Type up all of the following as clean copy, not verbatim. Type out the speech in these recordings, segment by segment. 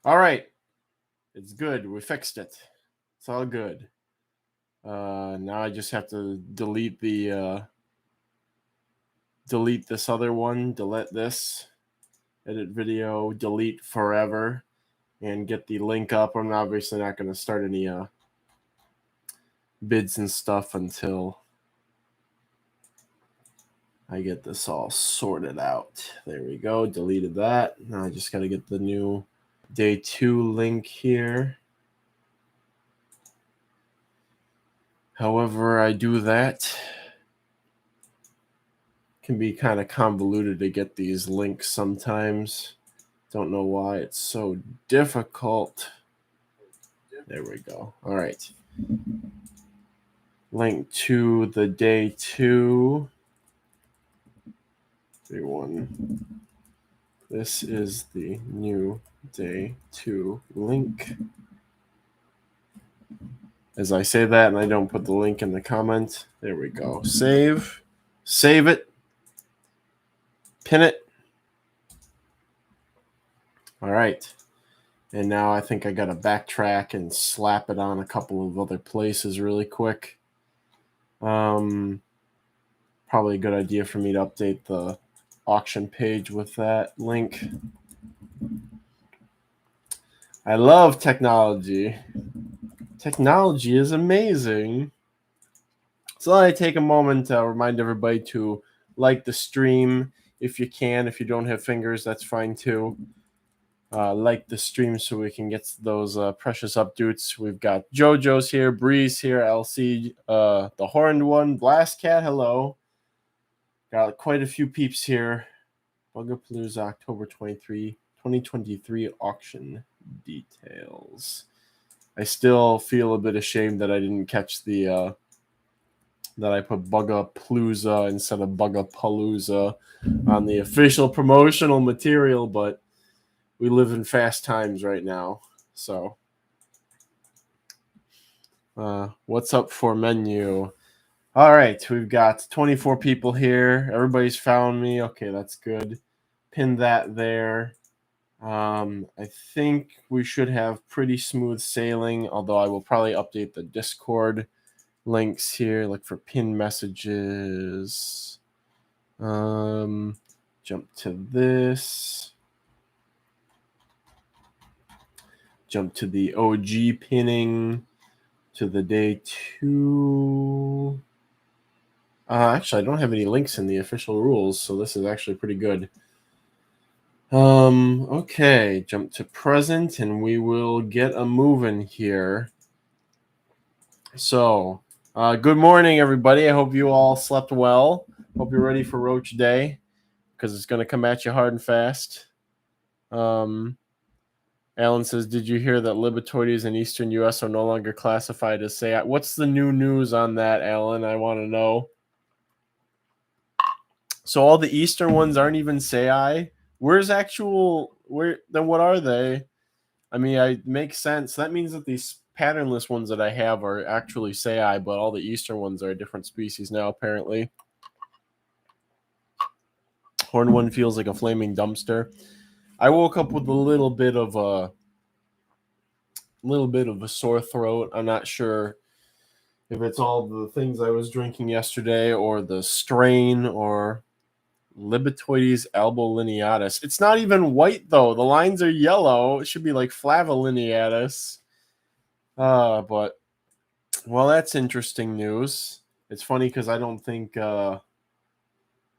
All right. It's good. We fixed it. It's all good. Now I just have to delete this other one, delete this, edit video, delete forever, and get the link up. I'm obviously not going to start any bids and stuff until I get this all sorted out. There we go. Deleted that. Now I just got to get the new day 2 link here. However I do that, it can be kind of convoluted to get these links sometimes. Don't know why it's so difficult. There we go. All right. Link to the day 2. Day 1. This is the new day 2 link. As I say that and I don't put the link in the comment. There we go. Save. Save it. Pin it. All right. And now I think I got to backtrack and slap it on a couple of other places really quick. Probably a good idea for me to update the auction page with that link. I love technology. Technology is amazing. So I take a moment to remind everybody to like the stream if you can. If you don't have fingers, that's fine too. Like the stream so we can get those precious updates. We've got JoJo's here, Breeze here, LC, the horned one, Blast Cat, hello. Got quite a few peeps here. Bugapalooza October 2023 auction details. I still feel a bit ashamed that I didn't catch the that I put Bugapalooza instead of Bugapalooza on the official promotional material, but we live in fast times right now. So what's up for menu? All right, we've got 24 people here. Everybody's found me. Okay, that's good. Pin that there. I think we should have pretty smooth sailing, although I will probably update the Discord links here. Look for pin messages. Jump to this. Jump to the OG pinning. To the day 2. Actually, I don't have any links in the official rules, so this is actually pretty good. Okay, jump to present, and we will get a moving here. So, good morning, everybody. I hope you all slept well. Hope you're ready for Roach Day, because it's going to come at you hard and fast. Alan says, did you hear that libatoides in Eastern U.S. are no longer classified as SAI? What's the new news on that, Alan? I want to know. So all the Eastern ones aren't even SAI? Then what are they? I mean, it makes sense. That means that these patternless ones that I have are actually SAI, but all the Eastern ones are a different species now, apparently. Horn one feels like a flaming dumpster. I woke up with a little bit of a sore throat. I'm not sure if it's all the things I was drinking yesterday or the strain or libatoides albolineatus. It's not even white, though. The lines are yellow. It should be like flavolineatus. But, well, that's interesting news. It's funny because I don't think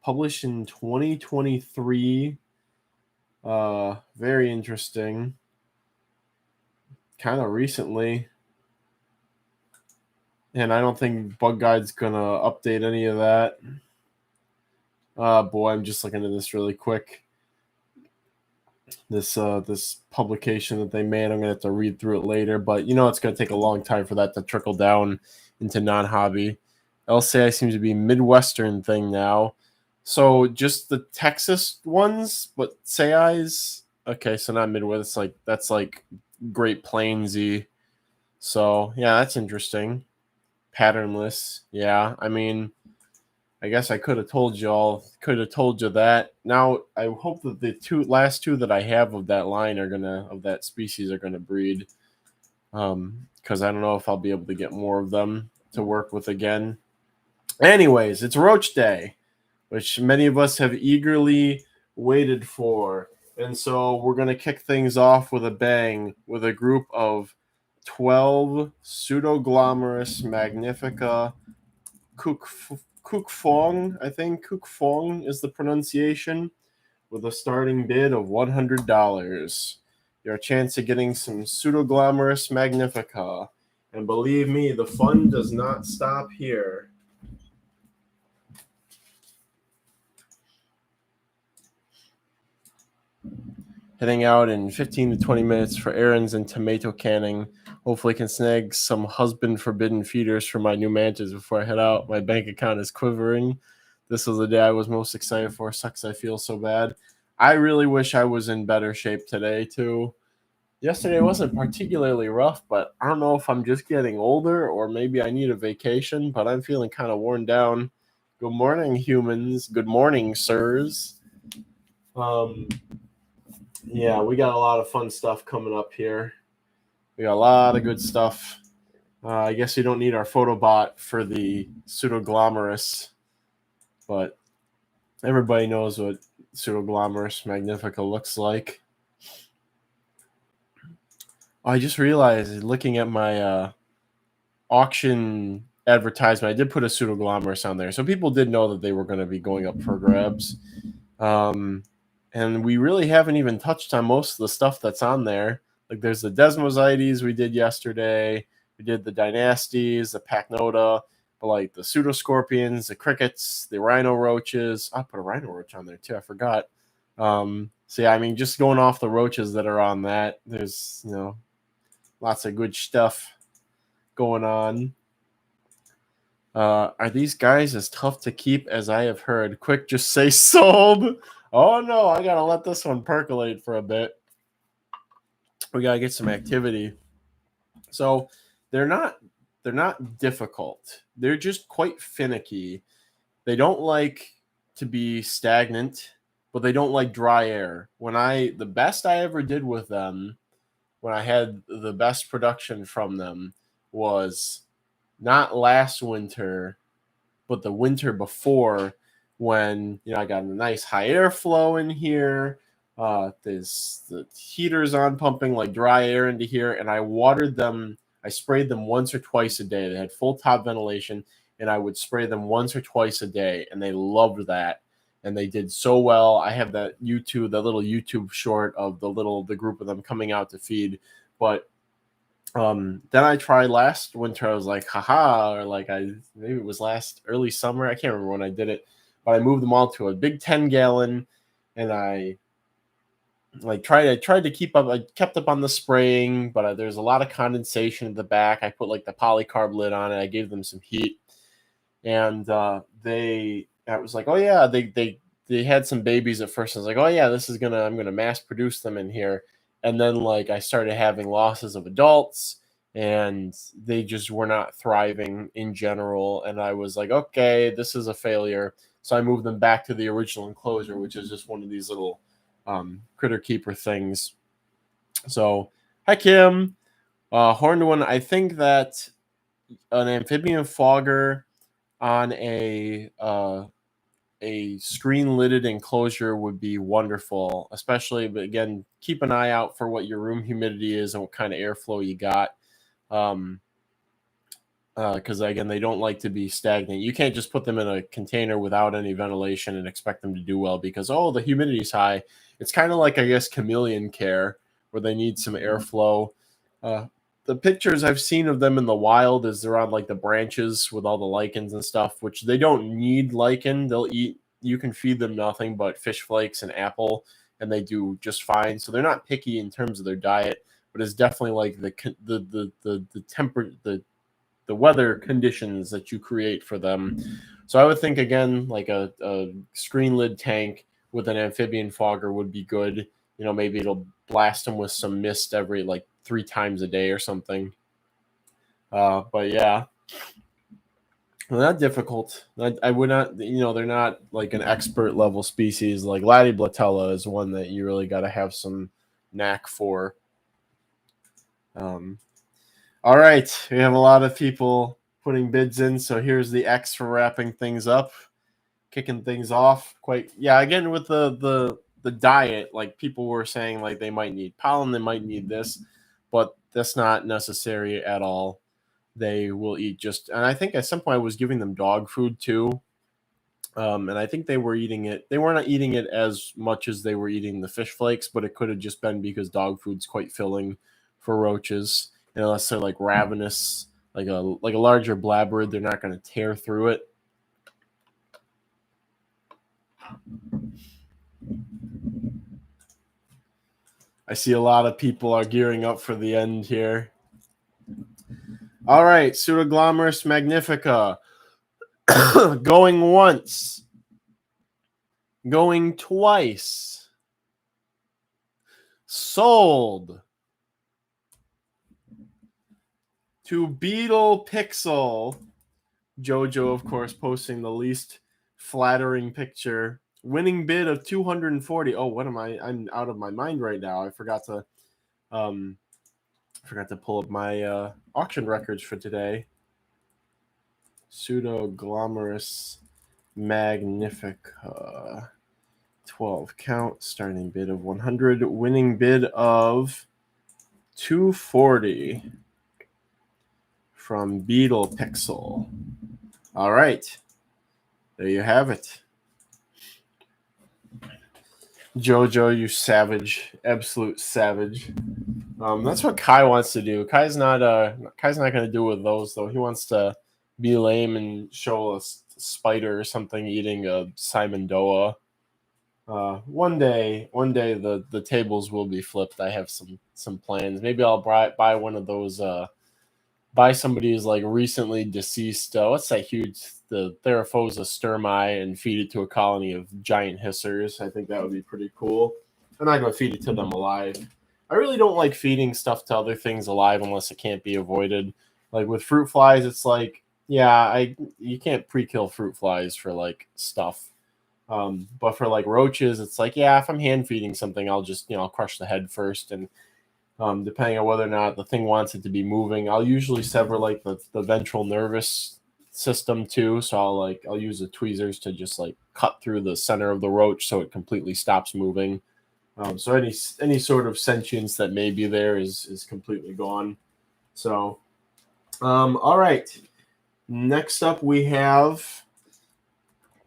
published in 2023. Very interesting. Kind of recently. And I don't think Bug Guide's going to update any of that. Boy, I'm just looking at this really quick. This publication that they made, I'm going to have to read through it later. But, it's going to take a long time for that to trickle down into non-hobby. LCI seems to be a Midwestern thing now. So just the Texas ones, but SAI's... Okay, so not Midwest. That's like Great Plainsy. So, yeah, that's interesting. Patternless. Yeah, I mean... I guess I could have told you that. Now I hope that the last two that I have of that line of that species are gonna breed. Because I don't know if I'll be able to get more of them to work with again. Anyways, it's Roach Day, which many of us have eagerly waited for. And so we're going to kick things off with a bang with a group of 12 pseudoglomerus magnifica Kukfong, I think Kukfong is the pronunciation, with a starting bid of $100. Your chance of getting some pseudoglomerus magnifica. And believe me, the fun does not stop here. Heading out in 15 to 20 minutes for errands and tomato canning. Hopefully can snag some husband forbidden feeders for my new mantis before I head out. My bank account is quivering. This was the day I was most excited for. Sucks I feel so bad. I really wish I was in better shape today too. Yesterday wasn't particularly rough, but I don't know if I'm just getting older or maybe I need a vacation, but I'm feeling kind of worn down. Good morning, humans. Good morning, sirs. Yeah, we got a lot of fun stuff coming up here. We got a lot of good stuff. I guess you don't need our photobot for the pseudoglomerus, but everybody knows what pseudoglomerus magnifica looks like. I just realized, looking at my auction advertisement, I did put a pseudoglomerus on there, so people did know that they were going to be going up for grabs. And we really haven't even touched on most of the stuff that's on there. Like there's the Desmosites we did yesterday. We did the Dynasties, the Pachnota, but like the Pseudoscorpions, the Crickets, the Rhino Roaches. I put a Rhino Roach on there too. I forgot. So yeah, I mean, just going off the roaches that are on that, there's lots of good stuff going on. Are these guys as tough to keep as I have heard? Quick, just say sold. Oh no, I gotta let this one percolate for a bit. We gotta get some activity. So they're not difficult. They're just quite finicky. They don't like to be stagnant, but they don't like dry air. The best I ever did with them, when I had the best production from them, was not last winter, but the winter before, when I got a nice high airflow in here. There's the heaters on, pumping like dry air into here, and I watered them. I sprayed them once or twice a day. They had full top ventilation, and I would spray them once or twice a day, and they loved that. And they did so well. I have that little YouTube short of the group of them coming out to feed. But then I tried last winter. I was like, haha, or maybe it was last early summer. I can't remember when I did it, but I moved them all to a big 10-gallon, and I tried to keep up. I kept up on the spraying, but there's a lot of condensation at the back. I put the polycarb lid on it. I gave them some heat, and I was like, oh yeah, they had some babies at first. I was like, oh yeah, I'm gonna mass produce them in here. And then I started having losses of adults, and they just were not thriving in general. And I was like, okay, this is a failure. So I moved them back to the original enclosure, which is just one of these little critter keeper things. So hi Kim, horned one. I think that an amphibian fogger on a screen lidded enclosure would be wonderful, especially, but again, keep an eye out for what your room humidity is and what kind of airflow you got. Because again, they don't like to be stagnant. You can't just put them in a container without any ventilation and expect them to do well because the humidity's high. It's kind of like, I guess, chameleon care, where they need some airflow. The pictures I've seen of them in the wild is they're on the branches with all the lichens and stuff, which they don't need lichen. They'll eat. You can feed them nothing but fish flakes and apple, and they do just fine. So they're not picky in terms of their diet, but it's definitely the weather conditions that you create for them. So I would think, again, a screen lid tank with an amphibian fogger would be good. Maybe it'll blast them with some mist every 3 times a day or something. But yeah. They're not difficult. I would not, they're not like an expert level species. Like Latiblatella is one that you really got to have some knack for. Um, all right, we have a lot of people putting bids in, so here's the X for wrapping things up, kicking things off. Again with the diet, like people were saying, like they might need pollen, they might need this, but that's not necessary at all. They will eat and I think at some point I was giving them dog food too. And I think they were eating it. They were not eating it as much as they were eating the fish flakes, but it could have just been because dog food's quite filling for roaches. And unless they're like ravenous, like a larger blabberid, they're not going to tear through it. I see a lot of people are gearing up for the end here. All right, Pseudoglomerus magnifica. Going once. Going twice. Sold to Beetle Pixel. Jojo, of course, posting the least flattering picture. Winning bid of 240. Oh, what am I? I'm out of my mind right now. I forgot to pull up my auction records for today. Pseudoglomerus magnifica. 12 count, starting bid of 100, winning bid of 240 from Beetle Pixel. All right, there you have it. Jojo, you savage, absolute savage. That's what Kai wants to do. Kai's not going to do with those though. He wants to be lame and show a spider or something eating a Simondoa. One day the tables will be flipped. I have some plans. Maybe I'll buy one of those. Buy somebody's like recently deceased. What's that huge? The Theraphosa sturmi, and feed it to a colony of giant hissers. I think that would be pretty cool. I'm not going to feed it to them alive. I really don't like feeding stuff to other things alive unless it can't be avoided. Like with fruit flies, it's like, you can't pre-kill fruit flies for like stuff. But for like roaches, it's like, if I'm hand feeding something, I'll just, I'll crush the head first. And depending on whether or not the thing wants it to be moving, I'll usually sever like the ventral nervous system too. So I'll use the tweezers to just like cut through the center of the roach so it completely stops moving. So any sort of sentience that may be there is completely gone. So, all right. Next up, we have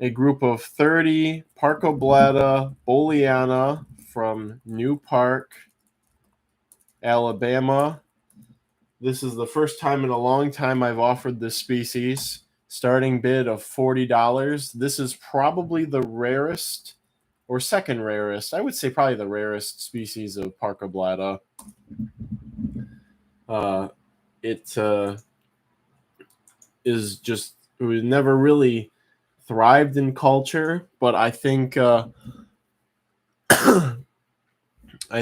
a group of 30 Parkoblata boliana from New Park, Alabama. This is the first time in a long time I've offered this species. Starting bid of $40. This is probably the rarest or second rarest. I would say probably the rarest species of Parkoblata. It is just, it was never really thrived in culture, but I think I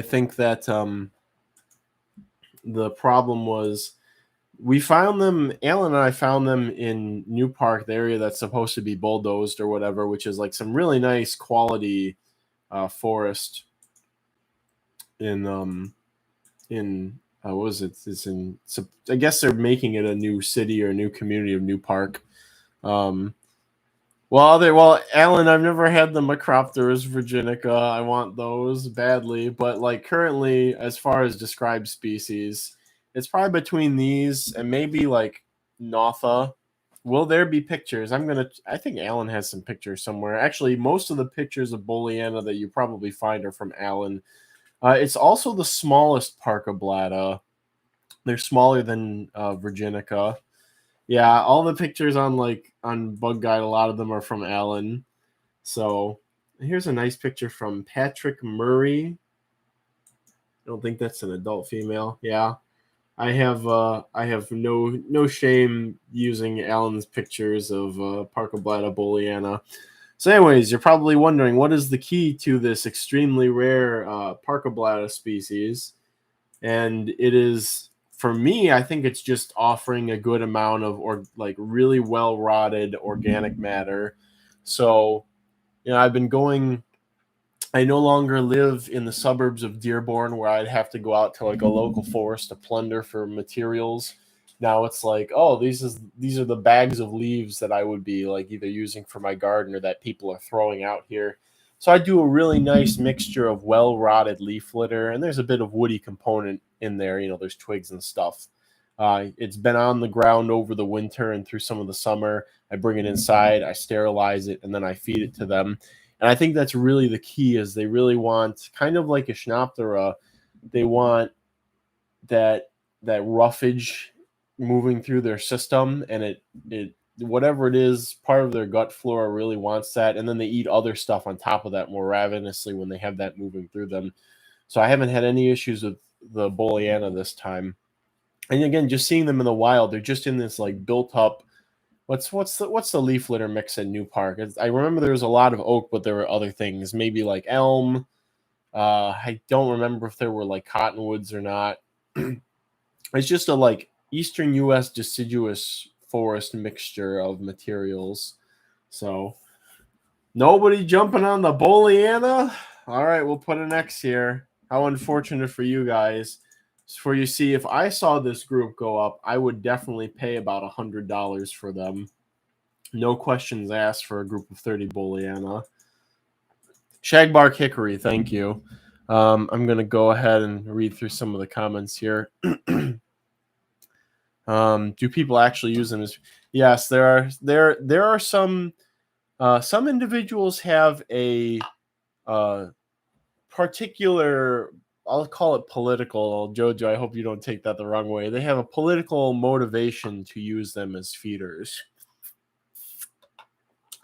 think that the problem was Alan and I found them in New Park, the area that's supposed to be bulldozed or whatever, which is like some really nice quality forest in what was it? I guess they're making it a new city or a new community of New Park. Alan, I've never had the Macropterus virginica. I want those badly, but like currently, as far as described species, it's probably between these and maybe like Notha. Will there be pictures? I think Alan has some pictures somewhere. Actually, most of the pictures of Boliana that you probably find are from Alan. It's also the smallest Parkoblata. They're smaller than Virginica. Yeah, all the pictures on Bug Guide, a lot of them are from Alan. So here's a nice picture from Patrick Murray. I don't think that's an adult female. Yeah. I have no shame using Alan's pictures of Parkoblata boliana. So anyways, you're probably wondering, what is the key to this extremely rare Parkoblata species? And it is for me, I think it's just offering a good amount of like really well rotted organic matter. So, I've been going. I no longer live in the suburbs of Dearborn where I'd have to go out to like a local forest to plunder for materials. Now it's like, oh, these are the bags of leaves that I would be like either using for my garden or that people are throwing out here. So I do a really nice mixture of well-rotted leaf litter, and there's a bit of woody component in there. There's twigs and stuff. It's been on the ground over the winter and through some of the summer. I bring it inside, I sterilize it, and then I feed it to them. And I think that's really the key is they really want, kind of like a Schnaptera, they want that roughage moving through their system, and it whatever it is, part of their gut flora really wants that, and then they eat other stuff on top of that more ravenously when they have that moving through them. So I haven't had any issues with the Boliana this time. And again, just seeing them in the wild, they're just in this like built up. What's the leaf litter mix in New Park? I remember there was a lot of oak, but there were other things, maybe like elm. I don't remember if there were like cottonwoods or not. It's just a like eastern U.S. deciduous forest mixture of materials. So nobody jumping on the Boliana. All right, we'll put an X here. How unfortunate for you guys. For you see, if I saw this group go up, I would definitely pay about $100 for them. No questions asked for a group of 30 Boliana. Shagbark Hickory, thank you. I'm going to go ahead and read through some of the comments here. Do people actually use them? Yes, there are some individuals have a particular, I'll call it political. Jojo, I hope you don't take that the wrong way. They have a political motivation to use them as feeders.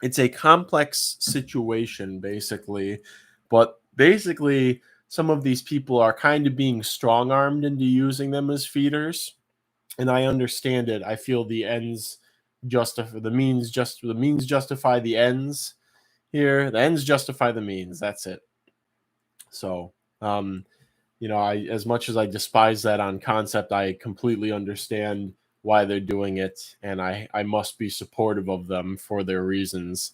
It's a complex situation, basically. But basically, some of these people are kind of being strong-armed into using them as feeders. And I understand it. I feel the ends justify the means. The means justify the ends here. The ends justify the means. That's it. So, as much as I despise that on concept, I completely understand why they're doing it, and I must be supportive of them for their reasons.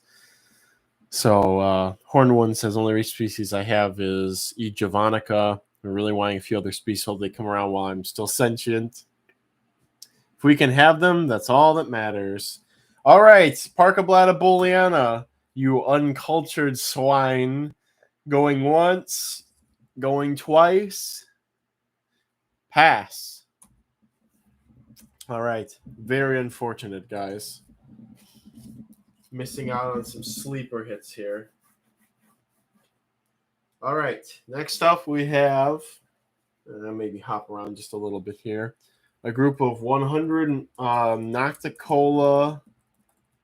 So, Horned One says, only reach species I have is E. javanica. I'm really wanting a few other species so they come around while I'm still sentient. If we can have them, that's all that matters. All right, Parkablata Boliana, you uncultured swine. Going once, going twice. Pass. All right, very unfortunate, guys. Missing out on some sleeper hits here. All right, next up we have, maybe hop around just a little bit here, a group of 100 Nocticola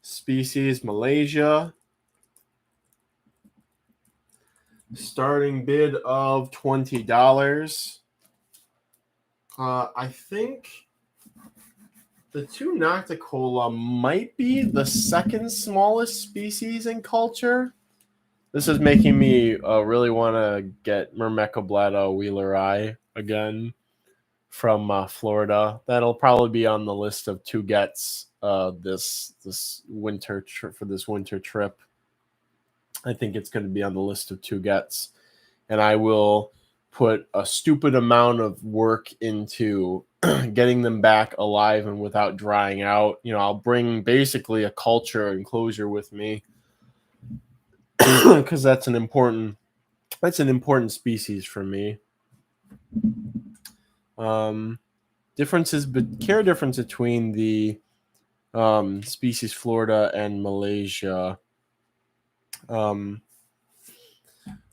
species, Malaysia. Starting bid of $20. I think the two Nocticola might be the second smallest species in culture. This is making me really want to get Myrmecoblata wheeleri again from Florida. That'll probably be on the list of two gets this winter for this winter trip. I think it's going to be on the list of two gets, and I will put a stupid amount of work into getting them back alive and without drying out. I'll bring basically a culture enclosure with me because that's an important species for me. Differences between the species Florida and Malaysia.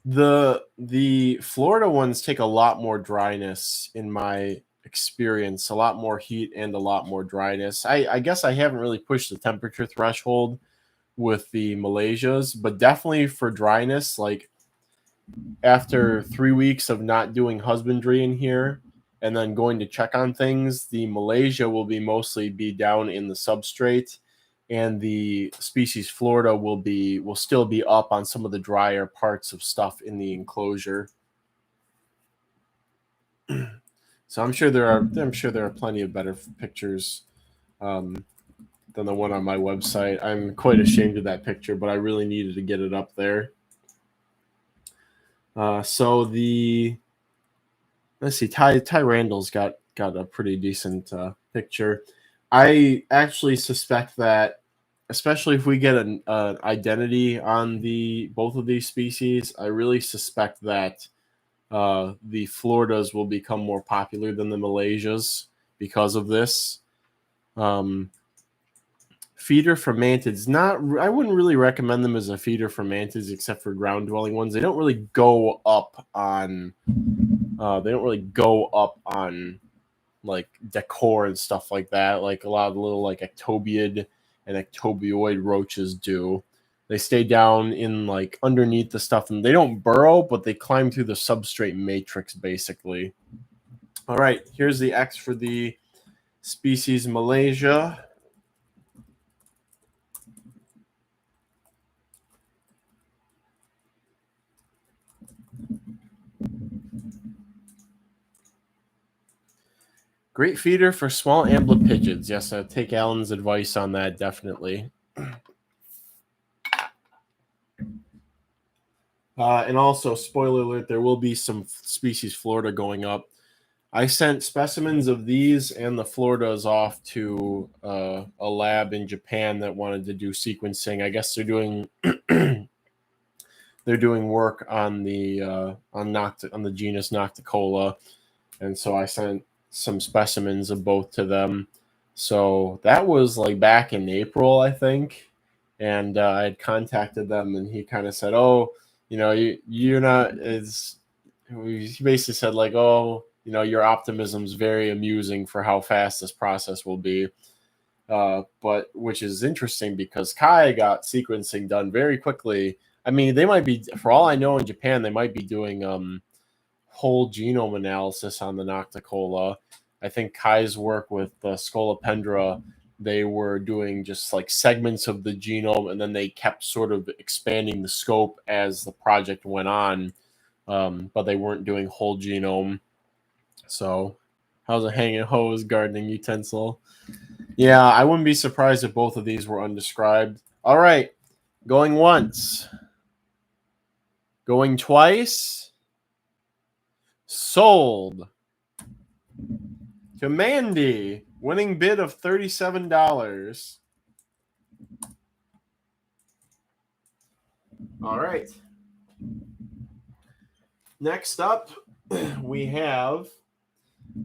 The Florida ones take a lot more dryness in my experience, a lot more heat and a lot more dryness. I guess I haven't really pushed the temperature threshold with the Malaysias, but definitely for dryness, like after 3 weeks of not doing husbandry in here and then going to check on things, the Malaysia will mostly be down in the substrate, and the species Florida will still be up on some of the drier parts of stuff in the enclosure. So I'm sure there are plenty of better pictures than the one on my website. I'm quite ashamed of that picture, but I really needed to get it up there. So let's see, Ty Randall's got a pretty decent picture. I actually suspect that, especially if we get an identity on both of these species, I really suspect that the Floridas will become more popular than the Malaysias because of this. Feeder for mantids, I wouldn't really recommend them as a feeder for mantids, except for ground dwelling ones. They don't really go up on like decor and stuff like that, like a lot of the little like ectobiid and ectobioid roaches do. They stay down in like underneath the stuff, and they don't burrow, but they climb through the substrate matrix basically. All right, here's the X for the species Malaysia. Great feeder for small ambler pigeons. Yes, take Alan's advice on that, definitely. And also, spoiler alert, there will be some species Florida going up. I sent specimens of these and the Floridas off to a lab in Japan that wanted to do sequencing. I guess they're doing work on the on the genus Nocticola, and so I sent some specimens of both to them. So that was like back in April, I think, and I had contacted them, and he kind of said, "Oh, you're not as." He basically said like, "Oh, your optimism's very amusing for how fast this process will be." But which is interesting because Kai got sequencing done very quickly. I mean, they might be, for all I know, in Japan, they might be doing whole genome analysis on the Nocticola. I think Kai's work with Scolopendra, they were doing just like segments of the genome, and then they kept sort of expanding the scope as the project went on, but they weren't doing whole genome. So, how's a hanging hose gardening utensil? Yeah, I wouldn't be surprised if both of these were undescribed. All right, going once, going twice, sold to Mandy, winning bid of $37. All right. Next up, we have,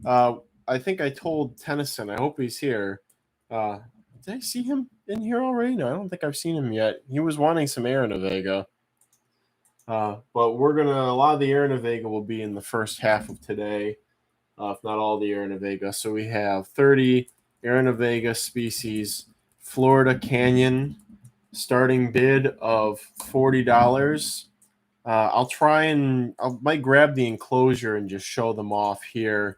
I think I told Tennyson, I hope he's here. Did I see him in here already? No, I don't think I've seen him yet. He was wanting some Aranavega. But a lot of the Aranavega will be in the first half of today, if not all the Aranavega. So we have 30 Aranavega species, Florida Canyon, starting bid of $40. I might grab the enclosure and just show them off here.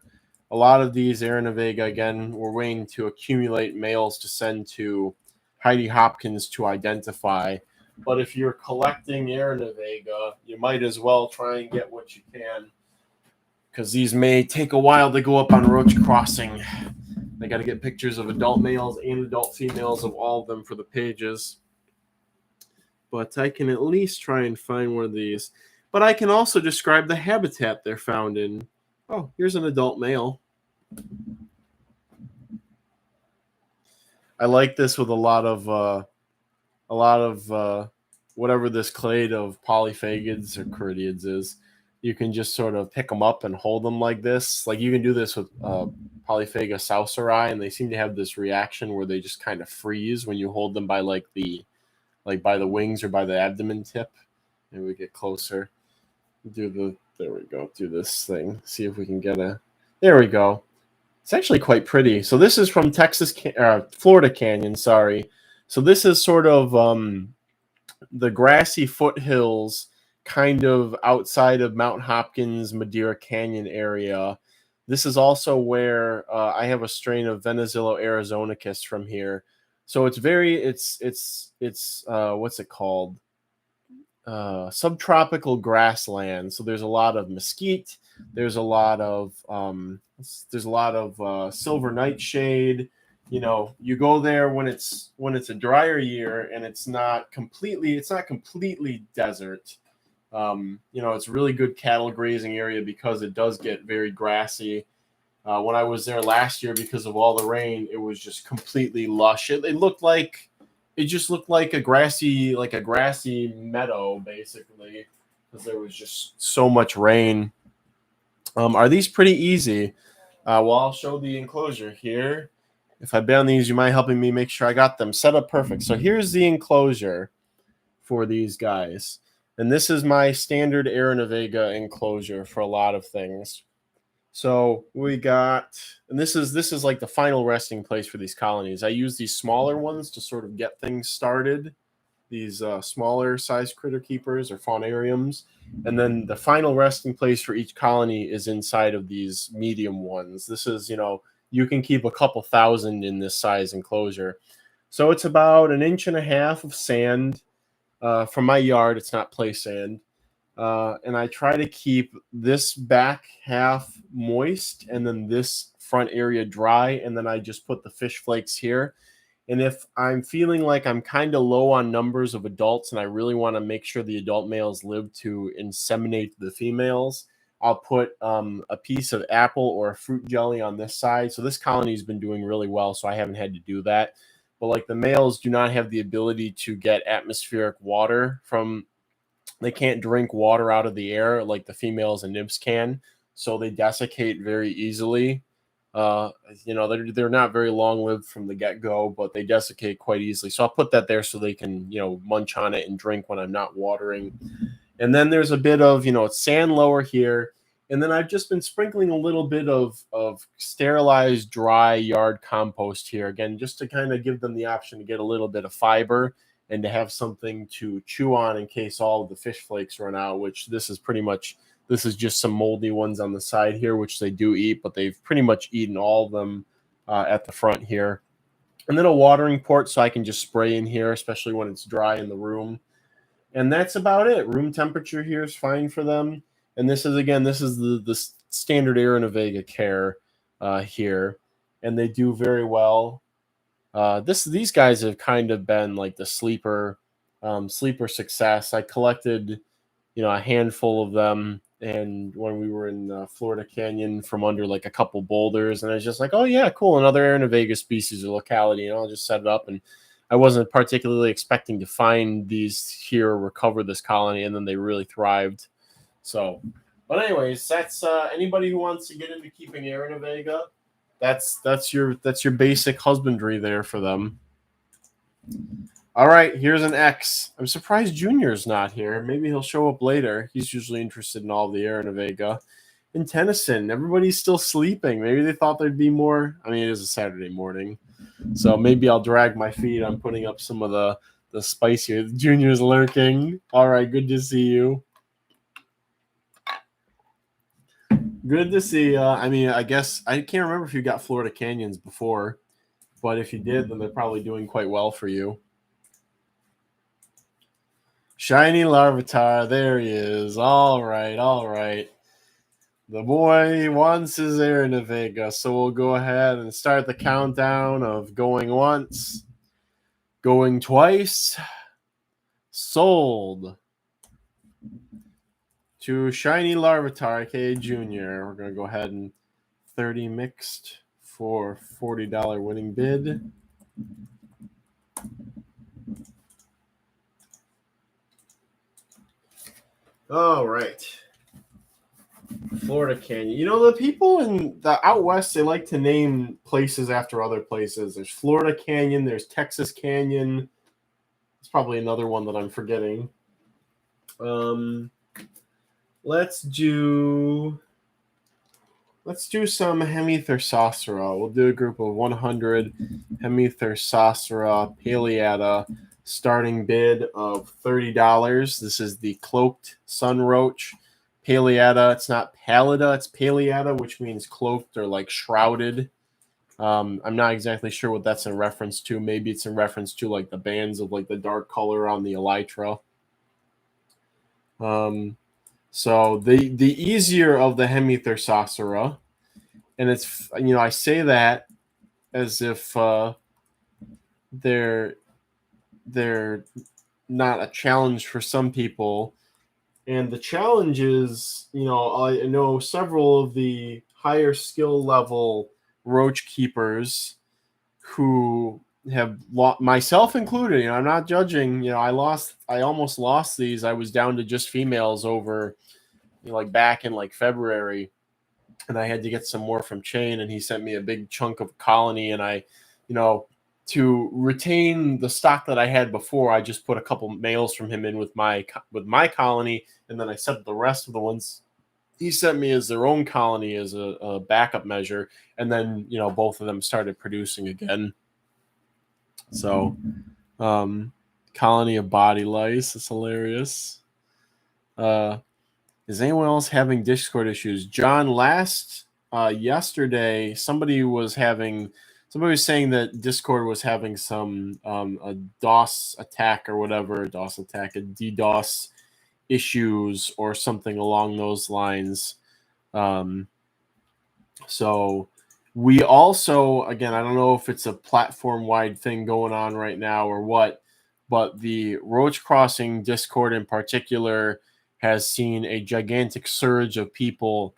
A lot of these Aranavega, again, we're waiting to accumulate males to send to Heidi Hopkins to identify. But if you're collecting Aranavega, you might as well try and get what you can, because these may take a while to go up on Roach Crossing. I got to get pictures of adult males and adult females of all of them for the pages. But I can at least try and find one of these. But I can also describe the habitat they're found in. Oh, here's an adult male. I like this with a lot of whatever this clade of polyphagids or caridiids is. You can just sort of pick them up and hold them like this. Like you can do this with Polyphaga sauceri, and they seem to have this reaction where they just kind of freeze when you hold them by by the wings or by the abdomen tip. Maybe we get closer. There we go. Do this thing. See if we can get there we go. It's actually quite pretty. So this is from Florida Canyon, sorry. So this is sort of the grassy foothills kind of outside of Mount Hopkins, Madeira Canyon area. This is also where I have a strain of Venezillo arizonicus from here. So it's what's it called? Subtropical grassland. So there's a lot of mesquite, There's a lot of silver nightshade. You know, you go there when it's a drier year and it's not completely desert. You know, it's a really good cattle grazing area because it does get very grassy. When I was there last year, because of all the rain, it was just completely lush. It just looked like a grassy meadow, basically, because there was just so much rain. Are these pretty easy? Well, I'll show the enclosure here. If I've been on these, you mind helping me make sure I got them set up perfect. So here's the enclosure for these guys. And this is my standard Aranavega enclosure for a lot of things. So we got, and this is like the final resting place for these colonies. I use these smaller ones to sort of get things started, these smaller size critter keepers or faunariums. And then the final resting place for each colony is inside of these medium ones. This is, you know, you can keep a couple thousand in this size enclosure. So it's about 1.5 inches of sand. From my yard, it's not play sand. And I try to keep this back half moist and then this front area dry. And then I just put the fish flakes here. And if I'm feeling like I'm kind of low on numbers of adults and I really want to make sure the adult males live to inseminate the females, I'll put a piece of apple or a fruit jelly on this side. So this colony has been doing really well, so I haven't had to do that. But like the males do not have the ability to get atmospheric water from, they can't drink water out of the air like the females and nymphs can. So they desiccate very easily. You know, they're not very long lived from the get go, but they desiccate quite easily. So I'll put that there so they can, you know, munch on it and drink when I'm not watering. And then there's a bit of, you know, it's sand lower here. And then I've just been sprinkling a little bit of sterilized dry yard compost here, again, just to kind of give them the option to get a little bit of fiber and to have something to chew on in case all of the fish flakes run out, which this is just some moldy ones on the side here, which they do eat, but they've pretty much eaten all of them at the front here. And then a watering port so I can just spray in here, especially when it's dry in the room. And that's about it. Room temperature here is fine for them. And this is the standard Aranavega care here. And they do very well. These guys have kind of been like the sleeper success. I collected, you know, a handful of them, and when we were in Florida Canyon from under like a couple boulders, and I was just like, oh yeah, cool, another Aranavega species or locality, and I'll just set it up. And I wasn't particularly expecting to find these here or recover this colony, and then they really thrived. So, but anyways, that's anybody who wants to get into keeping Aranavega. That's your basic husbandry there for them. All right, here's an X. I'm surprised Junior's not here. Maybe he'll show up later. He's usually interested in all the Aranavega. In Tennyson, everybody's still sleeping. Maybe they thought there'd be more. I mean, it is a Saturday morning, so maybe I'll drag my feet on putting up some of the spicier. Junior's lurking. All right, good to see you. Good to see you. I mean, I guess I can't remember if you got Florida Canyons before, but if you did, then they're probably doing quite well for you. Shiny Larvitar, there he is. All right. The boy wants his Aranavega, so we'll go ahead and start the countdown of going once, going twice, sold to Shiny Larvitar, aka Junior. We're going to go ahead and 30 mixed for $40 winning bid. All right. Florida Canyon. You know, the people in the out west, they like to name places after other places. There's Florida Canyon. There's Texas Canyon. It's probably another one that I'm forgetting. Let's do some Hemithersossera. We'll do a group of 100 Hemithersossera Paleata. Starting bid of $30. This is the cloaked sun roach. Paleata. It's not pallida, it's Paleata, which means cloaked or like shrouded. I'm not exactly sure what that's in reference to. Maybe it's in reference to like the bands of like the dark color on the elytra. So the easier of the Hemithersossera, and it's, you know, I say that as if they're not a challenge for some people. And the challenge is, you know, I know several of the higher skill level roach keepers who have lost, myself included. You know, I'm not judging. You know, I almost lost these. I was down to just females over, you know, like back in like February, and I had to get some more from Chain, and he sent me a big chunk of colony, and I, you know, to retain the stock that I had before, I just put a couple males from him in with my colony, and then I sent the rest of the ones he sent me as their own colony as a backup measure, and then, you know, both of them started producing again. So, colony of body lice is hilarious. Is anyone else having Discord issues? John, yesterday, somebody was saying that Discord was having some a DOS attack or whatever, a DDoS issues or something along those lines. So we also, again, I don't know if it's a platform wide thing going on right now or what, but the Roach Crossing Discord in particular has seen a gigantic surge of people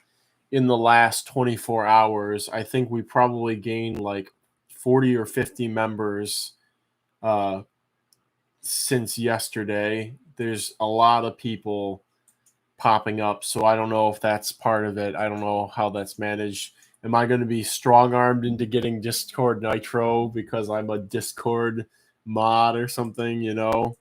in the last 24 hours. I think we probably gained like 40 or 50 members since yesterday. There's a lot of people popping up, so I don't know if that's part of it. I don't know how that's managed. Am I going to be strong armed into getting Discord Nitro because I'm a Discord mod or something, you know?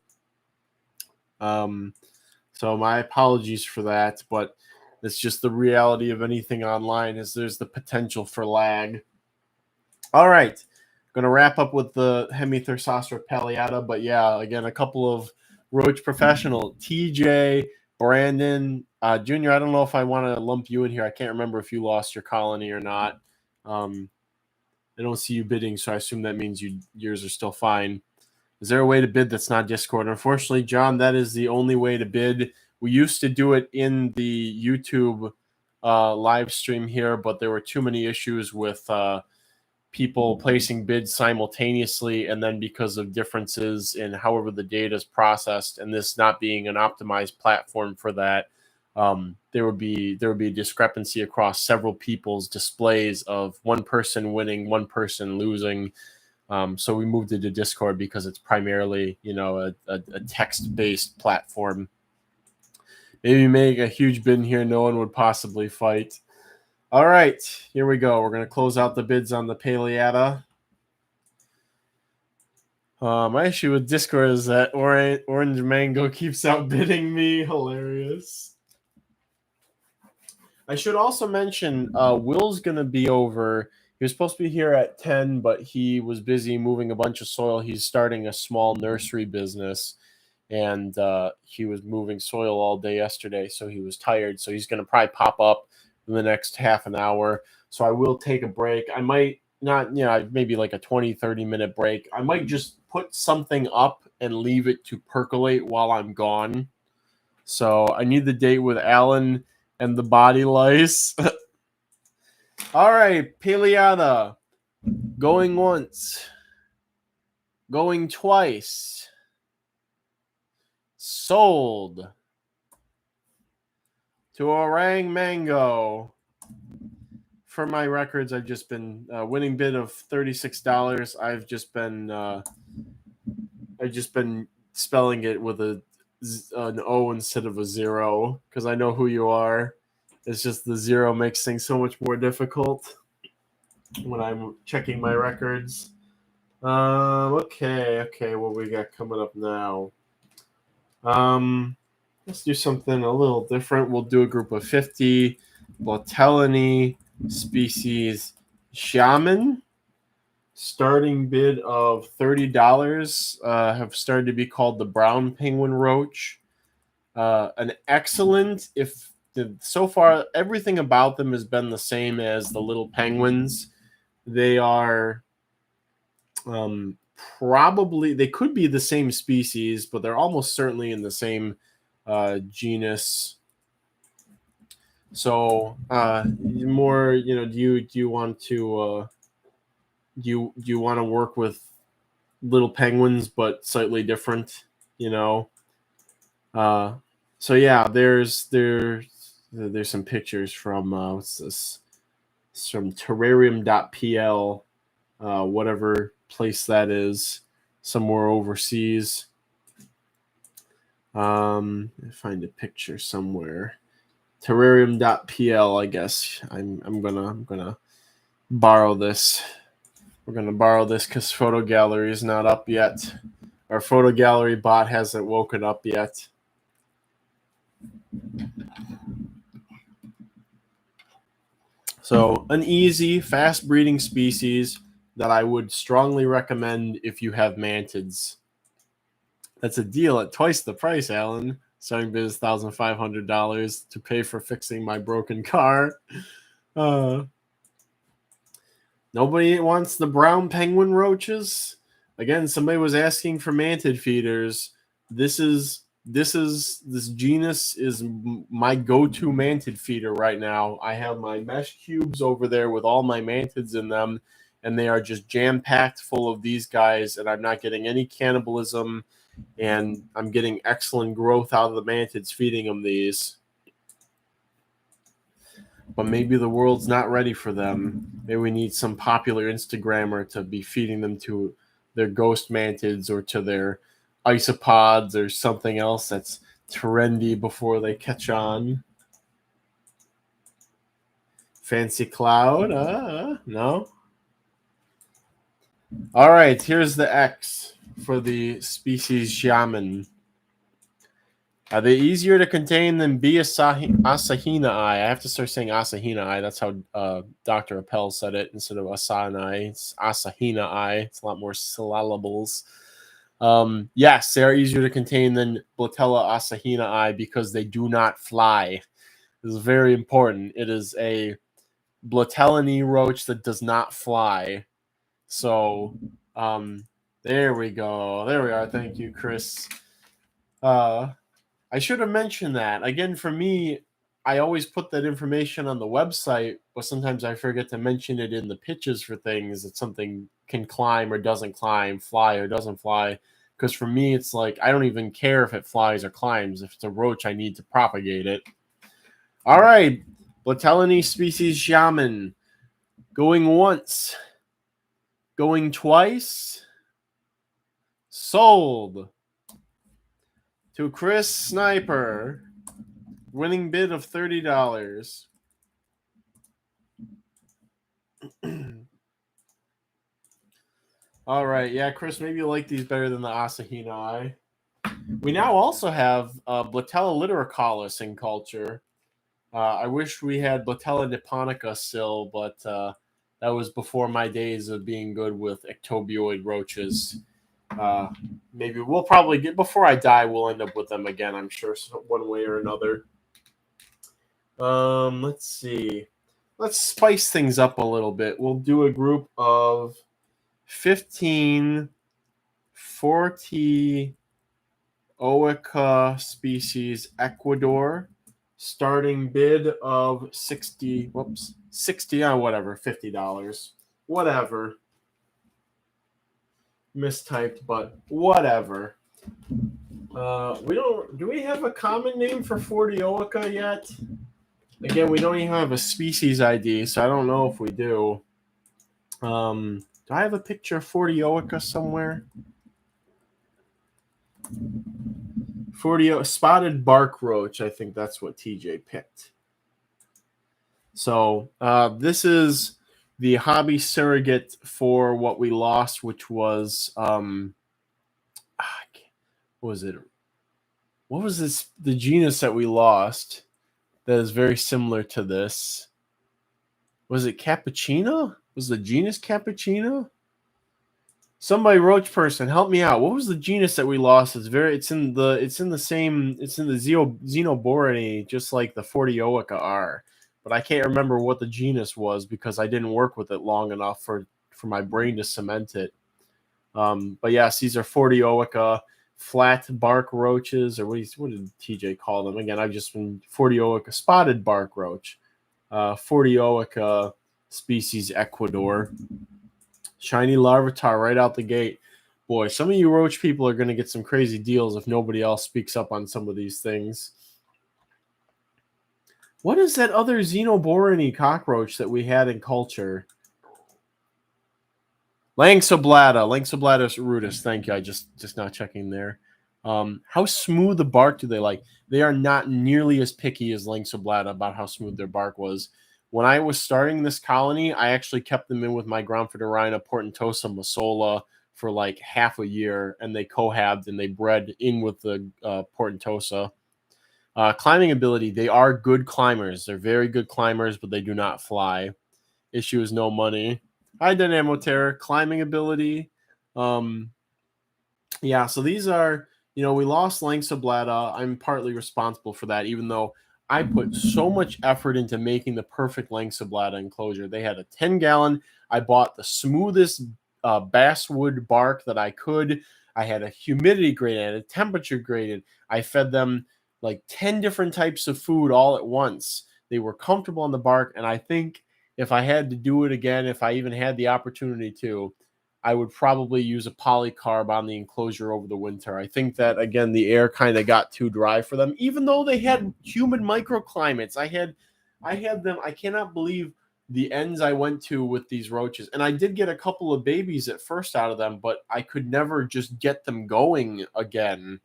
So my apologies for that, but it's just the reality of anything online is there's the potential for lag. All right. Going to wrap up with the Hemithersossera palliata, but yeah, again, a couple of Roach professional, TJ, Brandon, Junior. I don't know if I want to lump you in here. I can't remember if you lost your colony or not. I don't see you bidding, so I assume that means yours are still fine. Is there a way to bid that's not Discord? Unfortunately, John, that is the only way to bid. We used to do it in the YouTube live stream here, but there were too many issues with people placing bids simultaneously, and then because of differences in however the data is processed, and this not being an optimized platform for that, there would be a discrepancy across several people's displays of one person winning, one person losing. So we moved it to Discord because it's primarily, you know, a text-based platform. Maybe make a huge bid here no one would possibly fight. All right, here we go. We're going to close out the bids on the Paleata. My issue with Discord is that Orange Mango keeps outbidding me. Hilarious. I should also mention Will's going to be over. He was supposed to be here at 10, but he was busy moving a bunch of soil. He's starting a small nursery business, and he was moving soil all day yesterday, so he was tired. So he's going to probably pop up in the next half an hour. So I will take a break. I might not, you know, maybe like a 20-30 minute break. I might just put something up and leave it to percolate while I'm gone. So I need the date with Alan and the body lice. All right, Paleata. Going once. Going twice. Sold to Orang Mango. For my records, I've just been winning bid of $36. I've just been spelling it with an O instead of a 0 because I know who you are. It's just the 0 makes things so much more difficult when I'm checking my records. Okay, what we got coming up now? Let's do something a little different. We'll do a group of 50 Botellini species shaman. Starting bid of $30 have started to be called the brown penguin roach. An excellent, so far everything about them has been the same as the little penguins. They are probably, they could be the same species, but they're almost certainly in the same genus. So more, do you want to do you want to work with little penguins but slightly different? You know. So yeah, there's some pictures from what's this? It's from terrarium.pl, whatever place that is, somewhere overseas. Find a picture somewhere. Terrarium.pl, I guess. I'm gonna borrow this. We're gonna borrow this because photo gallery is not up yet. Our photo gallery bot hasn't woken up yet. So an easy, fast breeding species that I would strongly recommend if you have mantids. That's a deal at twice the price, Alan. Starting bid is $1,500 to pay for fixing my broken car. Nobody wants the brown penguin roaches. Again, somebody was asking for mantid feeders. This genus is my go-to mantid feeder right now. I have my mesh cubes over there with all my mantids in them, and they are just jam-packed full of these guys, and I'm not getting any cannibalism, and I'm getting excellent growth out of the mantids feeding them these. But maybe the world's not ready for them. Maybe we need some popular Instagrammer to be feeding them to their ghost mantids or to their isopods or something else that's trendy before they catch on. Fancy cloud? No. All right, here's the X for the species shaman. Are they easier to contain than B. Asahina I have to start saying Asahina I. That's how Dr. Appel said it instead of Asana. It's Asahina I. It's a lot more syllables. Yes, they are easier to contain than Blatella Asahina I because they do not fly. This is very important. It is a Blatellini roach that does not fly. So, there we go. There we are. Thank you, Chris. I should have mentioned that. Again, for me, I always put that information on the website, but sometimes I forget to mention it in the pitches for things that something can climb or doesn't climb, fly or doesn't fly. Because for me, it's like I don't even care if it flies or climbs. If it's a roach, I need to propagate it. All right, Blatellini species shaman. Going once. Going twice. Sold. To Chris Sniper. Winning bid of $30. All right. Yeah, Chris, maybe you like these better than the Asahina I. We now also have Blatella lidericalis in culture. I wish we had Blatella nipponica still, but that was before my days of being good with ectobioid roaches. Maybe we'll probably get, before I die, we'll end up with them again, I'm sure, one way or another. Let's see. Let's spice things up a little bit. We'll do a group of 15 40 Oika species Ecuador. Starting bid of 60, whatever, $50. Whatever. Mistyped, but whatever. Do we have a common name for 40 Oika yet? Again, we don't even have a species ID, so I don't know if we do. Do I have a picture of 40 Oika somewhere? 40 spotted bark roach, I think that's what TJ picked. So this is the hobby surrogate for what we lost, which was what was it? What was this? The genus that we lost that is very similar to this. Was it Cappuccino? Was the genus Cappuccino? Somebody, roach person, help me out. What was the genus that we lost? It's in the Xenoborinae, just like the 40 Oika are. But I can't remember what the genus was because I didn't work with it long enough for my brain to cement it. But yes, these are 40 Oika. flat bark roaches, or what did TJ call them? Again, I've just been Fortioica spotted bark roach, Fortioica species Ecuador, shiny larvitar right out the gate. Boy, some of you roach people are going to get some crazy deals if nobody else speaks up on some of these things. What is that other xenoboriny cockroach that we had in culture? Lanxoblata rudis. Thank you. I just not checking there. How smooth the bark do they like? They are not nearly as picky as Lanxoblata about how smooth their bark was. When I was starting this colony, I actually kept them in with my Groundfeederina portentosa masola for like half a year, and they cohabbed and they bred in with the portentosa. Climbing ability, they are good climbers. They're very good climbers, but they do not fly. Issue is no money. Hi, Dynamoterror. Climbing ability. Yeah, so these are, we lost Lanxoblata. I'm partly responsible for that, even though I put so much effort into making the perfect Lanxoblata enclosure. They had a 10-gallon. I bought the smoothest basswood bark that I could. I had a humidity graded, a temperature graded. I fed them like 10 different types of food all at once. They were comfortable on the bark, and I think if I had to do it again, if I even had the opportunity to, I would probably use a polycarb on the enclosure over the winter. I think that, again, the air kind of got too dry for them, even though they had humid microclimates. I had them. I cannot believe the ends I went to with these roaches. And I did get a couple of babies at first out of them, but I could never just get them going again.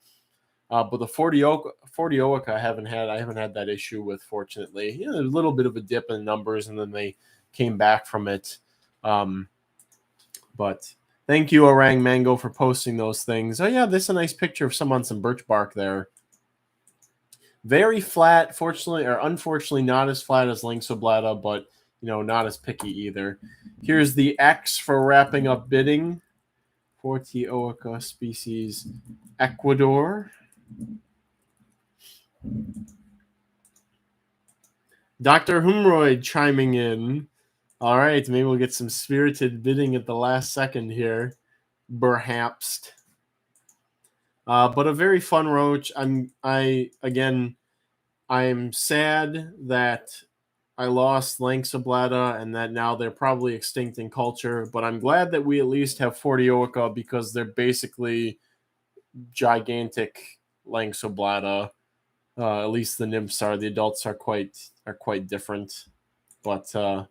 But the Fortioica I haven't had that issue with, fortunately. A little bit of a dip in numbers, and then they came back from it. But thank you, Orang Mango, for posting those things. Oh yeah, this is a nice picture of some on some birch bark there. Very flat, fortunately or unfortunately, not as flat as Lanxoblata, but not as picky either. Here's the X for wrapping up bidding. Fortioica species Ecuador. Dr. Humroyd chiming in. All right, maybe we'll get some spirited bidding at the last second here, perhaps. But a very fun roach. I'm sad that I lost Lanxoblata and that now they're probably extinct in culture. But I'm glad that we at least have Fortioica because they're basically gigantic Lanxoblata. At least the nymphs are. The adults are quite different. But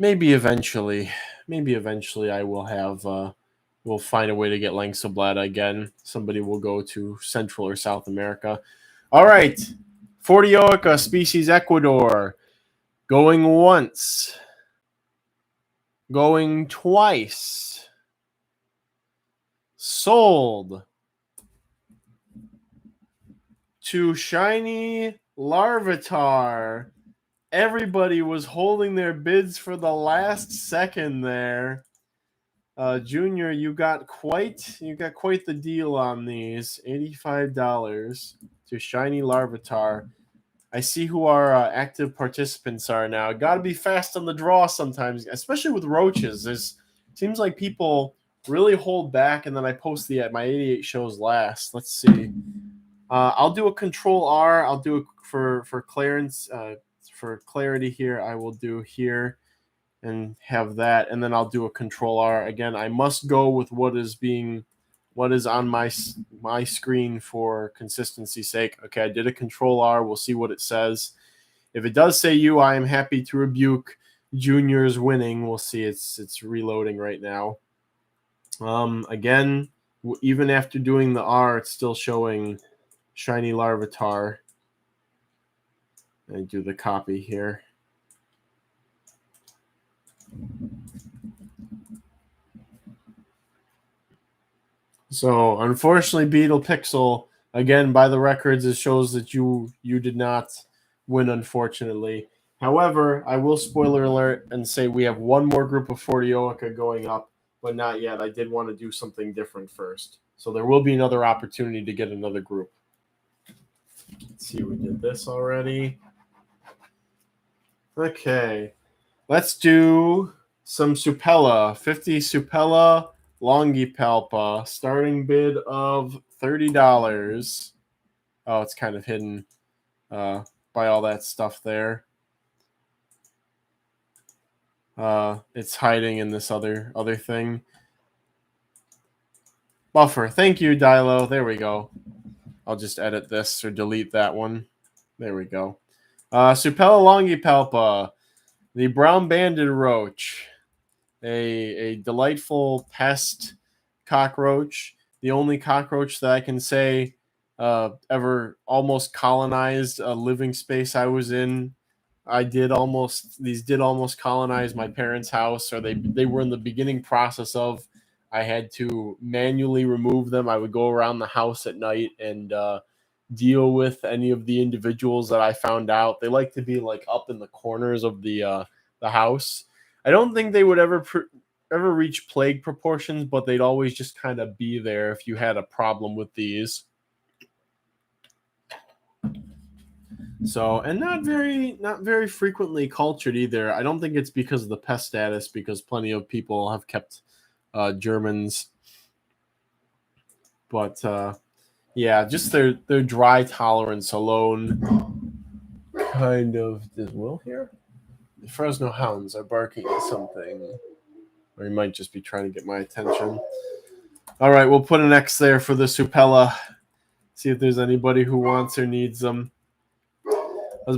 maybe eventually I will have. We'll find a way to get Lanxoblata again. Somebody will go to Central or South America. All right. Fortioica species Ecuador. Going once. Going twice. Sold to shiny Larvitar. Everybody was holding their bids for the last second there. Junior, you got quite the deal on these. $85 to shiny Larvitar. I see who our active participants are now. Got to be fast on the draw sometimes, especially with roaches. Seems like people really hold back, and then I post my 88 shows last. Let's see. I'll do a Control R. I'll do it for clearance. For clarity here, I will do here and have that, and then I'll do a Control R. Again, I must go with what is on my screen for consistency's sake. Okay, I did a Control R. We'll see what it says. If it does say U, I am happy to rebuke Junior's winning. We'll see. It's reloading right now. Again, even after doing the R, it's still showing shiny Larvitar. I do the copy here. So unfortunately, Beetle Pixel, again, by the records, it shows that you did not win, unfortunately. However, I will spoiler alert and say we have one more group of Fortioica going up, but not yet. I did want to do something different first. So there will be another opportunity to get another group. Let's see, we did this already. Okay. Let's do some Supella. 50 Supella Longipalpa, starting bid of $30. Oh, it's kind of hidden by all that stuff there. It's hiding in this other thing. Buffer. Thank you, Dilo. There we go. I'll just edit this or delete that one. There we go. Supella longipalpa, the brown-banded roach, a delightful pest cockroach. The only cockroach that I can say ever almost colonized a living space I was in. These did almost colonize my parents' house, or they were in the beginning process of. I had to manually remove them. I would go around the house at night and deal with any of the individuals that I found out. They like to be like up in the corners of the house. I don't think they would ever reach plague proportions, but they'd always just kind of be there if you had a problem with these. So, and not very frequently cultured either. I don't think it's because of the pest status, because plenty of people have kept Germans. But yeah, just their dry tolerance alone kind of. Is Will here? The Fresno Hounds are barking at something, or he might just be trying to get my attention. All right, we'll put an X there for the Supella. See if there's anybody who wants or needs them.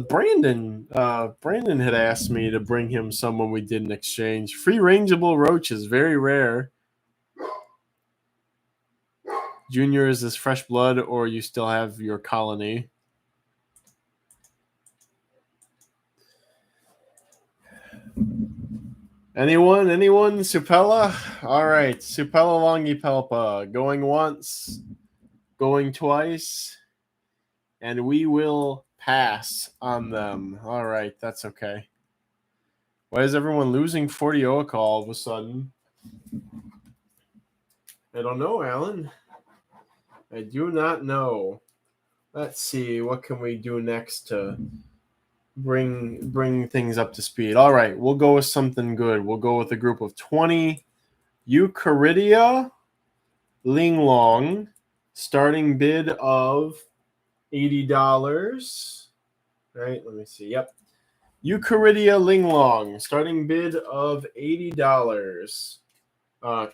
Brandon had asked me to bring him some when we did an exchange. Free rangeable roaches, very rare. Junior, is this fresh blood or you still have your colony? Anyone? Supella? All right, Supella longipelpa. Going once, going twice, and we will pass on them. All right, that's okay. Why is everyone losing 40 Oak all of a sudden? I don't know, Alan. I do not know. Let's see, what can we do next to bring things up to speed? All right, we'll go with something good. We'll go with a group of 20 Eucharidia Linglong, starting bid of $80. Right, let me see. Yep. Eucharidia Linglong, starting bid of $80.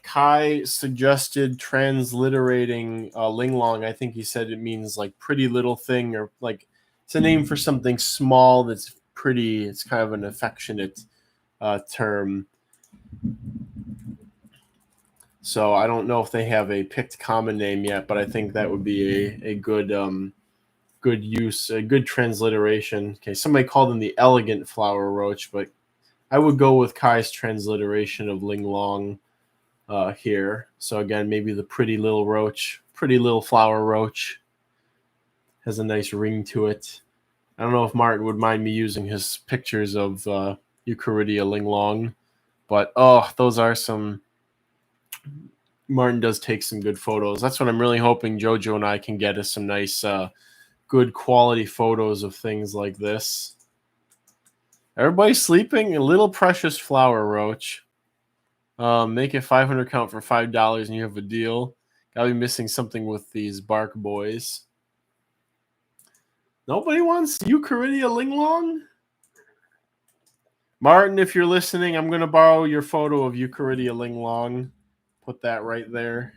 Kai suggested transliterating Linglong. I think he said it means like pretty little thing, or like it's a name for something small that's pretty. It's kind of an affectionate term. So I don't know if they have a picked common name yet, but I think that would be a good good use, a good transliteration. Okay, somebody called him the elegant flower roach, but I would go with Kai's transliteration of Linglong here. So again, maybe the pretty little roach, pretty little flower roach, has a nice ring to it. I don't know if Martin would mind me using his pictures of Eucharidia Linglong, but those are some. Martin does take some good photos. That's what I'm really hoping Jojo and I can get, is some nice, good quality photos of things like this. Everybody's sleeping. A little precious flower roach. Make it 500 count for $5 and you have a deal. Gotta be missing something with these bark boys. Nobody wants Eucharidia Linglong? Martin, if you're listening, I'm gonna borrow your photo of Eucharidia Linglong. Put that right there.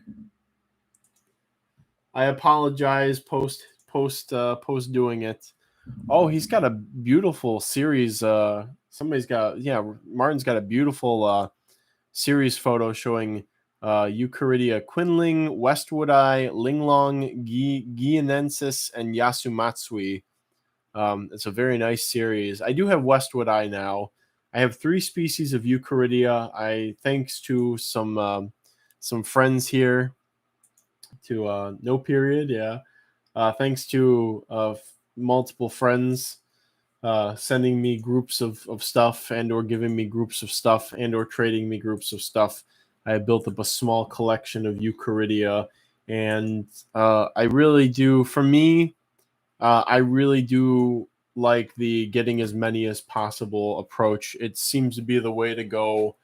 I apologize post doing it. Oh, he's got a beautiful series. Martin's got a beautiful series photo showing Eucharidia Quinling, Westwood Eye, Linglong, Guianensis, and Yasumatsui. It's a very nice series. I do have Westwood Eye now. I have 3 species of Eucharidia. Thanks to some friends here, to No Period, yeah. Thanks to multiple friends sending me groups of stuff, and or giving me groups of stuff, and or trading me groups of stuff. I built up a small collection of Eucharidia, and I really do, for me, I really do like the getting as many as possible approach. It seems to be the way to go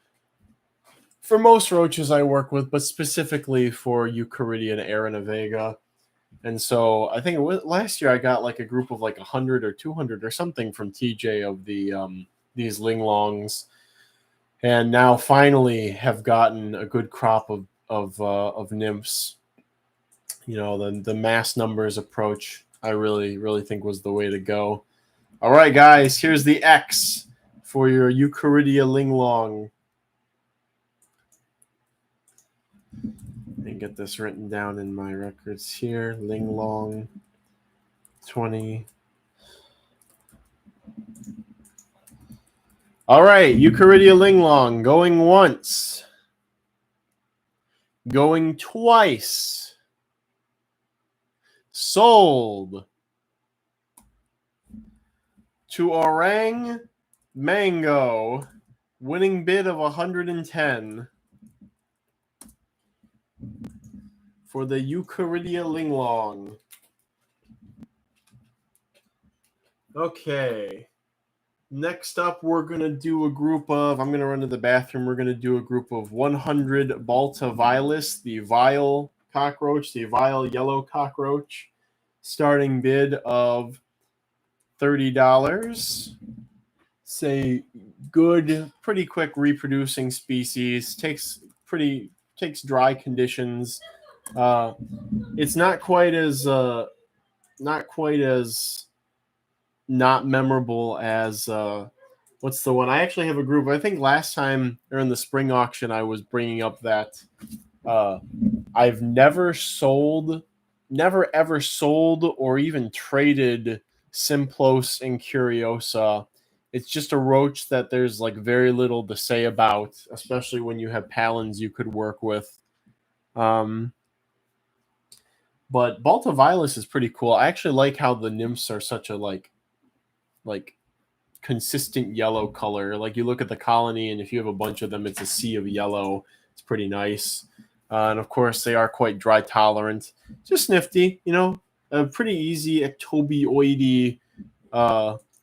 for most roaches I work with, but specifically for Eucharidia and Aranavega. And so I think it was, last year I got like a group of like 100 or 200 or something from TJ of these linglongs, and now finally have gotten a good crop of nymphs. You know, the mass numbers approach I really think was the way to go. All right, guys, here's the X for your Eucharidia linglong. And get this written down in my records here. Linglong 20. All right, Eucharidia linglong going once, going twice, sold to Orang Mango, winning bid of 110 for the Eucharidia linglong. Okay. Next up, we're going to do a group of, I'm going to run to the bathroom. We're going to do a group of 100 Balta Vilis, the vile cockroach, the vile yellow cockroach. Starting bid of $30. Say good, pretty quick reproducing species. Takes dry conditions. It's not quite as not memorable as what's the one? I actually have a group. I think last time during the spring auction, I was bringing up that I've never ever sold or even traded Simplos and Curiosa. It's just a roach that there's like very little to say about, especially when you have palins you could work with. But Balta Violus is pretty cool. I actually like how the nymphs are such a like consistent yellow color. Like you look at the colony, and if you have a bunch of them, it's a sea of yellow. It's pretty nice. And of course, they are quite dry tolerant. Just nifty, you know, a pretty easy ectobioidy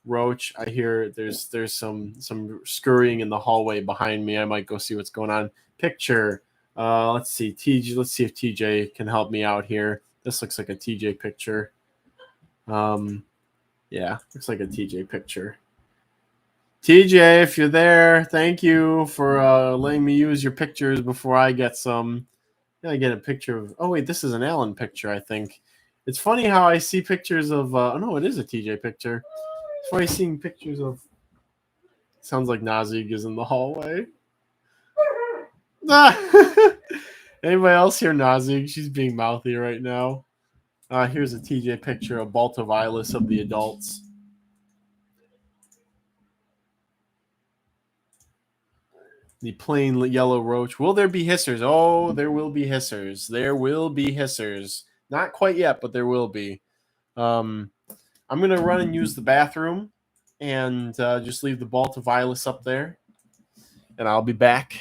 roach. I hear there's some scurrying in the hallway behind me. I might go see what's going on. Picture. Let's see, TJ. Let's see if TJ can help me out here. This looks like a TJ picture. Yeah, looks like a TJ picture. TJ, if you're there, thank you for letting me use your pictures before I get some. I get a picture of. Oh wait, this is an Alan picture, I think. It's funny how I see pictures of. Oh no, it is a TJ picture. It's funny seeing pictures of. Sounds like Nazig is in the hallway. Anybody else hear Nazig? She's being mouthy right now. Here's a TJ picture of Balta Violus of the adults. The plain yellow roach. Will there be hissers? Oh, there will be hissers. There will be hissers. Not quite yet, but there will be. I'm going to run and use the bathroom and just leave the Balta Violus up there. And I'll be back.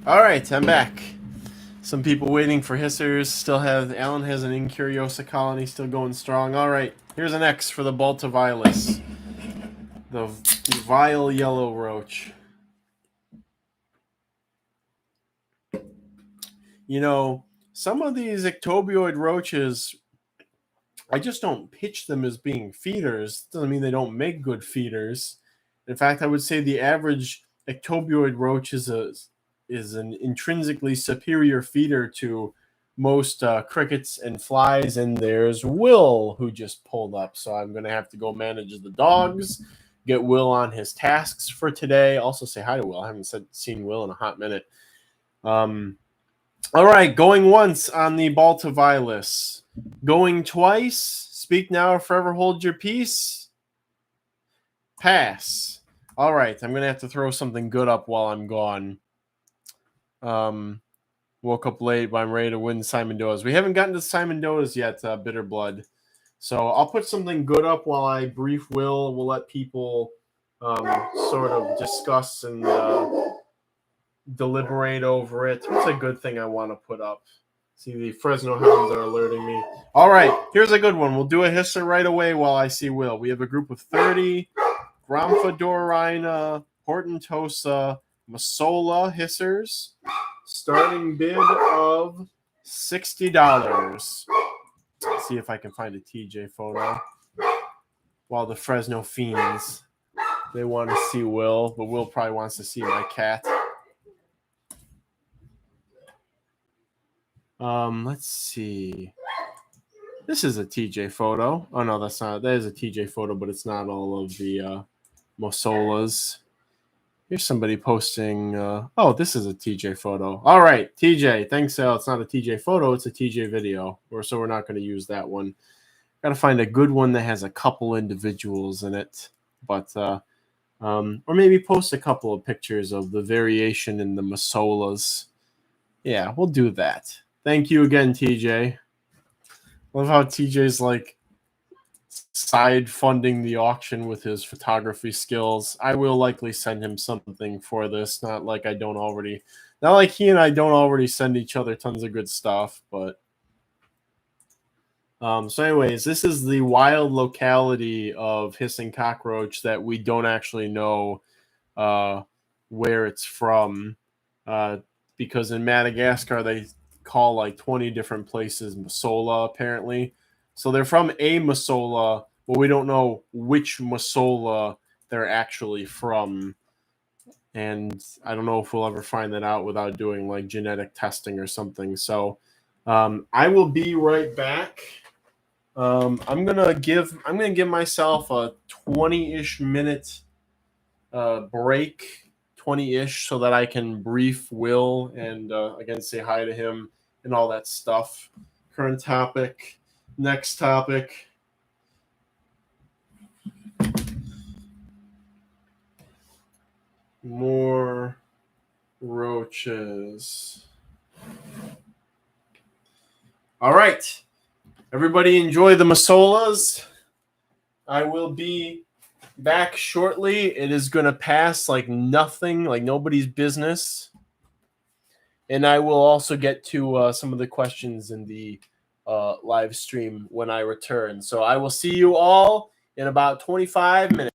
All right, I'm back. Some people waiting for hissers. Still have Alan has an Incuriosa colony still going strong. All right, here's an X for the Baltavilus, the vile yellow roach. You know, some of these ectobioid roaches, I just don't pitch them as being feeders. Doesn't mean they don't make good feeders. In fact, I would say the average ectobioid roach is an intrinsically superior feeder to most crickets and flies. And there's Will, who just pulled up. So I'm going to have to go manage the dogs, get Will on his tasks for today. Also say hi to Will. I haven't seen Will in a hot minute. All right, going once on the Baltavilus. Going twice. Speak now or forever hold your peace. Pass. All right, I'm going to have to throw something good up while I'm gone. Woke up late, but I'm ready to win Simon Doas. We haven't gotten to Simon Doas yet, Bitter Blood. So I'll put something good up while I brief Will. We'll let people sort of discuss and deliberate over it. What's a good thing I want to put up? See, the Fresno hounds are alerting me. All right, here's a good one. We'll do a hisser right away while I see Will. We have a group of 30 Gramphadorina, Hortentosa, Masola hissers. Starting bid of $60. Let's see if I can find a TJ photo. While the Fresno fiends, they want to see Will, but Will probably wants to see my cat. Let's see. This is a TJ photo. Oh no, that's not. That is a TJ photo, but it's not all of the Mosolas. Here's somebody posting. Oh, this is a TJ photo. All right, TJ. Thanks, Al. It's not a TJ photo. It's a TJ video. So we're not going to use that one. Got to find a good one that has a couple individuals in it, but or maybe post a couple of pictures of the variation in the Masolas. Yeah, we'll do that. Thank you again, TJ. Love how TJ's like side funding the auction with his photography skills. I will likely send him something for this. Not like he and I don't already send each other tons of good stuff, but so anyways, this is the wild locality of hissing cockroach that we don't actually know where it's from, because in Madagascar they call like 20 different places Masola apparently. So they're from a Masola, but we don't know which Masola they're actually from. And I don't know if we'll ever find that out without doing like genetic testing or something. So I will be right back. I'm gonna give myself a 20-ish minute break, 20-ish, so that I can brief Will and again say hi to him and all that stuff. Current topic, next topic. More roaches. All right, everybody enjoy the Masolas. I will be back shortly. It is going to pass like nothing, like nobody's business. And I will also get to some of the questions in the live stream when I return. So I will see you all in about 25 minutes.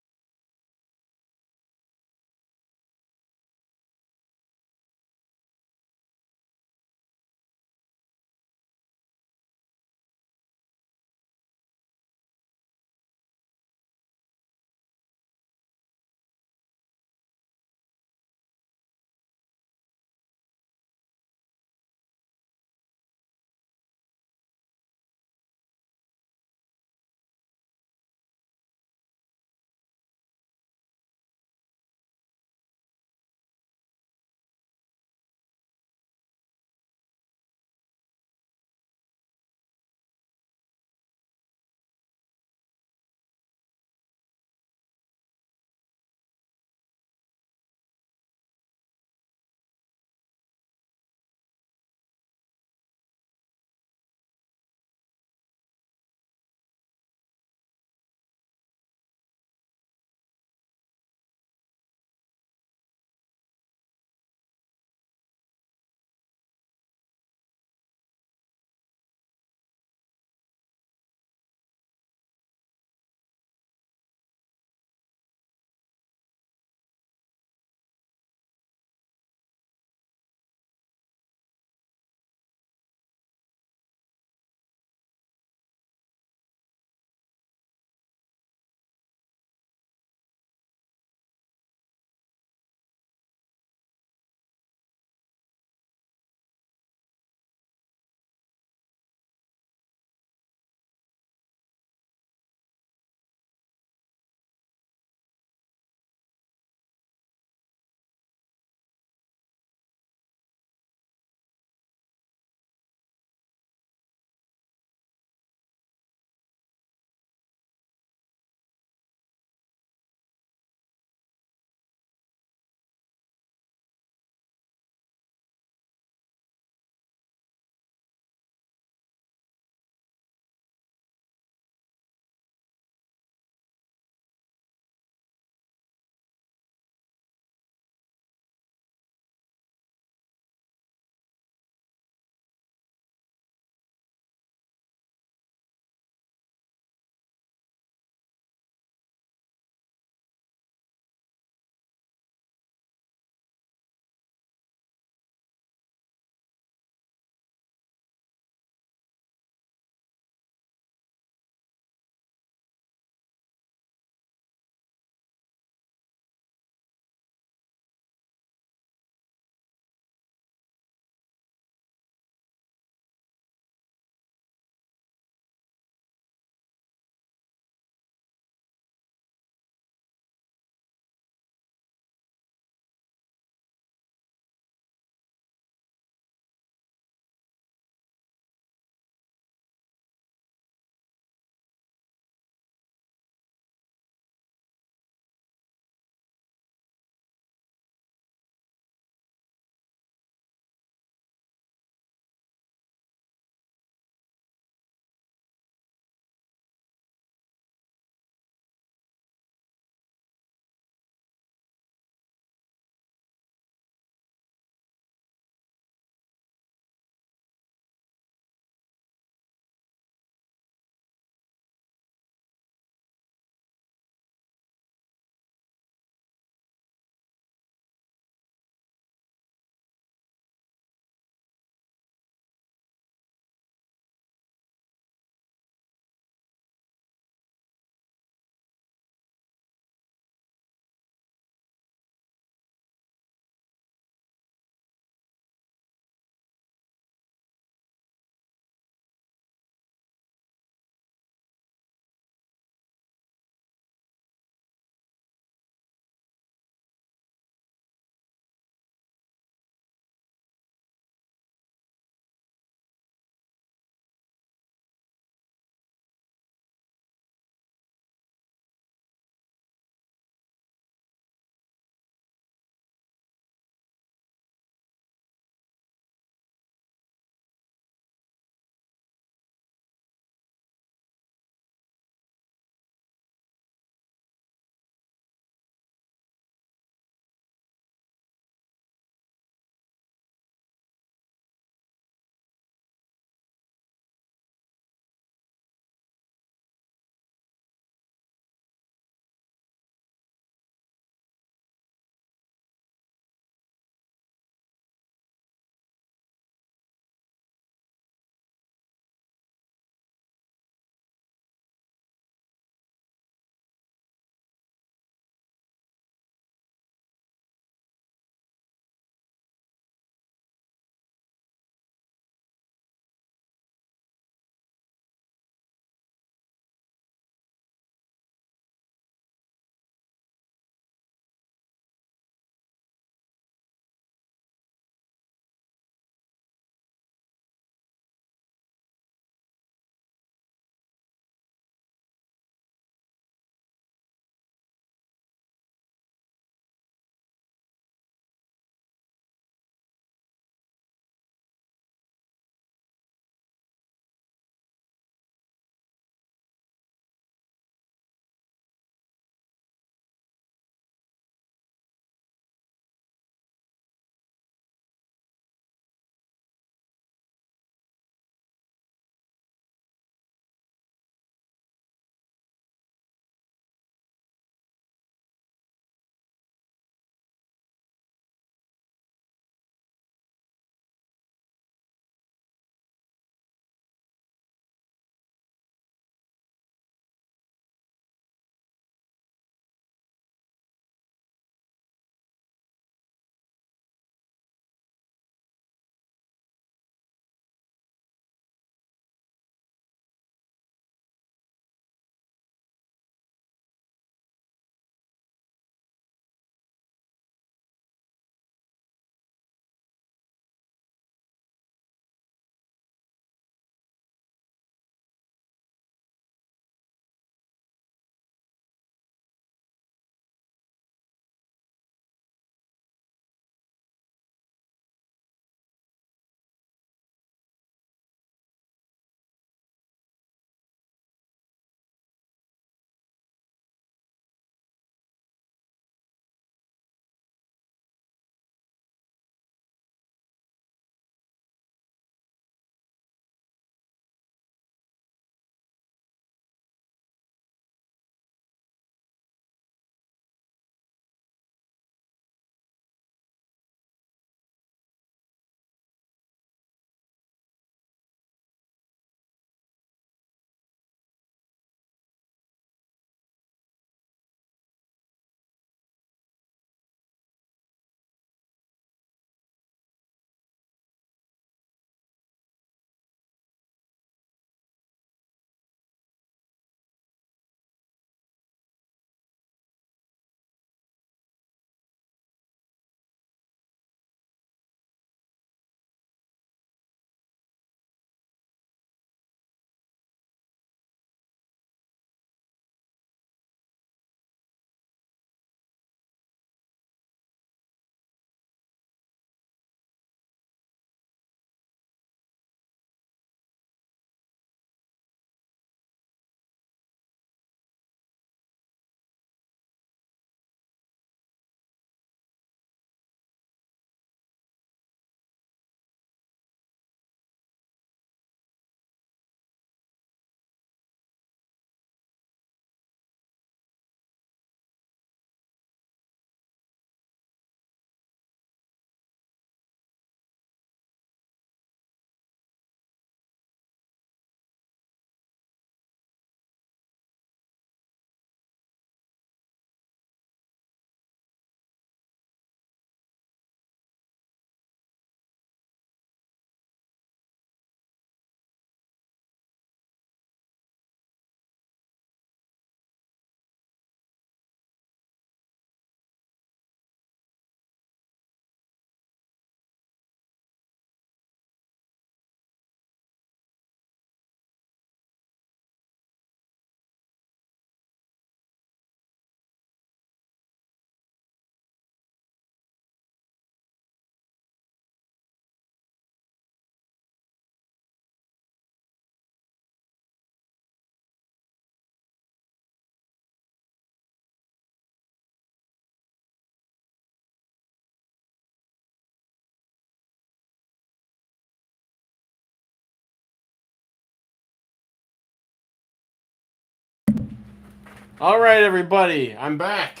All right, everybody, I'm back.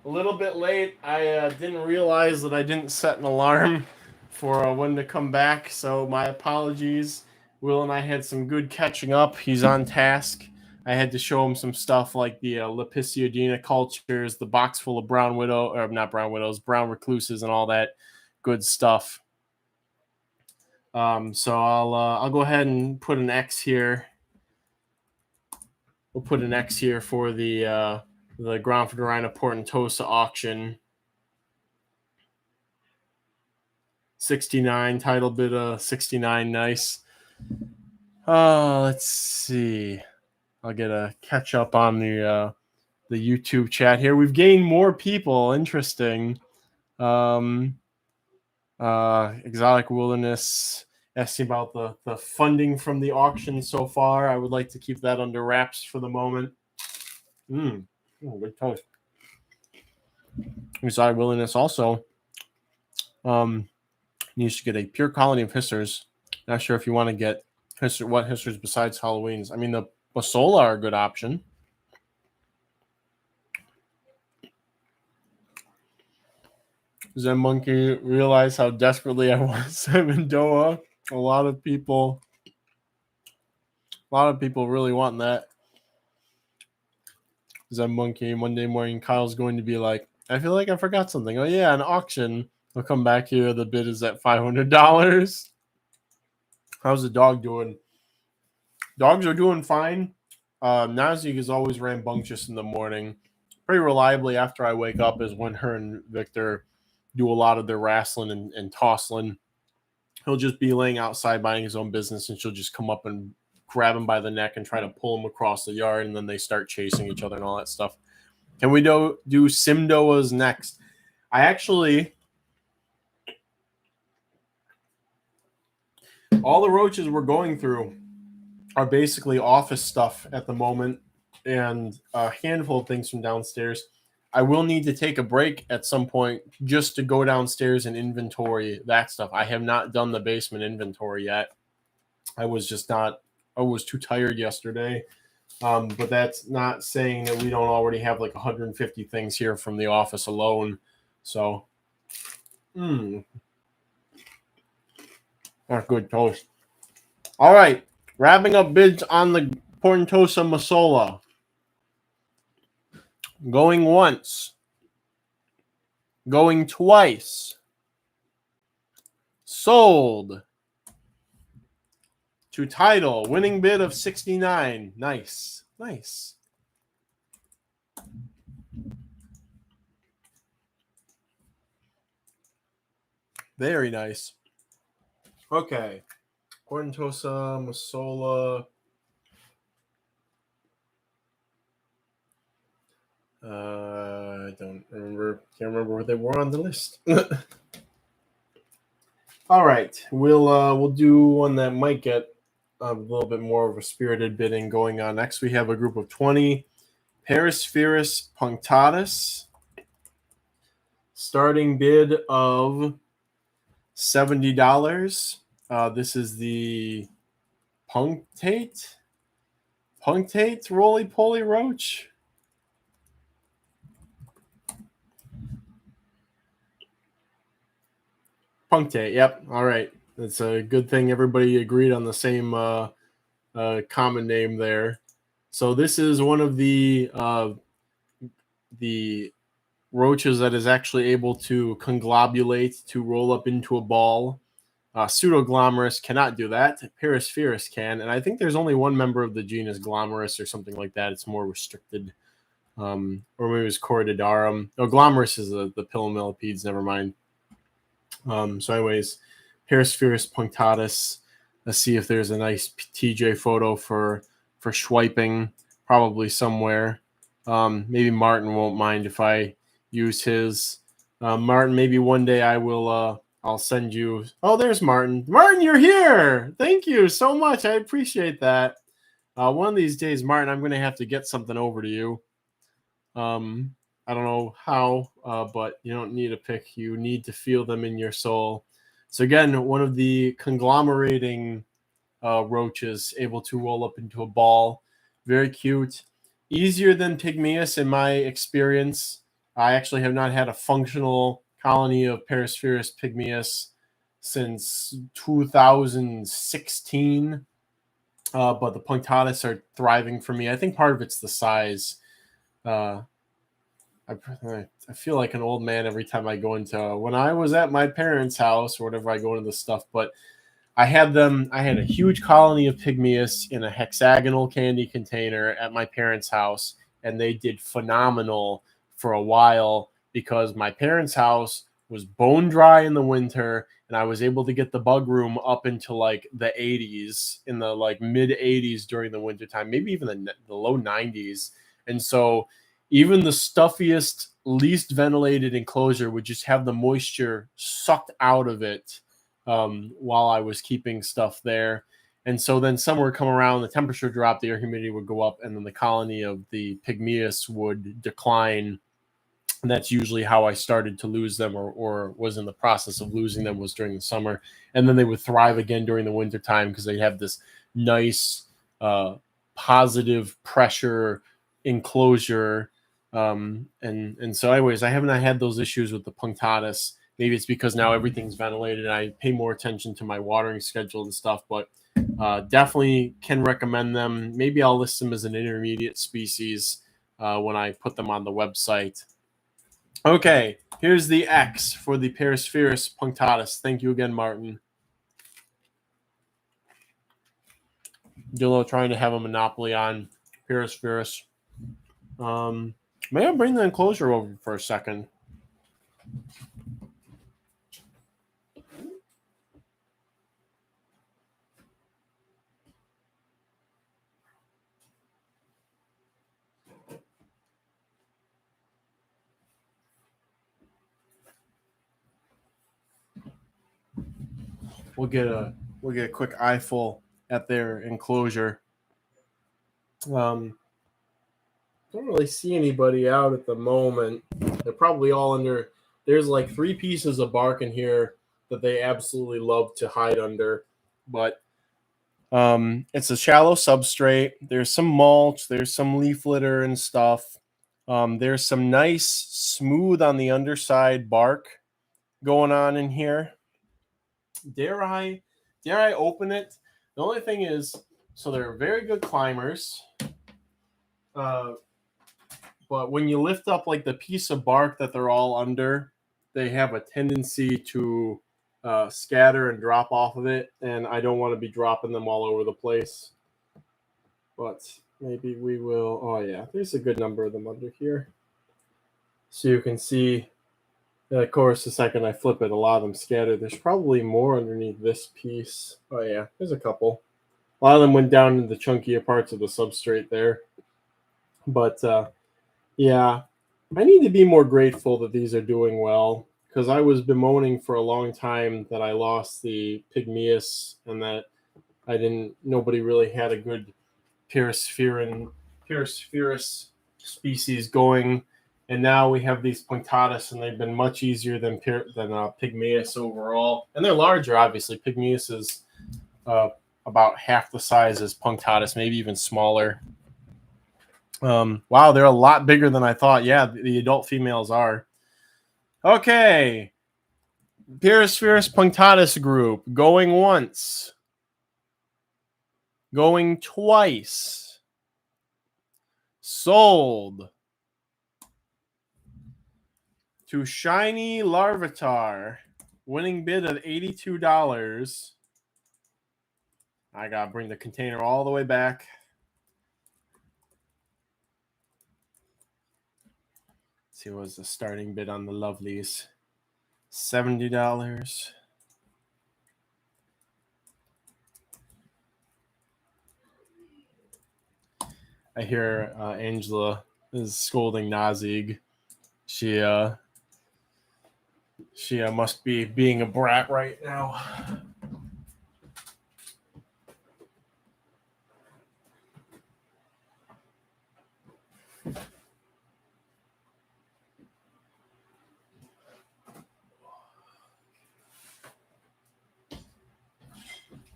A little bit late. I didn't realize that I didn't set an alarm for when to come back, so my apologies. Will and I had some good catching up. He's on task. I had to show him some stuff like the Lepisiodina cultures, the box full of brown widow, or not brown widows, brown recluses, and all that good stuff. So I'll go ahead and put an X here. We'll put an X here for the Granford Rhino Portentosa auction. 69 title bid of 69. Nice. Let's see. I'll get a catch up on the YouTube chat here. We've gained more people. Interesting. Exotic Wilderness asking about the funding from the auction so far. I would like to keep that under wraps for the moment. Good toast. Exotic Wilderness also needs to get a pure colony of hissers. Not sure if you want to get what hissers besides Halloween's. I mean, the Masola are a good option. Zen Monkey realized how desperately I want Semendoa. A lot of people really want that. Zen Monkey, Monday morning, Kyle's going to be like, I feel like I forgot something. Oh yeah, an auction. I'll come back here. The bid is at $500. How's the dog doing? Dogs are doing fine. Nazik is always rambunctious in the morning. Pretty reliably after I wake up is when her and Victor do a lot of their wrestling and tossling. He'll just be laying outside buying his own business, and she'll just come up and grab him by the neck and try to pull him across the yard, and then they start chasing each other and all that stuff. Can we do Simdoas next? I actually... all the roaches we're going through are basically office stuff at the moment and a handful of things from downstairs. I will need to take a break at some point just to go downstairs and inventory that stuff. I have not done the basement inventory yet. I was too tired yesterday. But that's not saying that we don't already have like 150 things here from the office alone. So, that's good toast. All right. Wrapping up bids on the Portentosa Masola. Going once. Going twice. Sold. To title. Winning bid of 69. Nice. Nice. Very nice. Okay. Portentosa Masola. I don't remember. Can't remember where they were on the list. All right, we'll do one that might get a little bit more of a spirited bidding going on. Next, we have a group of 20 Perispherus punctatus. Starting bid of $70. This is the punctate roly-poly roach. Punctate, yep. All right. That's a good thing everybody agreed on the same common name there. So this is one of the roaches that is actually able to conglobulate to roll up into a ball. Pseudoglomerus cannot do that. Perispherus can, and I think there's only one member of the genus Glomerus or something like that. It's more restricted. Or maybe it's Choroidarum. Oh, Glomerus is the Pilomillipedes, never mind. So anyways, Perispherus punctatus. Let's see if there's a nice TJ photo for swiping, probably somewhere. Maybe Martin won't mind if I use his. Martin, maybe one day I will. I'll send you. Oh, there's Martin. Martin, you're here. Thank you so much. I appreciate that. One of these days, Martin, I'm going to have to get something over to you. I don't know how, but you don't need a pick. You need to feel them in your soul. So again, one of the conglomerating roaches able to roll up into a ball. Very cute. easier than Pygmaeus in my experience. I actually have not had a functional colony of Paraspherus pygmaeus since 2016. But the punctatus are thriving for me. I think part of it's the size. I feel like an old man every time I go into when I was at my parents' house or whatever I go into this stuff. But I had a huge colony of pygmaeus in a hexagonal candy container at my parents' house, and they did phenomenal for a while because my parents' house was bone dry in the winter, and I was able to get the bug room up into like the 80s, in the like mid 80s during the wintertime, maybe even the low 90s. And so even the stuffiest, least ventilated enclosure would just have the moisture sucked out of it while I was keeping stuff there. And so then summer would come around, the temperature dropped, the air humidity would go up, and then the colony of the pygmaeus would decline. And that's usually how I started to lose them, or was in the process of losing them, was during the summer. And then they would thrive again during the wintertime because they have this nice positive pressure enclosure. And so anyways, I haven't had those issues with the punctatus. Maybe it's because now everything's ventilated and I pay more attention to my watering schedule and stuff, but definitely can recommend them. Maybe I'll list them as an intermediate species when I put them on the website. Okay, here's the X for the Paraspherus punctatus. Thank you again, Martin. Dillo trying to have a monopoly on Paraspherus. May I bring the enclosure over for a second? We'll get a quick eyeful at their enclosure. Don't really see anybody out at the moment. They're probably all under. There's like 3 pieces of bark in here that they absolutely love to hide under, but it's a shallow substrate. There's some mulch. There's some leaf litter and stuff. There's some nice smooth on the underside bark going on in here. Dare I open it? The only thing is, so they're very good climbers. But when you lift up like the piece of bark that they're all under, they have a tendency to scatter and drop off of it, and I don't want to be dropping them all over the place. But maybe we will. Oh yeah, there's a good number of them under here. So you can see, of course, the second I flip it, a lot of them scattered. There's probably more underneath this piece. Oh yeah, there's a couple. A lot of them went down into the chunkier parts of the substrate there. But yeah, I need to be more grateful that these are doing well, because I was bemoaning for a long time that I lost the pygmaeus and that nobody really had a good Paraspherus species going. And now we have these punctatus, and they've been much easier than pygmaeus overall. And they're larger, obviously. Pygmaeus is about half the size as punctatus, maybe even smaller. Wow, they're a lot bigger than I thought. Yeah, the adult females are. Okay. Paraspherus punctatus group going once. Going twice. Sold to Shiny Larvitar. Winning bid of $82. I gotta bring the container all the way back. Let's see what was the starting bid on the lovelies. $70. I hear Angela is scolding Nazig. She must be being a brat right now.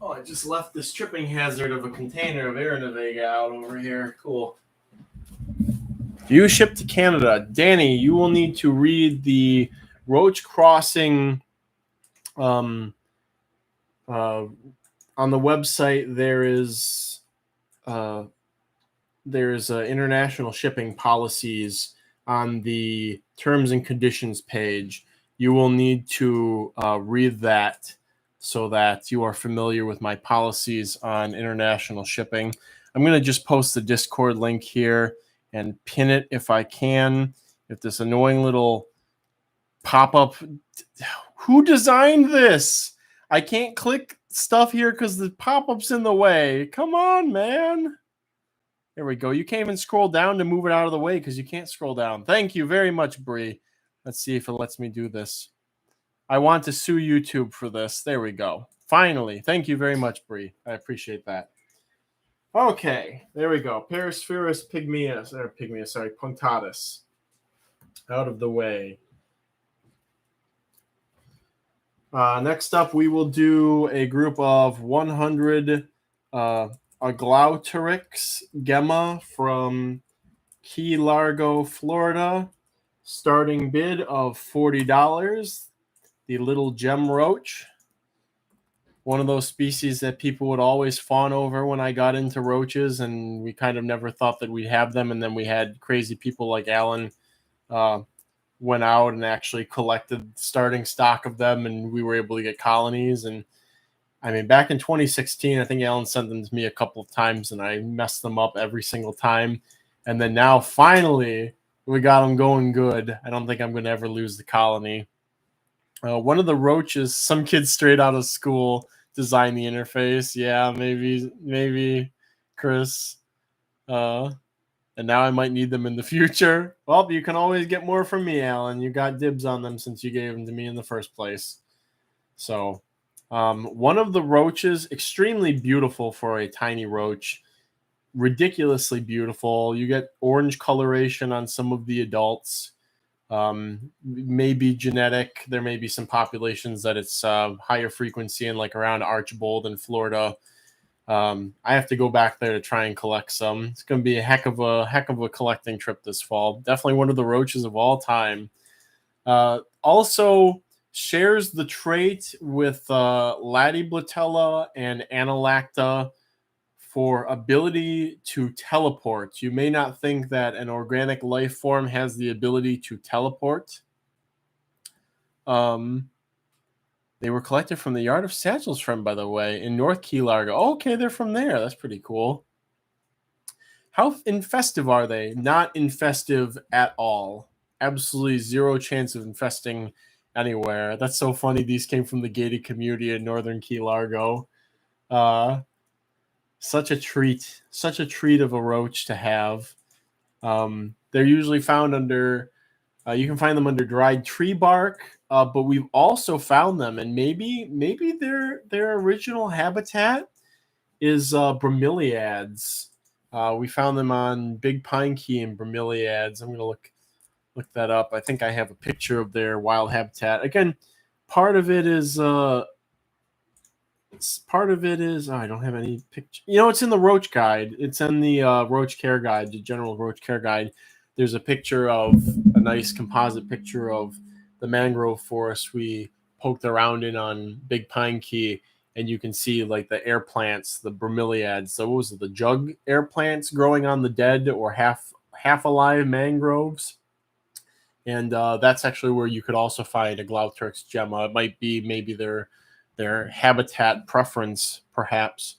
Oh, I just left this tripping hazard of a container of Aranavega out over here. Cool. Do you ship to Canada? Danny, you will need to read the Roach Crossing on the website. There's international shipping policies on the terms and conditions page. You will need to read that so that you are familiar with my policies on international shipping. I'm going to just post the Discord link here and pin it if I can. If this annoying little pop-up, who designed this? I can't click stuff here because the pop-up's in the way. Come on, man. There we go. You can't even scroll down to move it out of the way because you can't scroll down. Thank you very much, Bree. Let's see if it lets me do this. I want to sue YouTube for this. There we go. Finally. Thank you very much, Bree. I appreciate that. Okay. There we go. Perispherus punctatus. Out of the way. Next up, we will do a group of 100 Aglauterix gemma from Key Largo, Florida. Starting bid of $40. The little gem roach. One of those species that people would always fawn over when I got into roaches, and we kind of never thought that we'd have them. And then we had crazy people like Alan went out and actually collected starting stock of them, and we were able to get colonies. And I mean, back in 2016, I think Alan sent them to me a couple of times, and I messed them up every single time. And then now, finally, we got them going good. I don't think I'm going to ever lose the colony. One of the roaches, some kids straight out of school designed the interface. Yeah, maybe, Chris. And now I might need them in the future. Well, you can always get more from me, Alan. You got dibs on them since you gave them to me in the first place. So, one of the roaches, extremely beautiful for a tiny roach. Ridiculously beautiful. You get orange coloration on some of the adults. Maybe genetic. There may be some populations that it's higher frequency in, like around Archbold in Florida. I have to go back there to try and collect some. It's going to be a heck of a collecting trip this fall. Definitely one of the roaches of all time. Also shares the trait with Latiblatella and Analacta for ability to teleport. You may not think that an organic life form has the ability to teleport. They were collected from the Yard of Satchel's friend, by the way, in North Key Largo. Oh, okay, they're from there. That's pretty cool. How infestive are they? Not infestive at all. Absolutely zero chance of infesting anywhere. That's so funny. These came from the gated community in Northern Key Largo. Such a treat of a roach to have. They're usually found under, you can find them under dried tree bark, but we've also found them, and maybe their original habitat is bromeliads. We found them on Big Pine Key and bromeliads. I'm gonna look that up. I think I have a picture of their wild habitat. Again, part of it is oh, I don't have any picture. It's in the Roach Guide. It's in the Roach Care Guide, the General Roach Care Guide. There's a picture of a nice composite picture of the mangrove forest we poked around in on Big Pine Key, and you can see like the air plants, the bromeliads. So what was it, the jug air plants growing on the dead or half alive mangroves? And that's actually where you could also find a Glauterix gemma. It might be maybe their habitat preference, perhaps.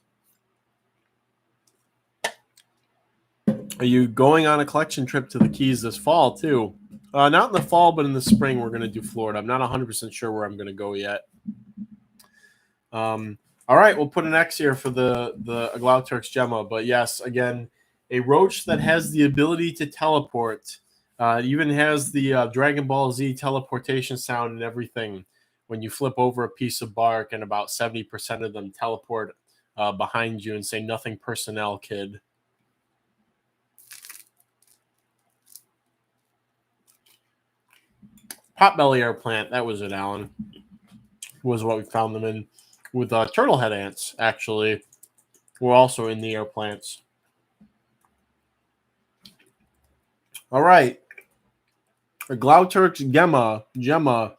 Are you going on a collection trip to the Keys this fall, too? Not in the fall, but in the spring, we're going to do Florida. I'm not 100% sure where I'm going to go yet. All right, we'll put an X here for the Glauterix gemma. But yes, again, a roach that has the ability to teleport. It even has the Dragon Ball Z teleportation sound and everything. When you flip over a piece of bark, and about 70% of them teleport behind you and say, "Nothing personnel, kid." Potbelly air plant, that was it, Alan. Was what we found them in. With turtlehead ants, actually, were also in the air plants. All right. Glauturk's Gemma.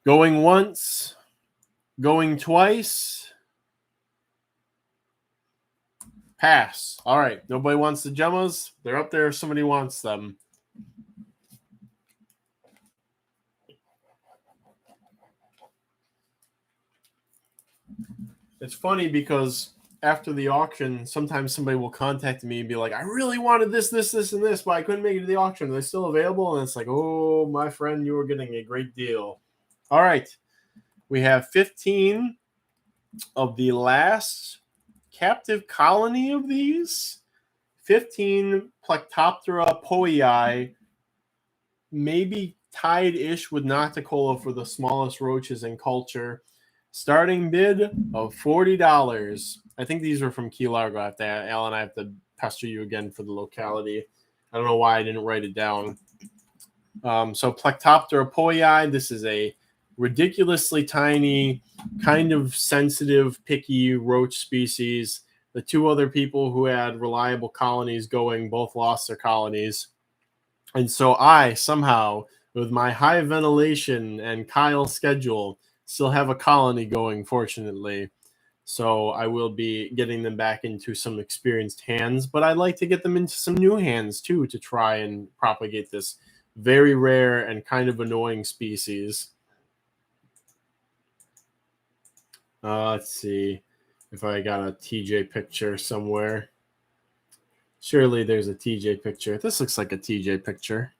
Going once. Going twice. Pass. All right. Nobody wants the Gemmas. They're up there if somebody wants them. It's funny because after the auction, sometimes somebody will contact me and be like, I really wanted this, and this, but I couldn't make it to the auction. Are they still available? And it's like, oh, my friend, you were getting a great deal. All right. We have 15 of the last captive colony of these. 15 Plectoptera poii, maybe tied-ish with Nocticola for the smallest roaches in culture. Starting bid of $40. I think these are from Key Largo. Alan, I have to pester you again for the locality. I don't know why I didn't write it down. So Plectoptera poii, this is a ridiculously tiny, kind of sensitive, picky roach species. The two other people who had reliable colonies going both lost their colonies. And so I somehow, with my high ventilation and Kyle schedule, still have a colony going, fortunately. So I will be getting them back into some experienced hands, but I'd like to get them into some new hands too to try and propagate this very rare and kind of annoying species. Let's see if I got a TJ picture somewhere. Surely there's a TJ picture. This looks like a TJ picture.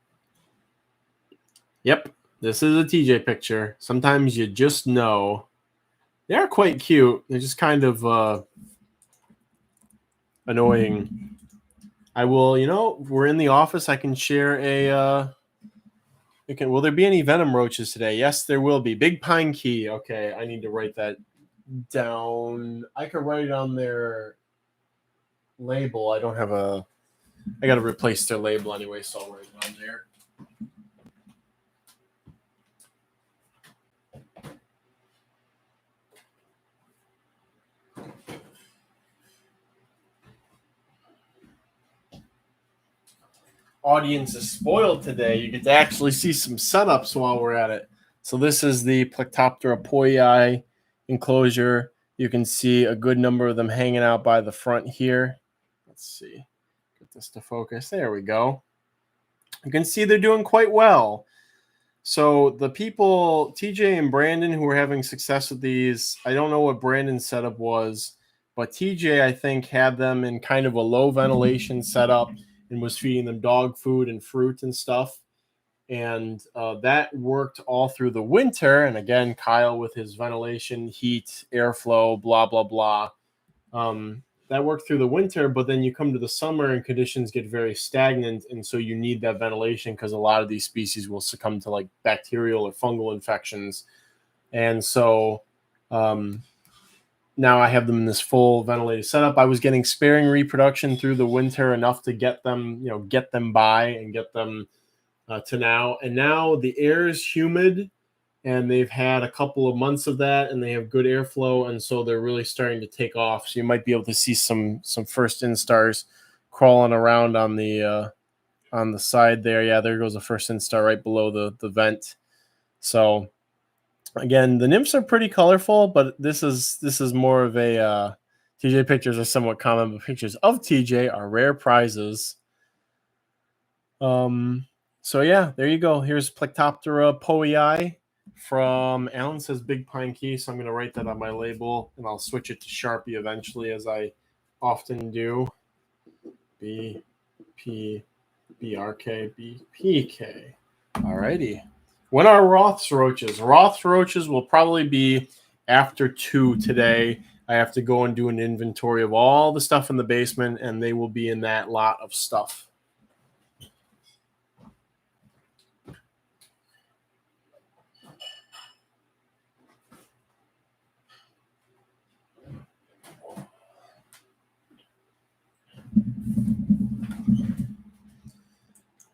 Yep, this is a TJ picture. Sometimes you just know. They are quite cute. They're just kind of annoying. I will, we're in the office. I can share a. Will there be any venom roaches today? Yes, there will be. Big Pine Key. Okay, I need to write that down. I could write it on their label. I don't have a. I got to replace their label anyway, so I'll write it on there. Audience is spoiled today. You get to actually see some setups while we're at it. So this is the Plectoptera poii enclosure. You can see a good number of them hanging out by the front here. Let's see. Get this to focus. There we go. You can see they're doing quite well. So the people, TJ and Brandon, who were having success with these, I don't know what Brandon's setup was, but TJ, I think, had them in kind of a low ventilation setup and was feeding them dog food and fruit and stuff. And that worked all through the winter. And again, Kyle with his ventilation, heat, airflow, blah, blah, blah. That worked through the winter, but then you come to the summer and conditions get very stagnant. And so you need that ventilation because a lot of these species will succumb to like bacterial or fungal infections. And so now I have them in this full ventilated setup. I was getting sparing reproduction through the winter enough to get them, get them by and get them to now. And now the air is humid and they've had a couple of months of that and they have good airflow. And so they're really starting to take off. So you might be able to see some first instars crawling around on the side there. Yeah, there goes the first instar right below the vent. So again, the nymphs are pretty colorful, but this is more of a TJ pictures are somewhat common, but pictures of TJ are rare prizes. So yeah, there you go. Here's Plectoptera poii from Alan says Big Pine Key, so I'm going to write that on my label, and I'll switch it to Sharpie eventually, as I often do. B P B R K B P K. Alrighty. When are Roth's roaches? Roth's roaches will probably be after 2 today. I have to go and do an inventory of all the stuff in the basement, and they will be in that lot of stuff.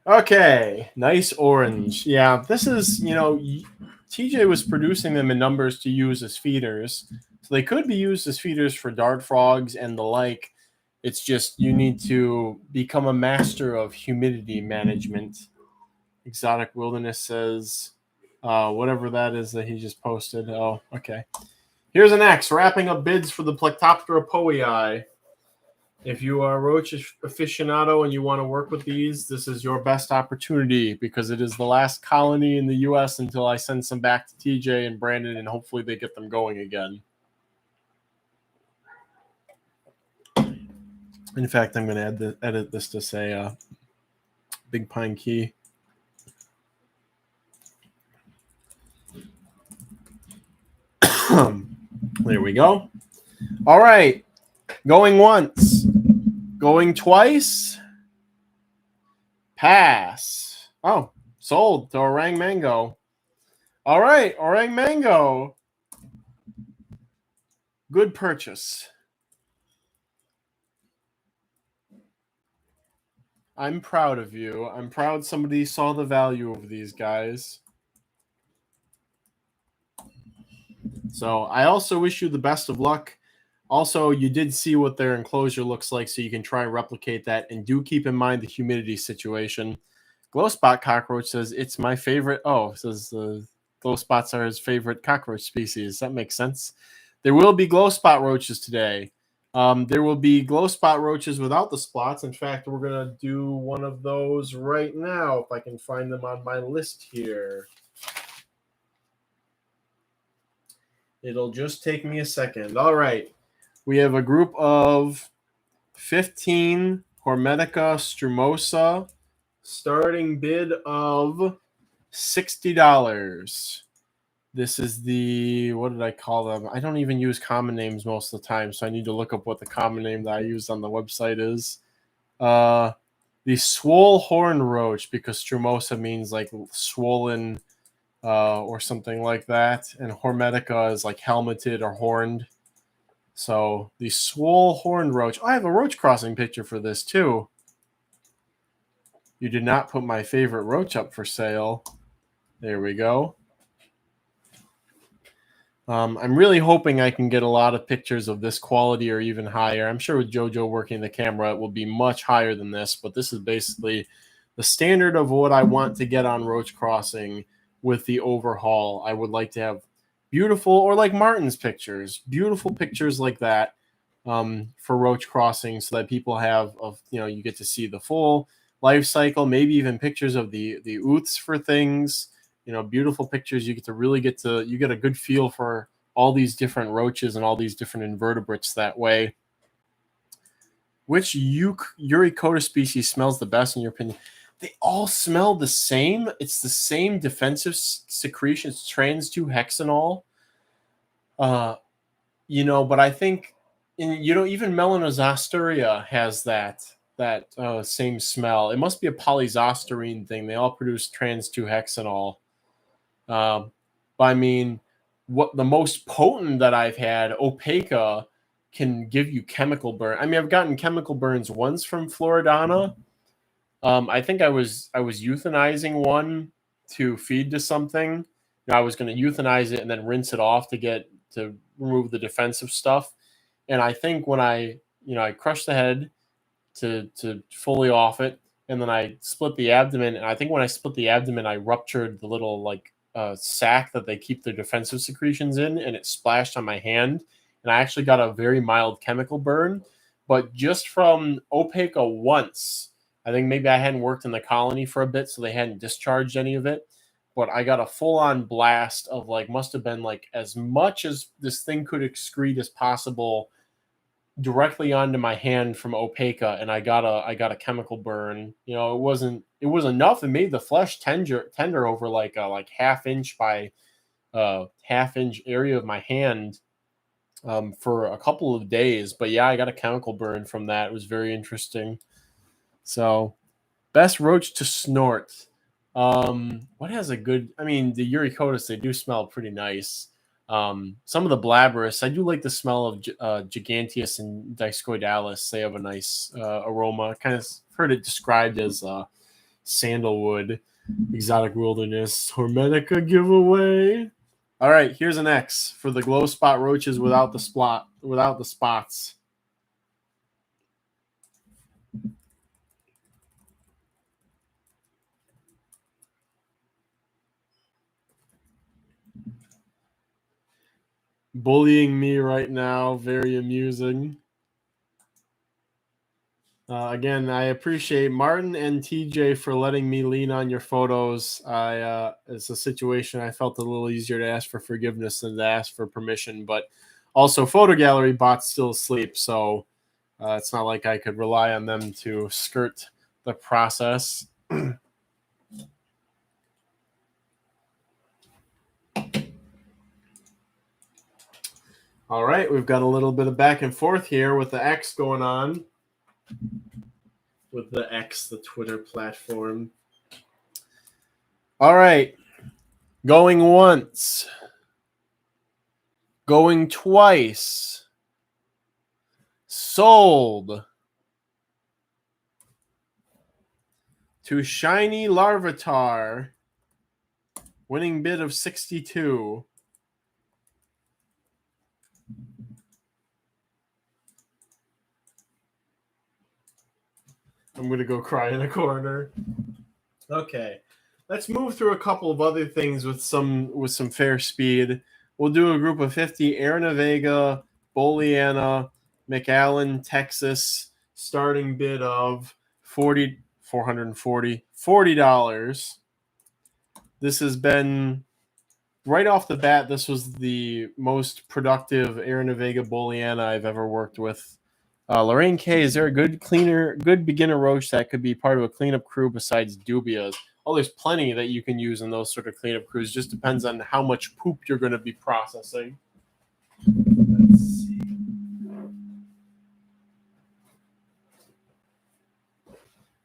Okay, nice orange. Yeah, this is, TJ was producing them in numbers to use as feeders. So they could be used as feeders for dart frogs and the like. It's just you need to become a master of humidity management. Exotic Wilderness says, whatever that is that he just posted. Oh, okay. Here's an X, wrapping up bids for the Plectoptera powii. If you are a roach aficionado and you want to work with these, this is your best opportunity because it is the last colony in the U.S. until I send some back to TJ and Brandon, and hopefully they get them going again. In fact, I'm going to edit this to say Big Pine Key. There we go. All right. Going once. Going twice. Pass. Oh, sold to Orang Mango. All right, Orang Mango. Good purchase. I'm proud of you. I'm proud somebody saw the value of these guys. So I also wish you the best of luck. Also, you did see what their enclosure looks like, so you can try and replicate that. And do keep in mind the humidity situation. Glow Spot Cockroach says, it's my favorite. Oh, says the glow spots are his favorite cockroach species. That makes sense. There will be glow spot roaches today. There will be glow spot roaches without the spots. In fact, we're going to do one of those right now, if I can find them on my list here. It'll just take me a second. All right. We have a group of 15 Hormetica strumosa, starting bid of $60. This is the, what did I call them? I don't even use common names most of the time, so I need to look up what the common name that I used on the website is. The swole horn roach, because strumosa means like swollen or something like that, and Hormetica is like helmeted or horned. So the swole horned roach. Oh, I have a roach crossing picture for this too. You did not put my favorite roach up for sale. There we go. I'm really hoping I can get a lot of pictures of this quality or even higher. I'm sure with JoJo working the camera, it will be much higher than this, but this is basically the standard of what I want to get on Roach Crossing with the overhaul. I would like to have beautiful, or like Martin's pictures, beautiful pictures like that for Roach Crossing, so that people have, you get to see the full life cycle, maybe even pictures of the ooths for things. Beautiful pictures. You get a good feel for all these different roaches and all these different invertebrates that way. Which Eurycoda species smells the best in your opinion? They all smell the same. It's the same defensive secretion. It's trans-2-hexanol. But I think even Melanozosteria has that same smell. It must be a polyzosterine thing. They all produce trans-2-hexanol. But I mean, what the most potent that I've had, Opaca, can give you chemical burn. I mean, I've gotten chemical burns once from Floridana. I think I was euthanizing one to feed to something. I was going to euthanize it and then rinse it off to remove the defensive stuff. And I think when I crushed the head to fully off it, and then I split the abdomen. And I think when I split the abdomen, I ruptured the little sac that they keep their defensive secretions in, and it splashed on my hand. And I actually got a very mild chemical burn. But just from Opaca once, I think maybe I hadn't worked in the colony for a bit, so they hadn't discharged any of it. But I got a full-on blast of must have been as much as this thing could excrete as possible directly onto my hand from Opaca, and I got a chemical burn. It was enough. It made the flesh tender over a half inch by half inch area of my hand for a couple of days. But yeah, I got a chemical burn from that. It was very interesting. So, best roach to snort. What has a good? I mean, the Eurycoda, they do smell pretty nice. Some of the Blabberus, I do like the smell of Giganteus and Discoidalis. They have a nice aroma. Kind of heard it described as sandalwood. Exotic Wilderness Hormetica giveaway. All right, here's an X for the glow spot roaches without the spots. bullying me right now. Very amusing. Again, I appreciate Martin and TJ for letting me lean on your photos. It's a situation I felt a little easier to ask for forgiveness than to ask for permission. But also, photo gallery bots still asleep, so it's not like I could rely on them to skirt the process. All right, we've got a little bit of back and forth here with the X going on. With the X, the Twitter platform. All right. Going once. Going twice. Sold. To Shiny Larvitar. Winning bid of 62. I'm going to go cry in a corner. Okay. Let's move through a couple of other things with some fair speed. We'll do a group of 50. Arena Vega, Boliana, McAllen, Texas. Starting bid of $40. This has been right off the bat. This was the most productive Arena Vega Boliana I've ever worked with. Lorraine K, is there a good beginner Roach that could be part of a cleanup crew besides Dubia's? Oh, there's plenty that you can use in those sort of cleanup crews. Just depends on how much poop you're going to be processing. Let's see.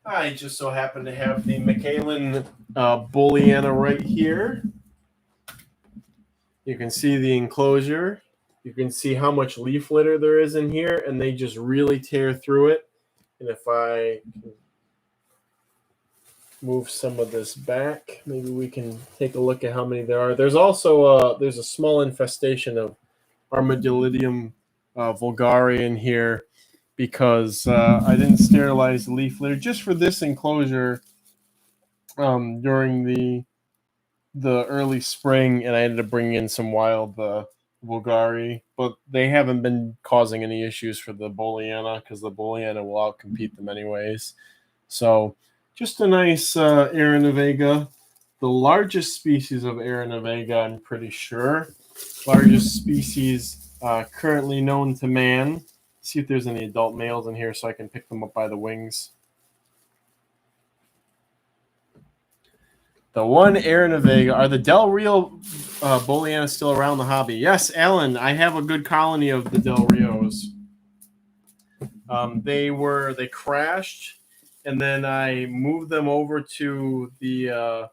I just so happen to have the McAllen Boliana right here. You can see the enclosure. You can see how much leaf litter there is in here, and they just really tear through it. And if I move some of this back, maybe we can take a look at how many there are. There's also there's a small infestation of Armadillidium vulgare in here because I didn't sterilize the leaf litter just for this enclosure during the early spring, and I ended up bringing in some wild vulgare, but they haven't been causing any issues for the Boliana because the Boliana will outcompete them anyways. So just a nice Arena Vega, the largest species of Arena Vega, I'm pretty sure. Largest species currently known to man. See if there's any adult males in here so I can pick them up by the wings. The one Arena Vega. Are the Del Rio Boliana still around the hobby? Yes, Alan. I have a good colony of the Del Rios. They crashed, and then I moved them over to the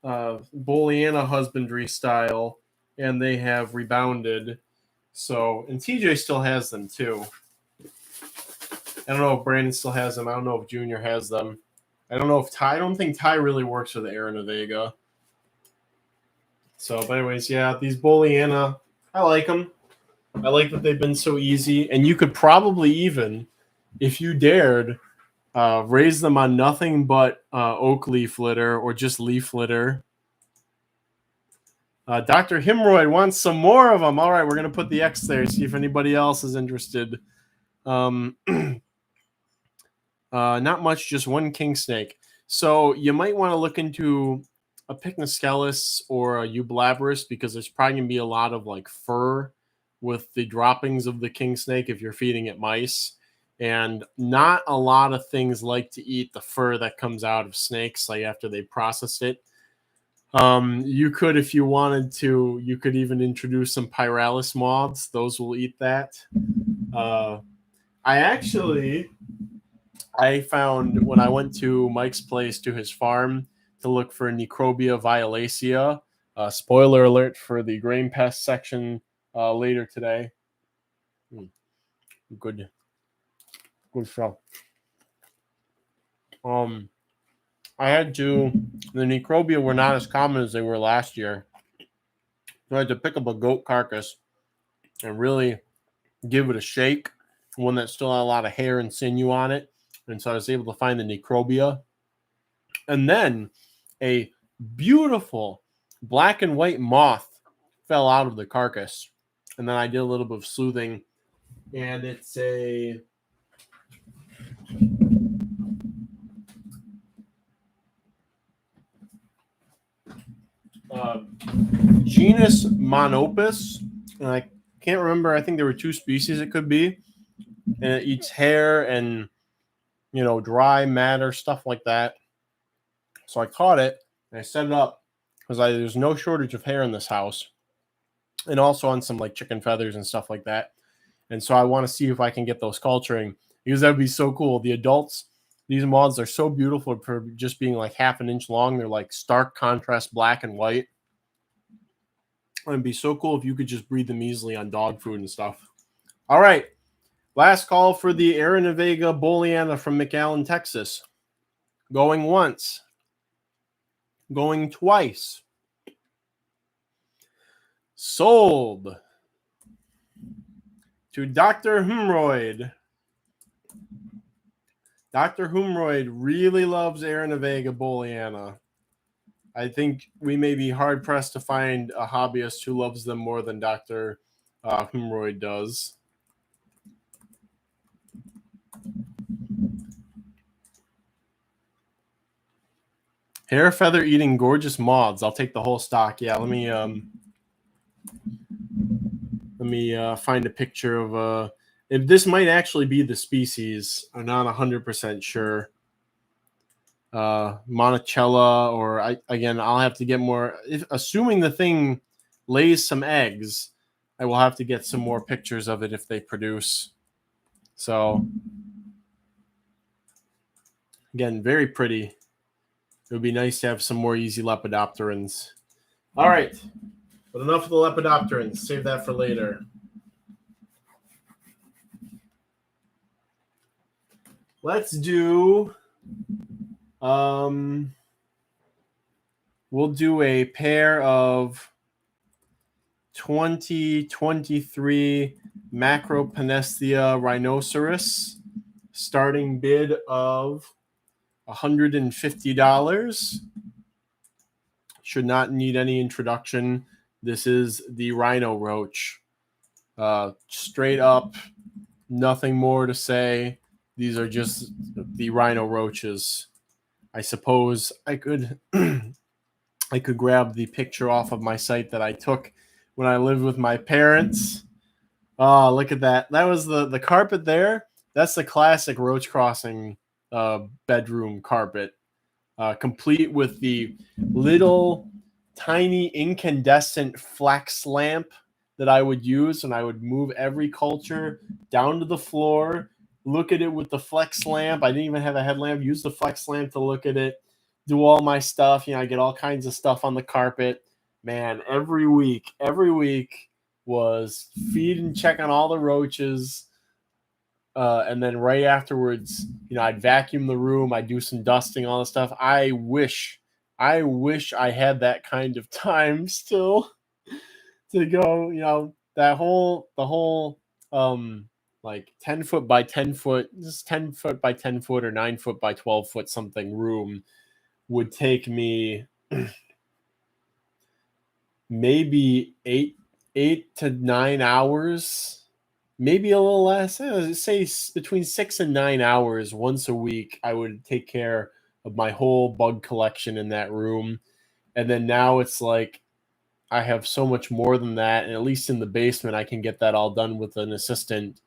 Boliana husbandry style, and they have rebounded. So, and TJ still has them too. I don't know if Brandon still has them. I don't know if Junior has them. I don't know if Ty. I don't think Ty really works for the Arena Vega. So, but anyways, yeah, these Boliana, I like them. I like that they've been so easy, and you could probably even, if you dared, raise them on nothing but oak leaf litter or just leaf litter. Dr. Hemroyd wants some more of them. All right, we're going to put the X there, see if anybody else is interested. Not much, just one king snake. So you might want to look into a Pycnoscelis or a Eublabrus because there's probably going to be a lot of like fur with the droppings of the king snake if you're feeding it mice. And not a lot of things like to eat the fur that comes out of snakes like after they process it. You could, if you wanted to, you could even introduce some Pyralis moths. Those will eat that. I found when I went to Mike's place to his farm to look for Necrobia violacea. Spoiler alert for the grain pest section later today. Good stuff. I had to. The Necrobia were not as common as they were last year, so I had to pick up a goat carcass and really give it a shake. One that still had a lot of hair and sinew on it. And so I was able to find the Necrobia. And then a beautiful black and white moth fell out of the carcass. And then I did a little bit of sleuthing, and it's a genus Monopus, and I can't remember. I think there were 2 species it could be, and it eats hair and dry matter, stuff like that. So I caught it and I set it up because there's no shortage of hair in this house, and also on some like chicken feathers and stuff like that. And so I want to see if I can get those culturing, because that would be so cool. The adults, these moths are so beautiful for just being like half an inch long. They're like stark contrast black and white. It'd be so cool if you could just breed them easily on dog food and stuff. All right. Last call for the Aranavega Booleana from McAllen, Texas. Going once. Going twice. Sold to Dr. Humroyd. Dr. Humroyd really loves Aranavega Booleana. I think we may be hard-pressed to find a hobbyist who loves them more than Dr. Humroyd does. Hair feather eating gorgeous moths. I'll take the whole stock. Yeah, let me find a picture of if this might actually be the species. I'm not 100% sure. Monticello, or I'll have to get more. Assuming the thing lays some eggs, I will have to get some more pictures of it if they produce. So again, very pretty. It would be nice to have some more easy lepidopterans. All right, but enough of the lepidopterans. Save that for later. Let's do. We'll do a pair of 2023 Macropanesthia rhinoceros. Starting bid of $150. Should not need any introduction. This is the Rhino Roach. Straight up, nothing more to say. These are just the Rhino Roaches. I suppose I could I could grab the picture off of my site that I took when I lived with my parents. Oh, look at that. That was the carpet there. That's the classic Roach Crossing bedroom carpet. Complete with the little tiny incandescent flex lamp that I would use, and I would move every culture down to the floor, look at it with the flex lamp. I didn't even have a headlamp. Use the flex lamp to look at it, do all my stuff. I get all kinds of stuff on the carpet. Man, every week was feed and check on all the roaches. And then right afterwards, I'd vacuum the room. I'd do some dusting, all the stuff. I wish I had that kind of time still to go, the whole like 10 foot by 10 foot, just 10 foot by 10 foot or 9 foot by 12 foot something room would take me maybe 8 to 9 hours, maybe a little less. Say between 6 and 9 hours once a week. I would take care of my whole bug collection in that room. And then now it's like I have so much more than that. And at least in the basement, I can get that all done with an assistant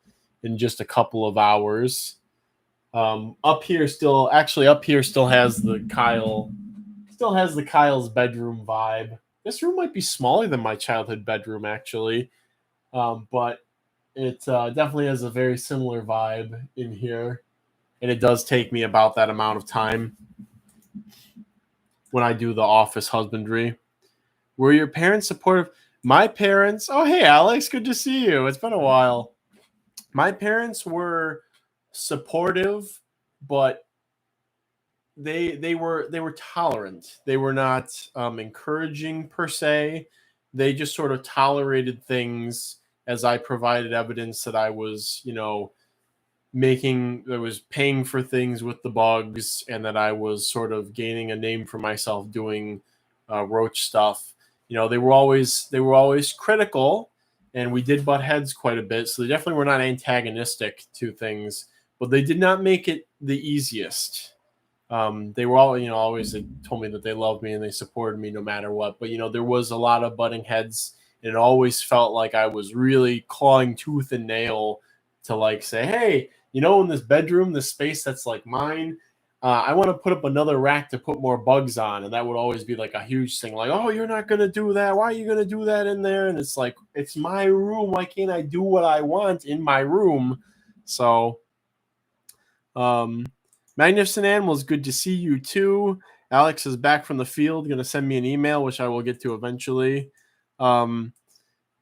in just a couple of hours. Up here still has the Kyle's bedroom vibe. This room might be smaller than my childhood bedroom, actually. But it definitely has a very similar vibe in here. And it does take me about that amount of time when I do the office husbandry. Were your parents supportive? My parents, oh, hey, Alex, good to see you. It's been a while. My parents were supportive, but they were tolerant. They were not encouraging per se. They just sort of tolerated things as I provided evidence that I was, paying for things with the bugs, and that I was sort of gaining a name for myself doing roach stuff. they were always critical, and we did butt heads quite a bit. So they definitely were not antagonistic to things, but they did not make it the easiest. They were all, always they told me that they loved me and they supported me no matter what. But there was a lot of butting heads, and it always felt like I was really clawing tooth and nail to like say, hey, in this bedroom, this space that's like mine, I want to put up another rack to put more bugs on. And that would always be like a huge thing, like, oh, you're not going to do that. Why are you going to do that in there? And it's like, it's my room. Why can't I do what I want in my room? So, Magnificent Animals, good to see you too. Alex is back from the field, going to send me an email, which I will get to eventually.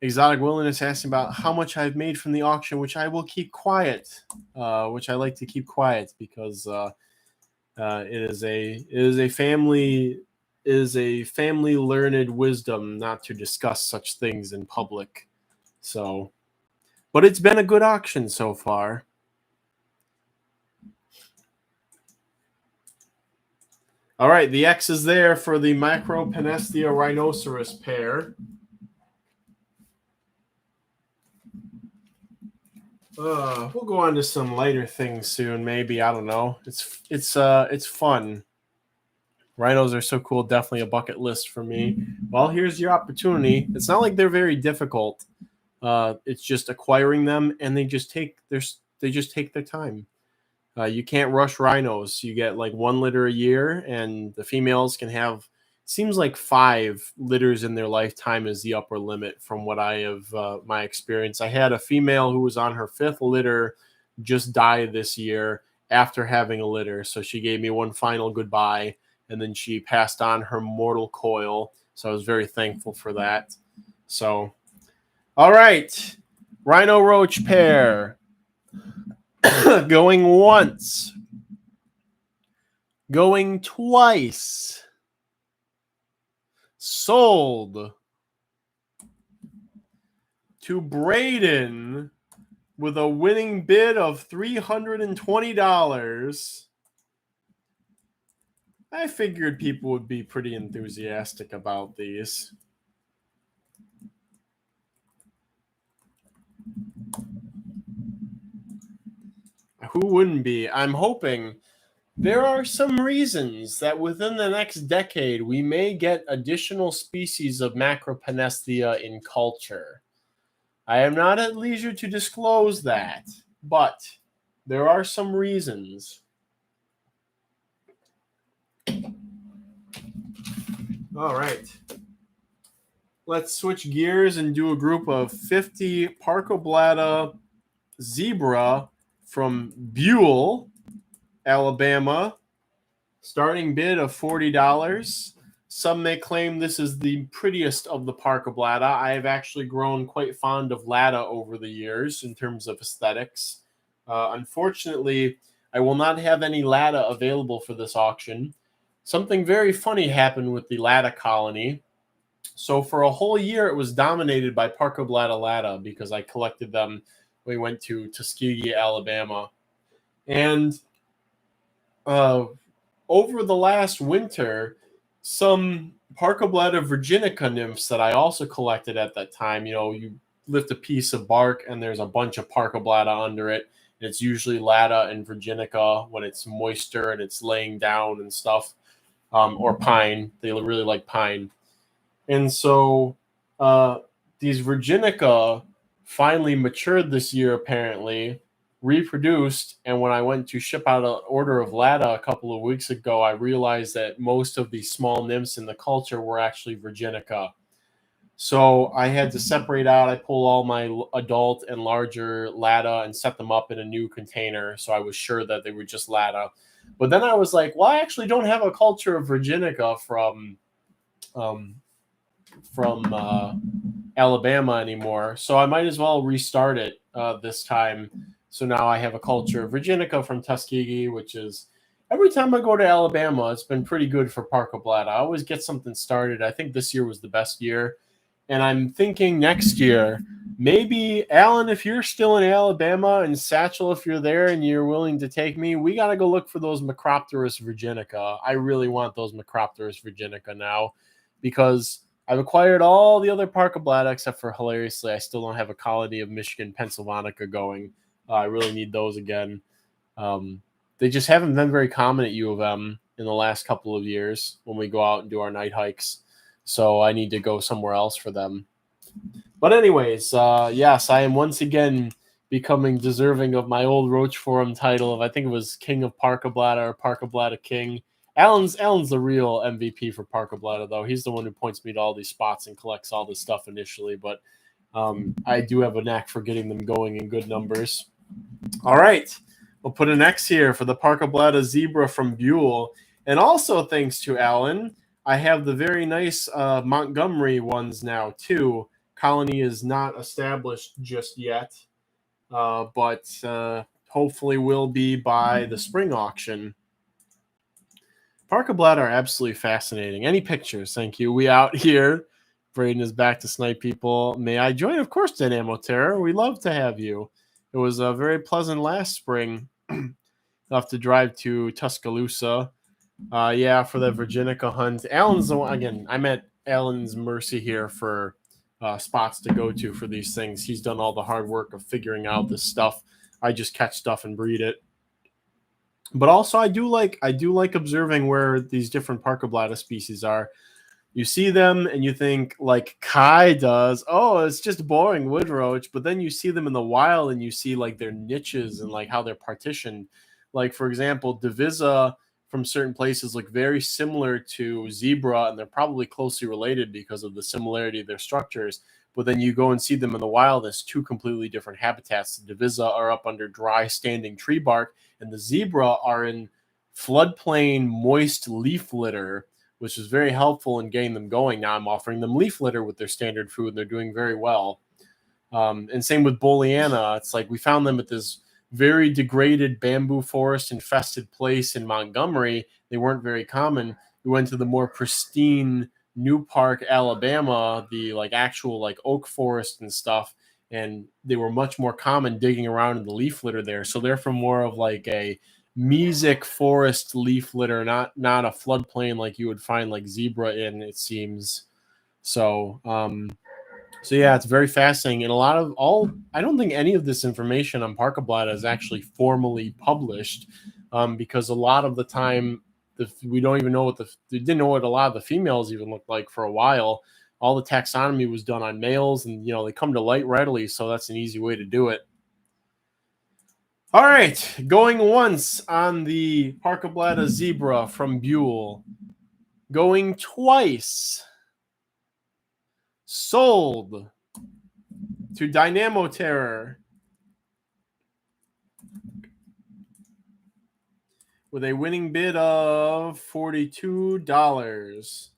Exotic Wilderness asking about how much I've made from the auction, which I will keep quiet, which I like to keep quiet because it is a family learned wisdom not to discuss such things in public. So, but it's been a good auction so far. All right, the X is there for the Macropenestia rhinoceros pair. We'll go on to some lighter things soon. Maybe, I don't know. It's fun. Rhinos are so cool. Definitely a bucket list for me. Well, here's your opportunity. It's not like they're very difficult. It's just acquiring them, and they just take their time. You can't rush rhinos. You get like 1 litter a year, and the females can have, seems like 5 litters in their lifetime is the upper limit from what I have, my experience. I had a female who was on her 5th litter just die this year after having a litter. So she gave me one final goodbye, and then she passed on her mortal coil. So I was very thankful for that. So, all right, Rhino Roach pair. Going once, going twice, sold to Braden with a winning bid of $320. I figured people would be pretty enthusiastic about these. Who wouldn't be? I'm hoping there are some reasons that within the next decade we may get additional species of Macropenestia in culture. I am not at leisure to disclose that, but there are some reasons. All right. Let's switch gears and do a group of 50 Parcoblata zebra from Buell, Alabama. Starting bid of $40. Some may claim this is the prettiest of the Parcoblata. I have actually grown quite fond of Lata over the years in terms of aesthetics. Unfortunately, I will not have any Lata available for this auction. Something very funny happened with the Lata colony. So for a whole year, it was dominated by Parcoblata Lata because I collected them. We went to Tuskegee, Alabama. And over the last winter, some Parcoblata virginica nymphs that I also collected at that time, you lift a piece of bark and there's a bunch of Parcoblata under it. It's usually Lata and virginica when it's moister and it's laying down and stuff, or pine. They really like pine. And so these virginica finally matured this year, apparently, reproduced. And when I went to ship out an order of Lata a couple of weeks ago, I realized that most of the small nymphs in the culture were actually virginica. So I had to separate out. I pulled all my adult and larger Lata and set them up in a new container. So I was sure that they were just Lata. But then I was like, well, I actually don't have a culture of virginica from Alabama anymore. So I might as well restart it this time. So now I have a culture of virginica from Tuskegee, which is, every time I go to Alabama, it's been pretty good for Parcoblata. I always get something started. I think this year was the best year. And I'm thinking next year, maybe, Alan, if you're still in Alabama, and Satchel, if you're there and you're willing to take me, we got to go look for those Macropterus virginica. I really want those Macropterus virginica now because I've acquired all the other Parka Blatta except for, hilariously, I still don't have a colony of Michigan Pennsylvanica going. I really need those again. They just haven't been very common at U of M in the last couple of years when we go out and do our night hikes. So I need to go somewhere else for them. But anyways, yes, I am once again becoming deserving of my old Roach Forum title of, I think it was King of Parka Blatta or Parka Blatta King. Alan's the real MVP for Parka Blatta, though. He's the one who points me to all these spots and collects all this stuff initially. But I do have a knack for getting them going in good numbers. All right. We'll put an X here for the Parka Blatta Zebra from Buell. And also, thanks to Alan, I have the very nice Montgomery ones now, too. Colony is not established just yet, but hopefully will be by the spring auction. Parka Blatta are absolutely fascinating. Any pictures? Thank you. We out here. Braden is back to snipe people. May I join? Of course, Dynamo Terror. We love to have you. It was very pleasant last spring. I'll have to drive to Tuscaloosa. Yeah, for the Virginica hunt. Alan's the one, again, I'm at Alan's mercy here for spots to go to for these things. He's done all the hard work of figuring out this stuff. I just catch stuff and breed it. But also I do like observing where these different Parka Blatta species are. You see them and you think, like Kai does, oh, it's just boring wood roach. But then you see them in the wild and you see like their niches and like how they're partitioned. Like, for example, Divisa from certain places look very similar to zebra, and they're probably closely related because of the similarity of their structures. But then you go and see them in the wild as two completely different habitats. The Divisa are up under dry standing tree bark, and the zebra are in floodplain moist leaf litter, which is very helpful in getting them going. Now I'm offering them leaf litter with their standard food, and they're doing very well. And same with Boliana. It's like we found them at this very degraded bamboo forest infested place in Montgomery. They weren't very common. We went to the more pristine New Park, Alabama, the like actual like oak forest and stuff, and they were much more common digging around in the leaf litter there. So they're from more of like a mesic forest leaf litter, not a floodplain like you would find like zebra in, it seems. So so yeah, it's very fascinating, and I don't think any of this information on Parka Blatta is actually formally published, because a lot of the time we don't even know we didn't know what a lot of the females even looked like for a while. All the taxonomy was done on males, and they come to light readily, so that's an easy way to do it. All right, going once on the Parka Blatta Zebra from Buell. Going twice. Sold to Dynamo Terror with a winning bid of $42.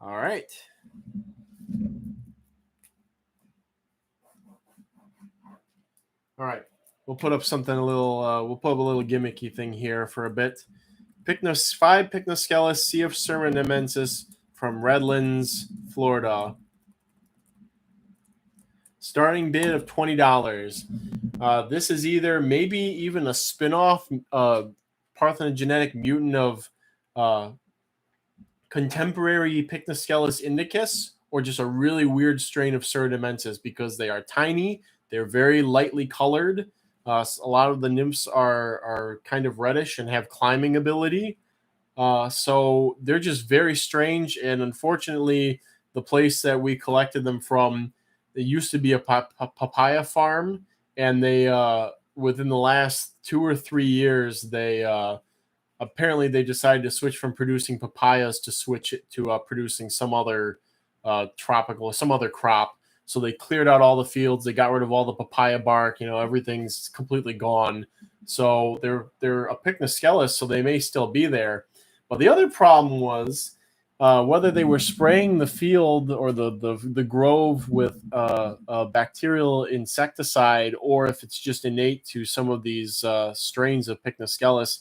All right. All right. We'll put up something we'll put up a little gimmicky thing here for a bit. 5 Pycnoscelis Sea of Sermonamensis from Redlands, Florida. Starting bid of $20. This is either maybe even a spin-off parthenogenetic mutant of contemporary Pycnoscelis indicus, or just a really weird strain of Sermonamensis, because they are tiny, they're very lightly colored. A lot of the nymphs are kind of reddish and have climbing ability. So they're just very strange, and unfortunately, the place that we collected them from, it used to be a papaya farm, and they within the last 2 or 3 years, they apparently they decided to switch from producing papayas to switch it to producing some other some other crop. So they cleared out all the fields, they got rid of all the papaya bark, everything's completely gone. So they're a Pycnoscelis, so they may still be there. But the other problem was whether they were spraying the field or the grove with a bacterial insecticide, or if it's just innate to some of these strains of Pycnoscelis.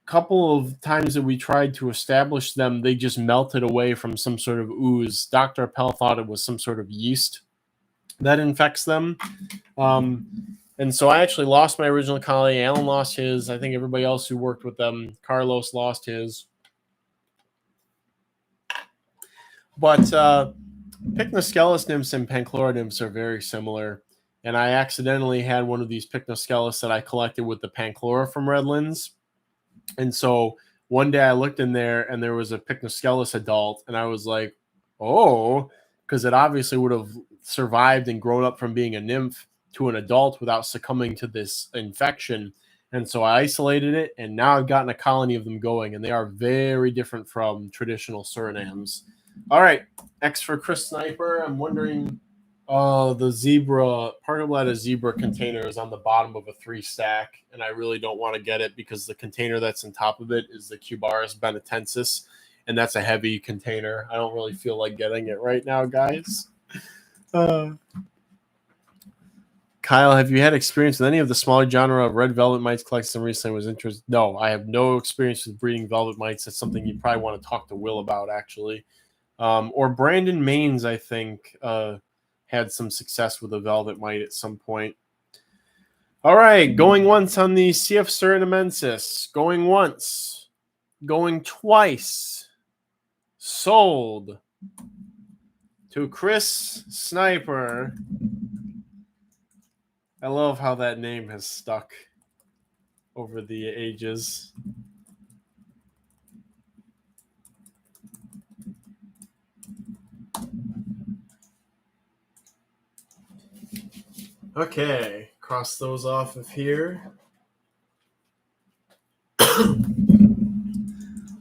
Couple of times that we tried to establish them, they just melted away from some sort of ooze. Dr. Appel thought it was some sort of yeast that infects them. And so I actually lost my original colony. Alan lost his. I think everybody else who worked with them, Carlos lost his. But Pycnoscelis nymphs and Panchlora nymphs are very similar. And I accidentally had one of these Pycnoscelis that I collected with the Panchlora from Redlands. And so one day I looked in there and there was a Pycnoscelis adult, and I was like, oh, because it obviously would have survived and grown up from being a nymph to an adult without succumbing to this infection. And so I isolated it, and now I've gotten a colony of them going, and they are very different from traditional Surinams. All right, X for Chris Sniper. I'm wondering, the zebra, Pargoletta zebra container is on the bottom of a 3-stack, and I really don't want to get it because the container that's on top of it is the Cubaris benetensis, and that's a heavy container. I don't really feel like getting it right now, guys. Kyle, have you had experience with any of the smaller genre of red velvet mites collected recently? Was interested? No, I have no experience with breeding velvet mites. That's something you probably want to talk to Will about, actually. Or Brandon Maines, I think, had some success with a velvet mite at some point. All right, going once on the CF Surinamensis. Going once. Going twice. Sold to Chris Sniper. I love how that name has stuck over the ages. Okay, cross those off of here.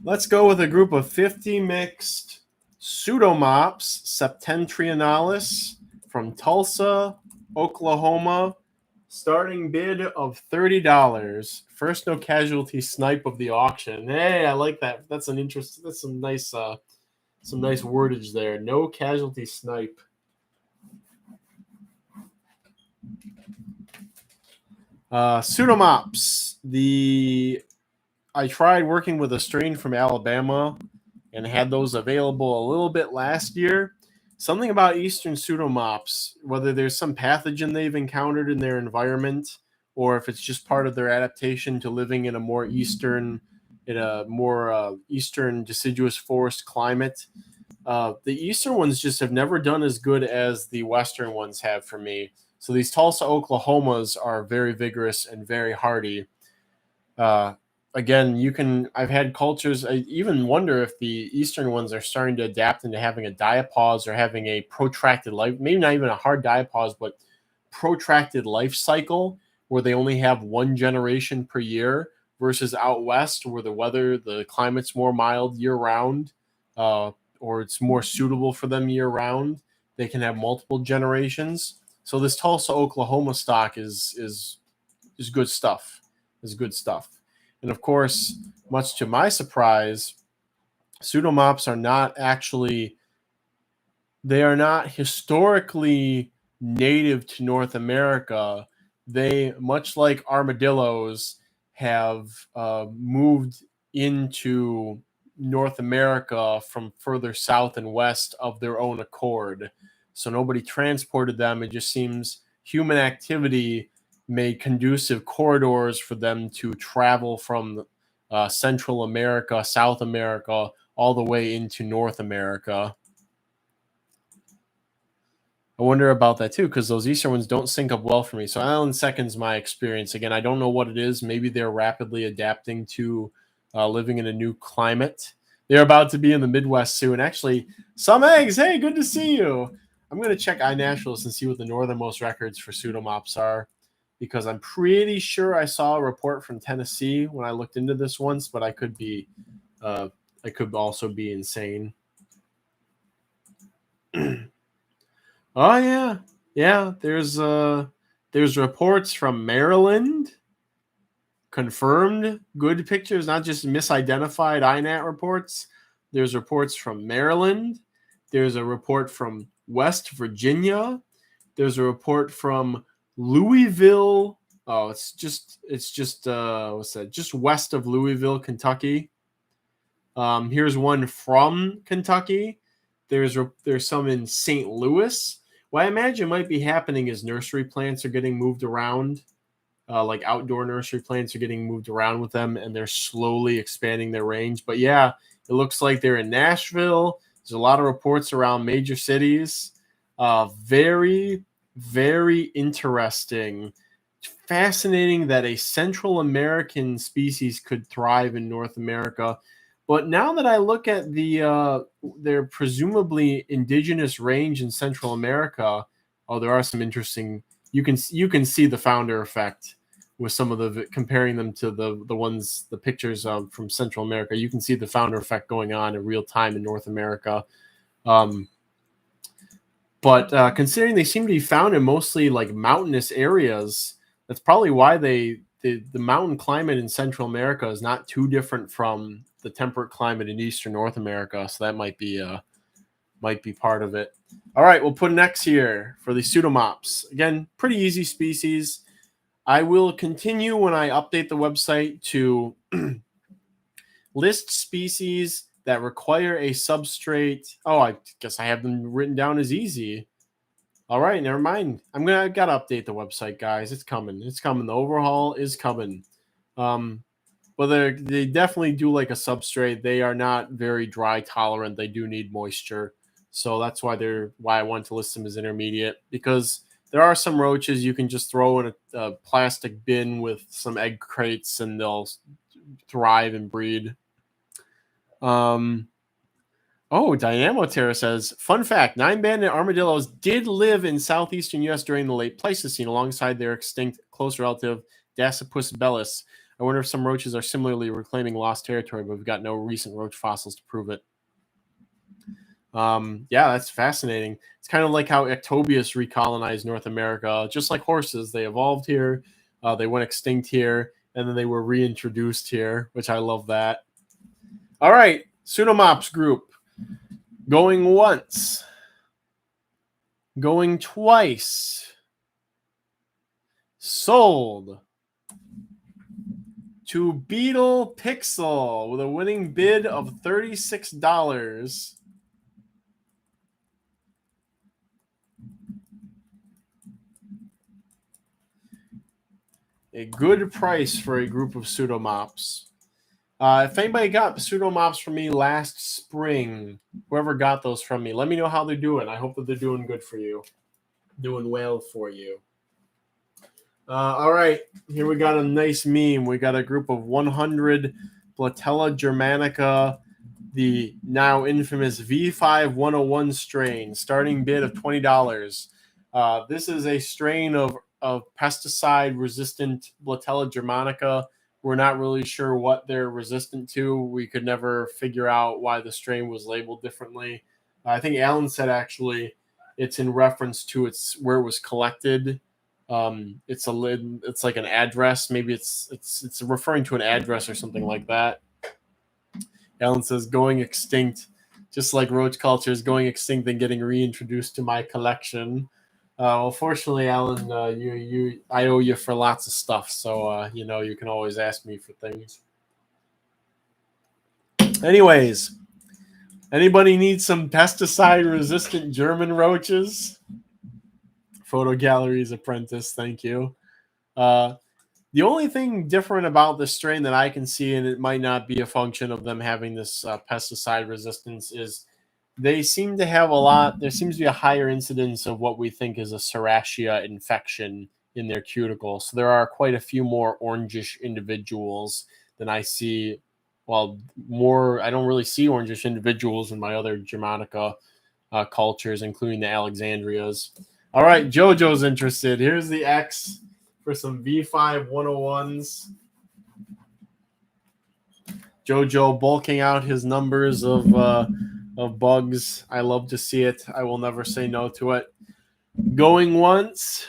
Let's go with a group of 50 mixed Pseudomops septentrionalis from Tulsa, Oklahoma. Starting bid of $30. First no casualty snipe of the auction. Hey, I like that. That's an interest. That's some nice wordage there. No casualty snipe. Pseudomops. I tried working with a strain from Alabama and had those available a little bit last year. Something about Eastern Pseudomops, whether there's some pathogen they've encountered in their environment, or if it's just part of their adaptation to living in a more eastern deciduous forest climate. The eastern ones just have never done as good as the western ones have for me. So these Tulsa Oklahomas are very vigorous and very hardy. Again, I've had cultures. I even wonder if the eastern ones are starting to adapt into having a diapause or having a protracted life, maybe not even a hard diapause, but protracted life cycle where they only have one generation per year versus out west where the climate's more mild year round, or it's more suitable for them year round. They can have multiple generations. So this Tulsa, Oklahoma stock is good stuff. Is good stuff. And of course, much to my surprise, Pseudomops are not historically native to North America. They, much like armadillos, have moved into North America from further south and west of their own accord. So nobody transported them. It just seems human activity made conducive corridors for them to travel from Central America, South America, all the way into North America. I wonder about that too, because those Eastern ones don't sync up well for me. So Island Second's my experience. Again, I don't know what it is. Maybe they're rapidly adapting to living in a new climate. They're about to be in the Midwest soon. Actually, some eggs. Hey, good to see you. I'm going to check iNaturalist and see what the northernmost records for Pseudomops are, because I'm pretty sure I saw a report from Tennessee when I looked into this once, but I could also be insane. Oh yeah. There's reports from Maryland, confirmed good pictures, not just misidentified INAT reports. There's reports from Maryland. There's a report from West Virginia. There's a report from Louisville. Oh, it's just what's that? Just west of Louisville, Kentucky. Here's one from Kentucky. There's some in St. Louis. What I imagine might be happening is nursery plants are getting moved around, like outdoor nursery plants are getting moved around with them, and they're slowly expanding their range. But yeah, it looks like they're in Nashville, There's a lot of reports around major cities. Very, very interesting. Fascinating that a Central American species could thrive in North America. But now that I look at their presumably indigenous range in Central America, there are some interesting. You can see the founder effect with some of the comparing them to the pictures from Central America. You can see the founder effect going on in real time in North America. But considering they seem to be found in mostly like mountainous areas, that's probably why the mountain climate in Central America is not too different from the temperate climate in Eastern North America. So that might be part of it. All right, we'll put an X here for the pseudomops. Again, pretty easy species. I will continue when I update the website to list species that require a substrate. Oh, I guess I have them written down as easy. All right, never mind. I gotta update the website, guys. It's coming. It's coming. The overhaul is coming. But they definitely do like a substrate. They are not very dry tolerant. They do need moisture, so that's why I want to list them as intermediate, because there are some roaches you can just throw in a plastic bin with some egg crates and they'll thrive and breed. Dynamo Terra says, fun fact, 9-banded armadillos did live in southeastern U.S. during the late Pleistocene alongside their extinct close relative Dasypus bellis. I wonder if some roaches are similarly reclaiming lost territory, but we've got no recent roach fossils to prove it. Yeah, that's fascinating. It's kind of like how Ectobius recolonized North America. Just like horses, they evolved here, they went extinct here, and then they were reintroduced here, which I love that. All right, Pseudomops group. Going once. Going twice. Sold to Beetle Pixel with a winning bid of $36. A good price for a group of pseudomops. If anybody got pseudomops from me last spring, whoever got those from me, let me know how they're doing. I hope that they're doing good for you. Doing well for you. All right, here we got a nice meme. We got a group of 100 Blatella germanica, the now infamous V5-101 strain, starting bid of $20. This is a strain of pesticide-resistant Blatella germanica. We're not really sure what they're resistant to. We could never figure out why the strain was labeled differently. I think Alan said actually it's in reference to where it was collected. It's like an address. Maybe it's referring to an address or something like that. Alan says going extinct, just like roach culture is going extinct and getting reintroduced to my collection. Well, fortunately, Alan, I owe you for lots of stuff, so you can always ask me for things. Anyways, anybody need some pesticide-resistant German roaches? Photo Gallery's Apprentice, thank you. The only thing different about this strain that I can see, and it might not be a function of them having this pesticide resistance, is they seem to have there seems to be a higher incidence of what we think is a Serratia infection in their cuticle. So there are quite a few more orangish individuals than I see. Well, I don't really see orangish individuals in my other Germanica cultures, including the Alexandrias. All right, JoJo's interested. Here's the X for some V5-101s. JoJo bulking out his numbers of bugs. I love to see it. I will never say no to it. Going once,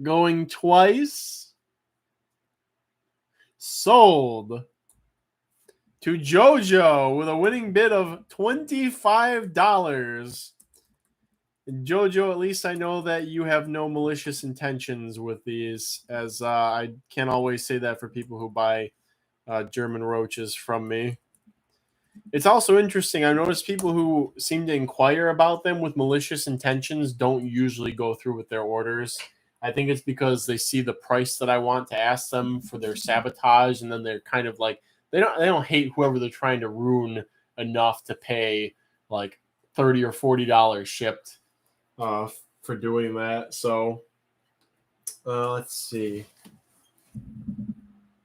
going twice. Sold to JoJo with a winning bid of $25. JoJo, at least I know that you have no malicious intentions with these, as I can't always say that for people who buy German roaches from me. It's also interesting. I noticed people who seem to inquire about them with malicious intentions don't usually go through with their orders. I think it's because they see the price that I want to ask them for their sabotage, and then they're kind of like they don't hate whoever they're trying to ruin enough to pay like $30 or $40 shipped for doing that. So let's see.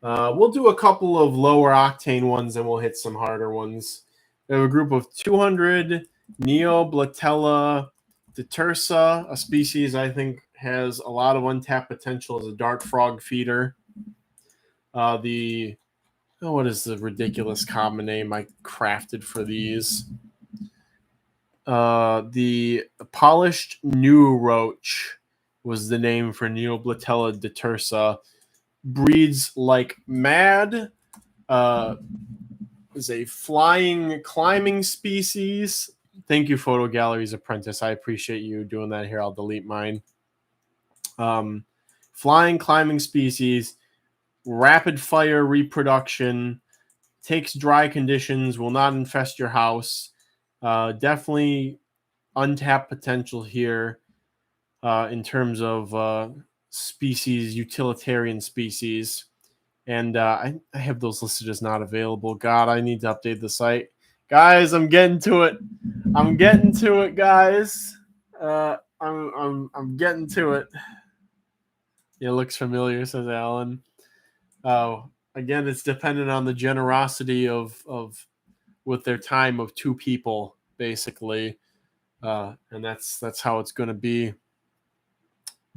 We'll do a couple of lower octane ones and we'll hit some harder ones. We have a group of 200 Neoblatella detersa, a species I think has a lot of untapped potential as a dart frog feeder. What is the ridiculous common name I crafted for these? The polished new roach was the name for Neoblatella detersa. Breeds like mad. Is a flying climbing species. Thank you, Photo Galleries Apprentice. I appreciate you doing that here. I'll delete mine. Flying climbing species, rapid fire reproduction, takes dry conditions, will not infest your house. Definitely untapped potential here in terms of species, utilitarian species. And I have those listed as not available. God, I need to update the site. Guys, I'm getting to it. I'm getting to it, guys. I'm getting to it. It looks familiar, says Alan. Again, it's dependent on the generosity of with their time of two people, basically. And that's how it's going to be.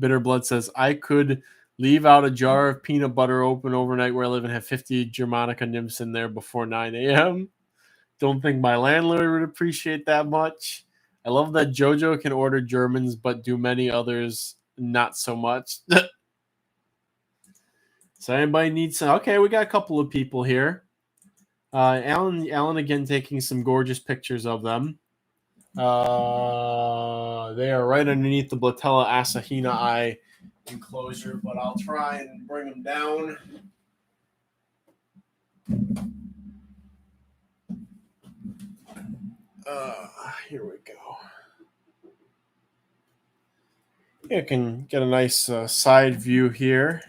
Bitterblood says, I could leave out a jar of peanut butter open overnight where I live and have 50 Germanica nymphs in there before 9 a.m. Don't think my landlord would appreciate that much. I love that JoJo can order Germans, but do many others not so much. So anybody needs some? Okay, we got a couple of people here. Alan again taking some gorgeous pictures of them. They are right underneath the Blatella asahina eye enclosure, but I'll try and bring them down. Here we go. You can get a nice side view here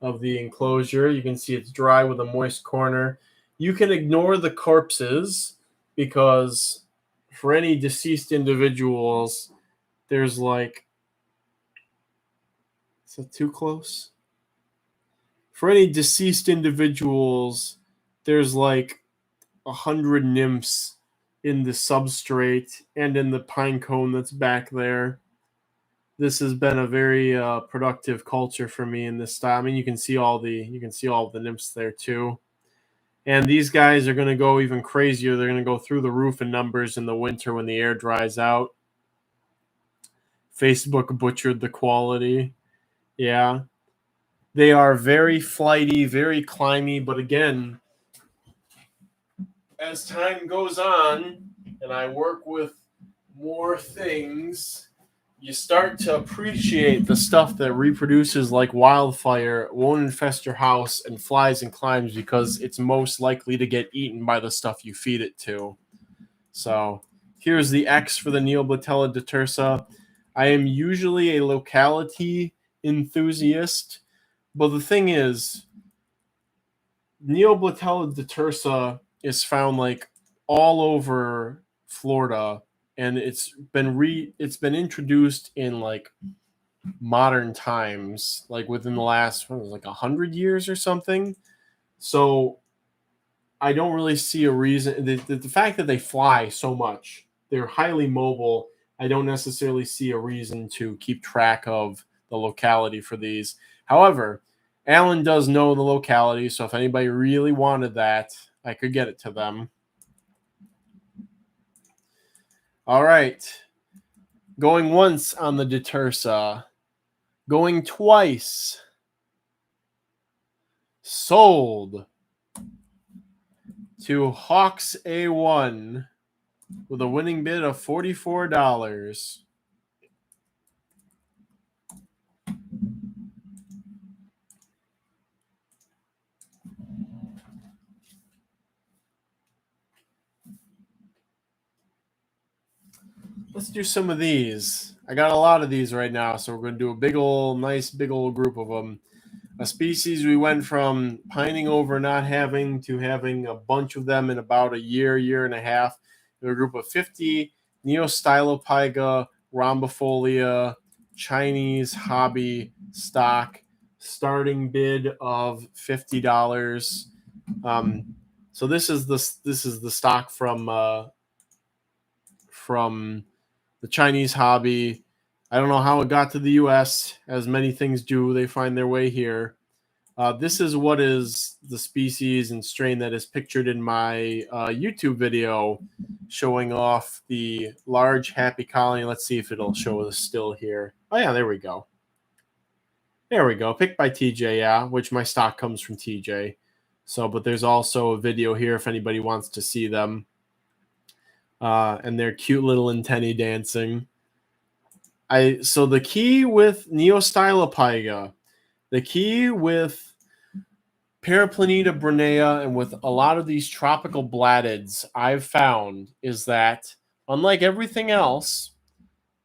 of the enclosure. You can see it's dry with a moist corner. You can ignore the corpses because for any deceased individuals, there's like, is that too close? For any deceased individuals, there's like 100 nymphs in the substrate and in the pine cone that's back there. This has been a very productive culture for me in this style. I mean, you can see all the nymphs there too. And these guys are going to go even crazier. They're going to go through the roof in numbers in the winter when the air dries out. Facebook butchered the quality. Yeah. They are very flighty, very climby, but again, as time goes on and I work with more things, you start to appreciate the stuff that reproduces like wildfire, won't infest your house, and flies and climbs because it's most likely to get eaten by the stuff you feed it to. So here's the X for the Neoblatella detersa. I am usually a locality enthusiast, but the thing is, Neoblatella detersa is found like all over Florida, and it's been introduced in like modern times, like within the last 100 years or something. So I don't really see a reason. The fact that they fly so much, they're highly mobile. I don't necessarily see a reason to keep track of the locality for these. However, Alan does know the locality, so if anybody really wanted that, I could get it to them. All right. Going once on the detersa. Going twice. Sold to Hawks A1 with a winning bid of $44. Let's do some of these. I got a lot of these right now, so we're going to do a nice big old group of them. A species we went from pining over not having to having a bunch of them in about a year and a half. A group of 50 Neostylopyga rhombifolia Chinese hobby stock, starting bid of $50. So this is the stock from the Chinese hobby. I don't know how it got to the U.S. As many things do, they find their way here. This is what is the species and strain that is pictured in my YouTube video showing off the large happy colony. Let's see if it'll show us still here. Oh, yeah, there we go. There we go. Picked by TJ, yeah, which my stock comes from TJ. So, but there's also a video here if anybody wants to see them. And their cute little antennae dancing. So the key with Neostylopyga, the key with Paraplaneta brunea and with a lot of these tropical blattids I've found is that, unlike everything else,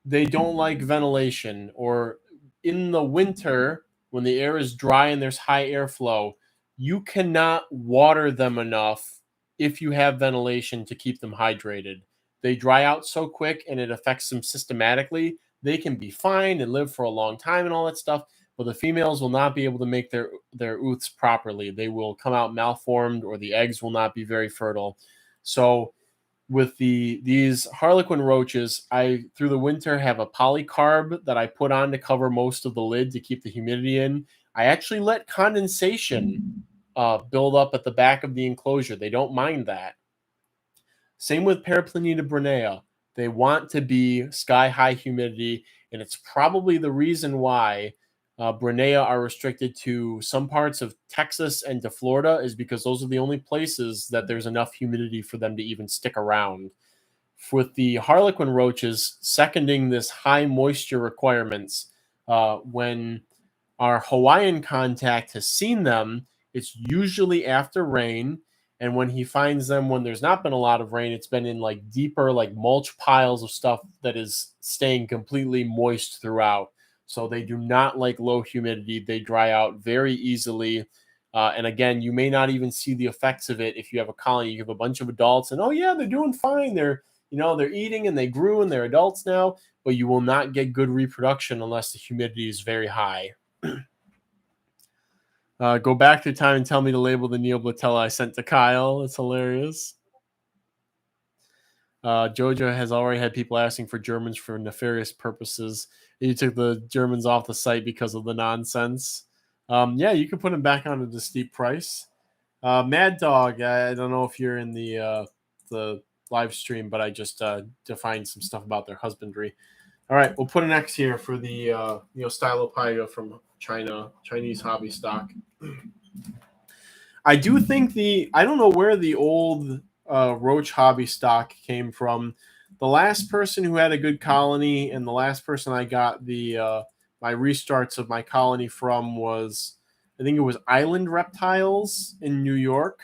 they don't like ventilation. Or in the winter, when the air is dry and there's high airflow, you cannot water them enough if you have ventilation to keep them hydrated. They dry out so quick and it affects them systematically. They can be fine and live for a long time and all that stuff, but the females will not be able to make their ooths properly. They will come out malformed, or the eggs will not be very fertile. So with these harlequin roaches, I through the winter have a polycarb that I put on to cover most of the lid to keep the humidity in. I actually let condensation build up at the back of the enclosure. They don't mind that. Same with Paraplaneta brunea. They want to be sky-high humidity, and it's probably the reason why brunea are restricted to some parts of Texas and to Florida, is because those are the only places that there's enough humidity for them to even stick around. With the harlequin roaches seconding this high moisture requirements, when our Hawaiian contact has seen them, it's usually after rain. And when he finds them when there's not been a lot of rain, it's been in like deeper, like mulch piles of stuff that is staying completely moist throughout. So they do not like low humidity. They dry out very easily. And again, you may not even see the effects of it if you have a colony. You have a bunch of adults and, oh yeah, they're doing fine. They're eating and they grew and they're adults now, but you will not get good reproduction unless the humidity is very high. Go back through time and tell me to label the Neoblatella I sent to Kyle. It's hilarious. Jojo has already had people asking for Germans for nefarious purposes. You took the Germans off the site because of the nonsense. Yeah, you can put them back on at a steep price. Mad Dog, I don't know if you're in the live stream, but I just defined some stuff about their husbandry. All right, we'll put an X here for the Stylopyga from Chinese hobby stock. I do think I don't know where the old Roach hobby stock came from. The last person who had a good colony and the last person I got the my restarts of my colony from was, I think it was Island Reptiles in New York.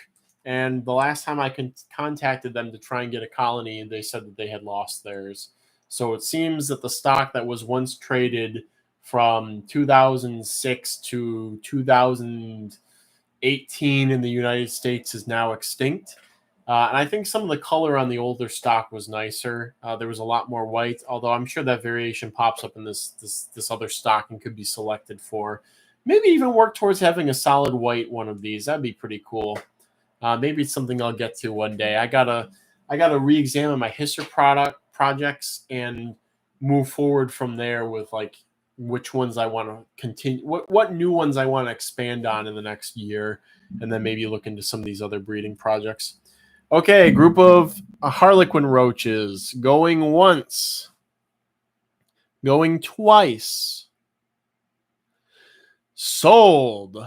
And the last time I contacted them to try and get a colony, they said that they had lost theirs. So it seems that the stock that was once traded from 2006 to 2018 in the United States is now extinct. And I think some of the color on the older stock was nicer. There was a lot more white, although I'm sure that variation pops up in this other stock and could be selected for. Maybe even work towards having a solid white one of these. That'd be pretty cool. Maybe it's something I'll get to one day. I gotta re-examine my Hisser projects and move forward from there with like which ones I want to continue, what new ones I want to expand on in the next year, and then maybe look into some of these other breeding projects. Okay, group of harlequin roaches going once, going twice, sold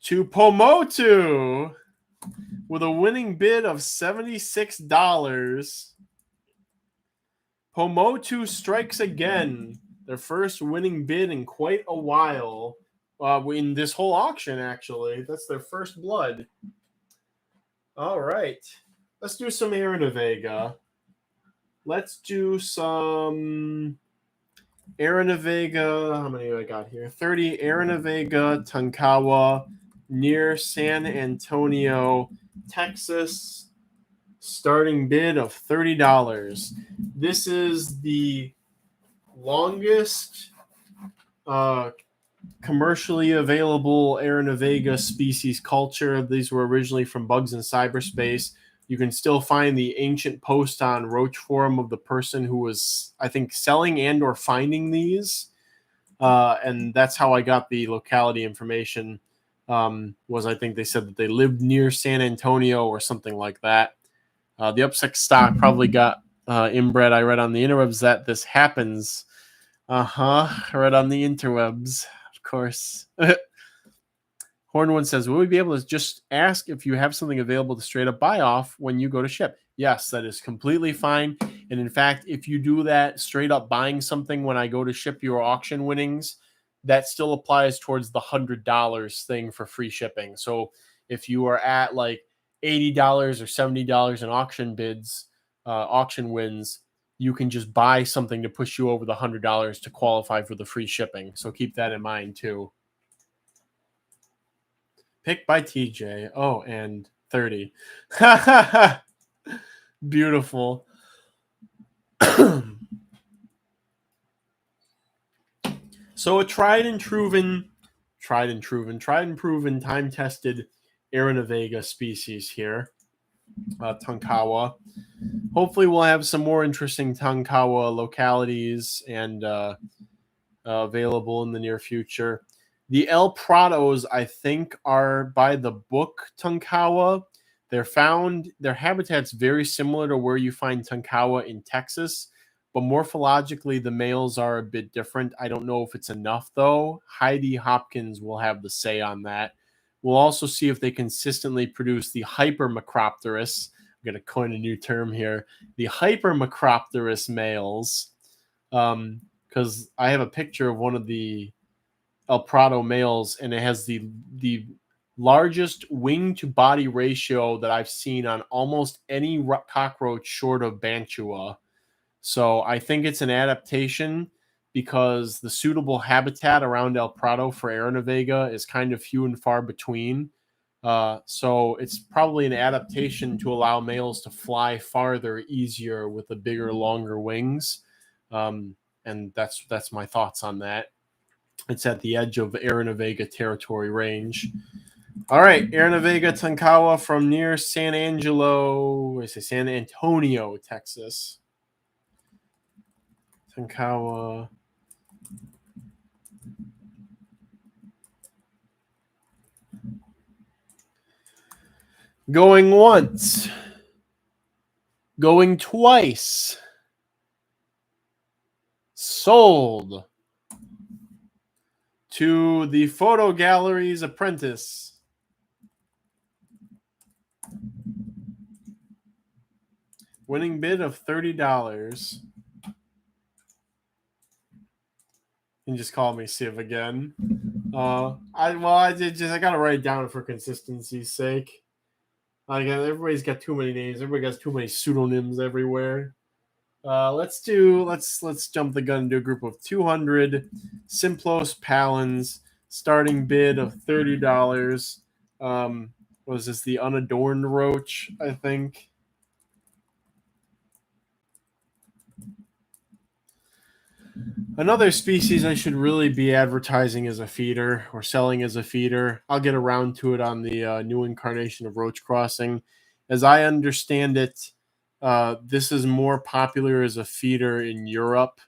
to Pomotu with a winning bid of $76. Pomotu strikes again. Their first winning bid in quite a while. In this whole auction, actually. That's their first blood. All right. Let's do some Aranavega. Let's do some Aranavega. How many do I got here? 30 Aranavega Tonkawa near San Antonio, Texas. Starting bid of $30. This is the longest commercially available Aranavega species culture. These were originally from Bugs in Cyberspace. You can still find the ancient post on Roach forum of the person who was, I think, selling and or finding these. And that's how I got the locality information. Was I think they said that they lived near San Antonio or something like that. The upsec stock probably got inbred. I read on the interwebs that this happens. I read on the interwebs, of course. Hornwood says, will we be able to just ask if you have something available to straight up buy off when you go to ship? Yes, that is completely fine. And in fact, if you do that straight up buying something when I go to ship your auction winnings, that still applies towards the $100 thing for free shipping. So if you are at like $80 or $70 in auction bids, auction wins, you can just buy something to push you over the $100 to qualify for the free shipping. So keep that in mind too. Picked by TJ. Oh, and 30. Beautiful. So a tried and proven, time-tested Aranavega species here, Tonkawa. Hopefully we'll have some more interesting Tonkawa localities and available in the near future. The El Prados, I think, are by the book Tonkawa. They're found, their habitat's very similar to where you find Tonkawa in Texas, but morphologically the males are a bit different. I don't know if it's enough though. Heidi Hopkins will have the say on that. We'll also see if they consistently produce the Hypermacropterus. I'm going to coin a new term here. The Hypermacropterus males. Because I have a picture of one of the El Prado males, and it has the largest wing to body ratio that I've seen on almost any cockroach short of Bantua. So I think it's an adaptation because the suitable habitat around El Prado for Aranavega is kind of few and far between. So it's probably an adaptation to allow males to fly farther, easier with the bigger, longer wings. And that's my thoughts on that. It's at the edge of Aranavega territory range. All right, Aranavega Tonkawa from near San Antonio, Texas. Tonkawa. Going once. Going twice. Sold to the photo gallery's apprentice. Winning bid of $30. You can just call me Civ again. I gotta write it down for consistency's sake. Everybody's got too many names. Everybody got too many pseudonyms everywhere. Let's jump the gun and do a group of 200 Simplos Palins. Starting bid of $30. Was this the unadorned roach? I think. Another species I should really be advertising as a feeder or selling as a feeder. I'll get around to it on the new incarnation of Roach Crossing. As I understand it, this is more popular as a feeder in Europe.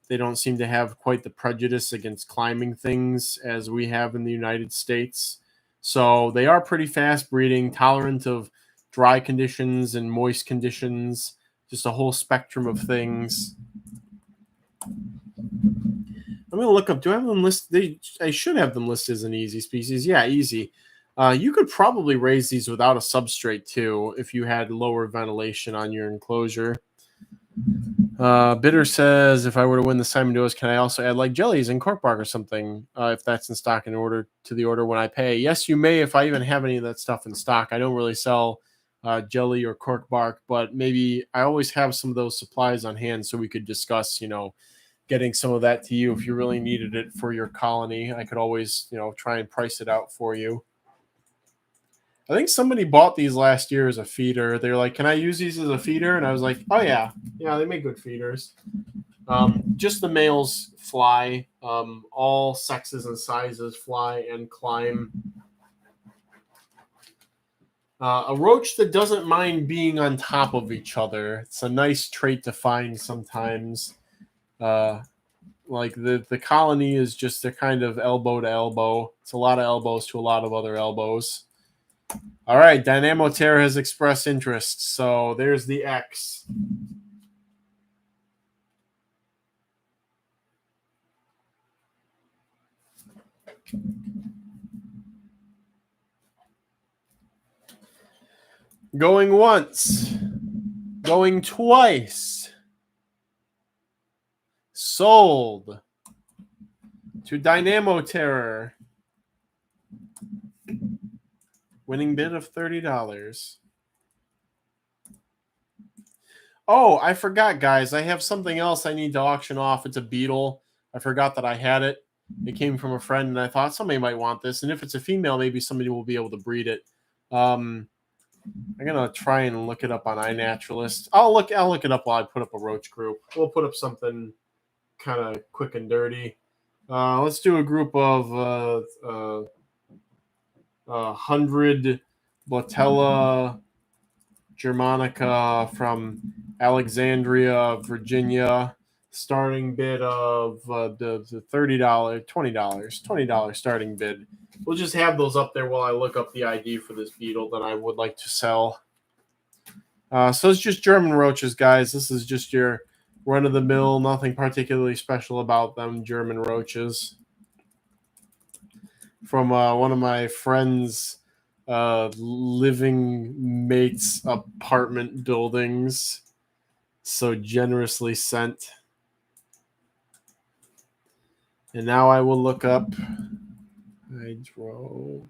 They don't seem to have quite the prejudice against climbing things as we have in the United States. So they are pretty fast breeding, tolerant of dry conditions and moist conditions, just a whole spectrum of things. I'm going to look up. Do I have them listed? I should have them listed as an easy species. Yeah, easy. You could probably raise these without a substrate too if you had lower ventilation on your enclosure. Bitter says, if I were to win the Simon Does, can I also add like jellies and cork bark or something if that's in stock in order to the order when I pay? Yes, you may if I even have any of that stuff in stock. I don't really sell jelly or cork bark, but maybe I always have some of those supplies on hand so we could discuss, getting some of that to you if you really needed it for your colony. I could always, try and price it out for you. I think somebody bought these last year as a feeder. They were like, "Can I use these as a feeder?" And I was like, "Oh yeah, yeah, they make good feeders." Just the males fly. All sexes and sizes fly and climb. A roach that doesn't mind being on top of each other. It's a nice trait to find sometimes. Like the colony is just a kind of elbow to elbow. It's a lot of elbows to a lot of other elbows. All right, Dynamo Terra has expressed interest, so there's the X. Going once, going twice. Sold to Dynamo Terror. Winning bid of $30. Oh, I forgot, guys. I have something else I need to auction off. It's a beetle. I forgot that I had it. It came from a friend, and I thought somebody might want this. And if it's a female, maybe somebody will be able to breed it. I'm gonna try and look it up on iNaturalist. I'll look it up while I put up a roach group. We'll put up something kind of quick and dirty. Let's do a group of 100 Botella Germanica from Alexandria, Virginia. Starting bid of the $30, $20 starting bid. We'll just have those up there while I look up the ID for this beetle that I would like to sell. So it's just German roaches, guys. This is just your run-of-the-mill, nothing particularly special about them, German roaches. From one of my friends' living mates' apartment buildings. So generously sent. And now I will look up hydrophilid.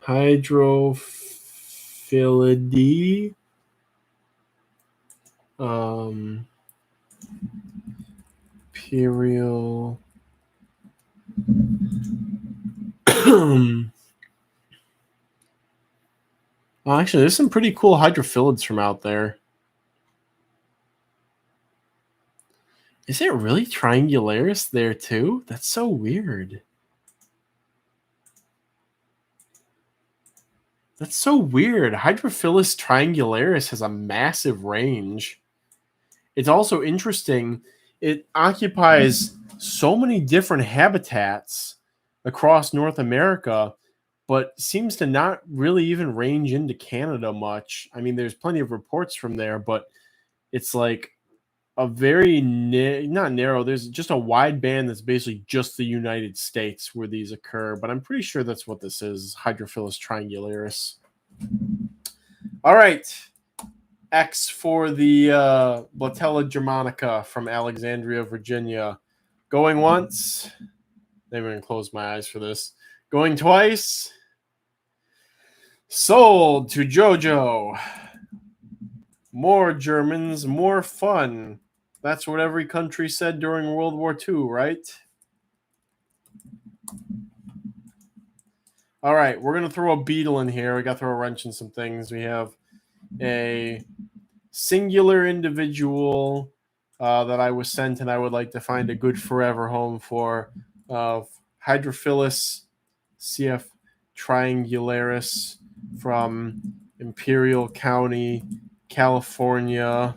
Hydrophilidae. Imperial. Well, actually, there's some pretty cool hydrophilids from out there. Is it really Triangularis there too? That's so weird. That's so weird. Hydrophilus triangularis has a massive range. It's also interesting. It occupies so many different habitats across North America, but seems to not really even range into Canada much. I mean, there's plenty of reports from there, but it's like a very not narrow. There's just a wide band that's basically just the United States where these occur. But I'm pretty sure that's what this is: Hydrophilus triangularis. All right, X for the Botella Germanica from Alexandria, Virginia. Going once. Maybe I'm gonna close my eyes for this. Going twice. Sold to JoJo. More Germans, more fun. That's what every country said during World War II, right? All right, we're going to throw a beetle in here. We got to throw a wrench in some things. We have a singular individual that I was sent, and I would like to find a good forever home for. Hydrophilus CF triangularis from Imperial County, California.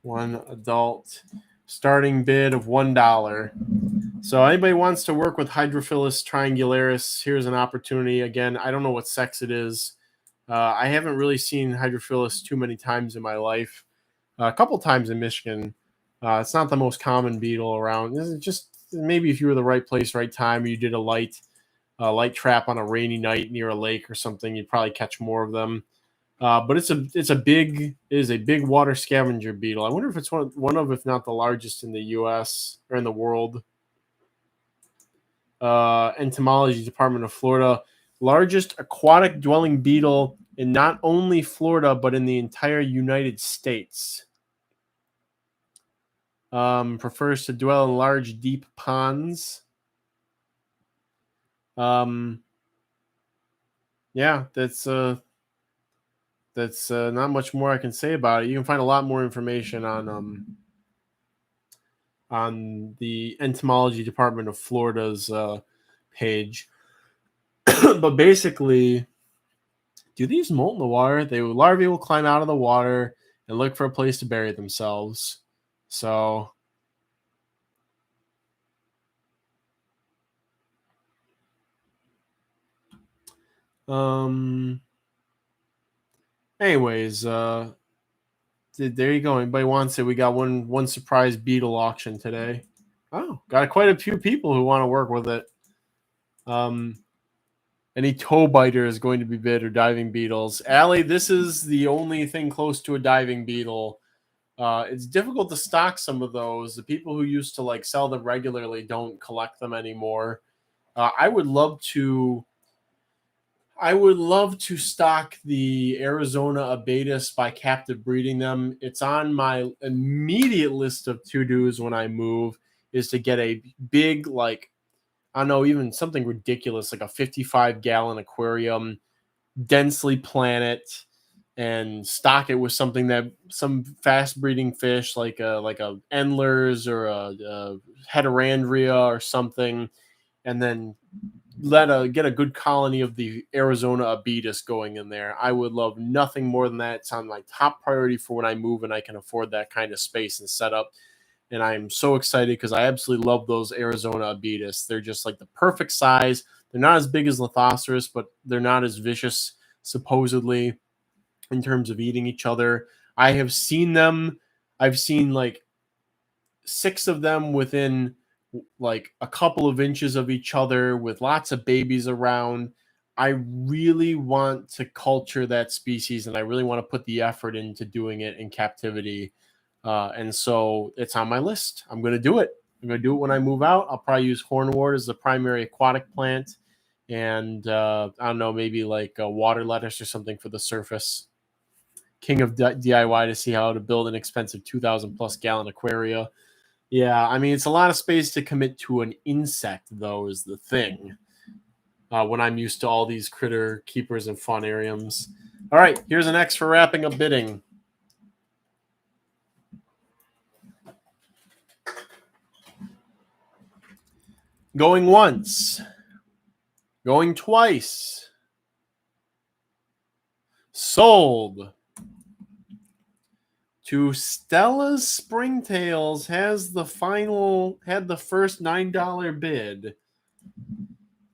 One adult. Starting bid of $1. So anybody wants to work with Hydrophilus triangularis, here's an opportunity. Again, I don't know what sex it is. I haven't really seen Hydrophilus too many times in my life. A couple times in Michigan. It's not the most common beetle around. This is just maybe if you were the right place, right time, or you did a light trap on a rainy night near a lake or something, you'd probably catch more of them. But it is a big water scavenger beetle. I wonder if it's one of if not the largest in the U.S. or in the world. Entomology Department of Florida, largest aquatic dwelling beetle in not only Florida, but in the entire United States. Prefers to dwell in large, deep ponds. Yeah, that's not much more I can say about it. You can find a lot more information on the entomology department of Florida's page. But basically, do these molt in the water? Larvae will climb out of the water and look for a place to bury themselves. So, anyways, there you go. Anybody wants it? We got one surprise beetle auction today. Oh, got quite a few people who want to work with it. Any toe biter is going to be bid or diving beetles. Allie, this is the only thing close to a diving beetle. It's difficult to stock some of those. The people who used to like sell them regularly don't collect them anymore. I would love to stock the Arizona abatis by captive breeding them. It's on my immediate list of to-dos when I move is to get a big, like, I don't know, even something ridiculous, like a 55-gallon aquarium, densely plant it, and stock it with some fast breeding fish like a Endlers or a Heterandria or something, and then get a good colony of the Arizona abatis going in there. I would love nothing more than that. It's on my top priority for when I move and I can afford that kind of space and setup. And I'm so excited because I absolutely love those Arizona abatis. They're just like the perfect size. They're not as big as Lithoceras, but they're not as vicious, supposedly, in terms of eating each other. I have seen them. I've seen like 6 of them within like a couple of inches of each other with lots of babies around. I really want to culture that species, and I really want to put the effort into doing it in captivity. And so it's on my list. I'm going to do it. I'm going to do it when I move out. I'll probably use hornwort as the primary aquatic plant. And I don't know, maybe like a water lettuce or something for the surface. King of DIY to see how to build an expensive 2,000 plus gallon aquaria. Yeah, I mean, it's a lot of space to commit to an insect, though, is the thing. When I'm used to all these critter keepers and faunariums. All right, here's an X for wrapping up bidding. Going once. Going twice. Sold. To Stella's Springtails had the first $9 bid.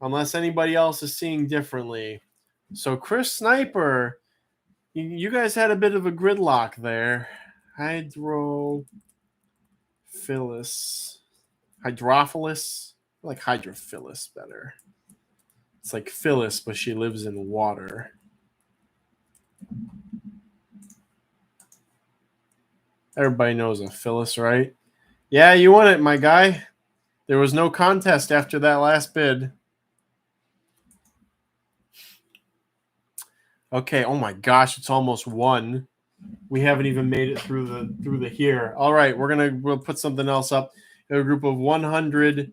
Unless anybody else is seeing differently. So Chris Sniper, you guys had a bit of a gridlock there. Hydrophilus. I like Hydrophilus better. It's like Phyllis, but she lives in water. Everybody knows a Phyllis, right? Yeah, you won it, my guy. There was no contest after that last bid. Okay, oh my gosh, it's almost 1. We haven't even made it through the here. All right, we'll put something else up. A group of 100.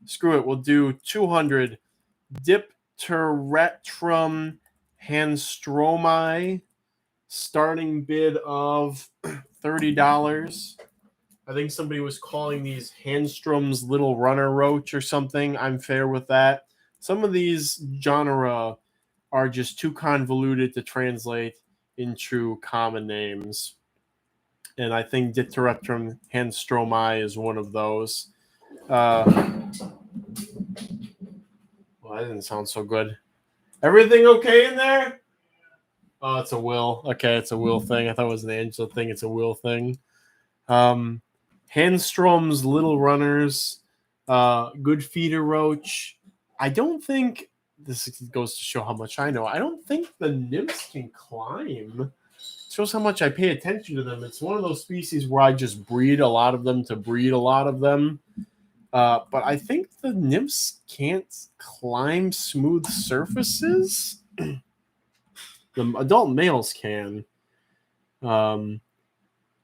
Screw it, we'll do 200. Dipteratrum hanstromi. Starting bid of $30. I think somebody was calling these Handstrom's Little Runner Roach or something. I'm fair with that. Some of these genera are just too convoluted to translate into common names. And I think Dipteratrum hanstromi is one of those. Well, that didn't sound so good. Everything okay in there? Oh, it's a Will. Okay, it's a Will thing. I thought it was an Angela thing. It's a Will thing. Handstrom's Little Runners. Good feeder roach. I don't think this goes to show how much I know. I don't think the nymphs can climb. It shows how much I pay attention to them. It's one of those species where I just breed a lot of them to breed a lot of them. But I think the nymphs can't climb smooth surfaces. The adult males can.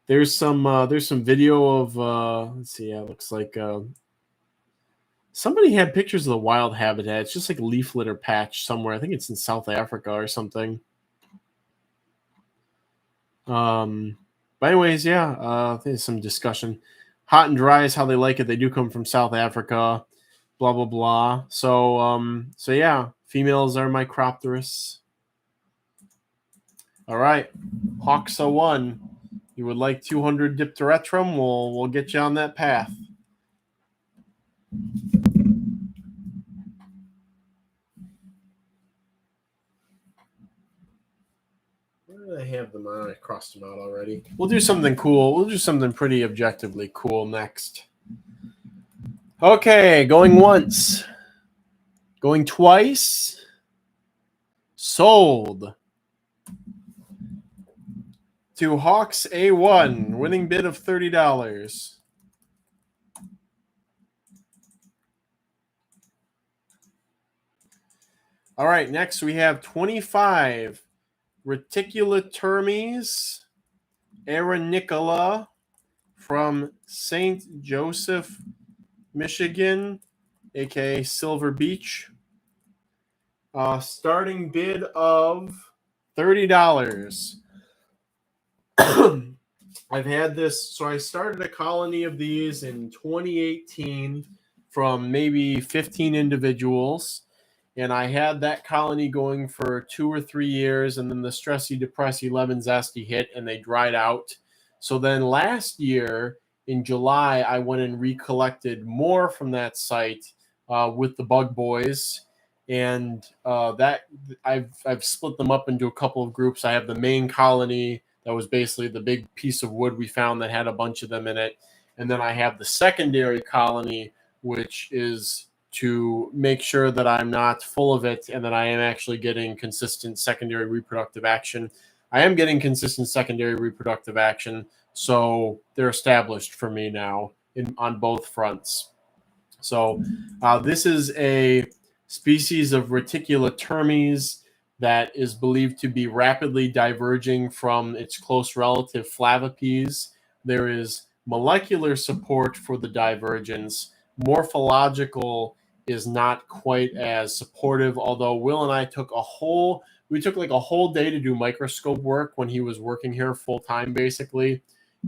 There's some video of let's see. Yeah, it looks like somebody had pictures of the wild habitat. It's just like a leaf litter patch somewhere. I think it's in South Africa or something. But anyways, yeah, there's some discussion. Hot and dry is how they like it. They do come from South Africa, blah blah blah. So yeah, females are Micropterus. All right, Hawksa 1. You would like 200 Dipteretrum? We'll get you on that path. Where do I have them on? I crossed them out already. We'll do something cool. We'll do something pretty objectively cool next. Okay, going once. Going twice. Sold. To Hawks A1, winning bid of $30. All right, next we have 25 Reticulatermes Arenicola from St. Joseph, Michigan, aka Silver Beach. Starting bid of $30. I've had this, so I started a colony of these in 2018 from maybe 15 individuals. And I had that colony going for 2 or 3 years, and then the stressy, depressy, lemon zesty hit, and they dried out. So then last year in July, I went and recollected more from that site with the Bug Boys, and that I've split them up into a couple of groups. I have the main colony that was basically the big piece of wood we found that had a bunch of them in it, and then I have the secondary colony, which is to make sure that I'm not full of it and that I am actually getting consistent secondary reproductive action. I am getting consistent secondary reproductive action, so they're established for me now on both fronts. So this is a species of Reticulatermes that is believed to be rapidly diverging from its close relative Flavipes. There is molecular support for the divergence. Morphological is not quite as supportive, although Will and I took like a whole day to do microscope work when he was working here full time, basically.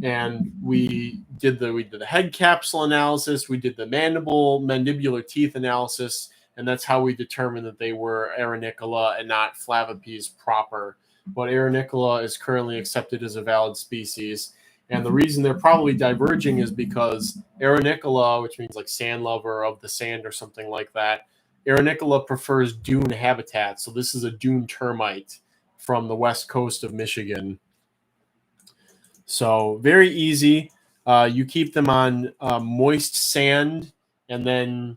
And we did the head capsule analysis, we did the mandibular teeth analysis, and that's how we determined that they were Arenicola and not Flavipes proper. But Arenicola is currently accepted as a valid species. And the reason they're probably diverging is because Arenicola, which means like sand lover of the sand or something like that, Arenicola prefers dune habitat. So this is a dune termite from the west coast of Michigan. So very easy. You keep them on moist sand and then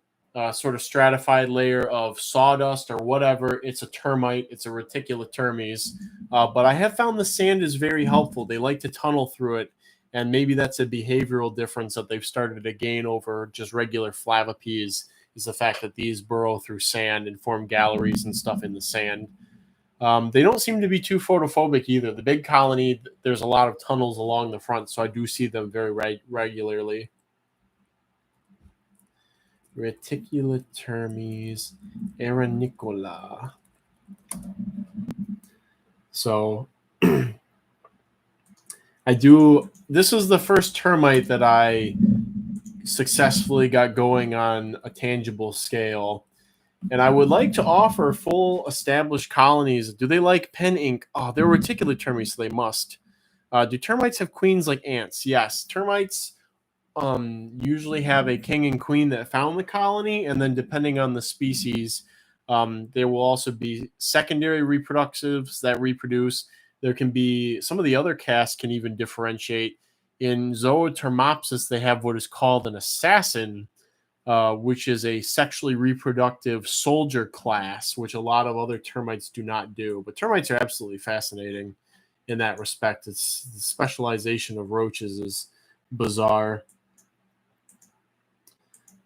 sort of stratified layer of sawdust or whatever. It's a termite. It's a Reticulatermes. But I have found the sand is very helpful. They like to tunnel through it. And maybe that's a behavioral difference that they've started to gain over just regular Flavipes, is the fact that these burrow through sand and form galleries and stuff in the sand. They don't seem to be too photophobic either. The big colony, there's a lot of tunnels along the front, so I do see them very regularly. Reticulatermes arenicola. So this was the first termite that I successfully got going on a tangible scale. And I would like to offer full established colonies. Do they like pen ink? Oh, they're Reticulatermes, so they must. Do termites have queens like ants? Yes. Termites usually have a king and queen that found the colony, and then depending on the species, there will also be secondary reproductives that reproduce. There can be some of the other castes can even differentiate. In Zootermopsis, they have what is called an assassin, which is a sexually reproductive soldier class, which a lot of other termites do not do. But termites are absolutely fascinating in that respect. It's the specialization of roaches is bizarre.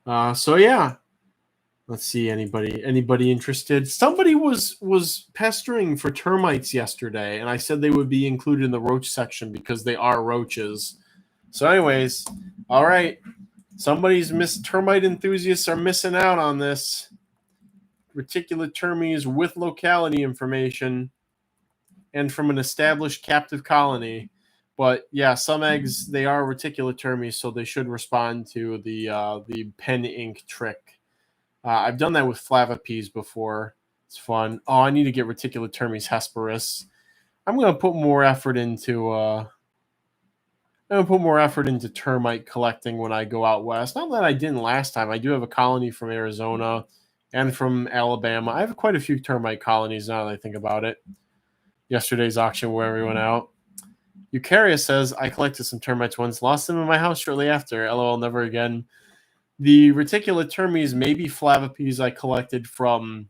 So yeah, Let's see, anybody interested? Somebody was pestering for termites yesterday, and I said they would be included in the roach section because they are roaches. So, anyways, all right. Termite enthusiasts are missing out on this. Reticulate termes with locality information and from an established captive colony. But yeah, some eggs, they are reticulate termes, so they should respond to the pen ink trick. I've done that with flavapeas before. It's fun. Oh, I need to get reticulate termes hesperus. I'm gonna put more effort into termite collecting when I go out west. Not that I didn't last time. I do have a colony from Arizona and from Alabama. I have quite a few termite colonies now that I think about it. Yesterday's auction where we went out. Eukarya says, I collected some termites once, lost them in my house shortly after. LOL, never again. The reticulate termes, maybe flavapeas I collected from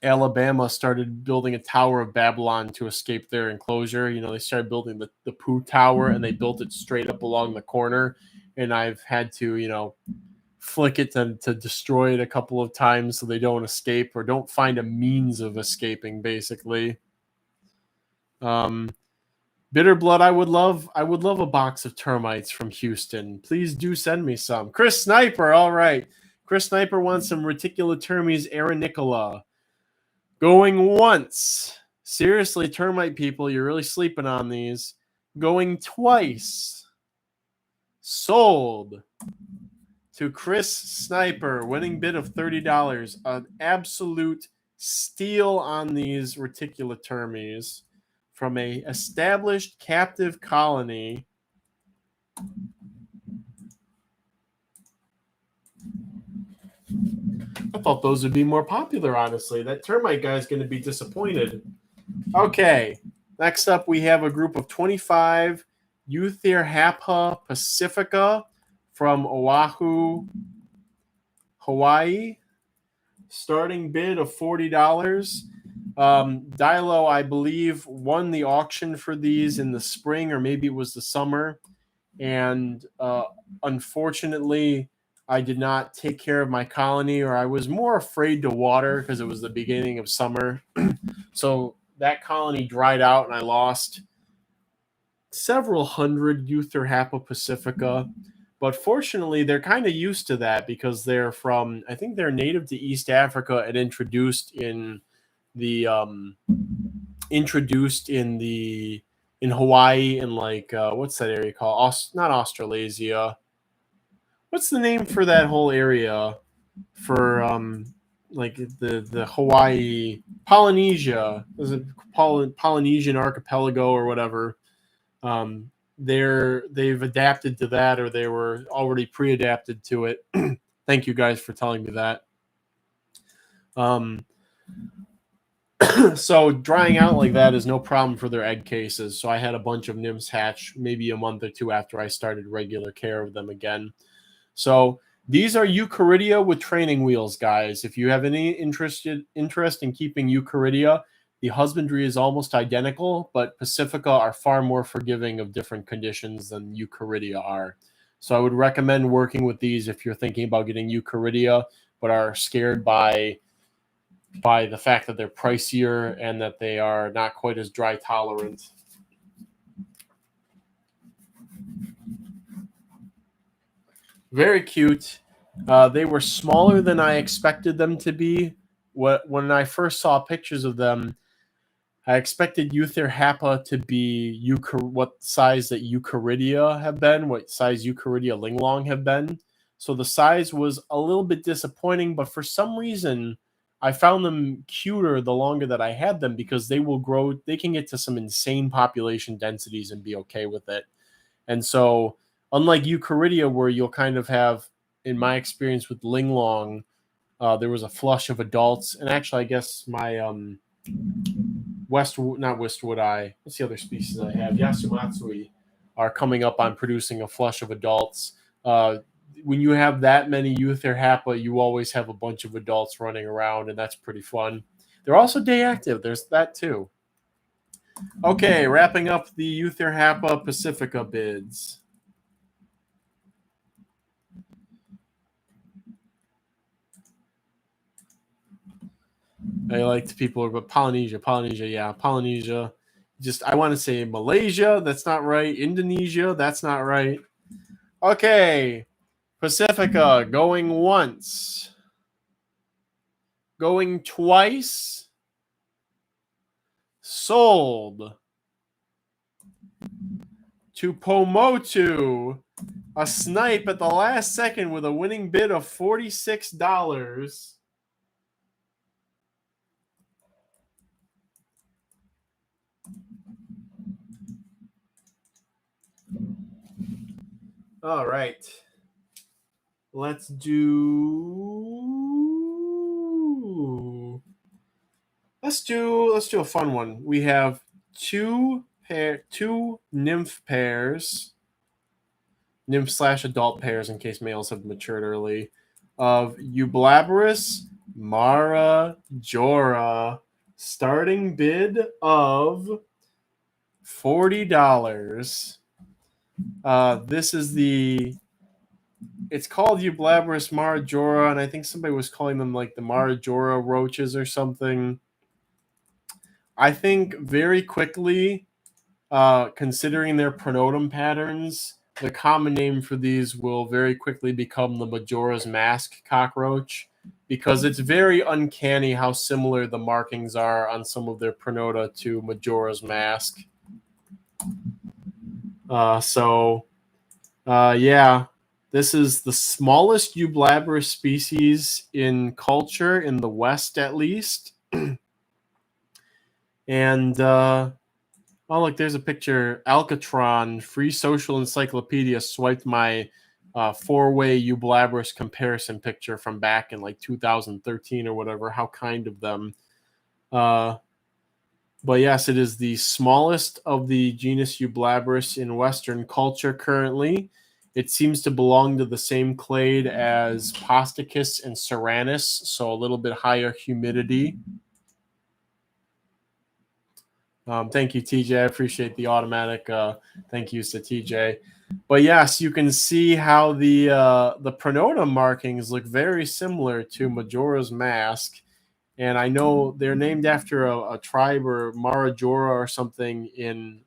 Alabama, started building a Tower of Babylon to escape their enclosure. You know, they started building the poo tower, and they built it straight up along the corner. And I've had to, you know, flick it to destroy it a couple of times so they don't escape or don't find a means of escaping, basically. Bitter Blood, I would love a box of termites from Houston. Please do send me some. Chris Sniper, all right. Chris Sniper wants some reticulate termes arenicola. Going once. Seriously, termite people, you're really sleeping on these. Going twice. Sold to Chris Sniper, winning bid of $30. An absolute steal on these reticulate termes from a established captive colony. I thought those would be more popular, honestly. That termite guy is going to be disappointed. Okay, next up we have a group of 25 Eutherhapha pacifica from Oahu, Hawaii. Starting bid of $40. Dilo, I believe, won the auction for these in the spring, or maybe it was the summer. And unfortunately, I did not take care of my colony, or I was more afraid to water because it was the beginning of summer. So that colony dried out, and I lost several hundred Eutherhapha pacifica. But fortunately, they're kind of used to that because they're from, I think they're native to East Africa and introduced in Hawaii and like what's that area called? Not Australasia. What's the name for that whole area for like the Hawaii Polynesia? Is it Polynesian archipelago or whatever? They've adapted to that, or they were already pre-adapted to it. Thank you guys for telling me that. So drying out like that is no problem for their egg cases. So I had a bunch of nymphs hatch maybe a month or two after I started regular care of them again. So these are Eucharidia with training wheels, guys. If you have any interest in keeping Eucharidia, the husbandry is almost identical, but Pacifica are far more forgiving of different conditions than Eucharidia are. So I would recommend working with these if you're thinking about getting Eucharidia, but are scared by the fact that they're pricier and that they are not quite as dry tolerant. Very cute. They were smaller than I expected them to be. When I first saw pictures of them, I expected Eutherhapha to be what size that Eucharidia have been, what size Eucharidia linglong have been. So the size was a little bit disappointing, but for some reason, I found them cuter the longer that I had them because they will grow. They can get to some insane population densities and be okay with it. And so, unlike Eucharidia, where you'll kind of have, in my experience with linglong, there was a flush of adults. And actually, I guess my what's the other species I have? Yasumatsui are coming up on producing a flush of adults. When you have that many Eutherhapha, you always have a bunch of adults running around, and that's pretty fun. They're also day active. There's that too. Okay, wrapping up the Eutherhapha Pacifica bids. I like people, but Polynesia, yeah, Polynesia. I want to say Malaysia. That's not right. Indonesia. That's not right. Okay, Pacifica going once, going twice, sold to Pomotu, a snipe at the last second with a winning bid of $46. All right. Let's do a fun one. We have two nymph pairs, nymph/adult pairs in case males have matured early, of Eublabrus marajora, starting bid of $40. This is it's called Eublabrus marajora, and I think somebody was calling them like the marajora roaches or something. I think very quickly, considering their pronotum patterns, the common name for these will very quickly become the Majora's Mask cockroach, because it's very uncanny how similar the markings are on some of their pronota to Majora's Mask. Yeah, this is the smallest Eublabrus species in culture in the West, at least. And oh, look, there's a picture. Alcatron, Free Social Encyclopedia, swiped my four-way Eublabrus comparison picture from back in like 2013 or whatever. How kind of them. But yes, it is the smallest of the genus Eublabrus in Western culture currently. It seems to belong to the same clade as Posticus and Serranus, so a little bit higher humidity. Thank you, TJ. I appreciate the automatic thank yous to TJ. But yes, you can see how the pronotum markings look very similar to Majora's Mask. And I know they're named after a tribe or Marajora or something in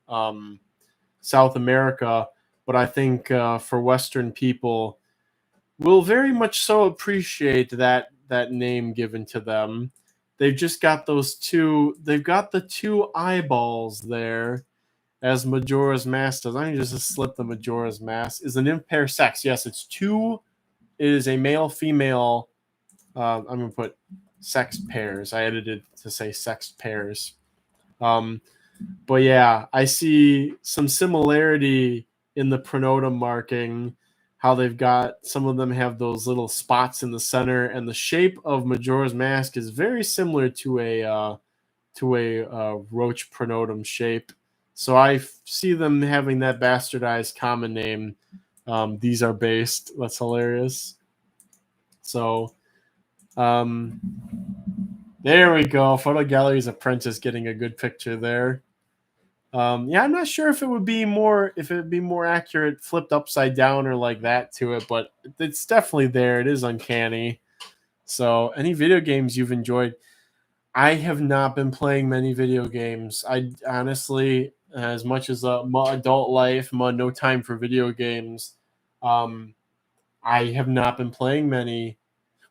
South America. But I think for Western people, will very much so appreciate that name given to them. They've just got those two. They've got the two eyeballs there, as Majora's Mask does. I just slip the Majora's Mask. Is an impair sex? Yes, it's two. It is a male female. I'm gonna put sexed pairs. I edited to say sexed pairs. But yeah, I see some similarity in the pronotum marking. How they've got, some of them have those little spots in the center, and the shape of Majora's Mask is very similar to a roach pronotum shape. So I see them having that bastardized common name. These are based. That's hilarious. So, there we go. Photo Gallery's apprentice getting a good picture there. Yeah, I'm not sure if it would be more accurate flipped upside down or like that to it, but it's definitely there. It is uncanny. So, any video games you've enjoyed? I have not been playing many video games. I honestly, as much as my adult life, my no time for video games. I have not been playing many.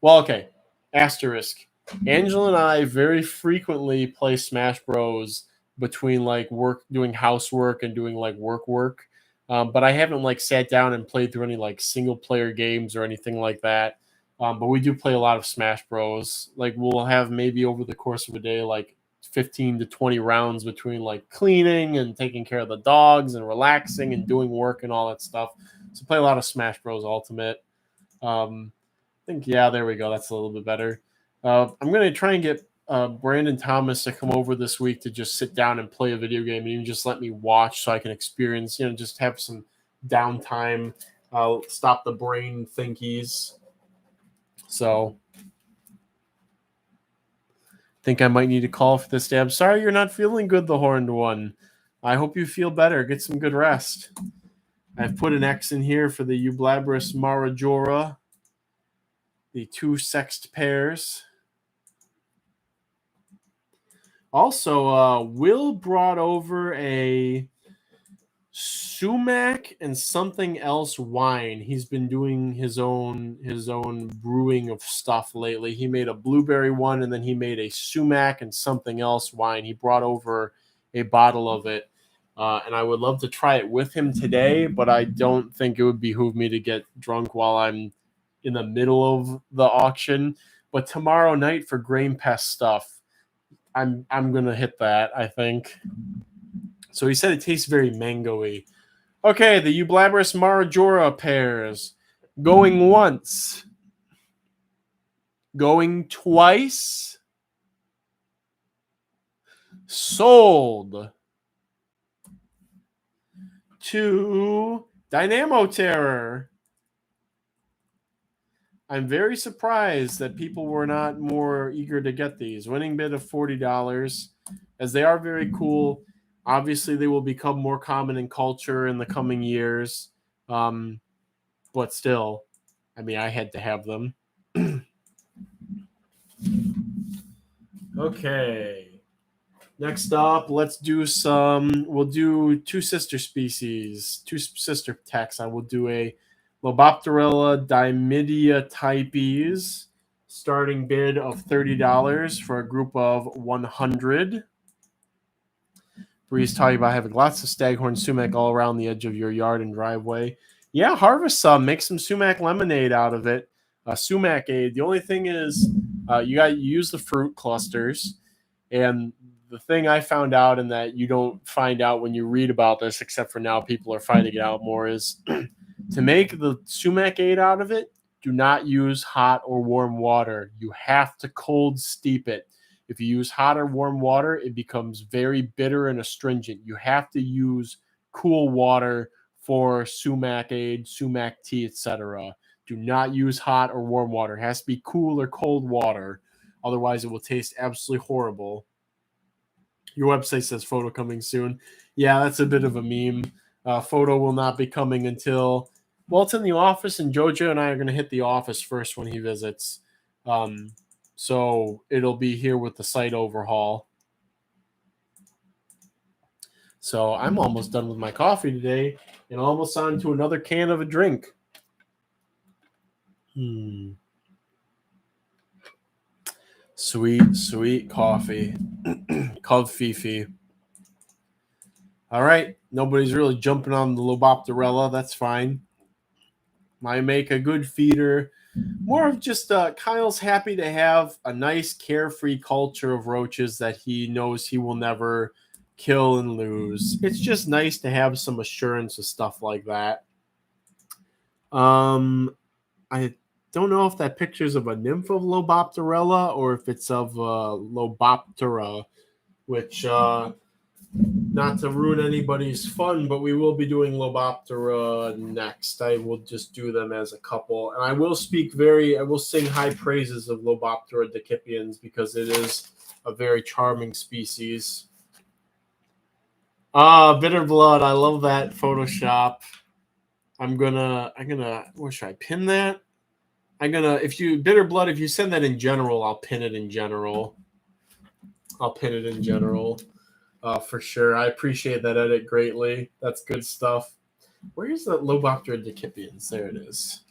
Well, okay. Asterisk. Angela and I very frequently play Smash Bros. Between like work, doing housework, and doing like work. But I haven't like sat down and played through any like single player games or anything like that. But we do play a lot of Smash Bros. Like we'll have maybe over the course of a day like 15 to 20 rounds between like cleaning and taking care of the dogs and relaxing and doing work and all that stuff. So play a lot of Smash Bros. Ultimate. I think, yeah, there we go. That's a little bit better. I'm going to try and get Brandon Thomas to come over this week to just sit down and play a video game and even just let me watch so I can experience, just have some downtime, stop the brain thinkies. So I think I might need a call for this day. I'm sorry you're not feeling good, the horned one. I hope you feel better. Get some good rest. I've put an X in here for the Eublabrus marajora, the two sexed pairs. Also, Will brought over a sumac and something else wine. He's been doing his own brewing of stuff lately. He made a blueberry one, and then he made a sumac and something else wine. He brought over a bottle of it, and I would love to try it with him today, but I don't think it would behoove me to get drunk while I'm in the middle of the auction. But tomorrow night for Grain Pest stuff, I'm gonna hit that, I think. So he said it tastes very mango-y. Okay, the Eublabrus marajora pears. Going once. Going twice. Sold. To Dynamo Terror. I'm very surprised that people were not more eager to get these. Winning bid of $40, as they are very cool. Obviously, they will become more common in culture in the coming years. But still, I mean, I had to have them. Okay. Next up, we'll do two sister species, two sister taxa. We'll do a Lobopterella dimidia types, starting bid of $30 for a group of 100. Breeze talking about having lots of staghorn sumac all around the edge of your yard and driveway. Yeah, harvest some, make some sumac lemonade out of it. Sumac aid. The only thing is, you use the fruit clusters, and the thing I found out, and that you don't find out when you read about this, except for now people are finding it out more, is to make the sumac aid out of it, do not use hot or warm water. You have to cold steep it. If you use hot or warm water, it becomes very bitter and astringent. You have to use cool water for sumac aid, sumac tea, etc. Do not use hot or warm water. It has to be cool or cold water. Otherwise, it will taste absolutely horrible. Your website says photo coming soon. Yeah, that's a bit of a meme. Photo will not be coming until, well, it's in the office, and Jojo and I are going to hit the office first when he visits. So it'll be here with the site overhaul. So I'm almost done with my coffee today and almost on to another can of a drink. Sweet, sweet coffee. Coffee. All right. Nobody's really jumping on the Lobopterella. That's fine. I make a good feeder. More of just Kyle's happy to have a nice carefree culture of roaches that he knows he will never kill and lose. It's just nice to have some assurance of stuff like that. I don't know if that picture's of a nymph of Lobopterella or if it's of Loboptera, which not to ruin anybody's fun, but we will be doing Loboptera next. I will just do them as a couple. And I will sing high praises of Loboptera decipiens because it is a very charming species. Bitter Blood. I love that Photoshop. I'm gonna, where should I pin that? Bitter Blood, if you send that in general, I'll pin it in general. For sure. I appreciate that edit greatly. That's good stuff. Where's the Loboptera decipiens? There it is.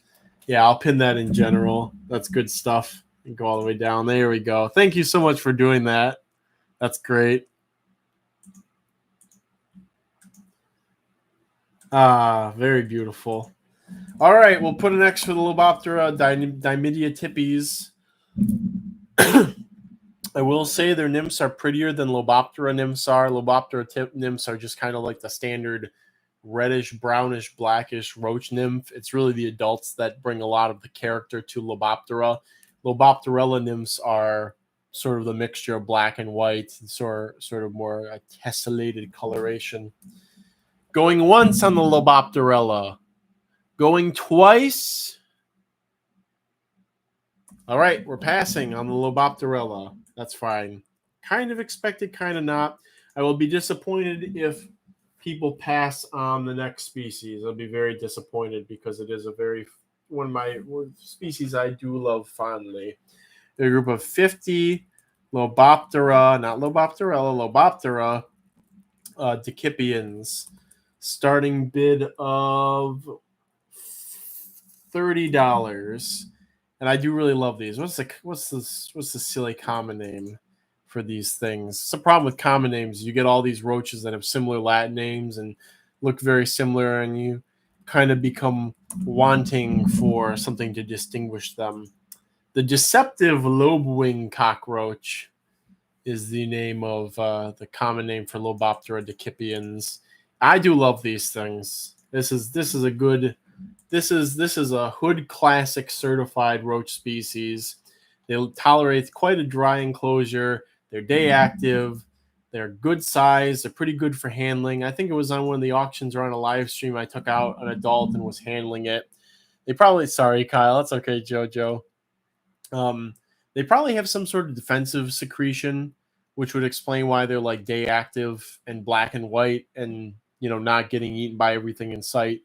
Yeah, I'll pin that in general. That's good stuff. And go all the way down. There we go. Thank you so much for doing that. That's great. Very beautiful. All right, we'll put an X for the Loboptera dimidia types. I will say their nymphs are prettier than Loboptera nymphs are. Loboptera nymphs are just kind of like the standard reddish, brownish, blackish roach nymph. It's really the adults that bring a lot of the character to Loboptera. Lobopterella nymphs are sort of the mixture of black and white, and sort of more a tessellated coloration. Going once on the Lobopterella. Going twice. All right, we're passing on the Lobopterella. That's fine. Kind of expected, kind of not. I will be disappointed if people pass on the next species. I'll be very disappointed because it is one of my species I do love fondly. A group of 50 Loboptera, not Lobopterella, Loboptera decipiens. Starting bid of $30. And I do really love these. What's the silly common name for these things? It's a problem with common names. You get all these roaches that have similar Latin names and look very similar, and you kind of become wanting for something to distinguish them. The deceptive lobewing cockroach is the name of the common name for Loboptera decipiens. I do love these things. This is a good. This is a Hood Classic certified roach species. They tolerate quite a dry enclosure. They're day active. They're good size. They're pretty good for handling. I think it was on one of the auctions or on a live stream. I took out an adult and was handling it. They probably, sorry, Kyle. That's okay, JoJo. They probably have some sort of defensive secretion, which would explain why they're like day active and black and white and, not getting eaten by everything in sight.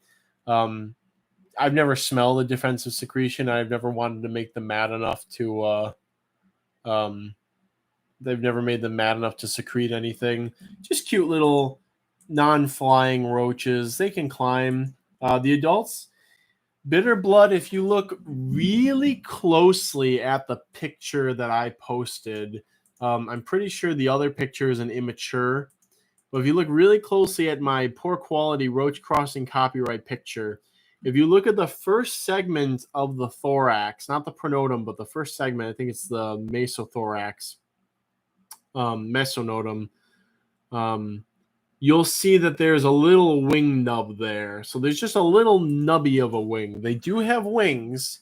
I've never smelled a defensive secretion. I've never wanted to make them mad enough to, they've never made them mad enough to secrete anything. Just cute little non-flying roaches. They can climb. The adults, bitter blood, if you look really closely at the picture that I posted, I'm pretty sure the other picture is an immature. But if you look really closely at my poor quality roach crossing copyright picture, if you look at the first segment of the thorax, not the pronotum, but the first segment, I think it's the mesothorax, mesonotum, you'll see that there's a little wing nub there. So there's just a little nubby of a wing. They do have wings,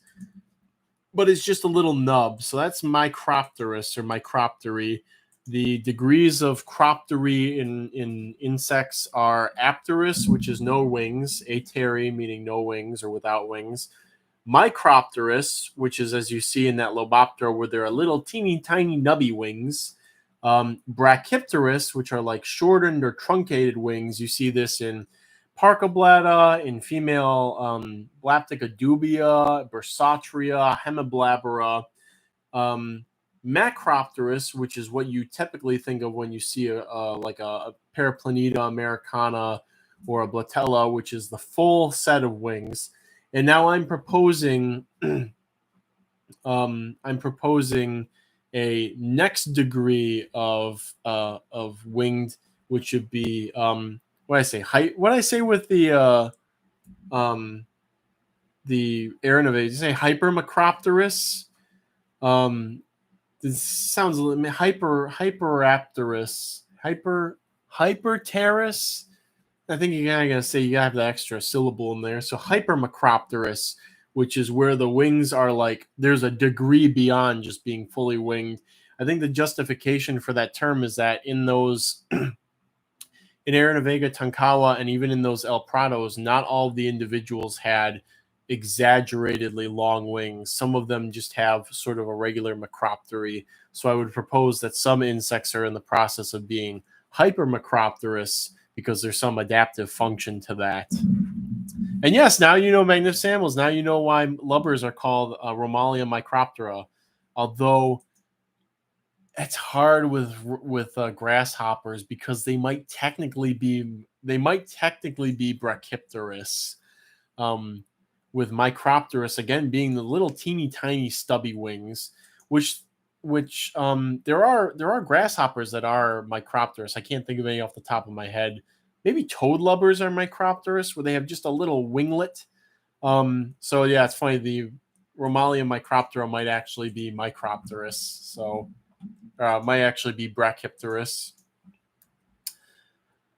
but it's just a little nub. So that's Micropterus or Microptery. The degrees of croptery in insects are apterous, which is no wings, atery, meaning no wings or without wings, Micropterus, which is, as you see in that Loboptera, where there are little teeny tiny nubby wings, Brachypterus, which are like shortened or truncated wings. You see this in Parcablata, in female Blaptica dubia, Bursatria, Hemiblabera, Macropterus, which is what you typically think of when you see a Paraplaneta americana or a Blatella, which is the full set of wings. And now I'm proposing a next degree of winged, which would be what I say height. What I say with the Aeronavate, you say Hypermacropterus. This sounds a little hyperapterus, hyperterus. I think you gotta say you gotta have the extra syllable in there. So Hypermacropterus, which is where the wings are like there's a degree beyond just being fully winged. I think the justification for that term is that in those in Aeronavega, Tonkawa, and even in those El Prados, not all of the individuals had exaggeratedly long wings. Some of them just have sort of a regular macroptery. So I would propose that some insects are in the process of being hypermacropterous because there's some adaptive function to that. And yes, now you know magnificent animals. Now you know why lubbers are called Romalia microptera. Although it's hard with grasshoppers because they might technically be brachypterous. With Micropterus again being the little teeny tiny stubby wings, which there are grasshoppers that are Micropterus. I can't think of any off the top of my head. Maybe toad lubbers are Micropterus, where they have just a little winglet. So yeah, it's funny. The Romalia microptera might actually be Micropterus. So might actually be Brachypterus.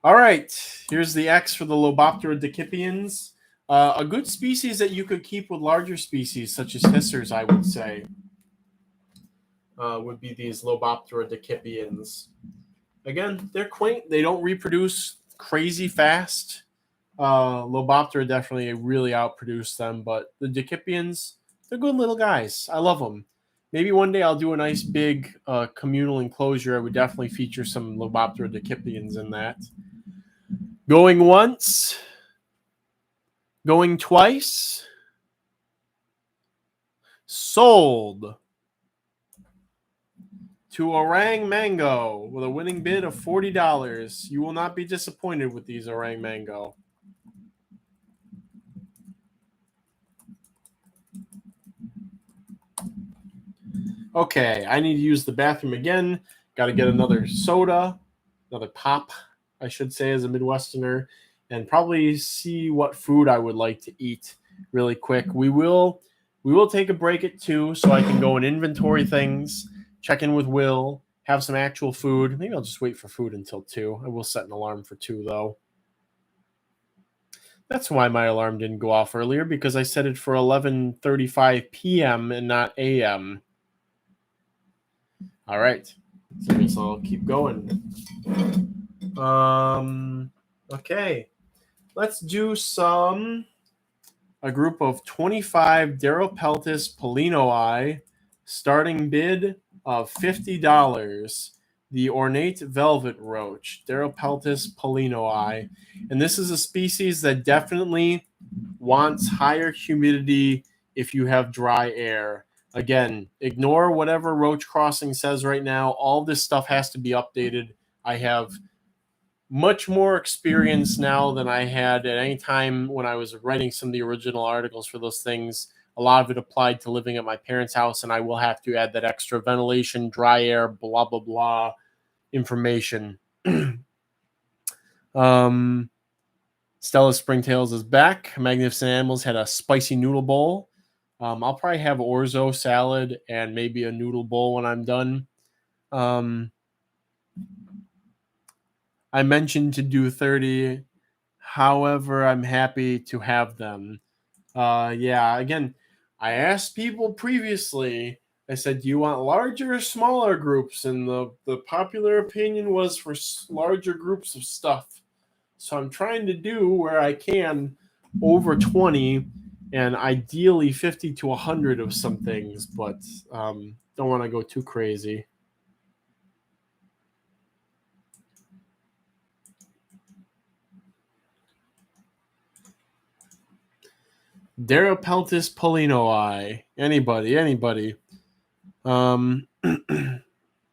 All right, here's the X for the Loboptera decipiens. A good species that you could keep with larger species, such as hissers, I would say, would be these Loboptera decipiens. Again, they're quaint. They don't reproduce crazy fast. Loboptera definitely really outproduce them, but the decipiens, they're good little guys. I love them. Maybe one day I'll do a nice big communal enclosure. I would definitely feature some Loboptera decipiens in that. Going once. Going twice. Sold. to Orang Mango with a winning bid of $40. You will not be disappointed with these Orang Mango. Okay, I need to use the bathroom again. Got to get another soda, another pop, I should say, as a Midwesterner, and probably see what food I would like to eat really quick. We will take a break at 2 so I can go and inventory things, check in with Will, have some actual food. Maybe I'll just wait for food until 2. I will set an alarm for 2, though. That's why my alarm didn't go off earlier, because I set it for 11:35 p.m. and not a.m. All right. So I guess I'll keep going. Okay. Let's do a group of 25 Daropeltis Pollinoi, starting bid of $50. The ornate velvet roach, Daropeltis Pollinoi. And this is a species that definitely wants higher humidity if you have dry air. Again, ignore whatever Roach Crossing says right now. All this stuff has to be updated. I have much more experience now than I had at any time when I was writing some of the original articles for those things. A lot of it applied to living at my parents' house, and I will have to add that extra ventilation, dry air, blah, blah, blah information. Stella Springtails is back. Magnificent Animals had a spicy noodle bowl. I'll probably have orzo salad and maybe a noodle bowl when I'm done. I mentioned to do 30. However, I'm happy to have them. Yeah, again, I asked people previously. I said, do you want larger or smaller groups? And the popular opinion was for larger groups of stuff. So I'm trying to do where I can over 20 and ideally 50 to 100 of some things, but don't want to go too crazy. Daropeltis Pollinoi. Anybody.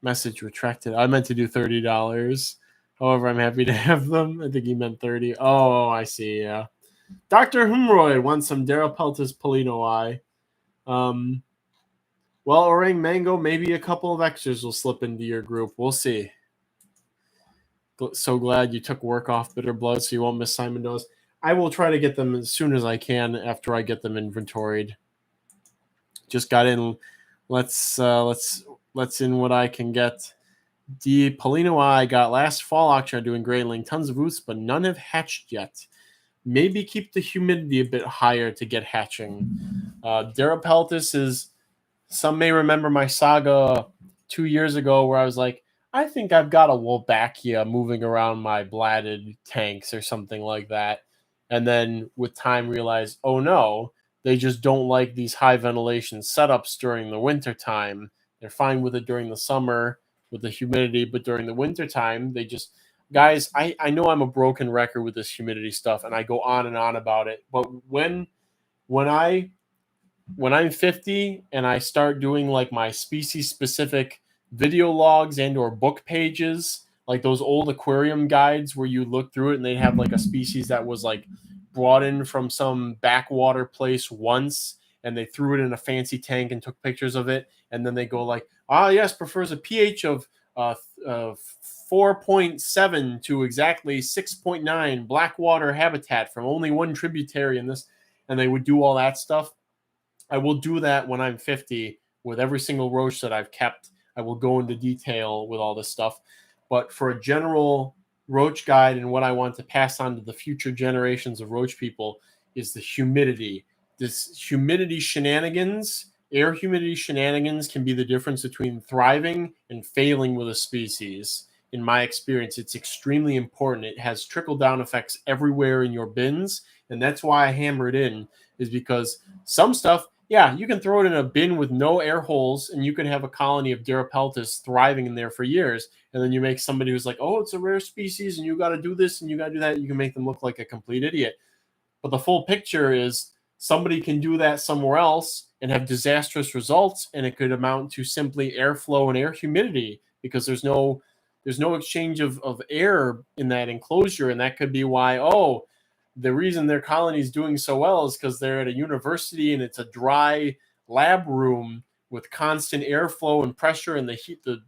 Message retracted. I meant to do $30. However, I'm happy to have them. I think he meant 30. Oh, I see. Yeah. Dr. Humroyd wants some Daropeltis Pollinoi. Well, Orang Mango, maybe a couple of extras will slip into your group. We'll see. So glad you took work off Bitter Blood so you won't miss Simon Does. I will try to get them as soon as I can after I get them inventoried. Just got in. Let's in what I can get. The Polino I got last fall auction are doing great. Tons of roots, but none have hatched yet. Maybe keep the humidity a bit higher to get hatching. Daropeltis is, some may remember my saga 2 years ago where I was like, I think I've got a Wolbachia moving around my bladed tanks or something like that. And then with time realized, oh no, they just don't like these high ventilation setups during the winter time. They're fine with it during the summer with the humidity, but during the winter time, they just, guys, I know I'm a broken record with this humidity stuff and I go on and on about it. But when I'm 50 and I start doing like my species specific video logs and or book pages, like those old aquarium guides where you look through it and they have like a species that was like brought in from some backwater place once and they threw it in a fancy tank and took pictures of it. And then they go like, yes, prefers a pH of 4.7 to exactly 6.9 blackwater habitat from only one tributary in this. And they would do all that stuff. I will do that when I'm 50 with every single roach that I've kept. I will go into detail with all this stuff. But for a general roach guide and what I want to pass on to the future generations of roach people is the humidity. This humidity shenanigans, air humidity shenanigans can be the difference between thriving and failing with a species. In my experience, it's extremely important. It has trickle-down effects everywhere in your bins, and that's why I hammer it in, is because some stuff, yeah, you can throw it in a bin with no air holes, and you can have a colony of Daropeltis thriving in there for years, and then you make somebody who's like, oh, it's a rare species, and you got to do this, and you got to do that, you can make them look like a complete idiot. But the full picture is somebody can do that somewhere else and have disastrous results, and it could amount to simply airflow and air humidity because there's no exchange of air in that enclosure, and that could be why, oh, the reason their colony is doing so well is because they're at a university and it's a dry lab room with constant airflow and pressure, and the heat, the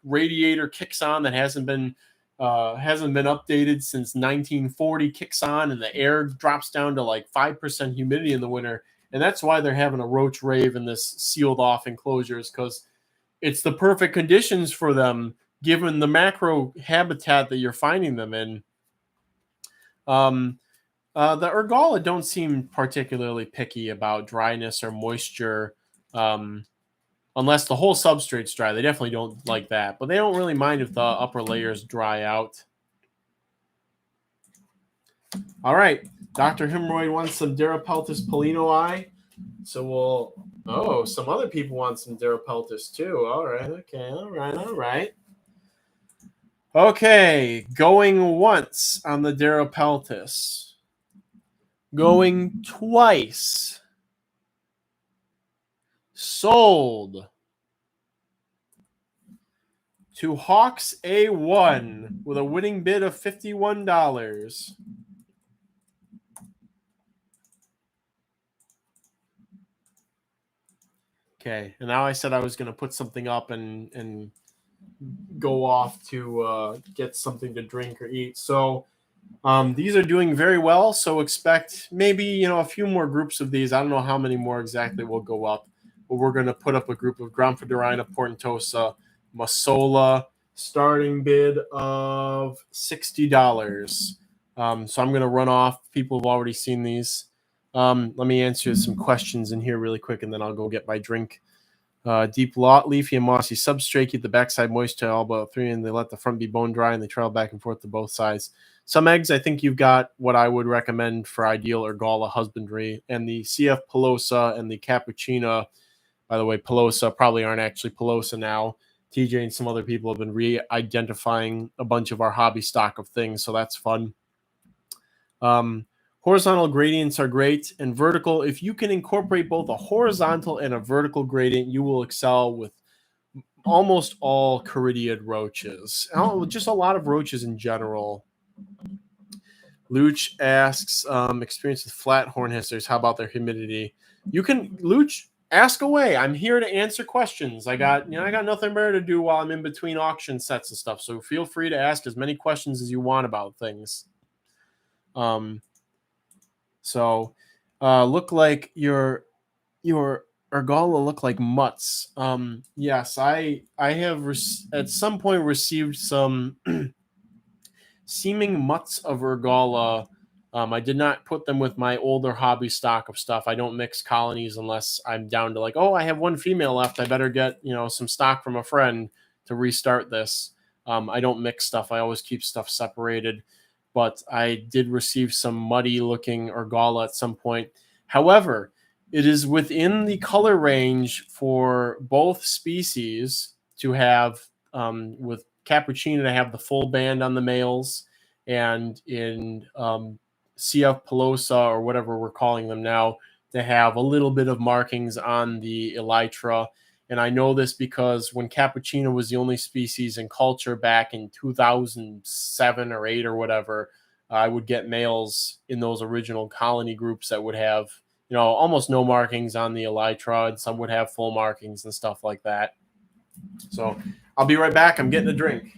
radiator kicks on that hasn't been updated since 1940, kicks on, and the air drops down to like 5% humidity in the winter. And that's why they're having a roach rave in this sealed off enclosures, because it's the perfect conditions for them given the macro habitat that you're finding them in. The Ergala don't seem particularly picky about dryness or moisture, unless the whole substrate's dry. They definitely don't like that, but they don't really mind if the upper layers dry out. All right, Dr. Hemorrhoid wants some Darapeltis pollinoii. So some other people want some Darapeltis too. All right, okay, all right. Okay, going once on the Darapeltis. Going twice. Sold to Hawks A1 with a winning bid of $51. Okay, and now I said I was going to put something up and go off to get something to drink or eat. So these are doing very well. So expect maybe a few more groups of these. I don't know how many more exactly will go up, but we're going to put up a group of Gronfodorina portentosa, Masola, starting bid of $60. So I'm going to run off. People have already seen these. Let me answer some questions in here really quick, and then I'll go get my drink. Deep leafy and mossy substrate, keep the backside moist to all but 3, and they let the front be bone dry, and they travel back and forth to both sides. Some eggs, I think you've got what I would recommend for ideal Ergala husbandry, and the CF Pelosa and the Cappuccina. By the way, Pelosa probably aren't actually Pelosa now. TJ and some other people have been re-identifying a bunch of our hobby stock of things, so that's fun. Horizontal gradients are great, and vertical, if you can incorporate both a horizontal and a vertical gradient, you will excel with almost all Caridiid roaches. Just a lot of roaches in general. Luch asks, experience with flat horn hissers, how about their humidity? You can, Luch, ask away. I'm here to answer questions. I got nothing better to do while I'm in between auction sets and stuff, so feel free to ask as many questions as you want about things. Look like your Ergala look like mutts. Yes, I have at some point received some seeming mutts of Ergala. I did not put them with my older hobby stock of stuff. I don't mix colonies unless I'm down to like, oh, I have one female left. I better get some stock from a friend to restart this. I don't mix stuff. I always keep stuff separated. But I did receive some muddy looking Ergala at some point. However, it is within the color range for both species to have, with Cappuccino to have the full band on the males, and in CF Pelosa, or whatever we're calling them now, to have a little bit of markings on the elytra. And I know this because when Cappuccino was the only species in culture back in 2007 or 8 or whatever, I would get males in those original colony groups that would have, almost no markings on the elytra, and some would have full markings and stuff like that. So I'll be right back. I'm getting a drink.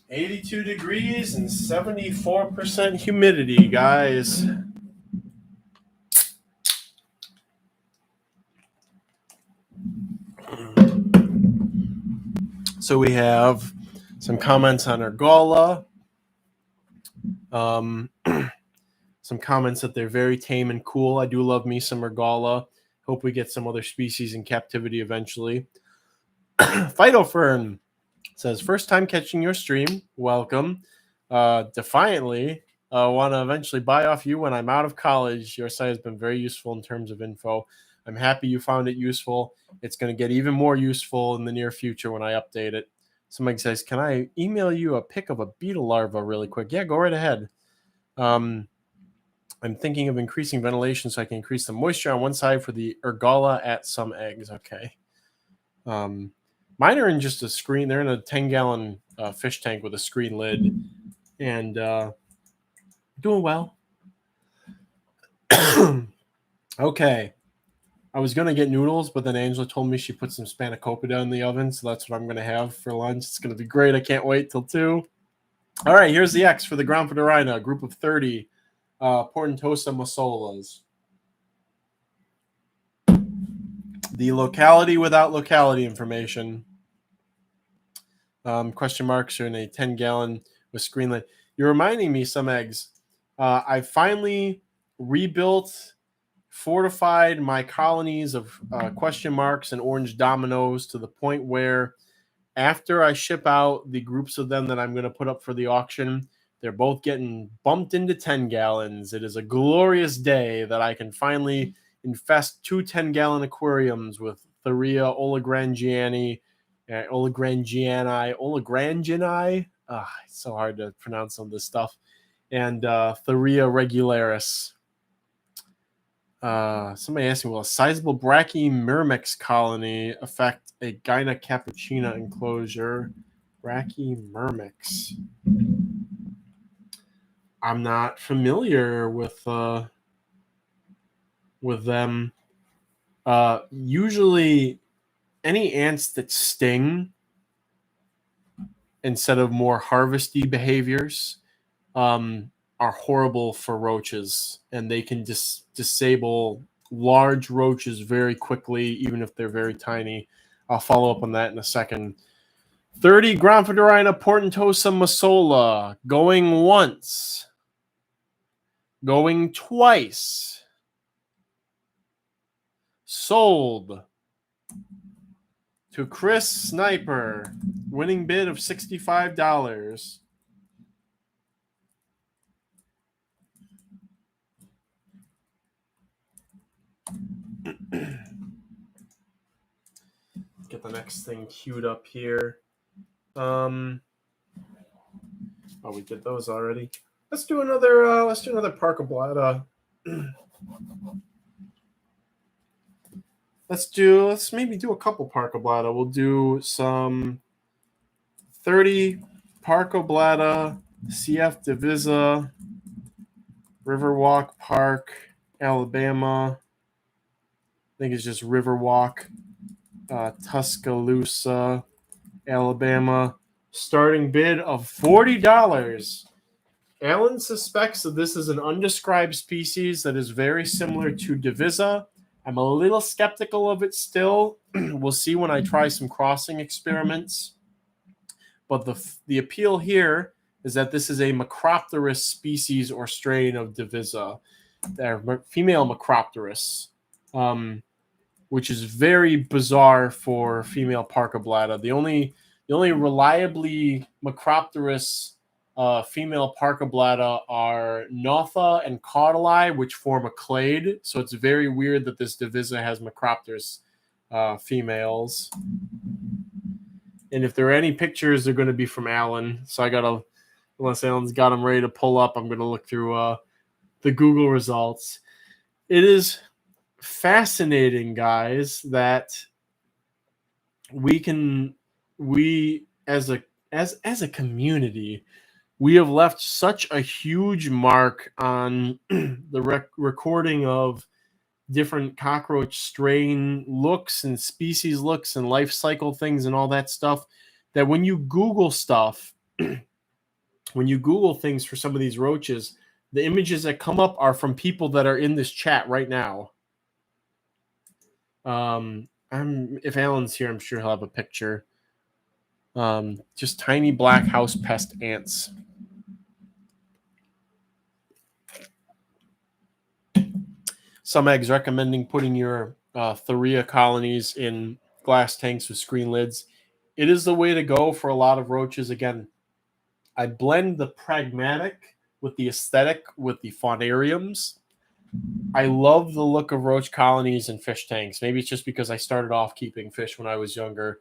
82 degrees and 74% humidity, guys. So we have some comments on Argala. Some comments that they're very tame and cool. I do love me some Argala. Hope we get some other species in captivity eventually. Phytophern says, first time catching your stream. Welcome. Defiantly, want to eventually buy off you when I'm out of college. Your site has been very useful in terms of info. I'm happy you found it useful. It's going to get even more useful in the near future when I update it. Somebody says, can I email you a pic of a beetle larva really quick? Yeah, go right ahead. I'm thinking of increasing ventilation so I can increase the moisture on one side for the Argala at some eggs. Okay. Mine are in just a screen. They're in a 10-gallon fish tank with a screen lid. And doing well. Okay. I was going to get noodles, but then Angela told me she put some spanakopita in the oven, so that's what I'm going to have for lunch. It's going to be great. I can't wait till 2. All right, here's the X for the Groundfodorina, a group of 30 Portentosa masolas. The locality without locality information. Question marks are in a 10-gallon with screen light. You're reminding me some eggs. I finally rebuilt, fortified my colonies of question marks and orange dominoes to the point where after I ship out the groups of them that I'm going to put up for the auction, they're both getting bumped into 10 gallons. It is a glorious day that I can finally infest 2 10-gallon aquariums with Thuria olagrangiani, Olagrangiani. It's so hard to pronounce some of this stuff. And Thuria regularis. Somebody asked me, will a sizable Brachymyrmex colony affect a Gyna cappuccina enclosure? Brachymyrmex. I'm not familiar with them. Usually, any ants that sting instead of more harvesty behaviors are horrible for roaches, and they can disable large roaches very quickly, even if they're very tiny. I'll follow up on that in a second. 30 Groundfodorina Portentosa masola, going once, going twice, sold to Chris Sniper, winning bid of $65. Get the next thing queued up here. Oh, we did those already. Let's do another Parkablata. Let's maybe do a couple Parkablata. We'll do some 30 Parkablata CF Divisa, Riverwalk Park, Alabama. I think it's just Riverwalk, Tuscaloosa, Alabama. Starting bid of $40. Alan suspects that this is an undescribed species that is very similar to Divisa. I'm a little skeptical of it still. We'll see when I try some crossing experiments. But the appeal here is that this is a Macropterus species or strain of Divisa. They're female Macropterus, which is very bizarre for female Parkablata. The only reliably Macropterus female Parkablata are Notha and Caudali, which form a clade. So it's very weird that this Divisa has Macropterus females. And if there are any pictures, they're going to be from Alan. So unless Alan's got them ready to pull up, I'm going to look through the Google results. It is fascinating, guys, that we as a community, we have left such a huge mark on the recording of different cockroach strain looks and species looks and life cycle things and all that stuff, that when you Google stuff, when you Google things for some of these roaches, the images that come up are from people that are in this chat right now. If Alan's here, I'm sure he'll have a picture. Just tiny black house pest ants. Some eggs recommending putting your Thorea colonies in glass tanks with screen lids. It is the way to go for a lot of roaches. Again, I blend the pragmatic with the aesthetic with the faunariums. I love the look of roach colonies in fish tanks. Maybe it's just because I started off keeping fish when I was younger,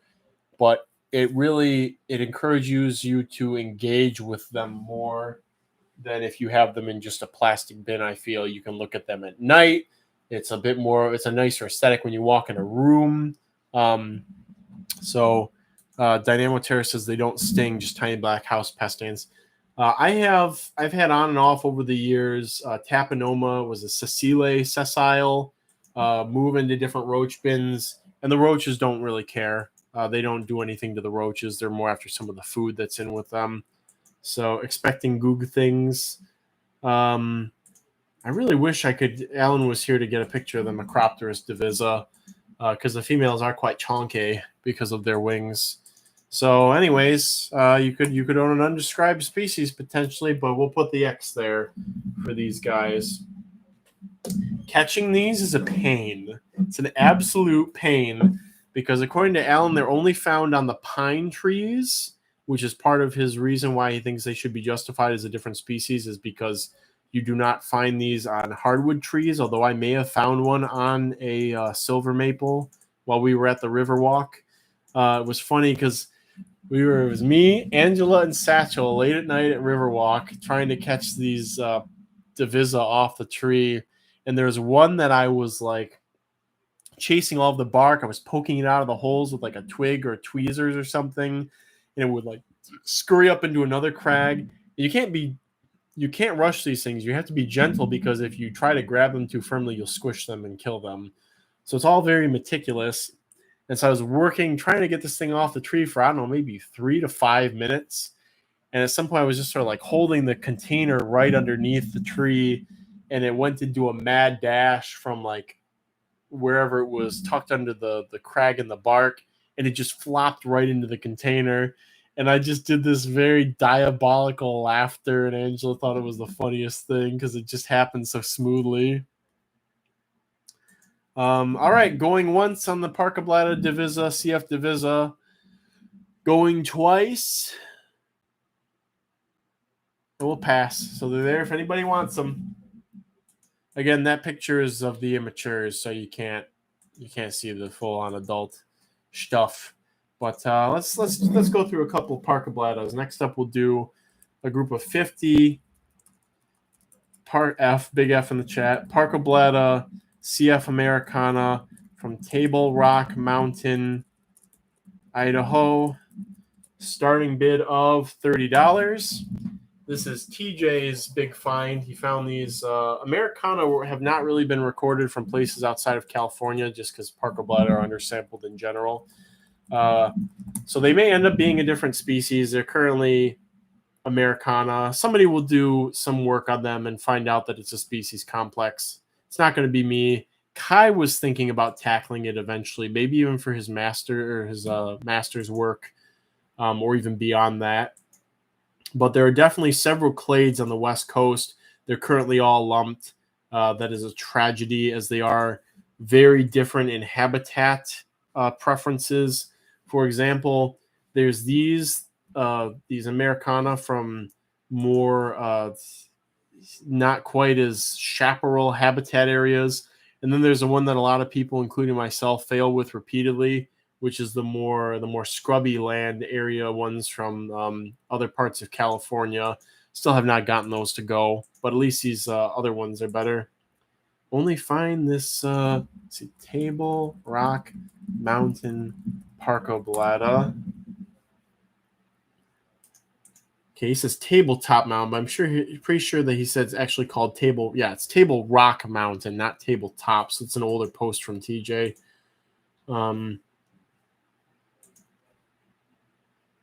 but it encourages you to engage with them more than if you have them in just a plastic bin. I feel you can look at them at night. It's a nicer aesthetic when you walk in a room. Dynamo Terror says they don't sting, just tiny black house pest ants. I've had on and off over the years. Tapenoma was a sessile, move into different roach bins, and the roaches don't really care. They don't do anything to the roaches. They're more after some of the food that's in with them. So expecting goog things. I really wish Alan was here to get a picture of the Macropterus divisa, because the females are quite chonky because of their wings. So, anyways, you could own an undescribed species potentially, but we'll put the X there for these guys. Catching these is a pain. It's an absolute pain because according to Alan, they're only found on the pine trees, which is part of his reason why he thinks they should be justified as a different species, is because you do not find these on hardwood trees, although I may have found one on a silver maple while we were at the Riverwalk. It was funny because it was me, Angela, and Satchel late at night at Riverwalk trying to catch these divisa off the tree. And there's one that I was like chasing all of the bark. I was poking it out of the holes with like a twig or tweezers or something, and it would like scurry up into another crag. You can't rush these things. You have to be gentle because if you try to grab them too firmly, you'll squish them and kill them. So it's all very meticulous. And so I was trying to get this thing off the tree for, I don't know, maybe 3 to 5 minutes. And at some point, I was just sort of like holding the container right underneath the tree, and it went to do a mad dash from like wherever it was tucked under the crag in the bark, and it just flopped right into the container. And I just did this very diabolical laughter, and Angela thought it was the funniest thing because it just happened so smoothly. All right, going once on the Parkablata divisa, CF divisa. Going twice. We'll pass. So they're there if anybody wants them. Again, that picture is of the immatures, so you can't see the full-on adult stuff. But let's go through a couple of Parkablatas. Next up, we'll do a group of 50. Part F, big F in the chat. Parkablata CF Americana from Table Rock Mountain, Idaho. Starting bid of $30. This is TJ's big find. He found these Americana have not really been recorded from places outside of California just because Parkablata are undersampled in general. So they may end up being a different species. They're currently Americana. Somebody will do some work on them and find out that it's a species complex. It's not going to be me. Kai was thinking about tackling it eventually, maybe even for his master's work, or even beyond that. But there are definitely several clades on the West Coast. They're currently all lumped. That is a tragedy, as they are very different in habitat preferences. For example, there's these Americana from more not quite as chaparral habitat areas. And then there's the one that a lot of people, including myself, fail with repeatedly, which is the more scrubby land area ones from other parts of California. Still have not gotten those to go, but at least these other ones are better. Only find this Table Rock Mountain Parkablata. Okay, he says tabletop mountain, but I'm pretty sure that he said it's actually called Table. Yeah, it's Table Rock Mountain, not tabletop. So it's an older post from TJ.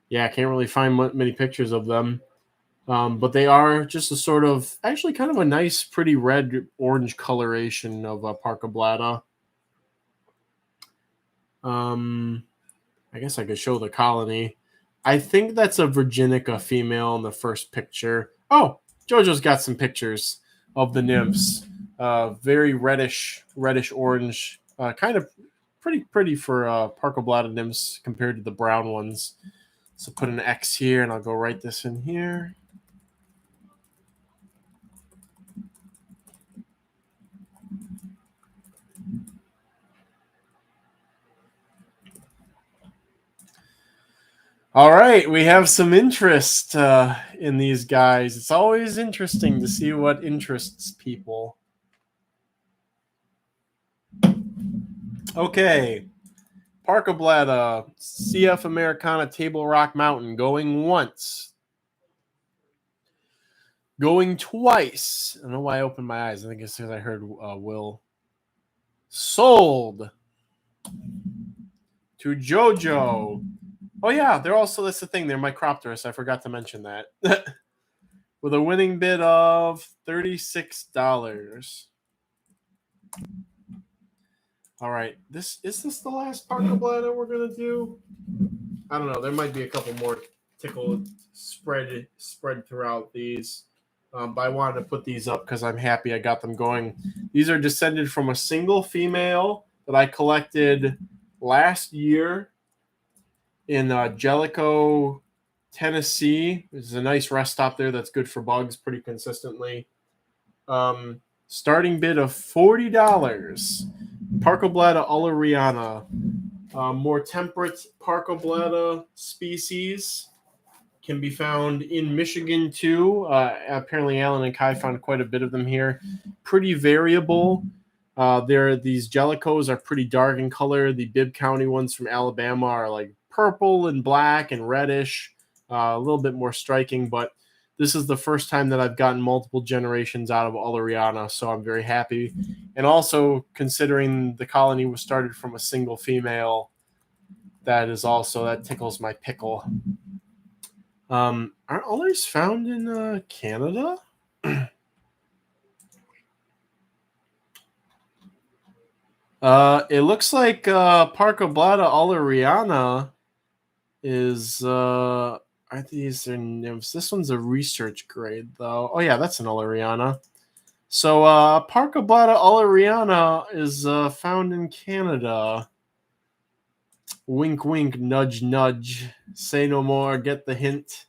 Yeah, I can't really find many pictures of them. But they are just a sort of, actually kind of a nice, pretty red-orange coloration of Parka I guess I could show the colony. I think that's a Virginica female in the first picture. Oh, JoJo's got some pictures of the nymphs. Very reddish orange. Kind of pretty pretty for Parka nymphs compared to the brown ones. So put an X here, and I'll go write this in here. All right, we have some interest in these guys. It's always interesting to see what interests people. Okay, Parka CF Americana Table Rock Mountain, going once, going twice. I don't know why I opened my eyes. I think it's because I heard Will. Sold to JoJo. Oh yeah, they're also, that's the thing, they're Micropterus. I forgot to mention that. With a winning bid of $36. All right, is this the last Parka we're gonna do? I don't know. There might be a couple more tickled spread throughout these, but I wanted to put these up because I'm happy I got them going. These are descended from a single female that I collected last year in Jellicoe, Tennessee. There's a nice rest stop there that's good for bugs pretty consistently. Starting bid of $40. Parkoblata Oleriana. More temperate Parkoblata species can be found in Michigan too. Apparently Alan and Kai found quite a bit of them here. Pretty variable. These Jellicos are pretty dark in color. The Bibb County ones from Alabama are like purple and black and reddish. A little bit more striking, but this is the first time that I've gotten multiple generations out of Oleriana, so I'm very happy. And also, considering the colony was started from a single female, that tickles my pickle. Aren't Ollers found in Canada? It looks like Parkoblata Oleriana is are these their nymphs? This one's a research grade, though. Oh, yeah, that's an Oleriana. So, Parkoblata Oleriana is found in Canada. Wink, wink, nudge, nudge. Say no more, get the hint.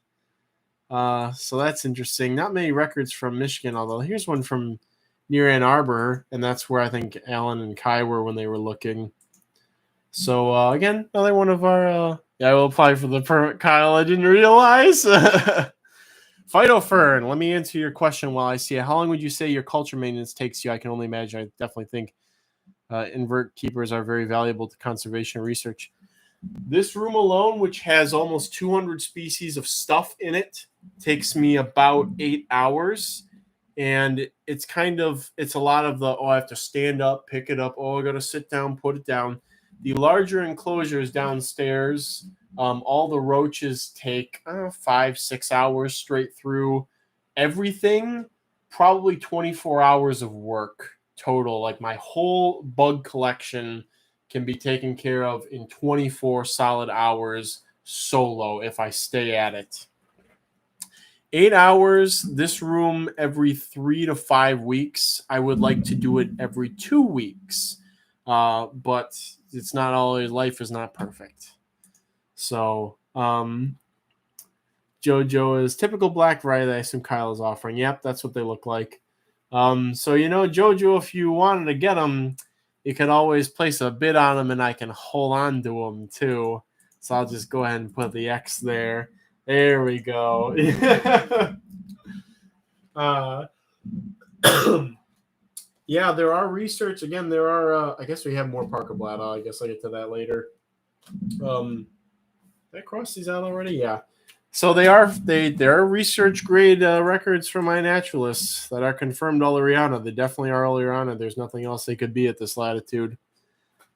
So that's interesting. Not many records from Michigan, although here's one from near Ann Arbor, and that's where I think Alan and Kai were when they were looking. So, again, another one of our... I will apply for the permit, Kyle. I didn't realize. Phytophern, let me answer your question while I see it. How long would you say your culture maintenance takes you? I can only imagine. I definitely think invert keepers are very valuable to conservation research. This room alone, which has almost 200 species of stuff in it, takes me about 8 hours. And it's a lot of I have to stand up, pick it up. I got to sit down, put it down. The larger enclosures downstairs, all the roaches take 5-6 hours straight through. Everything, probably 24 hours of work total. Like my whole bug collection can be taken care of in 24 solid hours solo if I stay at it. 8 hours, this room every 3 to 5 weeks. I would like to do it every 2 weeks. But it's not always, life is not perfect. So, JoJo is typical black variety that I assume Kyle is offering. Yep, that's what they look like. So, JoJo, if you wanted to get them, you could always place a bid on them and I can hold on to them too. So I'll just go ahead and put the X there. There we go. Yeah, there are research. Again, there are, I guess we have more Parkoblata. I guess I'll get to that later. Did I cross these out already? Yeah. So there are research grade records from my naturalists that are confirmed Oleriana. They definitely are Oleriana. There's nothing else they could be at this latitude.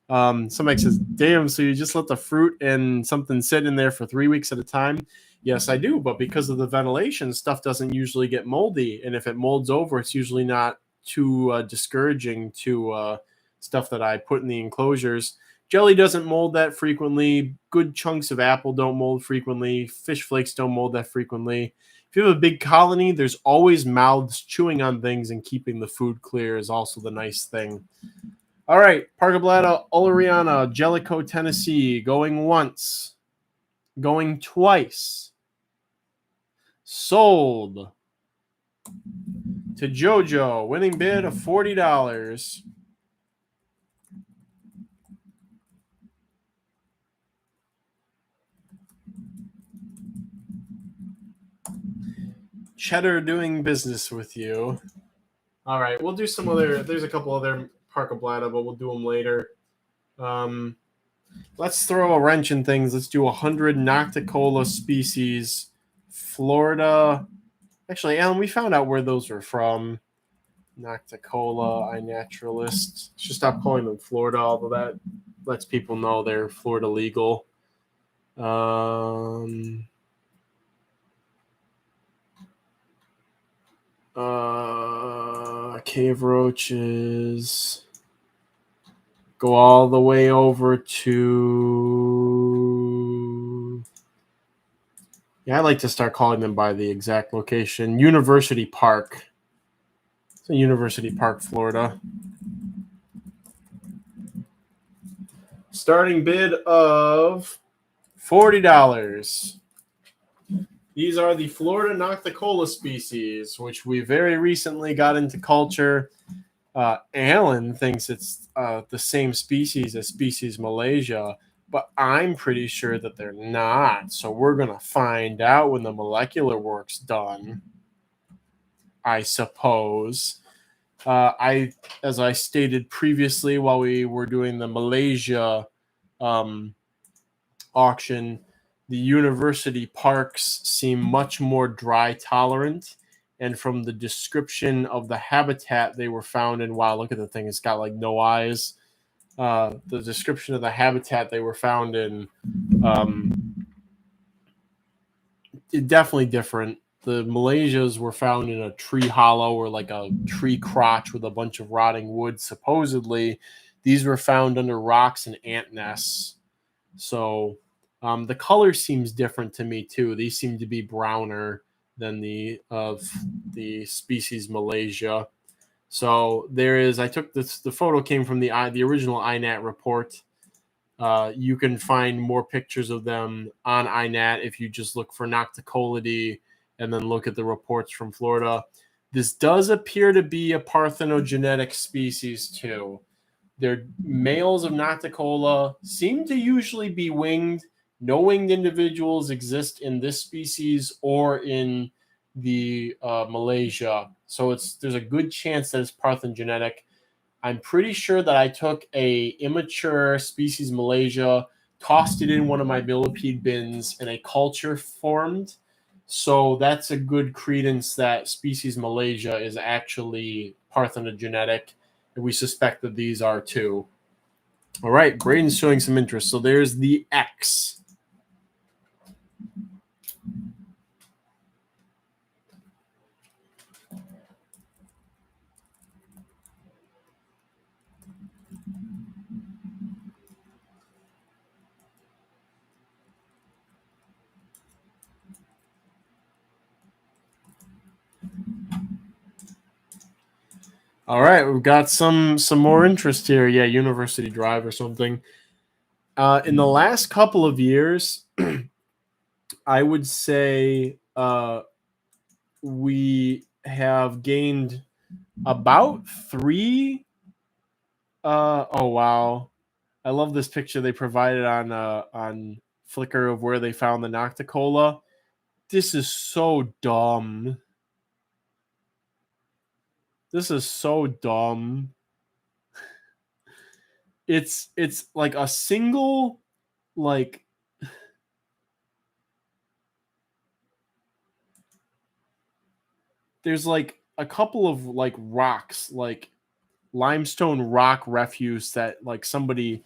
Somebody says, damn, so you just let the fruit and something sit in there for 3 weeks at a time? Yes, I do, but because of the ventilation, stuff doesn't usually get moldy. And if it molds over, it's usually not too discouraging to stuff that I put in the enclosures. Jelly doesn't mold that frequently. Good chunks of apple don't mold frequently. Fish flakes don't mold that frequently. If you have a big colony, there's always mouths chewing on things, and keeping the food clear is also the nice thing. All right, Pargablata, Oleriana, Jellicoe, Tennessee, going once, going twice. Sold to JoJo, winning bid of $40. Cheddar doing business with you. All right, we'll do some other. There's a couple other Pargablata, but we'll do them later. Let's throw a wrench in things. Let's do 100 Nocticola species. Florida. Actually, Alan, we found out where those were from. Nocticola, iNaturalist. Should stop calling them Florida, although that lets people know they're Florida legal. Cave roaches. Go all the way over to... Yeah, I like to start calling them by the exact location. University Park. It's University Park, Florida. Starting bid of $40. These are the Florida Nocticola species, which we very recently got into culture. Alan thinks it's the same species as species Malaysia, but I'm pretty sure that they're not. So we're going to find out when the molecular work's done, I suppose. As I stated previously while we were doing the Malaysia auction, the university parks seem much more dry tolerant. And from the description of the habitat they were found in, wow, look at the thing. It's got like no eyes. The description of the habitat they were found in, definitely different. The Malaysias were found in a tree hollow or like a tree crotch with a bunch of rotting wood, supposedly. These were found under rocks and ant nests. So the color seems different to me too. These seem to be browner than the species Malaysia. So there is. I took this. The photo came from the original INAT report. You can find more pictures of them on INAT if you just look for Nocticolidae and then look at the reports from Florida. This does appear to be a parthenogenetic species too. Their males of Nocticola seem to usually be winged. No winged individuals exist in this species or in the Malaysia. So there's a good chance that it's parthenogenetic. I'm pretty sure that I took a immature species Malaysia, tossed it in one of my millipede bins, and a culture formed. So that's a good credence that species Malaysia is actually parthenogenetic. And we suspect that these are too. All right, Braden's showing some interest. So there's the X. All right, we've got some more interest here. Yeah, University Drive or something. In the last couple of years, I would say we have gained about 3. Oh wow, I love this picture they provided on Flickr of where they found the Nocticola. This is so dumb. This is so dumb. It's like a single like there's like a couple of like rocks like limestone rock refuse that like somebody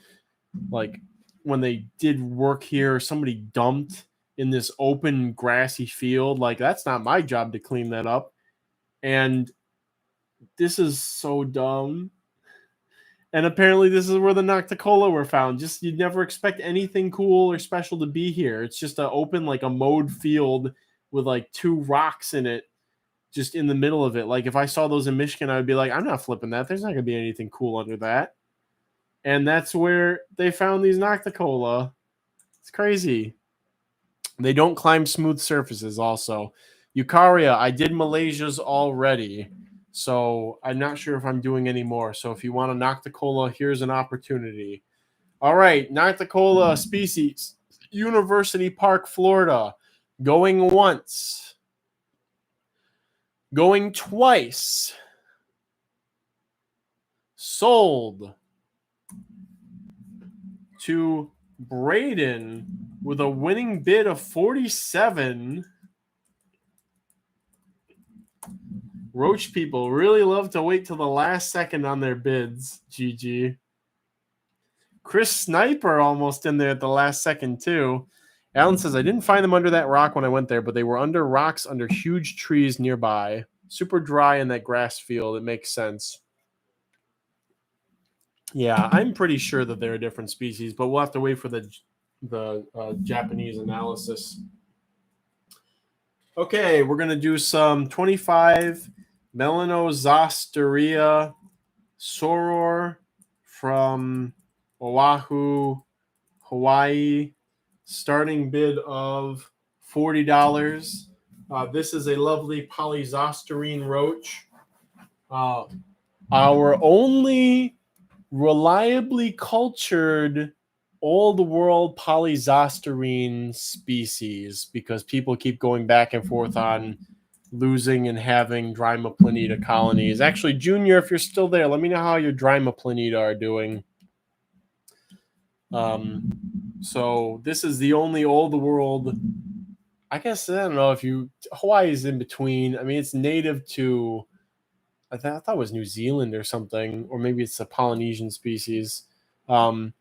like when they did work here, somebody dumped in this open grassy field. Like that's not my job to clean that up. And this is so dumb. And apparently this is where the Nocticola were found. Just you'd never expect anything cool or special to be here. It's just an open, like a mowed field with like two rocks in it, just in the middle of it. Like if I saw those in Michigan, I would be like, I'm not flipping that. There's not gonna be anything cool under that. And that's where they found these Nocticola. It's crazy. They don't climb smooth surfaces also. Eukarya, I did Malaysia's already. So I'm not sure if I'm doing any more. So if you want a Nocticola, here's an opportunity. All right, Nocticola species, University Park, Florida. Going once. Going twice. Sold to Braden with a winning bid of 47. Roach people really love to wait till the last second on their bids. GG. Chris Sniper almost in there at the last second, too. Alan says, I didn't find them under that rock when I went there, but they were under rocks under huge trees nearby. Super dry in that grass field. It makes sense. Yeah, I'm pretty sure that they're a different species, but we'll have to wait for the Japanese analysis. Okay, we're going to do some 25 Melanozosteria soror from Oahu, Hawaii. Starting bid of $40. This is a lovely polyzosterine roach. Our only reliably cultured old world polyzosterine species, because people keep going back and forth on losing and having Drimoplaneta colonies. Actually, Junior, if you're still there, let me know how your Drimoplaneta are doing. So this is the only old world. I guess I don't know if Hawaii is in between. I mean, it's native to I thought it was New Zealand or something, or maybe it's a Polynesian species. But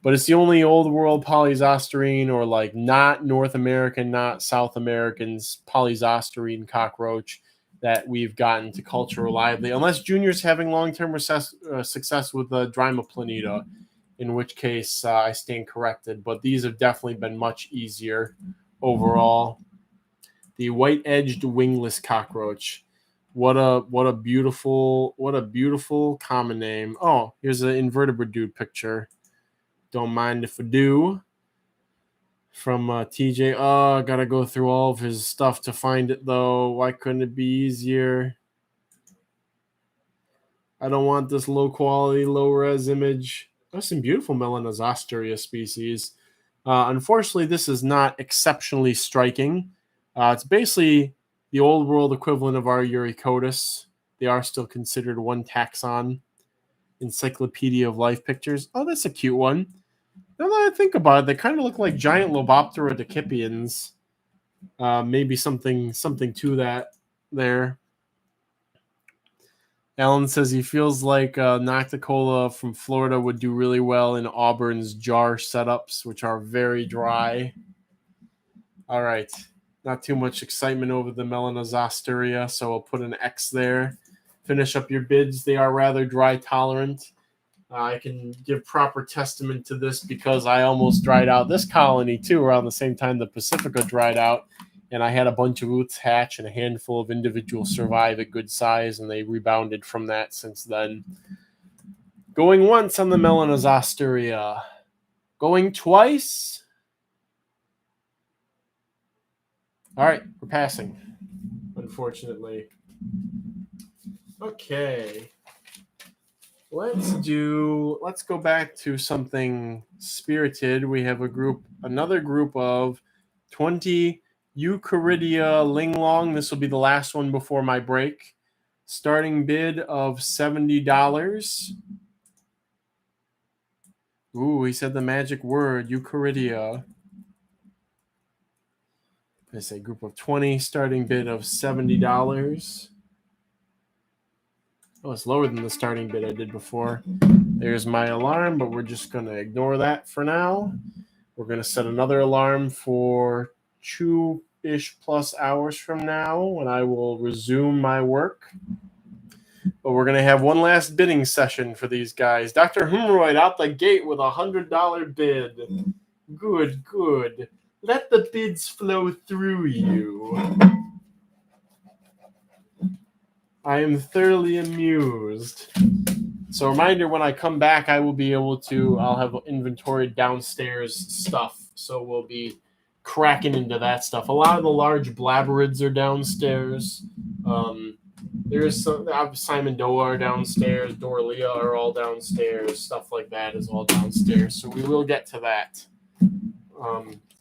it's the only old world polyzosterine, or like not North American, not South American's polyzosterine cockroach that we've gotten to culture reliably, unless Junior's having long-term success with the Drimoplaneta, in which case I stand corrected. But these have definitely been much easier overall. The white-edged wingless cockroach. What a beautiful common name. Oh, here's an invertebrate dude picture. Don't mind if I do. From TJ. Oh, I gotta go through all of his stuff to find it though. Why couldn't it be easier? I don't want this low quality, low res image. There's some beautiful Melanozosteria species. Unfortunately, this is not exceptionally striking. It's basically the old world equivalent of our Eurycotus. They are still considered one taxon. Encyclopedia of Life pictures. Oh, that's a cute one. Now that I think about it, they kind of look like giant Loboptera decipiens. Maybe something to that there. Alan says he feels like Nocticola from Florida would do really well in Auburn's jar setups, which are very dry. All right. Not too much excitement over the Melanozosteria, so I'll put an X there. Finish up your bids. They are rather dry tolerant. I can give proper testament to this because I almost dried out this colony too around the same time the Pacifica dried out. And I had a bunch of ooths hatch and a handful of individuals survive at good size, and they rebounded from that since then. Going once on the Melanozosteria. Going twice. All right, we're passing, unfortunately. Okay. Let's go back to something spirited. We have another group of 20 Eucharidia Linglong. This will be the last one before my break. Starting bid of $70. Ooh, he said the magic word, Eucharidia. I say group of 20, starting bid of $70. Oh, it's lower than the starting bid I did before. There's my alarm, but we're just going to ignore that for now. We're going to set another alarm for 2-ish plus hours from now when I will resume my work. But we're going to have one last bidding session for these guys. Dr. Humroyd out the gate with a $100 bid. Good, good. Let the bids flow through you. I am thoroughly amused. So reminder, when I come back, I will be able to, I'll have inventory downstairs stuff. So we'll be cracking into that stuff. A lot of the large blabberids are downstairs. There's some, Simon Doa are downstairs. Dorlia are all downstairs. Stuff like that is all downstairs. So we will get to that.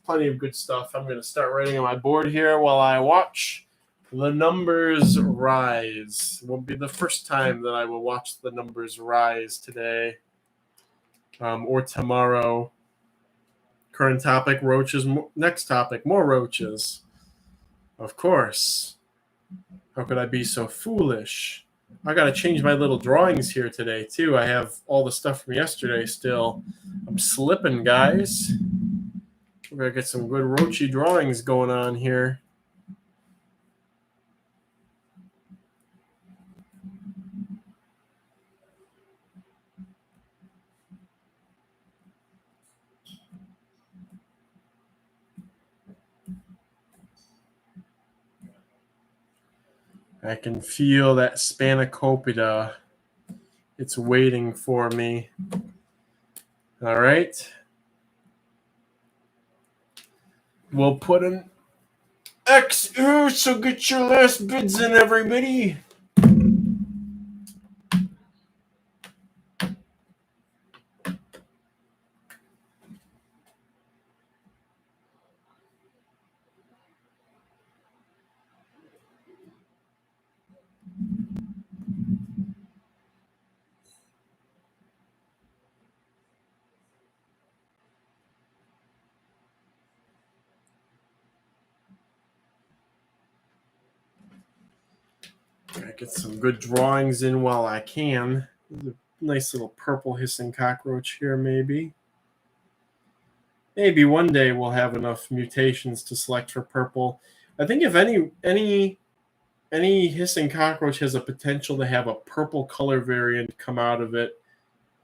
Plenty of good stuff. I'm going to start writing on my board here while I watch the numbers rise. It won't be the first time that I will watch the numbers rise today or tomorrow. Current topic, roaches. Next topic, more roaches. Of course. How could I be so foolish? I got to change my little drawings here today, too. I have all the stuff from yesterday still. I'm slipping, guys. We're going to get some good roachy drawings going on here. I can feel that spanakopita. It's waiting for me. All right. We'll put an X. So get your last bids in, everybody. I get some good drawings in while I can. There's a nice little purple hissing cockroach here, maybe. Maybe one day we'll have enough mutations to select for purple. I think if any hissing cockroach has a potential to have a purple color variant come out of it,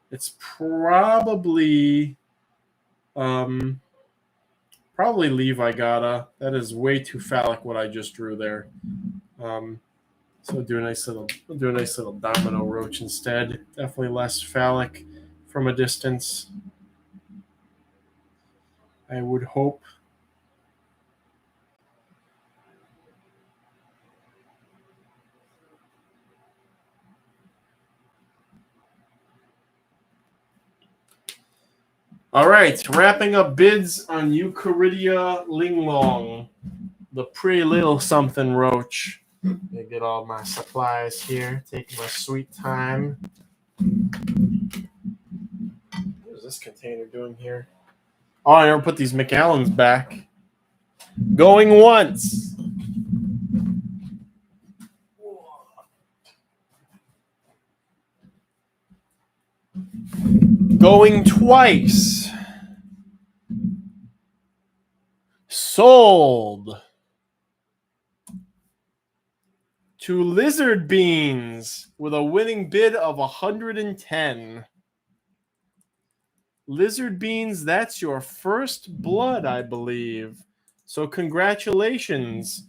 it's probably Levi Gata. That is way too phallic what I just drew there. So we'll do a nice little domino roach instead. Definitely less phallic from a distance, I would hope. All right, wrapping up bids on Eucharidia Linglong, the pretty little something roach. I get all my supplies here. Take my sweet time. What is this container doing here? Oh, I never put these McAllens back. Going once. Going twice. Sold. To Lizard Beans with a winning bid of 110. Lizard Beans, that's your first blood, I believe. So congratulations,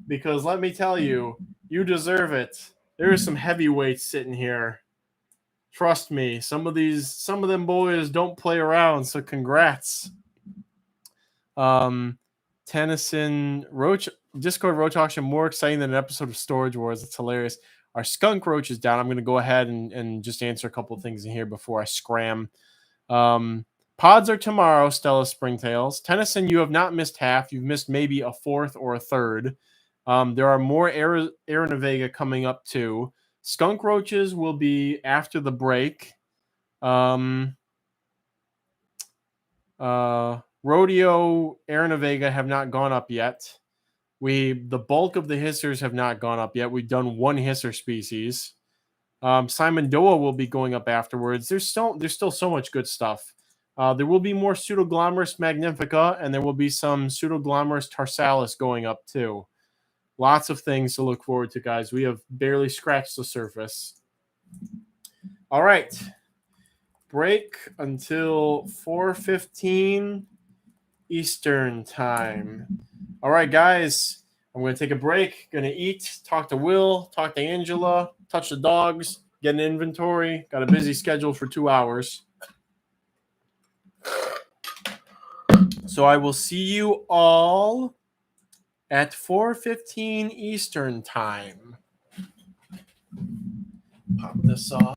because let me tell you, you deserve it. There are some heavyweights sitting here. Trust me, some of them boys don't play around, so congrats. Tennyson Roach Discord Roach auction more exciting than an episode of Storage Wars. It's hilarious. Our skunk roach is down. I'm going to go ahead and just answer a couple of things in here before I scram. Pods are tomorrow, Stella Springtails. Tennyson, you have not missed half. You've missed maybe a fourth or a third. There are more Aranavega coming up too. Skunk roaches will be after the break. Rodeo, Aranavega have not gone up yet. The bulk of the hissers have not gone up yet. We've done one hisser species. Simon Doa will be going up afterwards. There's still so much good stuff. There will be more Pseudoglomerus magnifica, and there will be some Pseudoglomerus tarsalis going up too. Lots of things to look forward to, guys. We have barely scratched the surface. All right. Break until 4:15 Eastern time. All right, guys. I'm going to take a break. Going to eat, talk to Will, talk to Angela, touch the dogs, get an inventory. Got a busy schedule for 2 hours. So I will see you all at 4:15 Eastern time. Pop this off.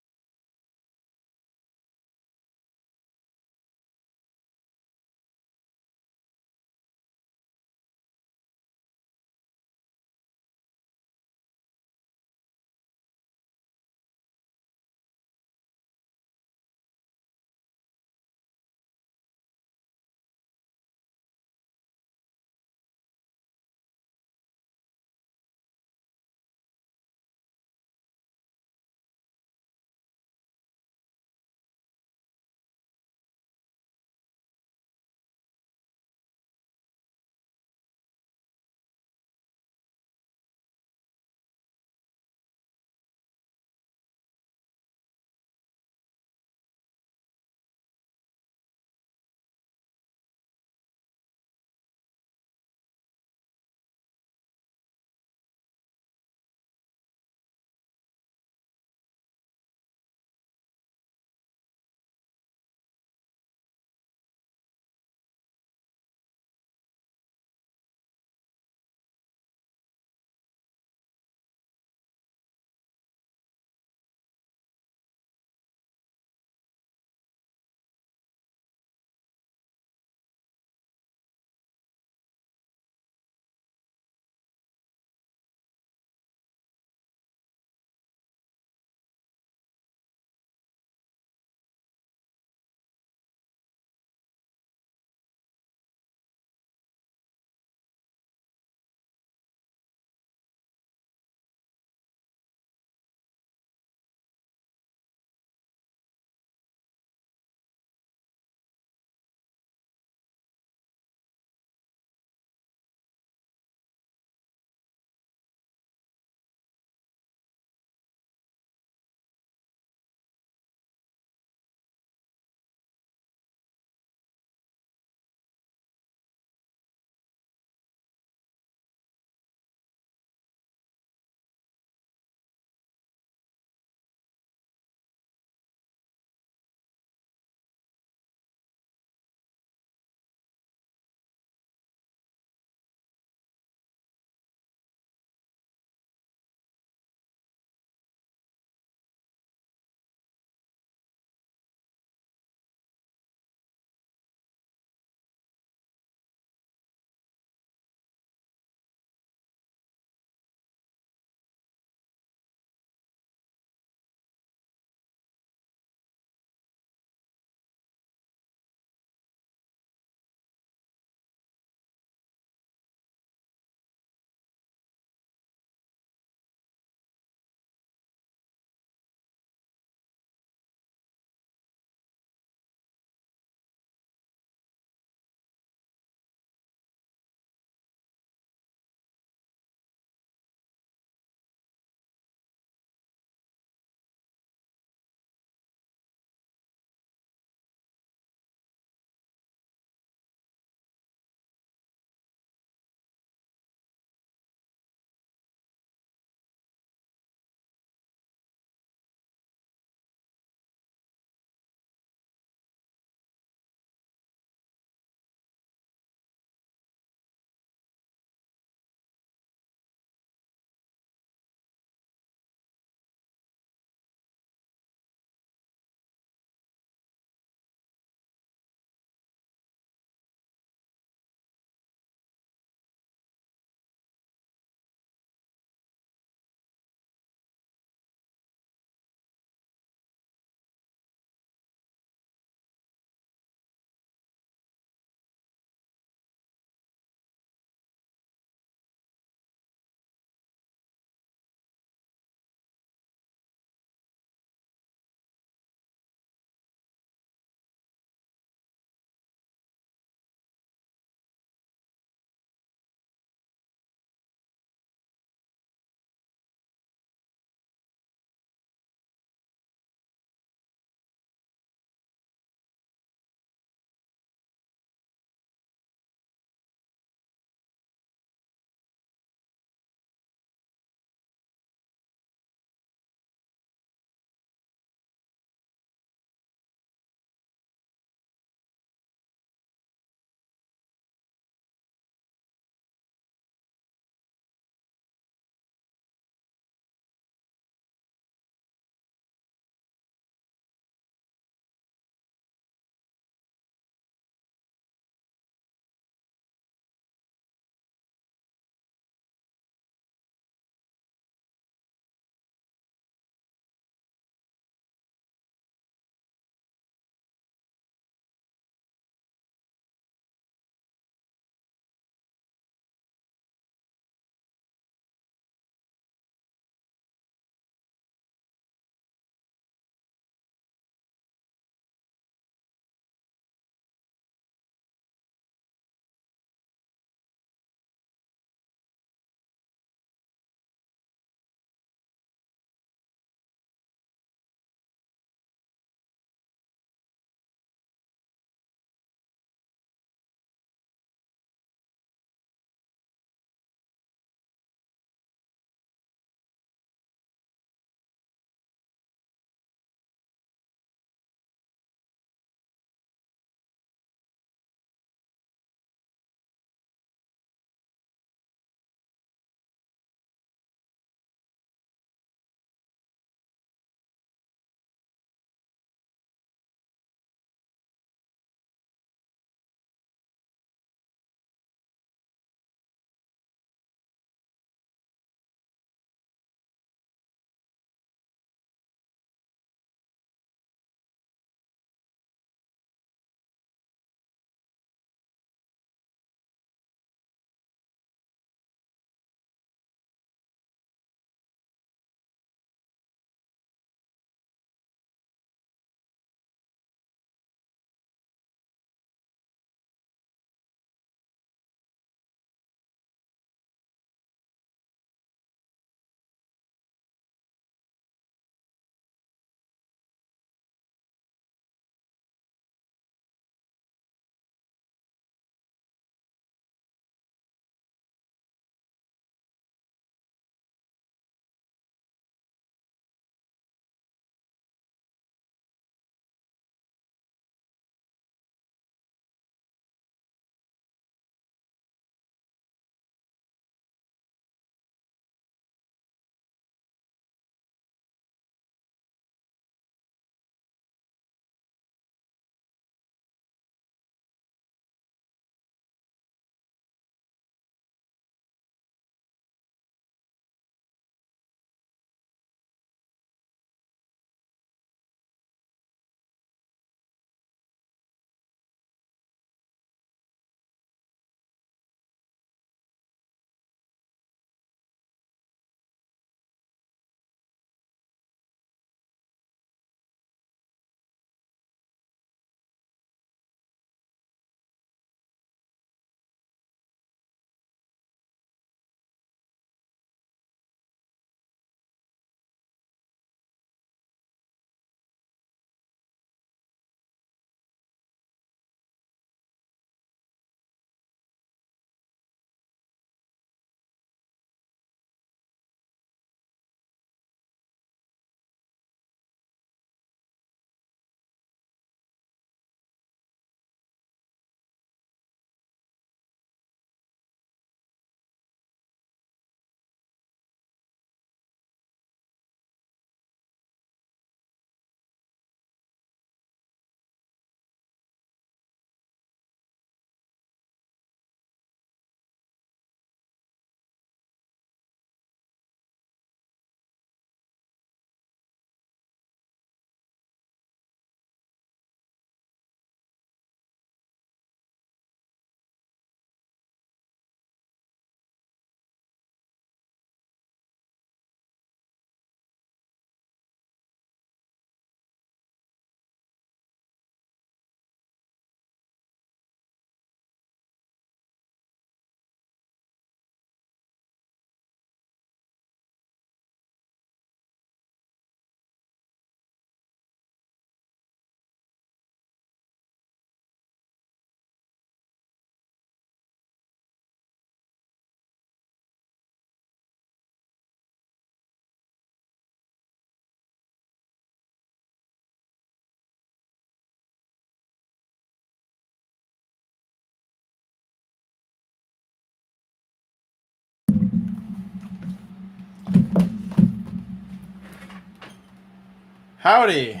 Howdy,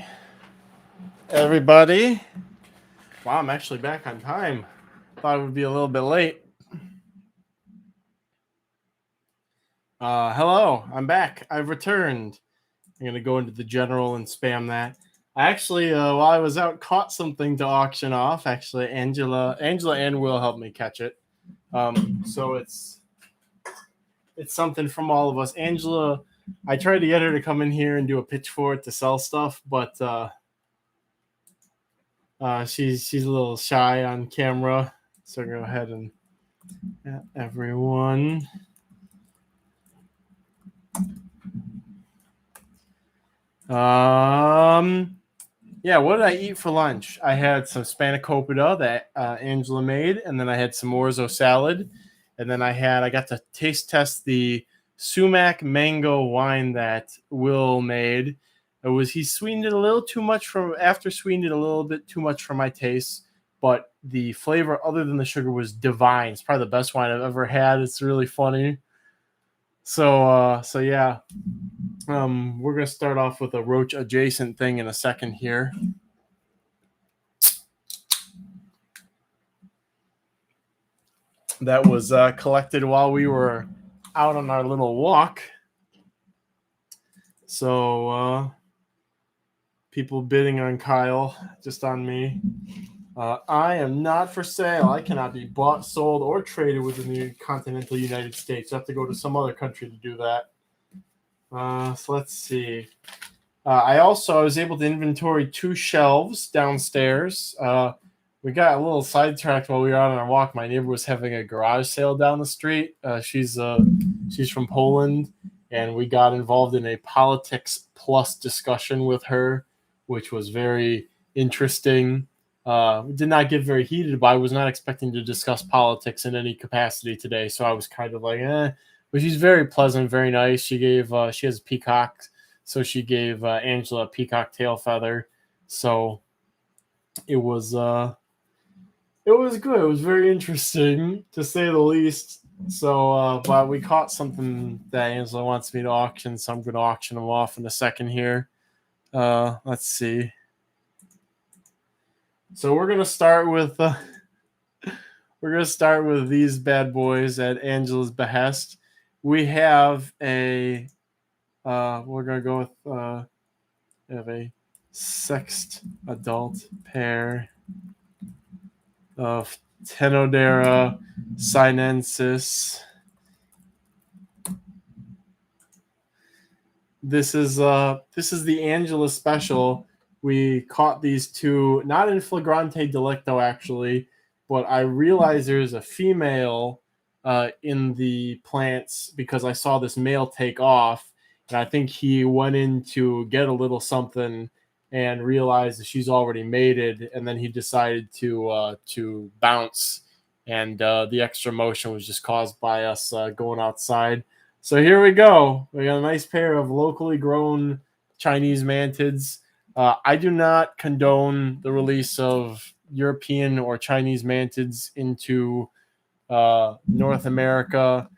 everybody. Wow, I'm actually back on time. Thought it would be a little bit late. Hello, I'm back. I've returned. I'm going to go into the general and spam that. I actually, while I was out, caught something to auction off. Actually, Angela and Will helped me catch it. So it's something from all of us. Angela, I tried to get her to come in here and do a pitch for it to sell stuff, but she's a little shy on camera. So go ahead and everyone. Yeah, what did I eat for lunch? I had some spanakopita that Angela made, and then I had some orzo salad, and then I got to taste test the sumac mango wine that Will made. He sweetened it a little too much sweetened it a little bit too much for my taste, but the flavor other than the sugar was divine. It's probably the best wine I've ever had. It's really funny. So yeah. We're going to start off with a Roach adjacent thing in a second here. That was collected while we were out on our little walk. So people bidding on Kyle, just on me. I am not for sale. I cannot be bought, sold, or traded within the continental United States. I have to go to some other country to do that. So let's see. I was able to inventory 2 shelves downstairs. We got a little sidetracked while we were out on our walk. My neighbor was having a garage sale down the street. She's from Poland, and we got involved in a politics plus discussion with her, which was very interesting. We did not get very heated, but I was not expecting to discuss politics in any capacity today, so I was kind of like, But she's very pleasant, very nice. She has peacocks. So she gave Angela a peacock tail feather. So it was good. It was very interesting, to say the least. So, but we caught something that Angela wants me to auction, so I'm going to auction them off in a second here. Let's see. So we're going to start with these bad boys at Angela's behest. We have we're going to go with we have a sexed adult pair of Tenodera sinensis. This is the Angela special. We caught these 2, not in flagrante delicto actually, but I realized there's a female in the plants because I saw this male take off, and I think he went in to get a little something and realized that she's already mated, and then he decided to bounce, and the extra motion was just caused by us going outside. So here we go. We got a nice pair of locally grown Chinese mantids. I do not condone the release of European or Chinese mantids into North America.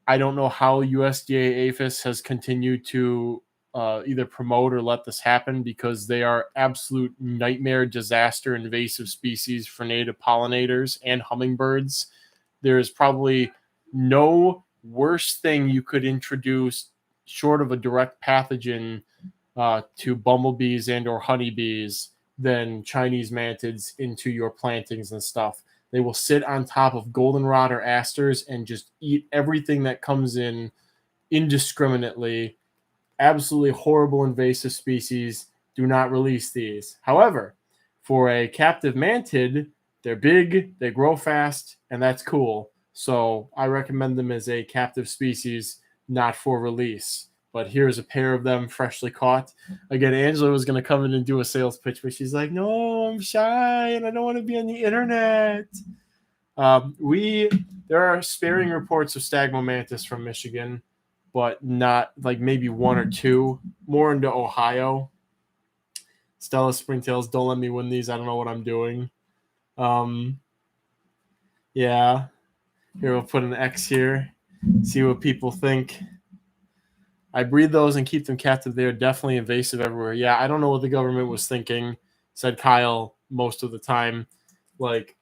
I don't know how USDA APHIS has continued to either promote or let this happen, because they are absolute nightmare, disaster, invasive species for native pollinators and hummingbirds. There is probably no worse thing you could introduce short of a direct pathogen to bumblebees and or honeybees than Chinese mantids into your plantings and stuff. They will sit on top of goldenrod or asters and just eat everything that comes in indiscriminately. Absolutely horrible invasive species. Do not release these. However, for a captive mantid, they're big, they grow fast, and that's cool. So I recommend them as a captive species, not for release. But here's a pair of them freshly caught. Again, Angela was going to come in and do a sales pitch, but she's like, no, I'm shy and I don't want to be on the internet. There are sparing reports of Stagmomantis from Michigan, but not like maybe 1 or 2. More into Ohio. Stella Springtails, don't let me win these. I don't know what I'm doing. Yeah. Here, we'll put an X here. See what people think. I breed those and keep them captive. They're definitely invasive everywhere. Yeah, I don't know what the government was thinking, said Kyle most of the time. Like,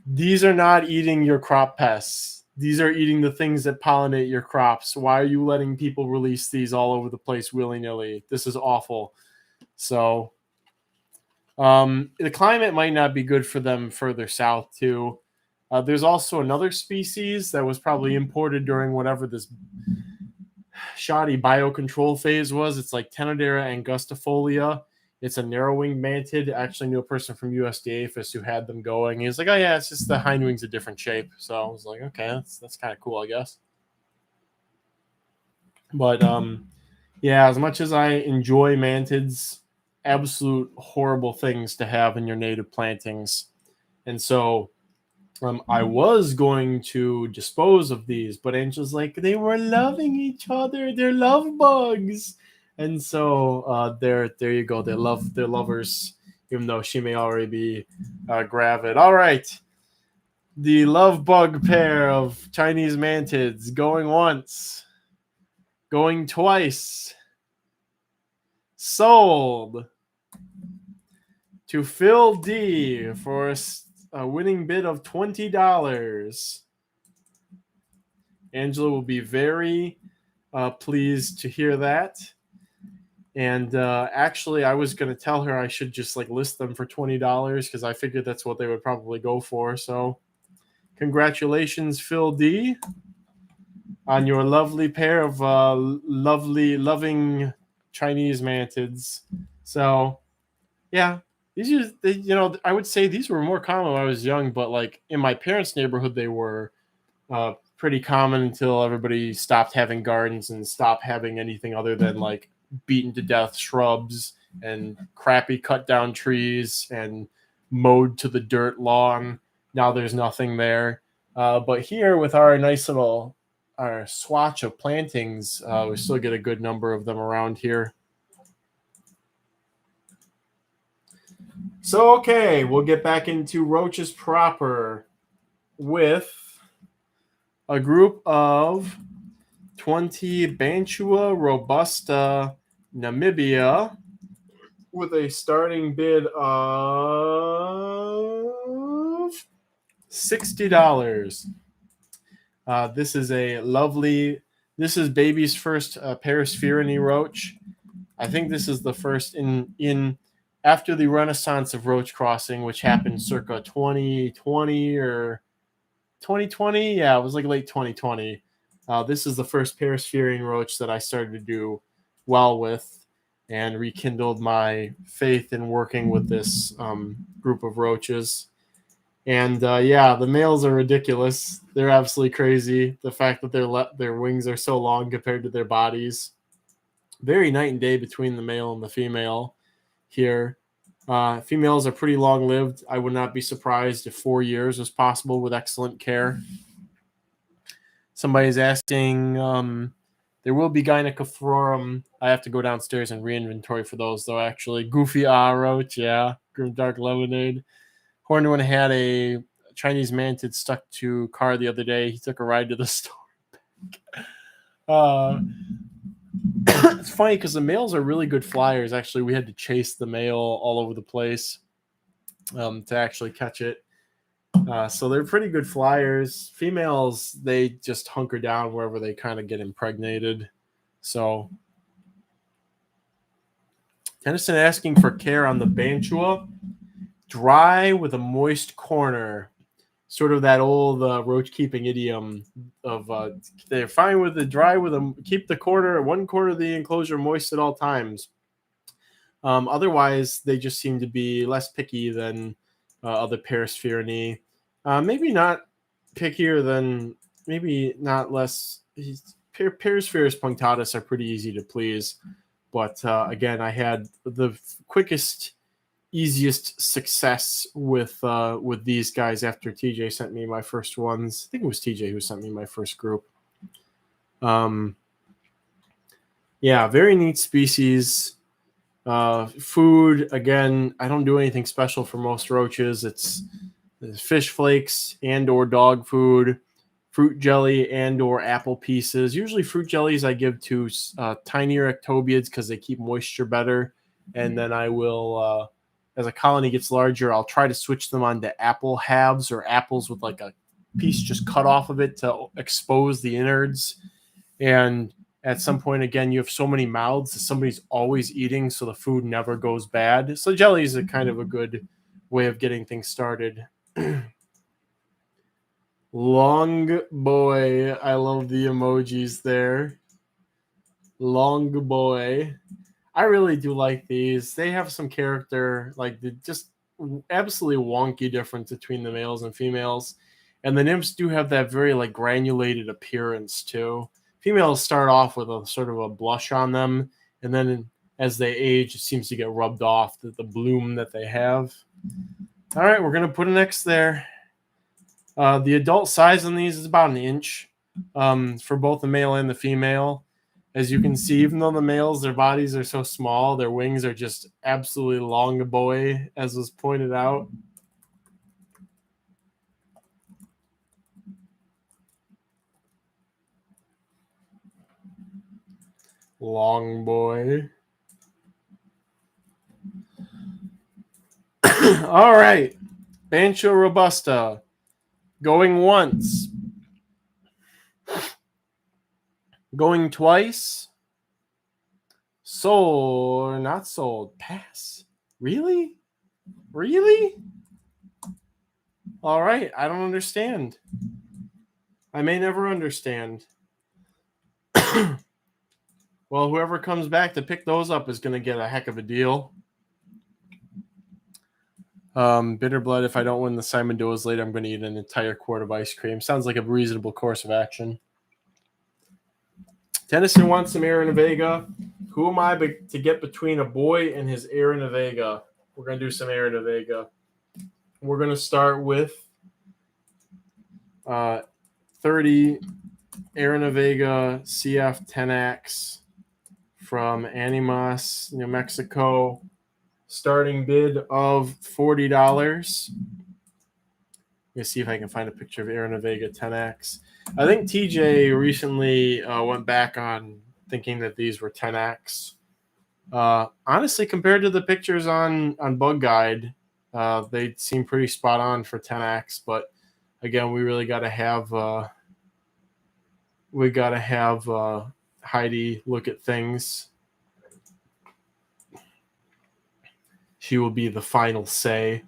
these are not eating your crop pests. These are eating the things that pollinate your crops. Why are you letting people release these all over the place willy-nilly? This is awful. So the climate might not be good for them further south, too. There's also another species that was probably imported during whatever this shoddy biocontrol phase was. It's like Tenodera angustifolia. It's a narrow-winged mantid. I actually knew a person from USPS who had them going. He was like, "Oh yeah, it's just the hind wings a different shape." So I was like, "Okay, that's kind of cool, I guess." But yeah, as much as I enjoy mantids, absolute horrible things to have in your native plantings, and so I was going to dispose of these, but Angela's like, they were loving each other. They're love bugs. And so there you go. They're lovers, even though she may already be gravid. All right. The love bug pair of Chinese mantids going once, going twice, sold to Phil D for a winning bid of $20. Angela will be very pleased to hear that. And actually, I was going to tell her I should just like list them for $20 because I figured that's what they would probably go for. So, congratulations, Phil D, on your lovely pair of loving Chinese mantids. So, yeah, these are, I would say these were more common when I was young, but like in my parents' neighborhood, they were pretty common until everybody stopped having gardens and stopped having anything other than like beaten to death shrubs and crappy cut down trees and mowed to the dirt lawn. Now there's nothing there. But here with our nice little our swatch of plantings, we still get a good number of them around here. So, okay, we'll get back into roaches proper with a group of 20 Bantua robusta Namibia with a starting bid of $60. This is this is baby's first Paraspherine roach. I think this is the first in after the renaissance of roach crossing, which happened circa 2020 or 2020. Yeah, it was like late 2020. This is the first Paraspherine roach that I started to do well with and rekindled my faith in working with this group of roaches. And yeah, the males are ridiculous. They're absolutely crazy. The fact that their wings are so long compared to their bodies. Very night and day between the male and the female here. Females are pretty long-lived. I would not be surprised if 4 years was possible with excellent care. Somebody's asking, there will be Gynecophorum. I have to go downstairs and re-inventory for those, though, actually. Goofy Roach, yeah. Grim Dark Lemonade. Horned had a Chinese mantid stuck to car the other day. He took a ride to the store. It's funny because the males are really good flyers. Actually, we had to chase the male all over the place to actually catch it. So they're pretty good flyers. Females, they just hunker down wherever they kind of get impregnated. So Tennyson asking for care on the Bantua. Dry with a moist corner. Sort of that old roach keeping idiom of they're fine with the dry with them. Keep the one quarter of the enclosure moist at all times. Otherwise, they just seem to be less picky than other Paraspherinae. Maybe not pickier than, maybe not less. Paraspherus punctatus are pretty easy to please. But again, I had the quickest, easiest success with these guys after TJ sent me my first ones. I think it was TJ who sent me my first group. Yeah, very neat species. Food, again, I don't do anything special for most roaches. It's fish flakes and or dog food. fruit jelly and or apple pieces. Usually fruit jellies I give to tinier ectobiids because they keep moisture better. And then I will, as a colony gets larger, I'll try to switch them onto apple halves or apples with like a piece just cut off of it to expose the innards. And at some point, again, you have so many mouths that somebody's always eating, so the food never goes bad. So jellies are kind of a good way of getting things started. Long boy. I love the emojis there. Long boy. I really do like these. They have some character, like the just absolutely wonky difference between the males and females. And the nymphs do have that very like granulated appearance too. Females start off with a sort of a blush on them, and then as they age, it seems to get rubbed off the bloom that they have. All right, we're gonna put an X there. The adult size on these is about an inch for both the male and the female. As you can see, even though the males, their bodies are so small, their wings are just absolutely long boy, as was pointed out. Long boy. All right. Bancho Robusta. Going once. Going twice. Sold. Not sold. Pass. Really? Really? All right. I don't understand. I may never understand. Well, whoever comes back to pick those up is going to get a heck of a deal. Bitter blood. If I don't win the Simon Does later, I'm going to eat an entire quart of ice cream. Sounds like a reasonable course of action. Tennyson wants some Aaron Vega. Who am I to get between a boy and his Aaron Vega? We're going to do some Aaron Vega. We're going to start with 30 Aaron Vega CF 10X from Animas, New Mexico. Starting bid of $40. Let me see if I can find a picture of Aaron Vega 10X. I think TJ recently went back on thinking that these were 10X. Honestly, compared to the pictures on Bug Guide, they seem pretty spot on for 10X. But again, we really got to have Heidi look at things. She will be the final say.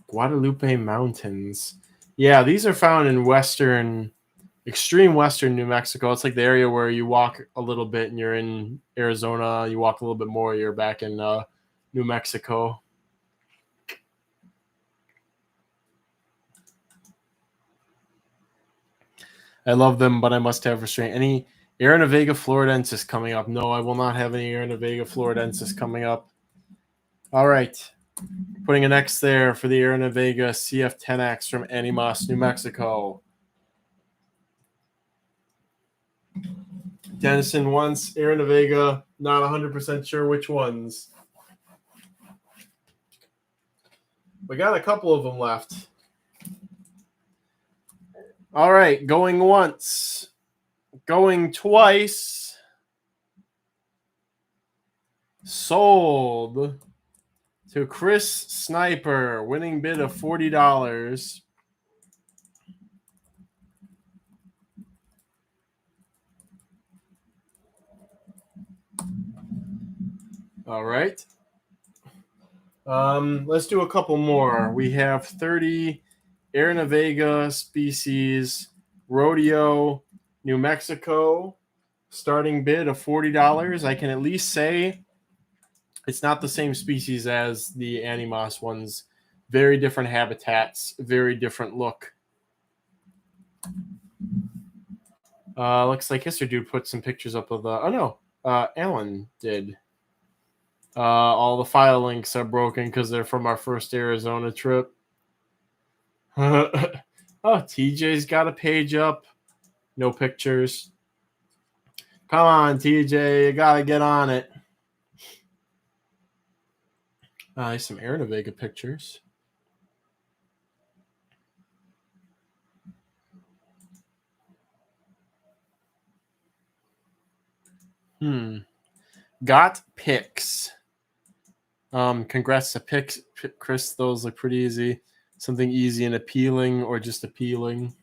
Guadalupe Mountains. Yeah, these are found in extreme western New Mexico. It's like the area where you walk a little bit and you're in Arizona. You walk a little bit more, you're back in New Mexico. I love them, but I must have restraint. Any Aaron Vega Floridensis coming up? No, I will not have any Aaron Vega Floridensis coming up. All right. Putting an X there for the Aaron Vega CF10X from Animas, New Mexico. Dennison wants Aaron Vega, not 100% sure which ones. We got a couple of them left. All right, going once, going twice. Sold to Chris Sniper, winning bid of $40. All right. Let's do a couple more. We have 30 Aaron Vega species, Rodeo, New Mexico, starting bid of $40. I can at least say it's not the same species as the Animas ones. Very different habitats, very different look. Looks like History Dude put some pictures up of the. Alan did. All the file links are broken because they're from our first Arizona trip. TJ's got a page up. No pictures. Come on, TJ. You got to get on it. Some Aaron Vega pictures. Got pics. Congrats to pics, Chris. Those look pretty easy. Something easy and appealing, or just appealing.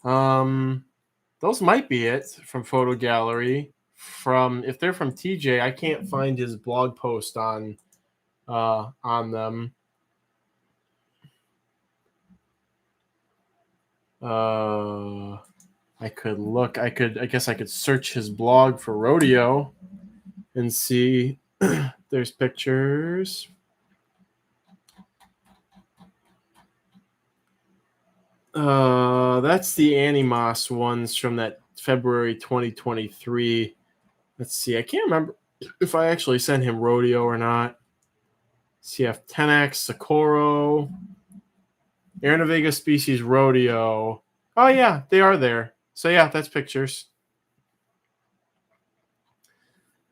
Those might be it from Photo Gallery. From if they're from TJ, I can't find his blog post on them. I could look. I guess I could search his blog for rodeo and see. There's pictures. That's the Animos ones from that February 2023. Let's see. I can't remember if I actually sent him rodeo or not. CF 10X, Socorro, Aranavega species rodeo. Oh yeah, they are there. So yeah, that's pictures.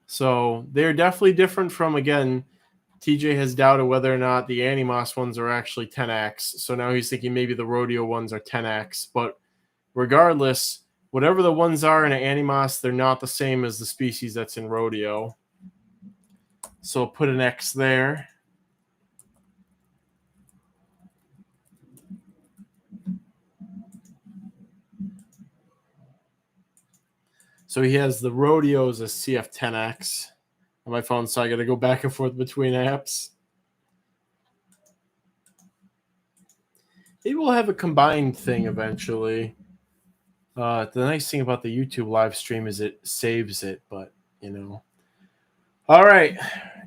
So they're definitely different from, again, TJ has doubted whether or not the Animos ones are actually 10X. So now he's thinking maybe the rodeo ones are 10X. But regardless, whatever the ones are in an Animos, they're not the same as the species that's in rodeo. So put an X there. So he has the rodeos as CF10X on my phone, so I got to go back and forth between apps. Maybe we'll have a combined thing eventually. The nice thing about the YouTube live stream is it saves it, but you know. All right,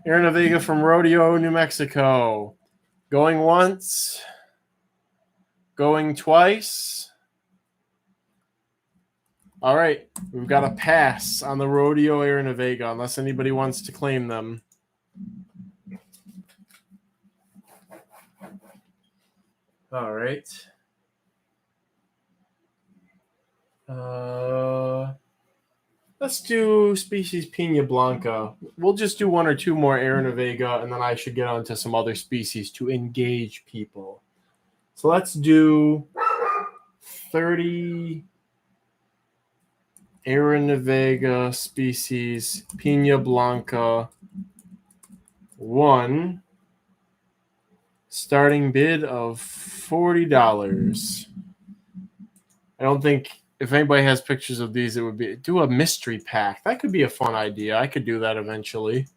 Aranavega from Rodeo, New Mexico. Going once, going twice. All right, we've got a pass on the Rodeo Aranavega unless anybody wants to claim them. All right. Let's do species Pina Blanca. We'll just do one or two more Aranavega, and then I should get on to some other species to engage people. So let's do 30 Aranavega species Pina Blanca 1. Starting bid of $40. I don't think, if anybody has pictures of these, it would be do a mystery pack. That could be a fun idea. I could do that eventually.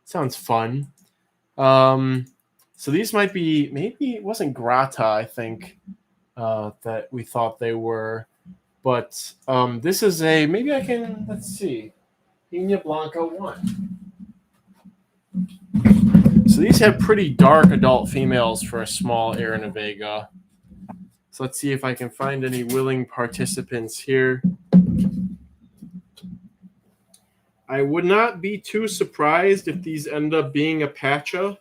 Sounds fun. So these might be, maybe it wasn't Grata, I think, that we thought they were. But this is a, maybe I can, let's see, Pina Blanca 1. So these have pretty dark adult females for a small Aranavega. So let's see if I can find any willing participants here. I would not be too surprised if these end up being a Pacha.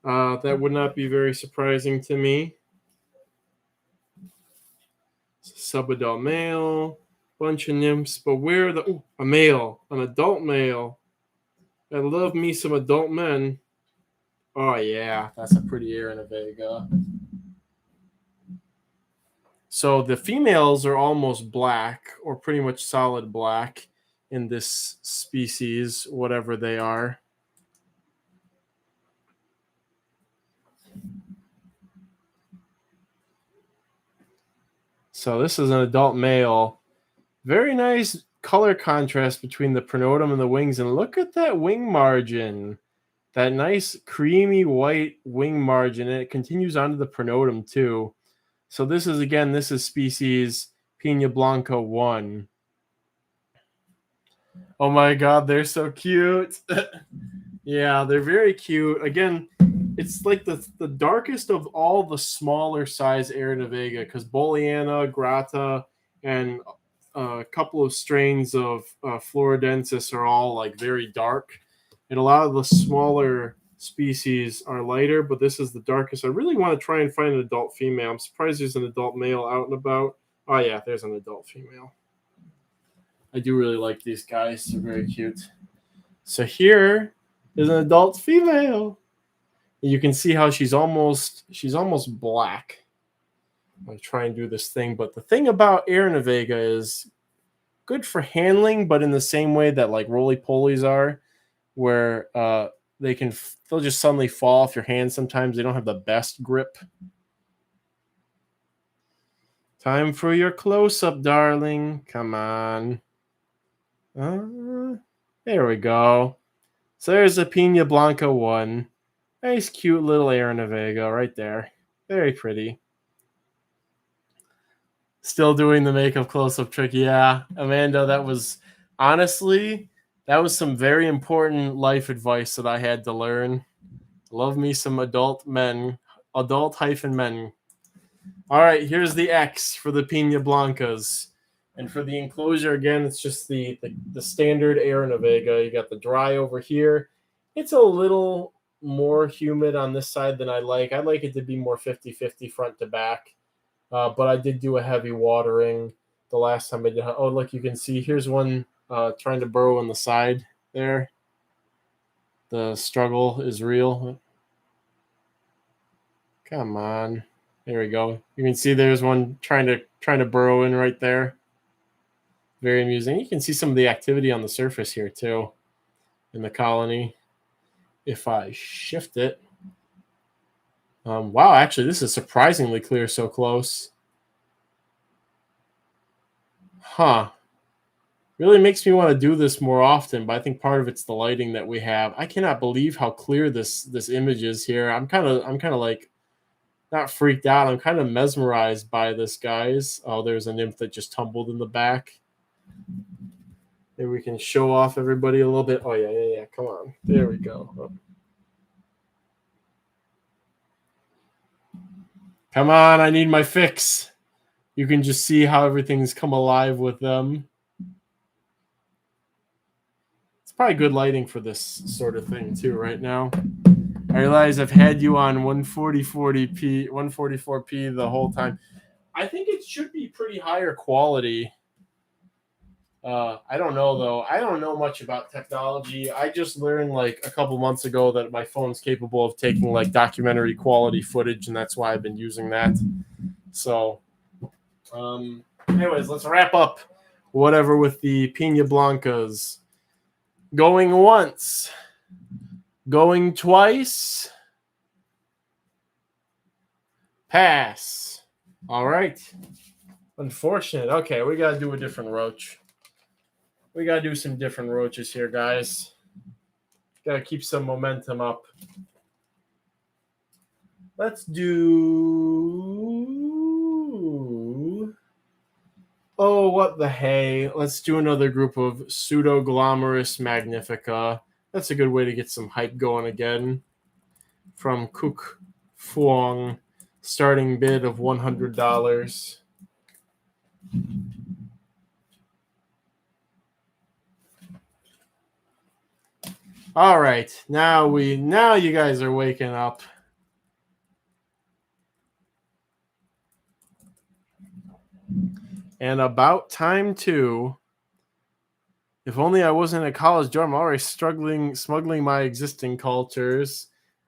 That would not be very surprising to me. Subadult male, bunch of nymphs, but where the a male, an adult male. I love me some adult men. Oh yeah, that's a pretty Aranavega. So the females are almost black, or pretty much solid black in this species, whatever they are. So this is an adult male. Very nice color contrast between the pronotum and the wings. And look at that wing margin. That nice creamy white wing margin. And it continues onto the pronotum too. So this is, again, this is species Pina Blanca 1. Oh my God, they're so cute. Yeah, they're very cute. Again, it's like the darkest of all the smaller size Aranavega, because Boliana, Grata, and a couple of strains of Floridensis are all like very dark. And a lot of the smaller species are lighter, but this is the darkest. I really want to try and find an adult female. I'm surprised there's an adult male out and about. Oh yeah, there's an adult female. I do really like these guys. They're very cute. So here is an adult female. You can see how she's almost black. I'm going to try and do this thing. But the thing about Aranavega is good for handling, but in the same way that like roly-polies are, where they'll just suddenly fall off your hand sometimes. They don't have the best grip. Time for your close-up, darling. Come on. There we go. So there's a Pina Blanca one. Nice, cute little Aranavega right there. Very pretty. Still doing the makeup close-up trick. Yeah, Amanda, that was some very important life advice that I had to learn. Love me some adult men. Adult-men. All right, here's the X for the Pina Blancas. And for the enclosure, again, it's just the standard Aranavega. You got the dry over here. It's a little more humid on this side than I like. I like it to be more 50-50 front to back. But I did do a heavy watering the last time I did. Oh, look, you can see here's one trying to burrow in the side there. The struggle is real. Come on. There we go. You can see there's one trying to burrow in right there. Very amusing. You can see some of the activity on the surface here too in the colony. If I shift it. Wow, actually, this is surprisingly clear so close. Huh. Really makes me want to do this more often, but I think part of it's the lighting that we have. I cannot believe how clear this image is here. I'm kind of like not freaked out. I'm kind of mesmerized by this, guys. Oh, there's a nymph that just tumbled in the back. Maybe we can show off everybody a little bit. Oh, yeah. Come on. There we go. Oh. Come on, I need my fix. You can just see how everything's come alive with them. It's probably good lighting for this sort of thing too right now. I realize I've had you on 144p the whole time. I think it should be pretty higher quality. I don't know though. I don't know much about technology. I just learned like a couple months ago that my phone's capable of taking like documentary quality footage, and that's why I've been using that. So, anyways, let's wrap up whatever with the Pina Blancas. Going once, going twice, pass. All right. Unfortunate. Okay, we got to do a different roach. We got to do some different roaches here, guys. Got to keep some momentum up. Let's do... Oh, what the hey. Let's do another group of Pseudoglomerus magnifica. That's a good way to get some hype going again. From Cook Fuong, starting bid of $100. All right, now you guys are waking up. And about time too. If only I wasn't in a college dorm, I'm already smuggling my existing cultures.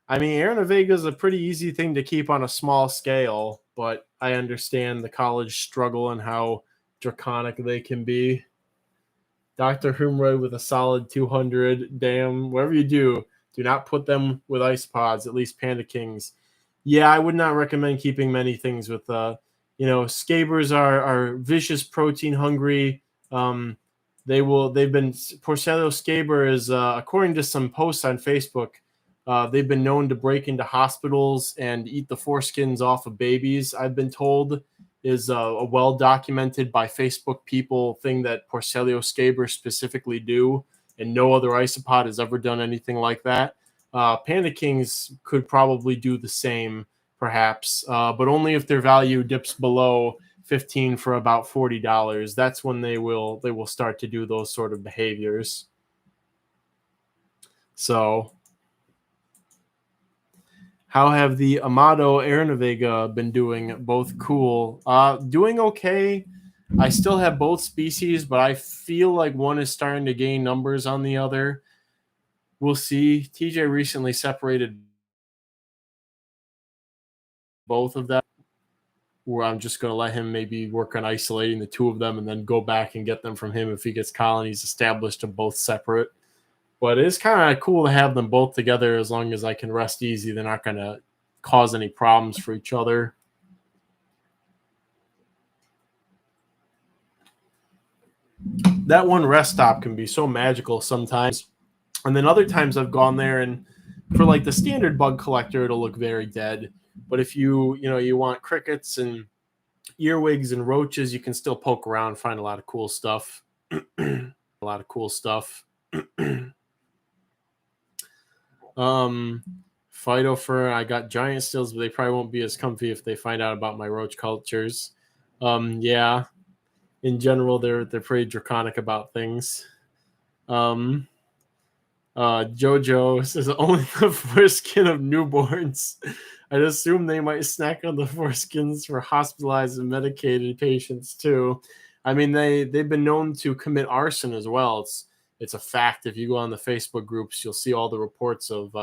I mean, Aranavega is a pretty easy thing to keep on a small scale, but I understand the college struggle and how draconic they can be. Dr. Humroyd with a solid 200. Damn, whatever you do not put them with ice pods, at least Panda Kings. Yeah, I would not recommend keeping many things with, Scabers are vicious, protein hungry. They've been, Porcello Scaber is, according to some posts on Facebook, they've been known to break into hospitals and eat the foreskins off of babies, I've been told. Is a well-documented by Facebook people thing that Porcello Scaber specifically do, and no other isopod has ever done anything like that. Panda Kings could probably do the same, perhaps, but only if their value dips below 15 for about $40. That's when they will start to do those sort of behaviors. So, how have the Amado Aranavega been doing? Both cool. Doing okay. I still have both species, but I feel like one is starting to gain numbers on the other. We'll see. TJ recently separated both of them. where I'm just going to let him maybe work on isolating the two of them and then go back and get them from him if he gets colonies established and both separate. But it's kind of cool to have them both together as long as I can rest easy. They're not going to cause any problems for each other. That one rest stop can be so magical sometimes. And then other times I've gone there and for like the standard bug collector, it'll look very dead. But if you want crickets and earwigs and roaches, you can still poke around, find a lot of cool stuff. Phytophthora, I got giant stills, but they probably won't be as comfy if they find out about my roach cultures. Yeah. In general, they're pretty draconic about things. Jojo says only the foreskin of newborns. I'd assume they might snack on the foreskins for hospitalized and medicated patients too. I mean, they've been known to commit arson as well. It's a fact. If you go on the Facebook groups, you'll see all the reports of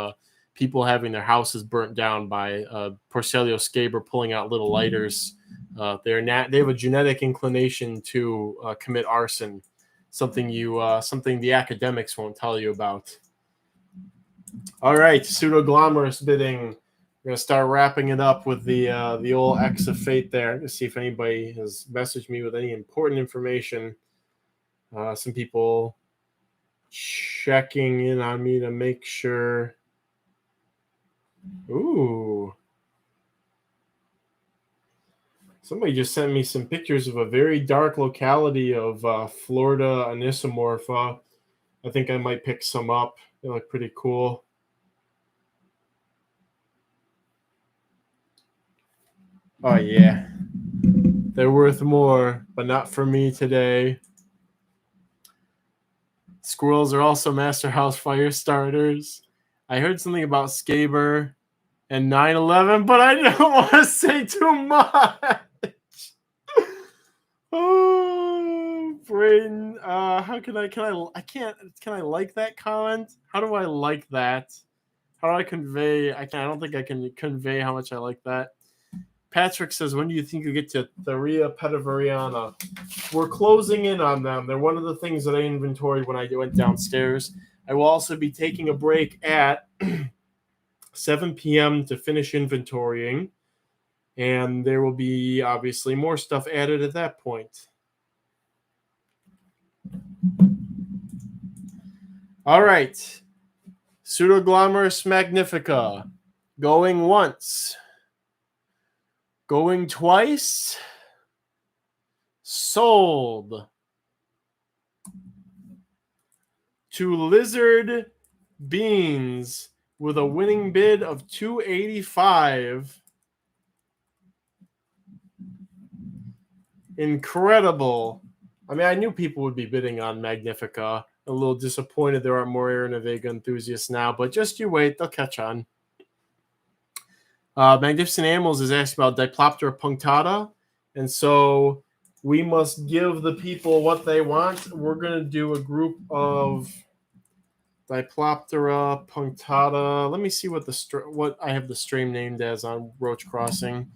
people having their houses burnt down by Porcellio scaber pulling out little lighters. They have a genetic inclination to commit arson. Something the academics won't tell you about. All right, pseudoglomerous bidding. We're gonna start wrapping it up with the old X of Fate there to see if anybody has messaged me with any important information. Some people checking in on me to make sure. Ooh. Somebody just sent me some pictures of a very dark locality of Florida anisomorpha. I think I might pick some up. They look pretty cool. Oh, yeah. They're worth more, but not for me today. Squirrels are also master house fire starters. I heard something about Scaber and 9/11, but I don't want to say too much. Oh, Braden, how can I like that comment? How do I like that? How do I convey? I don't think I can convey how much I like that. Patrick says, when do you think you get to Theria petavariana? We're closing in on them. They're one of the things that I inventoried when I went downstairs. I will also be taking a break at 7 p.m. to finish inventorying. And there will be obviously more stuff added at that point. All right. Pseudoglomerus magnifica. Going once. Going twice. Sold. To Lizard Beans with a winning bid of $285. Incredible. I mean, I knew people would be bidding on Magnifica. A little disappointed there aren't more Aeronavega enthusiasts now, but just you wait. They'll catch on. Magnificent Animals is asked about Diploptera punctata. And so we must give the people what they want. We're going to do a group of Diploptera punctata. Let me see what I have the stream named as on Roach Crossing.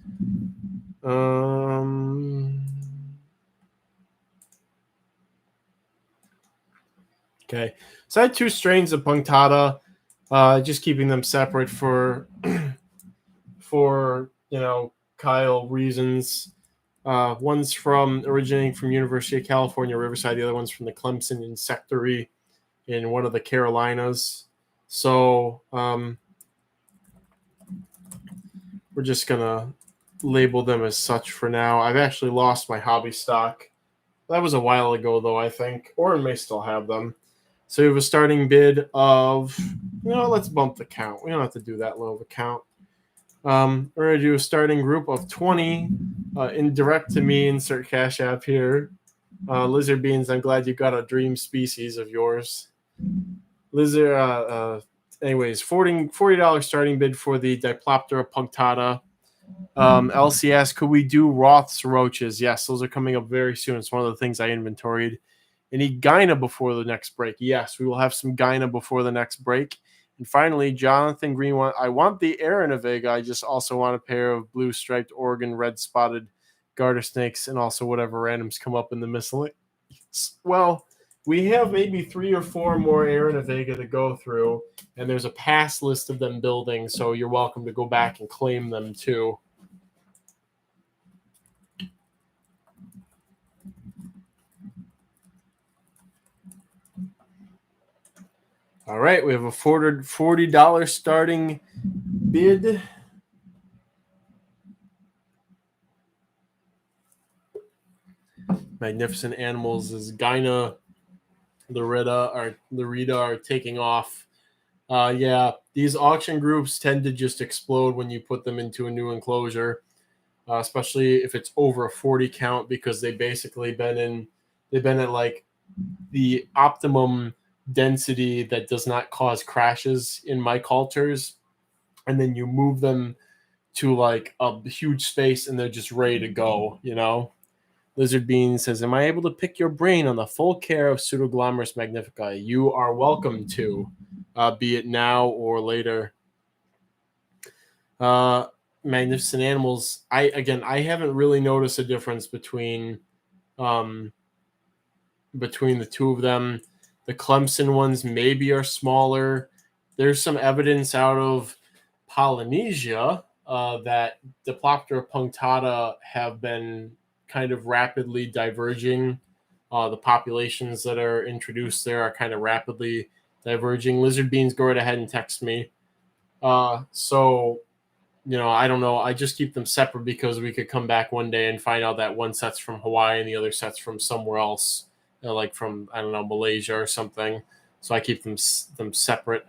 Okay, so I had two strains of punctata, just keeping them separate for Kyle reasons. One's originating from University of California, Riverside. The other one's from the Clemson Insectary in one of the Carolinas. So we're just going to label them as such for now. I've actually lost my hobby stock. That was a while ago, though, I think. Or I may still have them. So we have a starting bid of, let's bump the count. We don't have to do that low of a count. We're going to do a starting group of 20 indirect to me, insert Cash App here. Lizard Beans, I'm glad you got a dream species of yours. Anyways, $40 starting bid for the Diploptera punctata. LCS, could we do Roth's roaches? Yes, those are coming up very soon. It's one of the things I inventoried. Any Gyna before the next break? Yes, we will have some Gyna before the next break. And finally, Jonathan Green, I want the Aeronavega. I just also want a pair of blue striped Oregon red spotted garter snakes, and also whatever randoms come up in the miscellaneous. Well, we have maybe 3 or 4 more Aaron Vega to go through, and there's a pass list of them building, so you're welcome to go back and claim them too. All right, we have a $40 starting bid. Magnificent Animals is Gyna, Loretta are taking off. Yeah, these auction groups tend to just explode when you put them into a new enclosure, especially if it's over a 40 count, because they've been at like the optimum density that does not cause crashes in my cultures, and then you move them to like a huge space and they're just ready to go, you know. Lizard Bean says, am I able to pick your brain on the full care of Pseudoglomerus magnifica? You are welcome to, be it now or later. Magnificent Animals, I haven't really noticed a difference between the two of them. The Clemson ones maybe are smaller. There's some evidence out of Polynesia that Diploptera punctata have been kind of rapidly diverging. The populations that are introduced there are kind of rapidly diverging. Lizard Beans, go right ahead and text me. So, you know, I don't know. I just keep them separate because we could come back one day and find out that one set's from Hawaii and the other set's from somewhere else, like from, I don't know, Malaysia or something. So I keep them separate.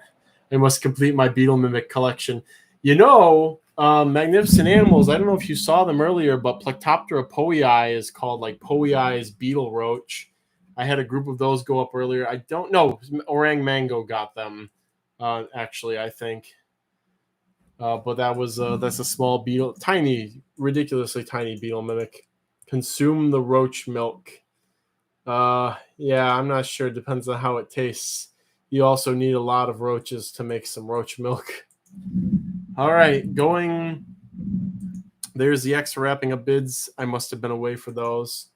I must complete my beetle mimic collection. You know, Magnificent Animals, I don't know if you saw them earlier, but Plectoptera powei is called like Powei's beetle roach. I had a group of those go up earlier. I don't know. Orang Mango got them, actually, I think. But that's a small beetle, tiny, ridiculously tiny beetle mimic. Consume the roach milk. Yeah, I'm not sure. It depends on how it tastes. You also need a lot of roaches to make some roach milk. All right, there's the extra wrapping up bids. I must have been away for those.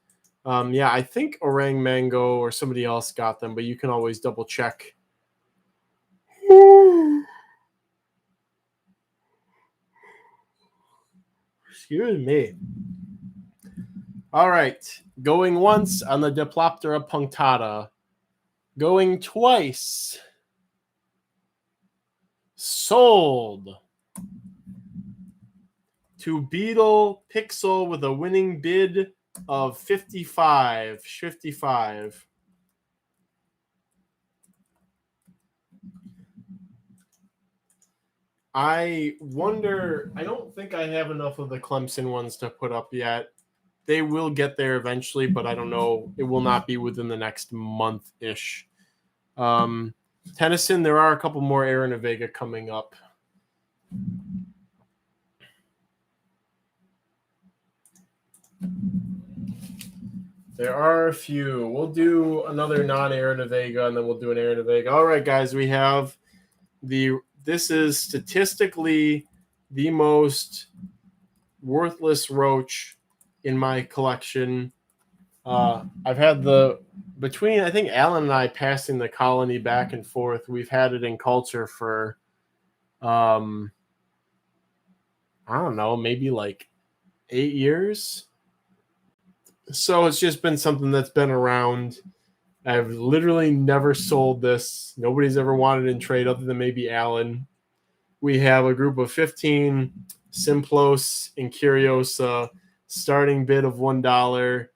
Yeah, I think Orang Mango or somebody else got them, but you can always double check. Excuse me. All right, going once on the Diploptera punctata. Going twice. Sold to Beetle Pixel with a winning bid of 55. 55. I wonder, I don't think I have enough of the Clemson ones to put up yet. They will get there eventually, but I don't know. It will not be within the next month-ish. Tennyson, there are a couple more Aaron Vega coming up. There are a few. We'll do another non-Aaron Vega, and then we'll do an Aaron Vega. All right, guys, we have this is statistically the most worthless roach in my collection. I've had between, I think, Alan and I passing the colony back and forth, we've had it in culture for, I don't know, maybe like 8 years. So it's just been something that's been around. I've literally never sold this. Nobody's ever wanted in trade other than maybe Alan. We have a group of 15 Simplos and Curiosa, starting bid of $1.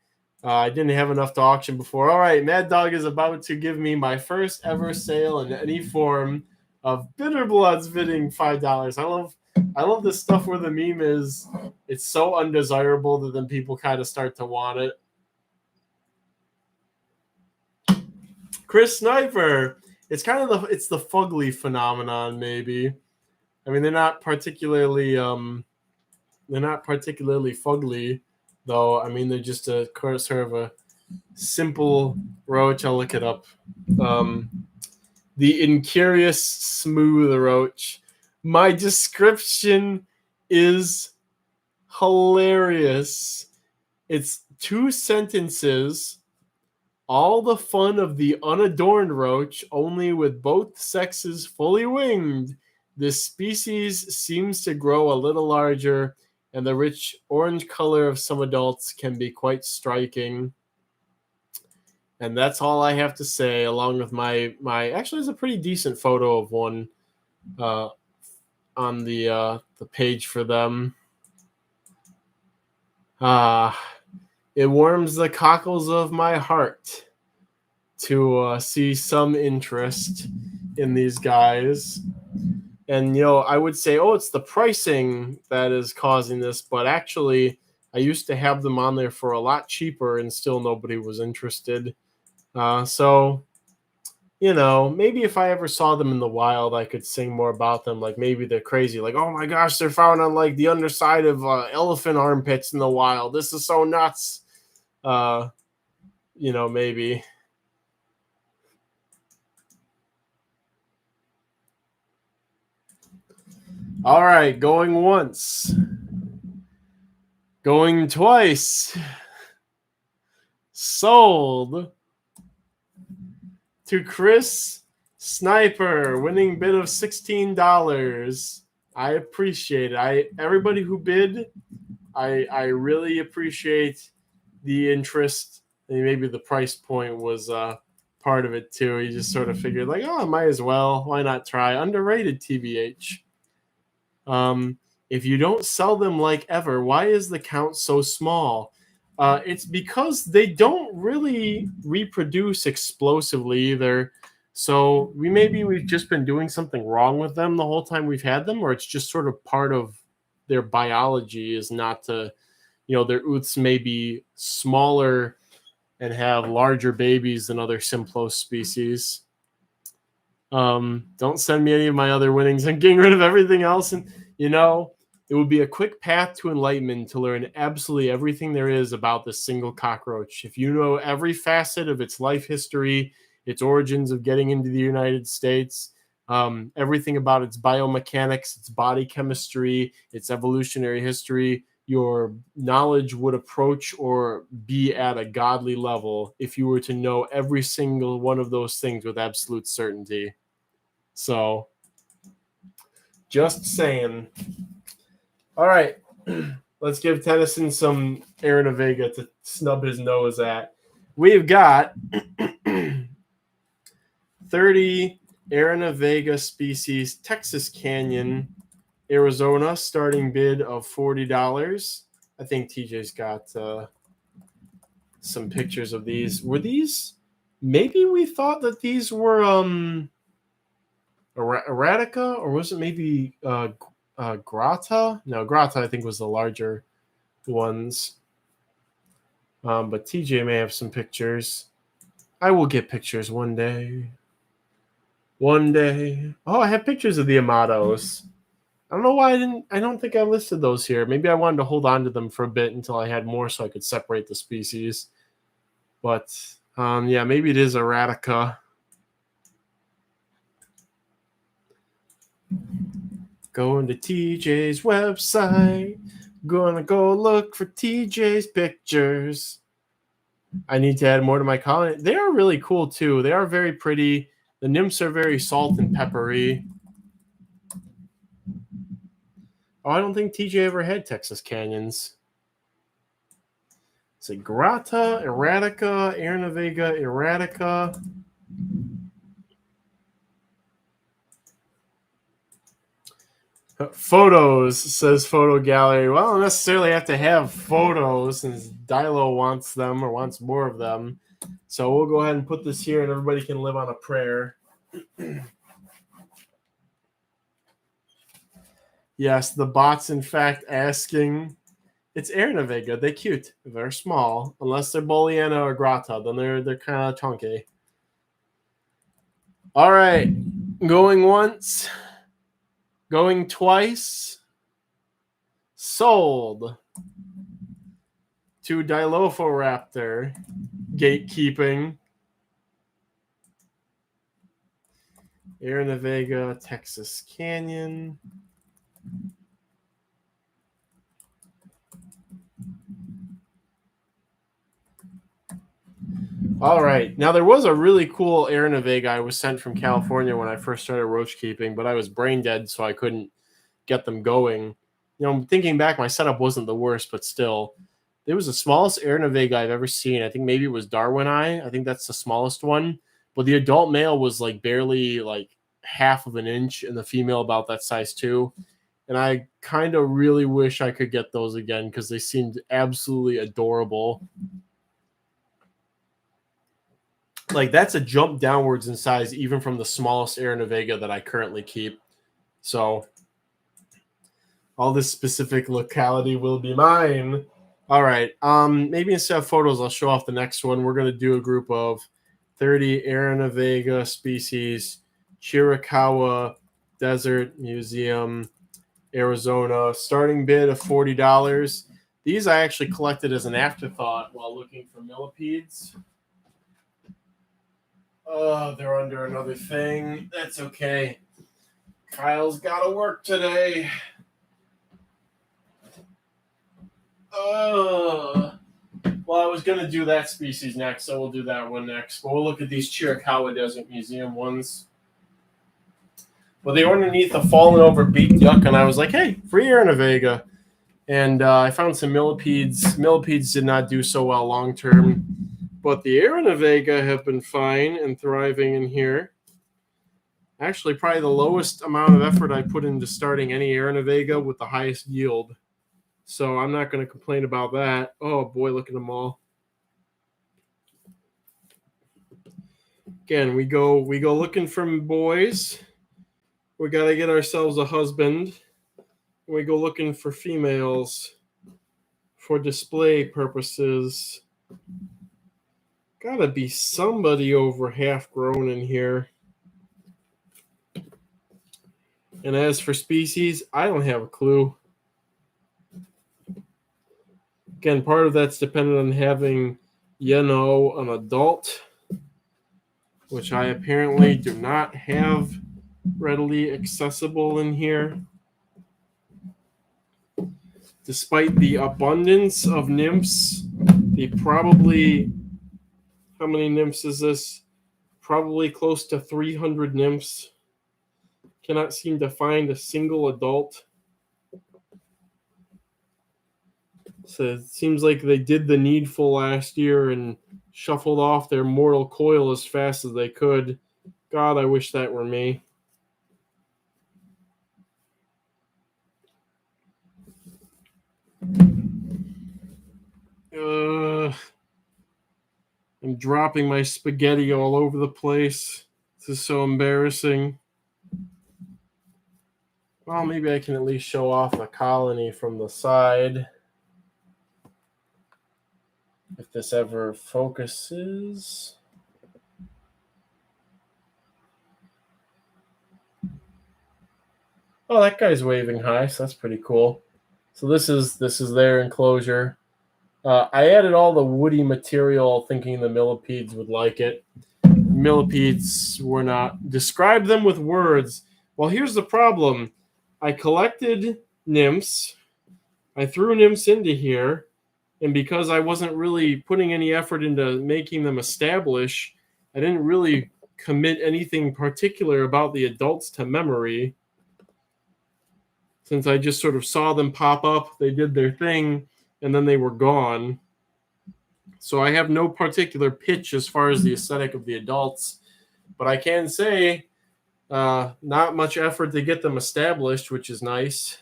I didn't have enough to auction before. All right, Mad Dog is about to give me my first ever sale in any form of Bitter Bloods bidding $5. I love this stuff where the meme is it's so undesirable that then people kind of start to want it. Chris Sniper. It's kind of the fugly phenomenon, maybe. I mean, they're not particularly fugly, though. I mean, they're just sort of a simple roach. I'll look it up. The incurious smooth roach. My description is hilarious. It's 2 sentences. All the fun of the unadorned roach, only with both sexes fully winged. This species seems to grow a little larger, and the rich orange color of some adults can be quite striking. And that's all I have to say, along with my actually there's a pretty decent photo of one on the page for them. It warms the cockles of my heart to see some interest in these guys. And, I would say, oh, it's the pricing that is causing this. But actually, I used to have them on there for a lot cheaper and still nobody was interested. So, maybe if I ever saw them in the wild, I could sing more about them. Like maybe they're crazy. Like, oh my gosh, they're found on like the underside of elephant armpits in the wild. This is so nuts. Maybe. All right, going once. Going twice. Sold to Chris Sniper, winning bid of $16. I appreciate it. Everybody who bid, I really appreciate the interest. And maybe the price point was part of it too. You just sort of figured like, oh, might as well. Why not try? Underrated, TBH. If you don't sell them like ever, why is the count so small? It's because they don't really reproduce explosively either. So we've just been doing something wrong with them the whole time we've had them, or it's just sort of part of their biology is not to, their ooths may be smaller and have larger babies than other Simplose species. Don't send me any of my other winnings. I'm getting rid of everything else. And, it would be a quick path to enlightenment to learn absolutely everything there is about this single cockroach. If you know every facet of its life history, its origins of getting into the United States, everything about its biomechanics, its body chemistry, its evolutionary history, your knowledge would approach or be at a godly level if you were to know every single one of those things with absolute certainty. So, just saying. All right, let's give Tennyson some Aranavega to snub his nose at. We've got 30 Aranavega species, Texas Canyon, Arizona, starting bid of $40. I think TJ's got some pictures of these. Were these? Maybe we thought that these were Erratica, or was it maybe Grata? No, Grata I think was the larger ones. But TJ may have some pictures. I will get pictures one day. One day. Oh, I have pictures of the Amados. I don't know why I don't think I listed those here. Maybe I wanted to hold on to them for a bit until I had more so I could separate the species. But yeah, maybe it is Erratica. Going to TJ's website. Gonna go look for TJ's pictures. I need to add more to my colony. They are really cool too. They are very pretty. The nymphs are very salt and peppery. Oh, I don't think TJ ever had Texas Canyons. It's a Grata, Erratica, Aranavega, Erratica. Photos, says Photo Gallery. Well, I don't necessarily have to have photos since Dilo wants them or wants more of them. So we'll go ahead and put this here and everybody can live on a prayer. Yes, the bot's in fact asking. It's Aranavega. They're cute. They're small. Unless they're Boliana or Grata, then they're kind of chunky. All right. Going once. Going twice. Sold to Dilophoraptor. Gatekeeping. Aranavega, Texas Canyon. All right. Now, there was a really cool Aranavega I was sent from California when I first started roach keeping, but I was brain dead, so I couldn't get them going. Thinking back, my setup wasn't the worst, but still, it was the smallest Aranavega I've ever seen. I think maybe it was Darwin Eye. I think that's the smallest one. But the adult male was like barely like half of an inch, and the female about that size too. And I kind of really wish I could get those again because they seemed absolutely adorable. Like, that's a jump downwards in size even from the smallest Aranavega that I currently keep. So all this specific locality will be mine. All right. Maybe instead of photos, I'll show off the next one. We're going to do a group of 30 Aranavega species, Chiricahua Desert Museum, Arizona. Starting bid of $40. These I actually collected as an afterthought while looking for millipedes. Oh, they're under another thing. That's okay. Kyle's got to work today. Well, I was going to do that species next, so we'll do that one next. But we'll look at these Chiricahua Desert Museum ones. Well, they were underneath a fallen over beaked duck, and I was like, hey, free Aranavega. And I found some millipedes. Millipedes did not do so well long term, but the Aranavega have been fine and thriving in here. Actually, probably the lowest amount of effort I put into starting any Aranavega with the highest yield. So I'm not going to complain about that. Oh boy, look at them all. Again, we go looking for boys. We got to get ourselves a husband. We go looking for females for display purposes. Gotta be somebody over half grown in here. And as for species, I don't have a clue. Again, part of that's dependent on having, an adult, which I apparently do not have readily accessible in here. Despite the abundance of nymphs, how many nymphs is this? Probably close to 300 nymphs. Cannot seem to find a single adult. So it seems like they did the needful last year and shuffled off their mortal coil as fast as they could. God, I wish that were me. I'm dropping my spaghetti all over the place. This is so embarrassing. Well, maybe I can at least show off the colony from the side. If this ever focuses. Oh, that guy's waving high, so that's pretty cool. So this is their enclosure. I added all the woody material thinking the millipedes would like it. Millipedes were not. Describe them with words. Well, here's the problem. I collected nymphs. I threw nymphs into here. And because I wasn't really putting any effort into making them establish, I didn't really commit anything particular about the adults to memory. Since I just sort of saw them pop up, they did their thing, and then they were gone. So I have no particular pitch as far as the aesthetic of the adults. But I can say not much effort to get them established, which is nice.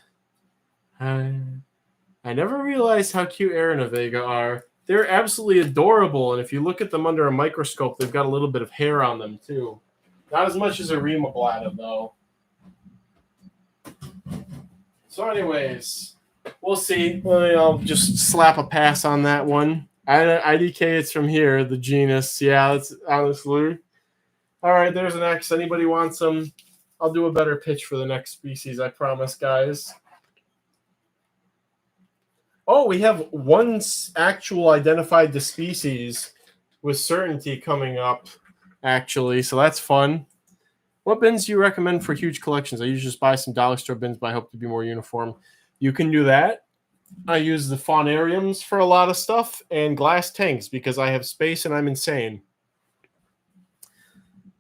I never realized how cute Aranavega are. They're absolutely adorable, and if you look at them under a microscope, they've got a little bit of hair on them, too. Not as much as a Remablatta, though. So anyways, we'll see. I'll just slap a pass on that one. IDK, it's from here, the genus. Yeah, that's honestly. All right, there's an X. Anybody wants them? I'll do a better pitch for the next species, I promise, guys. Oh, we have one actual identified species with certainty coming up, actually. So that's fun. What bins do you recommend for huge collections? I usually just buy some dollar store bins, but I hope to be more uniform. You can do that. I use the faunariums for a lot of stuff and glass tanks because I have space and I'm insane.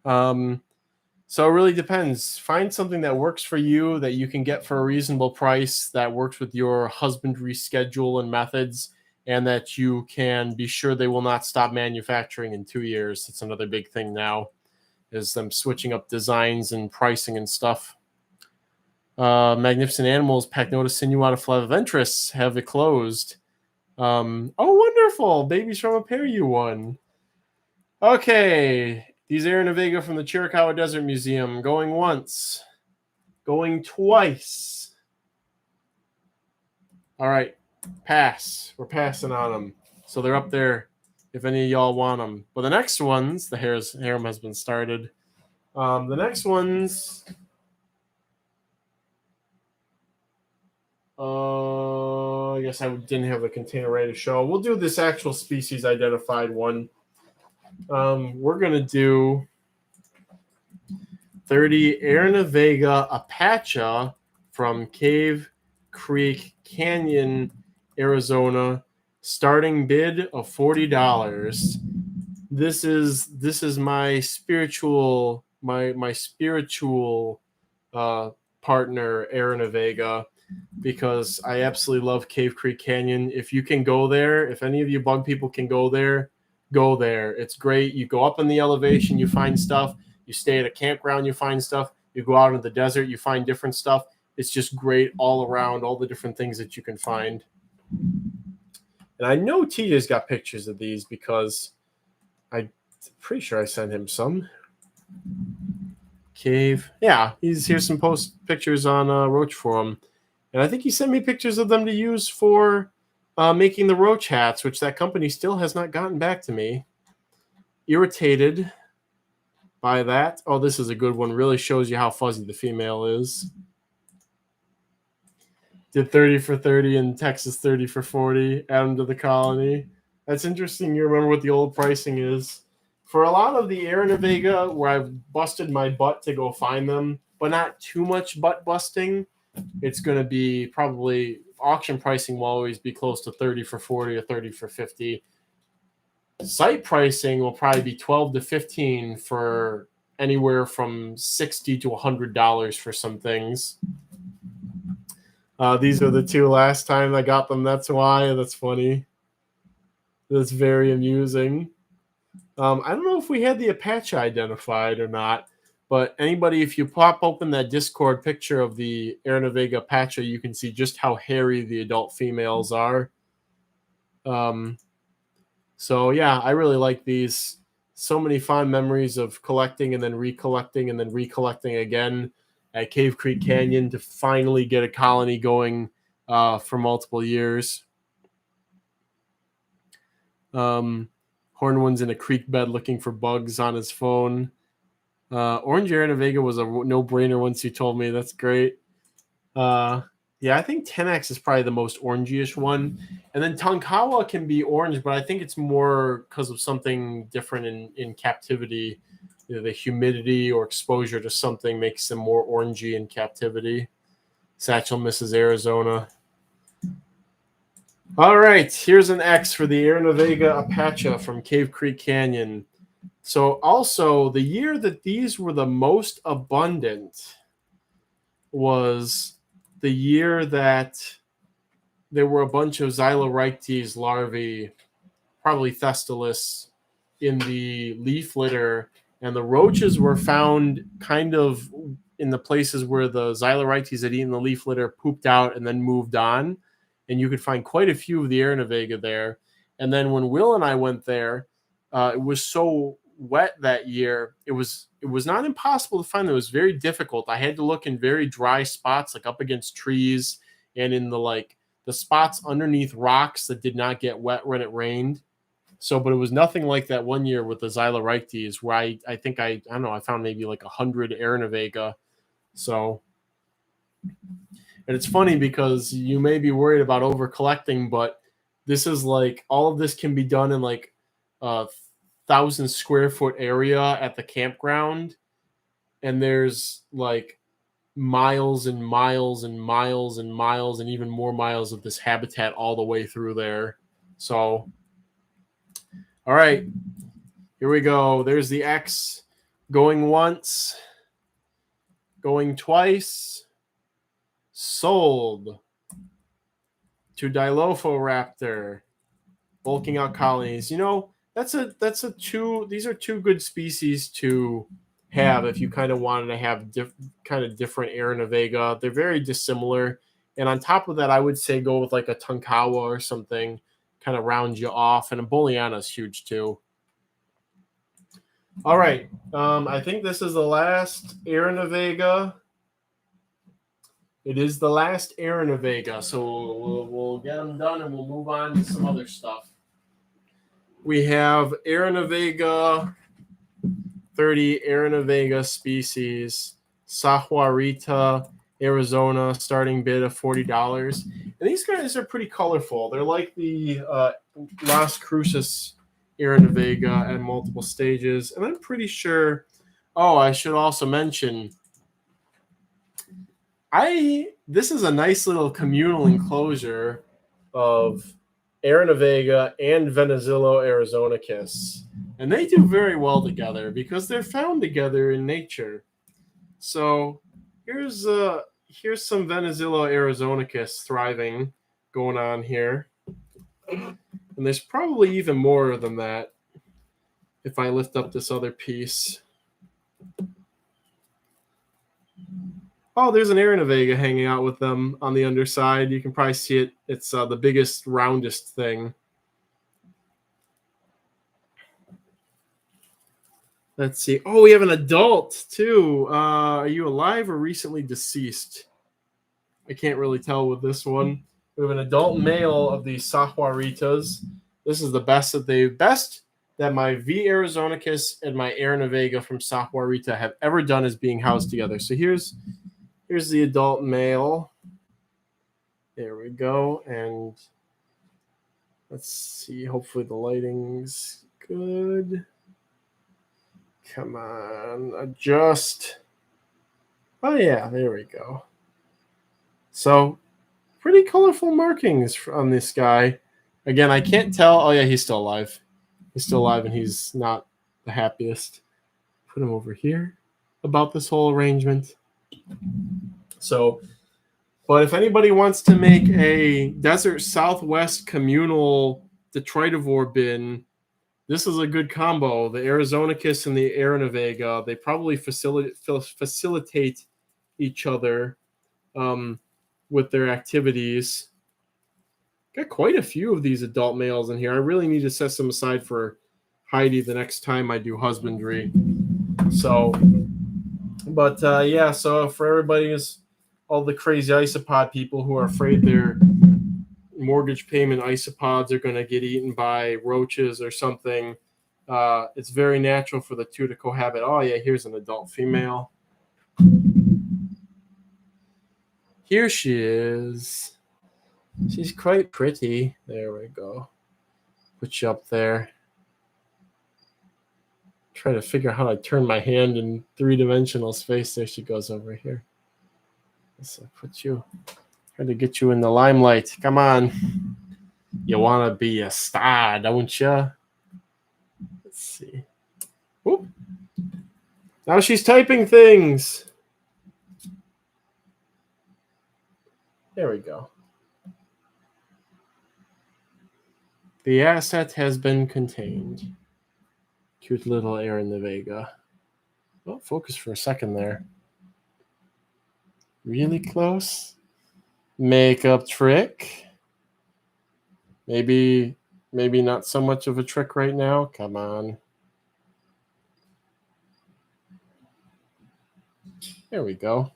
So it really depends. Find something that works for you, that you can get for a reasonable price, that works with your husbandry schedule and methods, and that you can be sure they will not stop manufacturing in 2 years. That's another big thing now, is them switching up designs and pricing and stuff. Magnificent Animals, Pack Notice, Sinuata Flaviventris have it closed. Oh, wonderful. Babies from a Pair you won. Okay. These Aaron and Vega from the Chiricahua Desert Museum. Going once. Going twice. All right. Pass. We're passing on them. So they're up there if any of y'all want them. But the next ones, the harem has been started. The next ones... I guess I didn't have the container ready to show. We'll do this actual species identified one. We're going to do 30 Aranavega apacha from Cave Creek Canyon, Arizona. Starting bid of $40. This is my spiritual partner, Aranavega, because I absolutely love Cave Creek Canyon. If you can go there, if any of you bug people can go there, go there. It's great. You go up in the elevation, you find stuff. You stay at a campground, you find stuff. You go out into the desert, you find different stuff. It's just great all around, all the different things that you can find. And I know TJ's got pictures of these because I'm pretty sure I sent him some. Cave. Yeah, here's some pictures on Roach for him. And I think he sent me pictures of them to use for making the Roach hats, which that company still has not gotten back to me. Irritated by that. Oh, this is a good one. Really shows you how fuzzy the female is. Did 30 for 30 in Texas, 30 for 40. Add them to the colony. That's interesting. You remember what the old pricing is. For a lot of the Aranavega, where I've busted my butt to go find them, but not too much butt busting, it's going to be probably auction pricing will always be close to 30 for 40 or 30 for 50. Site pricing will probably be 12 to 15 for anywhere from $60 to $100 for some things. These are the two last time I got them. That's why. That's funny. That's very amusing. I don't know if we had the Apache identified or not, but anybody, if you pop open that Discord picture of the Aranavega Apache, you can see just how hairy the adult females are. So yeah, I really like these. So many fond memories of collecting and then recollecting and then recollecting again at Cave Creek Canyon to finally get a colony going for multiple years. Hornwood's in a creek bed looking for bugs on his phone. Orange Aranavega was a no-brainer once you told me. That's great. Yeah, I think 10X is probably the most orangey-ish one. And then Tonkawa can be orange, but I think it's more because of something different in captivity. You know, the humidity or exposure to something makes them more orangey in captivity. Satchel misses Arizona. All right, here's an X for the Aranavega Apache from Cave Creek Canyon. So also, the year that these were the most abundant was the year that there were a bunch of Xylorhynchus larvae, probably Thestalis, in the leaf litter, and the roaches were found kind of in the places where the Xylorhynchus had eaten the leaf litter, pooped out, and then moved on. And you could find quite a few of the Aranavega there. And then when Will and I went there, it was so wet that year. It was not impossible to find. It was very difficult. I had to look in very dry spots, like up against trees and in the spots underneath rocks that did not get wet when it rained. So, but it was nothing like that one year with the Xylorhynchus where I think I don't know, I found maybe like 100 Aranavega. So, and it's funny because you may be worried about over collecting, but this is like all of this can be done in like a 1,000 square foot area at the campground. And there's like miles and miles and miles and miles and even more miles of this habitat all the way through there. So, all right, here we go. There's the X. Going once. Going twice. Sold to Dilophoraptor. Bulking out colonies. You know, these are two good species to have if you kind of wanted to have kind of different Aranavega. They're very dissimilar. And on top of that, I would say go with like a Tonkawa or something, kind of round you off. And a Booleana is huge too. All right. I think this is the last Aranavega. It is the last Aranavega. So we'll get them done and we'll move on to some other stuff. We have Aranavega 30 Aranavega species, Sahuarita, Arizona, starting bid of $40. And these guys are pretty colorful. They're like the Las Cruces Aranavega at multiple stages. And I'm pretty sure, I should also mention, this is a nice little communal enclosure of Aranavega and Venezillo Arizonicus. And they do very well together because they're found together in nature. So here's some Venezillo Arizonicus thriving going on here. And there's probably even more than that if I lift up this other piece. Oh, there's an Aranavega hanging out with them on the underside. You can probably see it. It's the biggest, roundest thing. Let's see. Oh, we have an adult, too. Are you alive or recently deceased? I can't really tell with this one. We have an adult male of the Sahuaritas. This is the best that my V. Arizonicus and my Aranavega from Sahuarita have ever done is being housed together. So here's the adult male. There we go. And let's see. Hopefully the lighting's good. Come on. Adjust. Oh, yeah. There we go. So pretty colorful markings on this guy. Again, I can't tell. Oh, yeah. He's still alive. He's still alive, and he's not the happiest. Put him over here about this whole arrangement. So, but if anybody wants to make a Desert Southwest communal Detroitivore bin, this is a good combo. The Arizonicus and the Aranavega, they probably facilitate each other with their activities. Got quite a few of these adult males in here. I really need to set some aside for Heidi the next time I do husbandry. So, but yeah, so for everybody's, all the crazy isopod people who are afraid their mortgage payment isopods are going to get eaten by roaches or something, it's very natural for the two to cohabit. Oh, yeah, here's an adult female. Here she is. She's quite pretty. There we go. Put you up there. Try to figure out how to turn my hand in three-dimensional space. There she goes over here. So put you. Try to get you in the limelight. Come on. You want to be a star, don't you? Let's see. Whoop. Now she's typing things. There we go. The asset has been contained. Cute little Aranavega. Oh, focus for a second there. Really close. Makeup trick. Maybe not so much of a trick right now. Come on. There we go.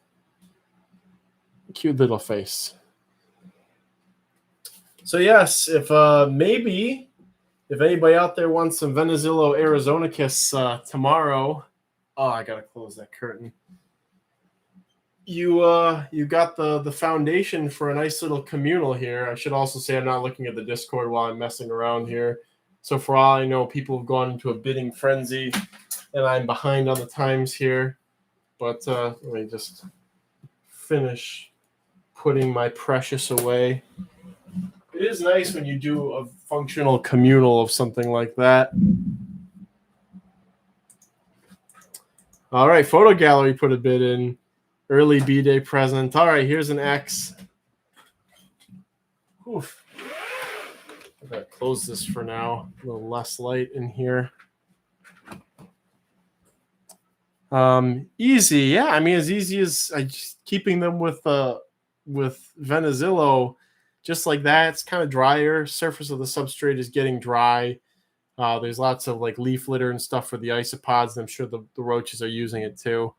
Cute little face. So yes, if anybody out there wants some Venezillo Arizonicus tomorrow, I gotta close that curtain. You got the foundation for a nice little communal here. I should also say I'm not looking at the Discord while I'm messing around here. So for all I know, people have gone into a bidding frenzy, and I'm behind on the times here. But let me just finish putting my precious away. It is nice when you do a functional communal of something like that. All right, Photo Gallery put a bid in. Early B-Day present. All right, here's an X. Oof. I gotta close this for now. A little less light in here. Easy, yeah. I mean, as easy as just keeping them with Venezillo, just like that. It's kind of drier. Surface of the substrate is getting dry. There's lots of like leaf litter and stuff for the isopods. I'm sure the roaches are using it too.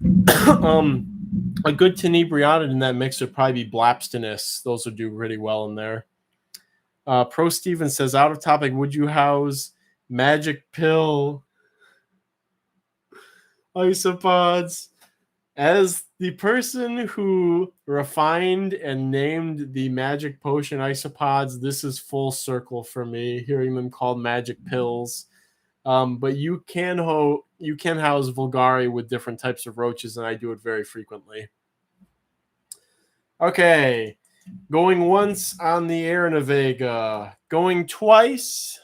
A good tenebriated in that mix would probably be Blapstinus. Those would do really well in there. Pro Steven says, out of topic, would you house magic pill isopods? As the person who refined and named the magic potion isopods, this is full circle for me, hearing them called magic pills. But you can house Vulgari with different types of roaches, and I do it very frequently. Okay, going once on the Aranavega, going twice,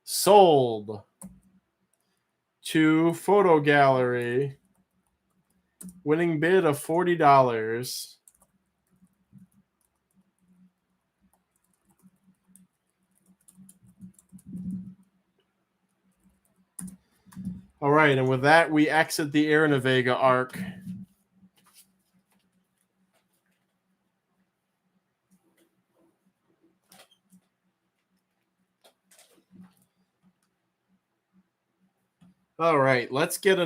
sold to Photo Gallery, winning bid of $40. All right, and with that, we exit the Aranavega arc. All right, let's get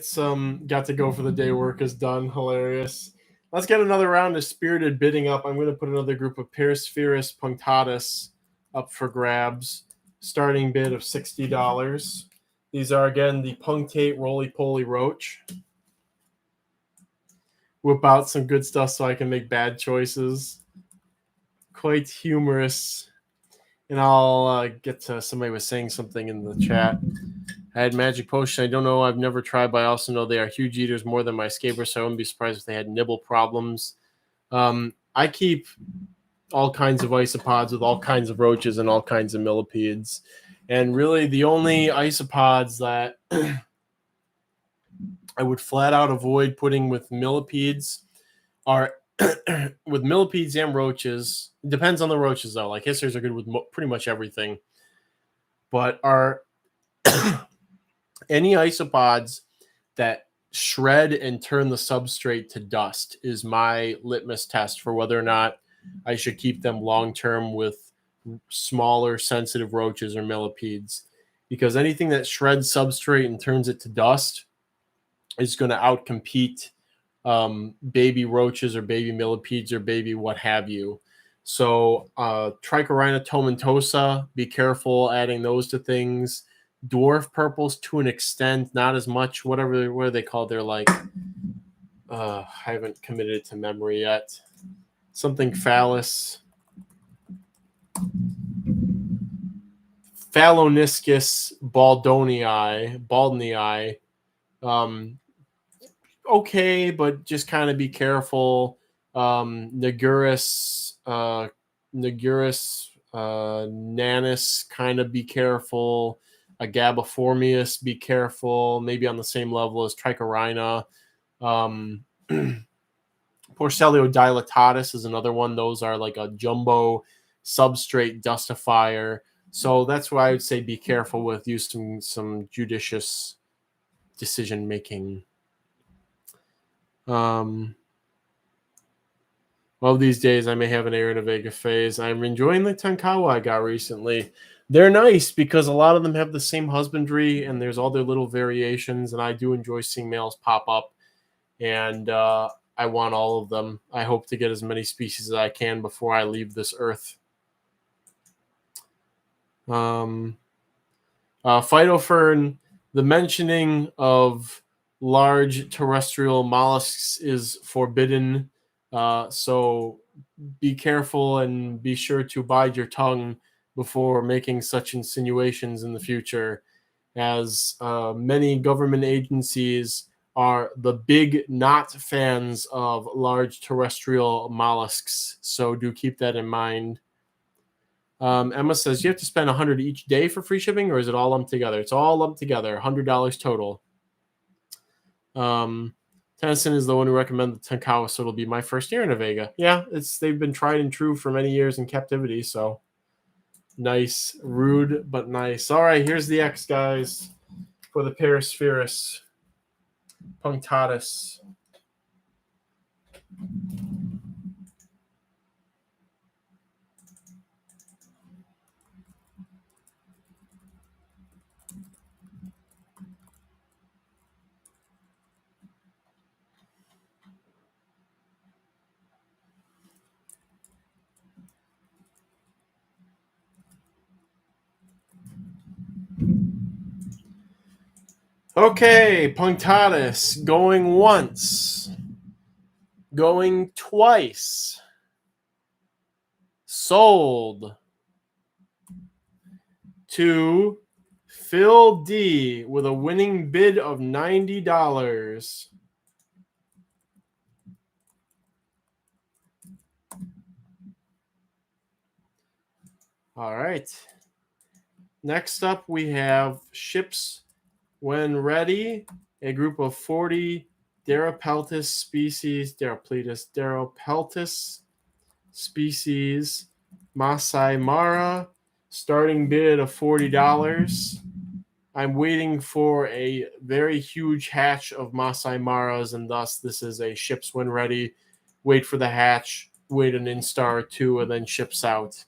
some got to go for the day work is done. Hilarious. Let's get another round of spirited bidding up. I'm going to put another group of Perispherus punctatus up for grabs. Starting bid of $60. These are again the punctate roly-poly roach. Whip out some good stuff so I can make bad choices. Quite humorous. And I'll get to somebody was saying something in the chat. I had magic potion. I don't know. I've never tried, but I also know they are huge eaters more than my scabers, so I wouldn't be surprised if they had nibble problems. I keep all kinds of isopods with all kinds of roaches and all kinds of millipedes. And really the only isopods that I would flat out avoid putting with millipedes are with millipedes and roaches. It depends on the roaches, though. Like hissers are good with pretty much everything. But are any isopods that shred and turn the substrate to dust is my litmus test for whether or not I should keep them long-term with smaller sensitive roaches or millipedes, because anything that shreds substrate and turns it to dust is going to outcompete baby roaches or baby millipedes or baby what have you. So Trichorhina tomentosa, be careful adding those to things. Dwarf purples to an extent, not as much. What are they called? They're like I haven't committed it to memory yet. Something phallus. Phalloniscus baldnii. Okay, but just kind of be careful. Nagurus nanus, kind of be careful. Agabiformius, be careful. Maybe on the same level as Trichorhina. Porcellio dilatatus is another one. Those are like a jumbo substrate dustifier. So that's why I would say be careful with using some judicious decision making. One of these days I may have an Aranavega phase. I'm enjoying the Tonkawa I got recently. They're nice because a lot of them have the same husbandry and there's all their little variations, and I do enjoy seeing males pop up, and I want all of them. I hope to get as many species as I can before I leave this earth. Phytophern, the mentioning of large terrestrial mollusks is forbidden. So be careful and be sure to bide your tongue before making such insinuations in the future, as many government agencies are the big not fans of large terrestrial mollusks. So do keep that in mind. Emma says, you have to spend 100 each day for free shipping, or is it all lumped together? It's all lumped together, $100 total. Tennyson is the one who recommended the Tonkawa, so it'll be my first year in a Vega. Yeah, they've been tried and true for many years in captivity, so nice. Rude, but nice. All right, here's the X, guys, for the Perispherus punctatus. Okay, punctatus going once, going twice, sold to Phil D with a winning bid of $90. All right. Next up, we have ships when ready, a group of 40 Darapeltis species, Darapeltis species, Masai Mara, starting bid of $40. I'm waiting for a very huge hatch of Masai Maras, and thus this is a ships when ready. Wait for the hatch, wait an instar or two, and then ships out.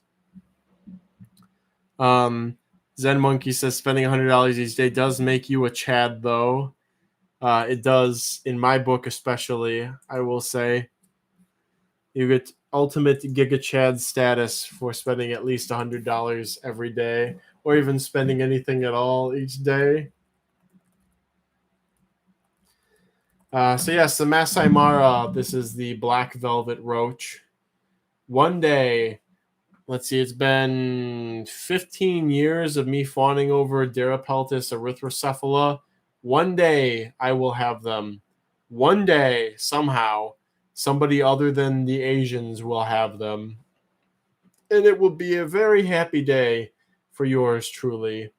Zen Monkey says spending $100 each day does make you a Chad, though. It does, in my book especially, I will say. You get ultimate Giga Chad status for spending at least $100 every day, or even spending anything at all each day. So yes, the Masai Mara, this is the black velvet roach. One day, let's see, it's been 15 years of me fawning over Darapeltis erythrocephala. One day I will have them. One day, somehow, somebody other than the Asians will have them. And it will be a very happy day for yours truly.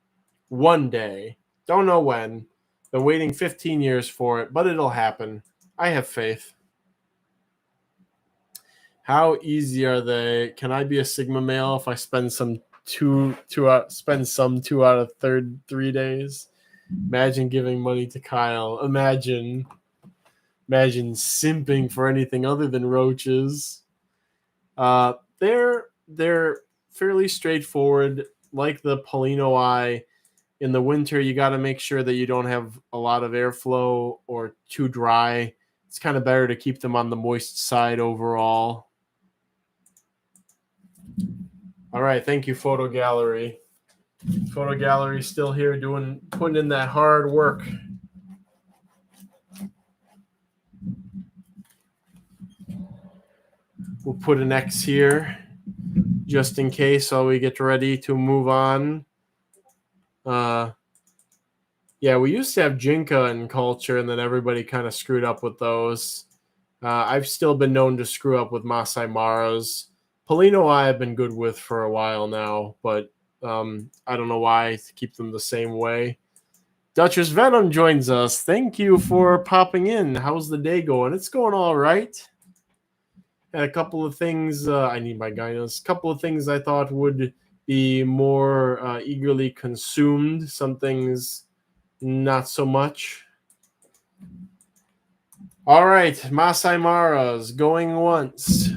One day. Don't know when. Been waiting 15 years for it, but it'll happen. I have faith. How easy are they? Can I be a Sigma male if I spend some two out 3 days? Imagine giving money to Kyle. Imagine simping for anything other than roaches. They're fairly straightforward, like the Polino eye. In the winter, you got to make sure that you don't have a lot of airflow or too dry. It's kind of better to keep them on the moist side overall. All right, thank you, Photo Gallery. Photo Gallery still here putting in that hard work. We'll put an X here just in case while we get ready to move on. Yeah, we used to have Jinka in culture, and then everybody kind of screwed up with those. I've still been known to screw up with Masai Maras. Polino I have been good with for a while now, but I don't know why to keep them the same way. Duchess Venom joins us. Thank you for popping in. How's the day going? It's going all right. Had a couple of things. I need my guidance. A couple of things I thought would be more eagerly consumed. Some things not so much. All right, Masai Maras going once,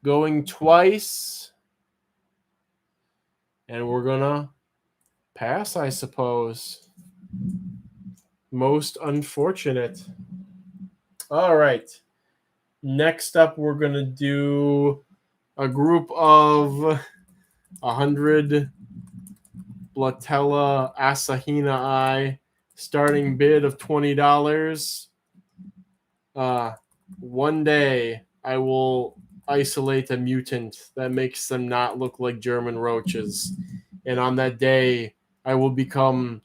going twice, and we're gonna pass, I suppose. Most unfortunate. All right. Next up, we're gonna do a group of 100 Blatella Asahina eye, starting bid of $20. One day I will isolate a mutant that makes them not look like German roaches. And on that day, I will become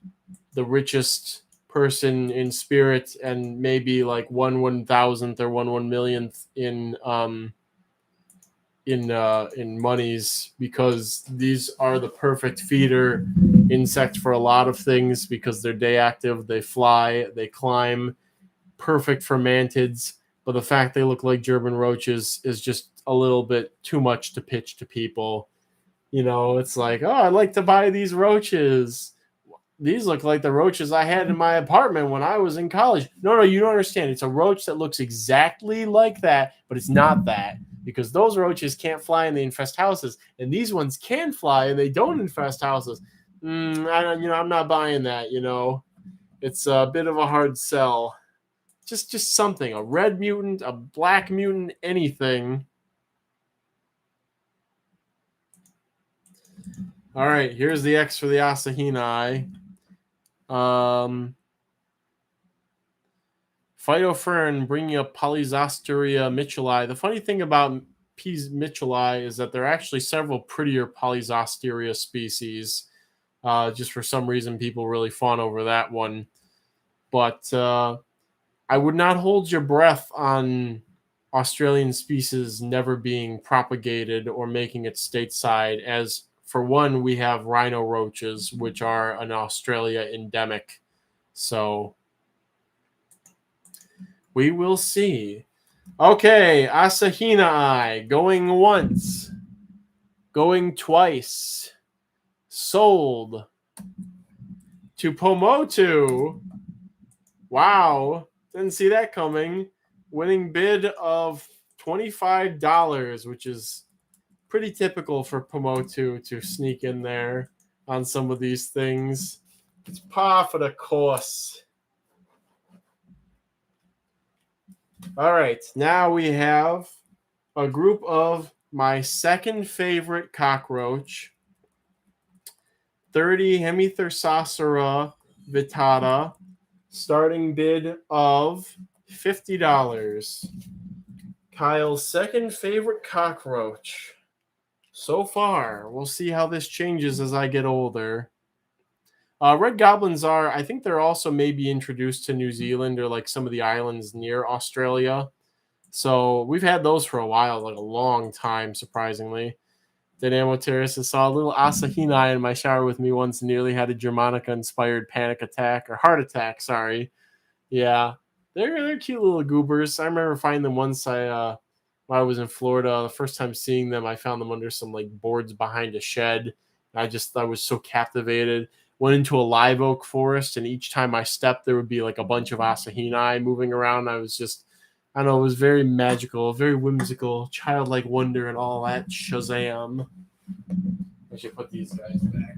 the richest person in spirit and maybe like 1/1000th or 1/1 millionth in in monies, because these are the perfect feeder insect for a lot of things, because they're day active, they fly, they climb, perfect for mantids. But the fact they look like German roaches is just a little bit too much to pitch to people. It's like, oh, I'd like to buy these roaches. These look like the roaches I had in my apartment when I was in college. No, you don't understand. It's a roach that looks exactly like that, but it's not that, because those roaches can't fly and they infest houses, and these ones can fly and they don't infest houses. I'm not buying that. It's a bit of a hard sell. Just something, a red mutant, a black mutant, anything. All right, here's the X for the Asahina. Phytophthora bringing up Polyzosteria mitchellii. The funny thing about P. mitchellii is that there are actually several prettier Polyzosteria species. Just for some reason, people really fawn over that one. But I would not hold your breath on Australian species never being propagated or making it stateside, as for one, we have rhino roaches, which are an Australia endemic. So we will see. Okay, Asahina going once, going twice, sold to Pomotu. Wow, didn't see that coming. Winning bid of $25, which is pretty typical for Pomotu to sneak in there on some of these things. It's par for the course. All right, now we have a group of my second favorite cockroach, 30 Hemithorsacera vittata, starting bid of $50. Kyle's second favorite cockroach so far. We'll see how this changes as I get older. Red goblins I think they're also maybe introduced to New Zealand or like some of the islands near Australia. So we've had those for a while, like a long time, surprisingly. Dynamo Terrace saw a little Asahina in my shower with me once, nearly had a Germanica-inspired panic attack, or heart attack, sorry. Yeah, they're cute little goobers. I remember finding them once when I was in Florida. The first time seeing them, I found them under some like boards behind a shed. I was so captivated. Went into a live oak forest, and each time I stepped, there would be like a bunch of Asahina moving around. I don't know, it was very magical, very whimsical, childlike wonder, and all that Shazam. I should put these guys back.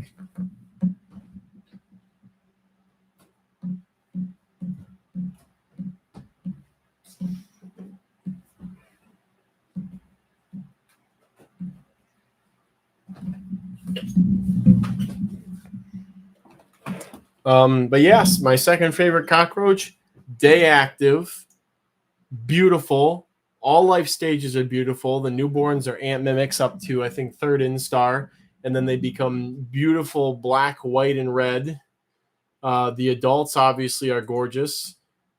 But yes, my second favorite cockroach, day active, beautiful. All life stages are beautiful. The newborns are ant mimics up to, I think, third instar, and then they become beautiful black, white, and red. The adults obviously are gorgeous.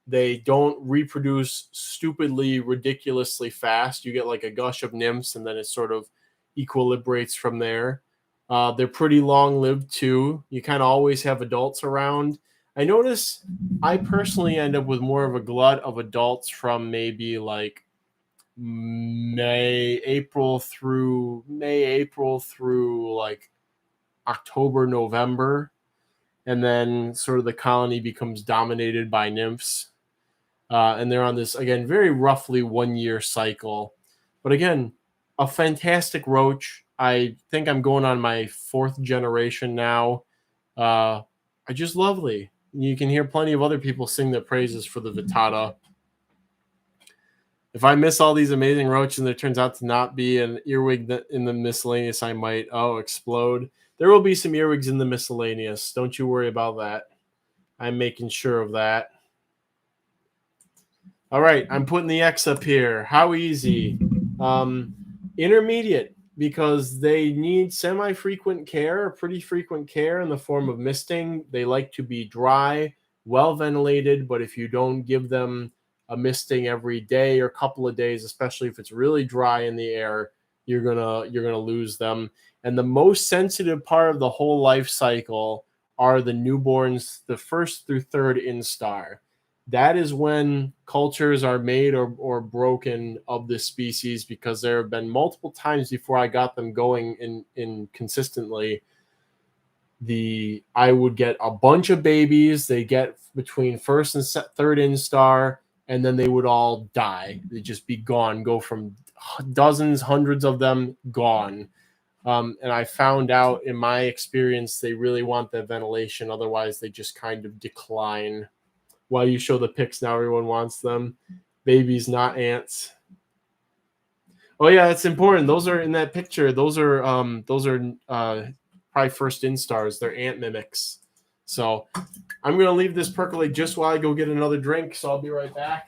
They don't reproduce stupidly, ridiculously fast. You get like a gush of nymphs, and then it sort of equilibrates from there. They're pretty long-lived too. You kind of always have adults around. I notice I personally end up with more of a glut of adults from maybe like May, April through like October, November. And then sort of the colony becomes dominated by nymphs. And they're on this, again, very roughly 1 year cycle. But again, a fantastic roach. I think I'm going on my fourth generation now. Are just lovely. You can hear plenty of other people sing their praises for the Vittata. If I miss all these amazing roaches and there turns out to not be an earwig in the miscellaneous, I might, explode. There will be some earwigs in the miscellaneous. Don't you worry about that. I'm making sure of that. All right, I'm putting the X up here. How easy? Intermediate, because they need semi-frequent care, pretty frequent care in the form of misting. They like to be dry, well ventilated, but if you don't give them a misting every day or couple of days, especially if it's really dry in the air, you're gonna lose them. And the most sensitive part of the whole life cycle are the newborns, the first through third instar. That is when cultures are made or broken of this species, because there have been multiple times before I got them going in consistently. I would get a bunch of babies. They get between first and third instar, and then they would all die. They'd just be gone, go from dozens, hundreds of them gone. And I found out in my experience, they really want that ventilation. Otherwise, they just kind of decline. While you show the pics now, everyone wants them. Babies, not ants. Oh yeah, that's important. Those are in that picture. Those are probably first instars. They're ant mimics. So I'm gonna leave this percolate just while I go get another drink. So I'll be right back.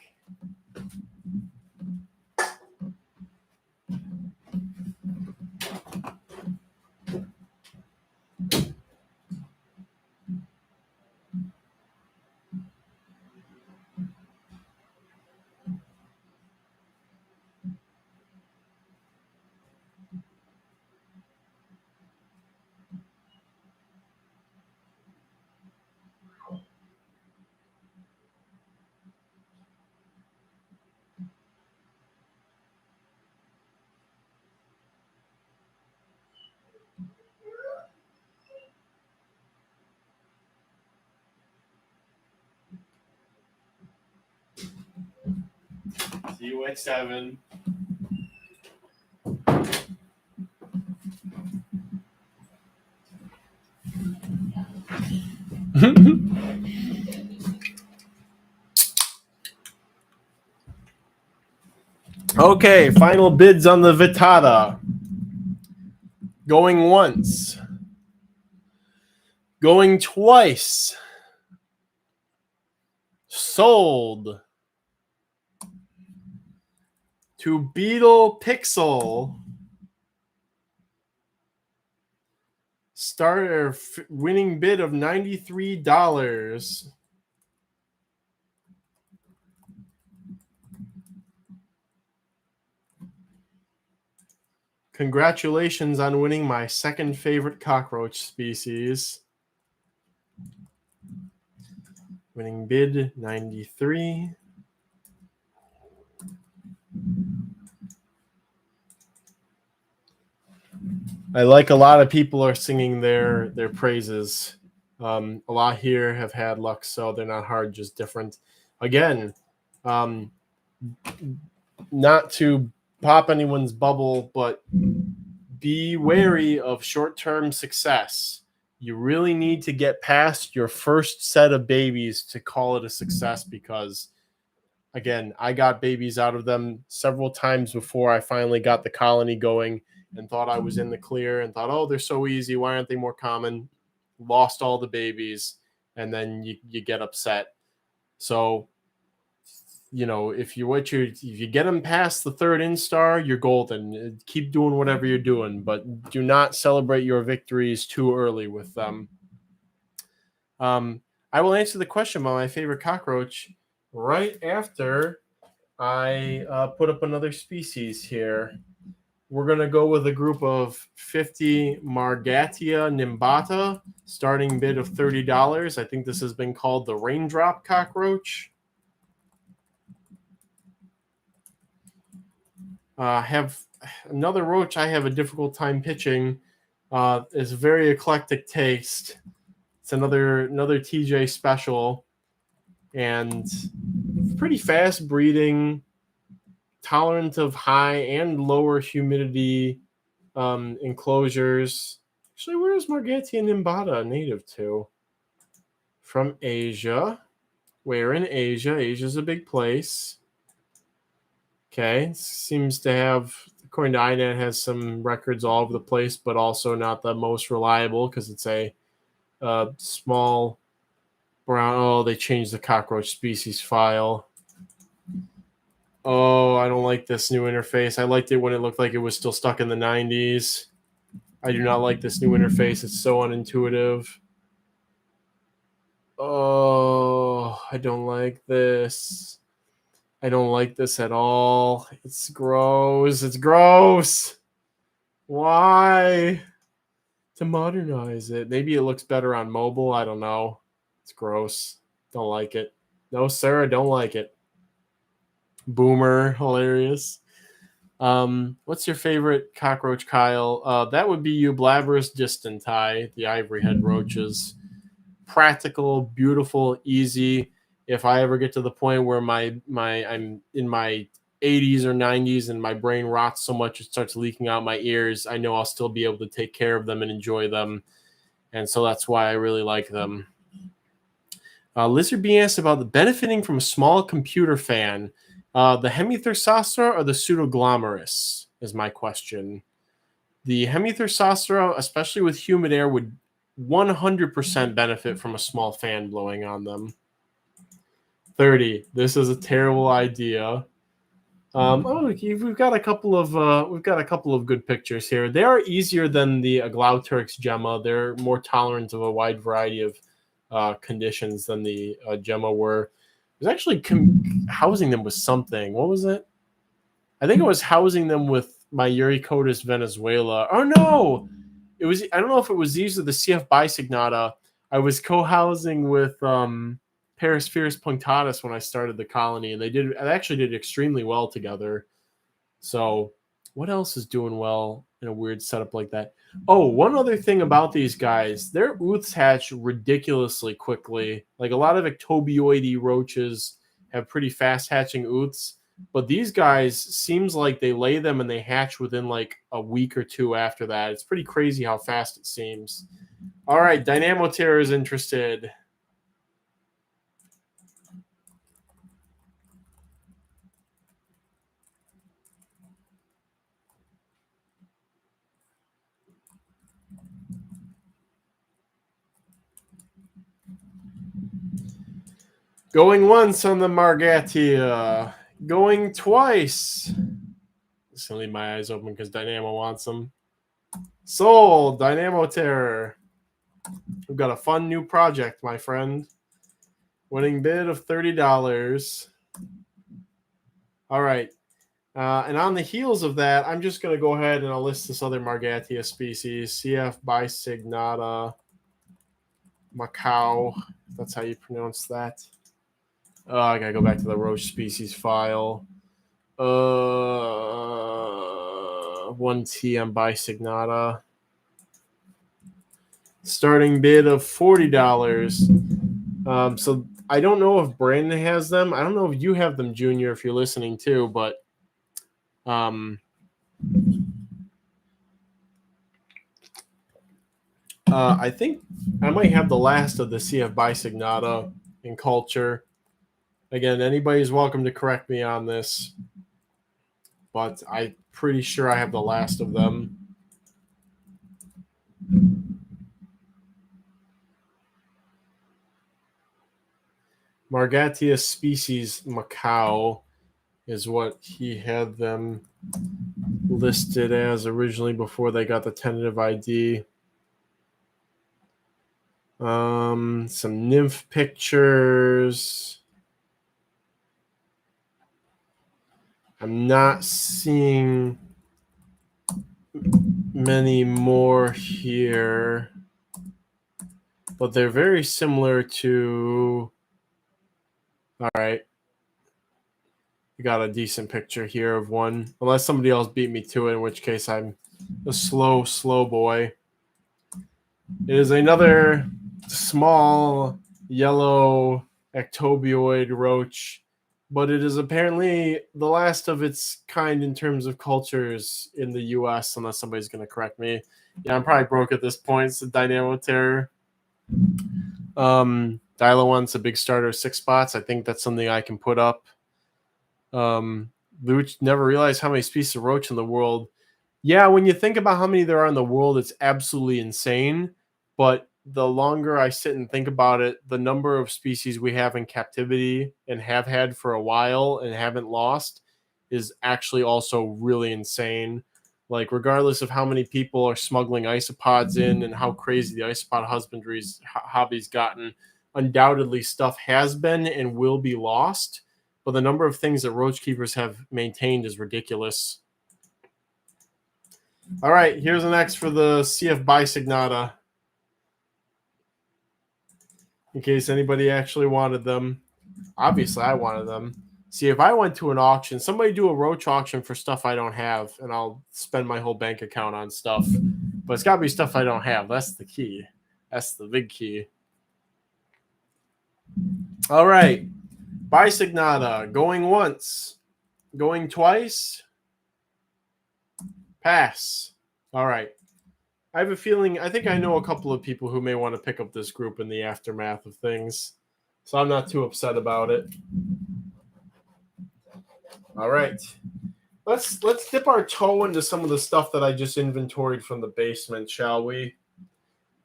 See you at 7. Okay, final bids on the Vitata. Going once. Going twice. Sold. To Beetle Pixel. Starter winning bid of $93. Congratulations on winning my second favorite cockroach species. Winning bid 93. I like a lot of people are singing their praises. A lot here have had luck, so they're not hard, just different. Again, not to pop anyone's bubble, but be wary of short-term success. You really need to get past your first set of babies to call it a success, because again, I got babies out of them several times before I finally got the colony going and thought I was in the clear and thought, oh, they're so easy. Why aren't they more common? Lost all the babies, and then you get upset. So, if you get them past the third instar, you're golden. Keep doing whatever you're doing, but do not celebrate your victories too early with them. I will answer the question about my favorite cockroach right after I put up another species here. We're going to go with a group of 50 Margatia nimbata, starting bid of $30. I think this has been called the raindrop cockroach. Have another roach I have a difficult time pitching. It's a very eclectic taste. It's another TJ special, and pretty fast breeding, tolerant of high and lower humidity enclosures. Actually, where is Margatia nimbata native to? From Asia. Where in Asia? Asia's a big place. Okay, seems to have, according to INET, has some records all over the place, but also not the most reliable because it's a small brown. Oh, they changed the cockroach species file. Oh, I don't like this new interface. I liked it when it looked like it was still stuck in the 90s. I do not like this new interface. It's so unintuitive. Oh, I don't like this. I don't like this at all. It's gross. It's gross. Why? To modernize it. Maybe it looks better on mobile. I don't know. It's gross. Don't like it. No, sir, I don't like it. Boomer, hilarious. What's your favorite cockroach, Kyle? That would be Eublaberus distanti, the ivory head roaches. Practical, beautiful, easy. If I ever get to the point where I'm in my 80s or 90s and my brain rots so much it starts leaking out my ears, I know I'll still be able to take care of them and enjoy them. And so that's why I really like them. Lizard being asked about the benefiting from a small computer fan. The Hemithyrsospora or the Pseudoglomerus is my question. The Hemithyrsospora, especially with humid air, would 100% benefit from a small fan blowing on them. 30. This is a terrible idea. We've got a couple of good pictures here. They are easier than the Aglauterix gemma. They're more tolerant of a wide variety of conditions than the gemma were. It was actually housing them with something. What was it? I think it was housing them with my Eurycotis Venezuela. Oh no, it was. I don't know if it was these or the CF bisignata. I was co-housing with Paraspherus punctatus when I started the colony, and they actually did extremely well together. So, what else is doing well in a weird setup like that? Oh, one other thing about these guys, their ooths hatch ridiculously quickly. Like a lot of ectobioidy roaches have pretty fast hatching ooths, but these guys seems like they lay them and they hatch within like a week or two after that. It's pretty crazy how fast it seems. All right, Dynamoterror is interested. Going once on the Margatia. Going twice. Just gonna leave my eyes open because Dynamo wants them. Sold. Dynamoterror. We've got a fun new project, my friend. Winning bid of $30. All right. And on the heels of that, I'm just going to go ahead and I'll list this other Margatia species, CF bisignata Macau. That's how you pronounce that. I got to go back to the Roach species file. 1T on bisignata. Starting bid of $40. So I don't know if Brandon has them. I don't know if you have them, Junior, if you're listening too, but I think I might have the last of the CF bisignata in culture. Again, anybody's welcome to correct me on this, but I'm pretty sure I have the last of them. Margatia species Macau is what he had them listed as originally before they got the tentative ID. Some nymph pictures. I'm not seeing many more here, but they're very similar to. All right. We got a decent picture here of one, unless somebody else beat me to it, in which case I'm a slow boy. It is another small yellow ectobioid roach, but it is apparently the last of its kind in terms of cultures in the U.S., unless somebody's going to correct me. Yeah, I'm probably broke at this point. It's a Dynamoterror. Dialo-1's a big starter, 6 spots. I think that's something I can put up. Luch never realized how many species of roach in the world. Yeah, when you think about how many there are in the world, it's absolutely insane. But the longer I sit and think about it, the number of species we have in captivity and have had for a while and haven't lost is actually also really insane. Like, regardless of how many people are smuggling isopods in and how crazy the isopod hobby's gotten, undoubtedly stuff has been and will be lost. But the number of things that roach keepers have maintained is ridiculous. All right, here's an X for the CF Bisignata. In case anybody actually wanted them. Obviously, I wanted them. See, if I went to an auction, somebody do a Roach auction for stuff I don't have, and I'll spend my whole bank account on stuff. But it's got to be stuff I don't have. That's the key. That's the big key. All right. Bisignata, going once, going twice, pass. All right. I have a feeling, I think I know a couple of people who may want to pick up this group in the aftermath of things. So I'm not too upset about it. All right. Let's dip our toe into some of the stuff that I just inventoried from the basement, shall we?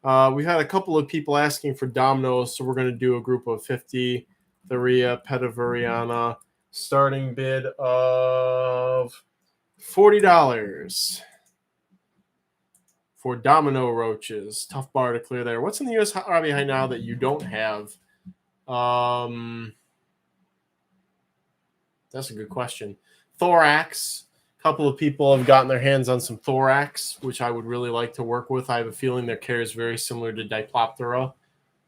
We had a couple of people asking for dominoes, so we're going to do a group of 50 Theria Petavariana, starting bid of $40 for domino roaches. Tough bar to clear there. What's in the US hobby high now that you don't have? That's a good question. Thorax. A couple of people have gotten their hands on some thorax, which I would really like to work with. I have a feeling their care is very similar to Diploptera.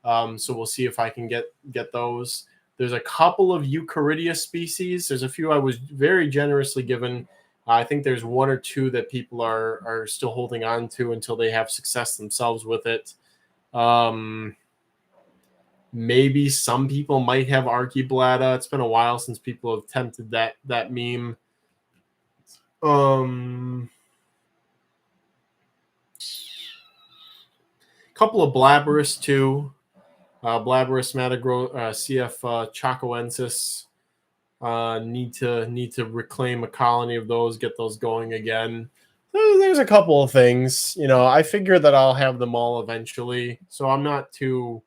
So we'll see if I can get those. There's a couple of Eucharidia species. There's a few I was very generously given. I think there's one or two that people are still holding on to until they have success themselves with it. Maybe some people might have Archiblatta. It's been a while since people have attempted that meme. Couple of Blabberus too. Blabberus Matagro, CF Chacoensis. Need to reclaim a colony of those, get those going again. There's a couple of things. I figure that I'll have them all eventually, so I'm not too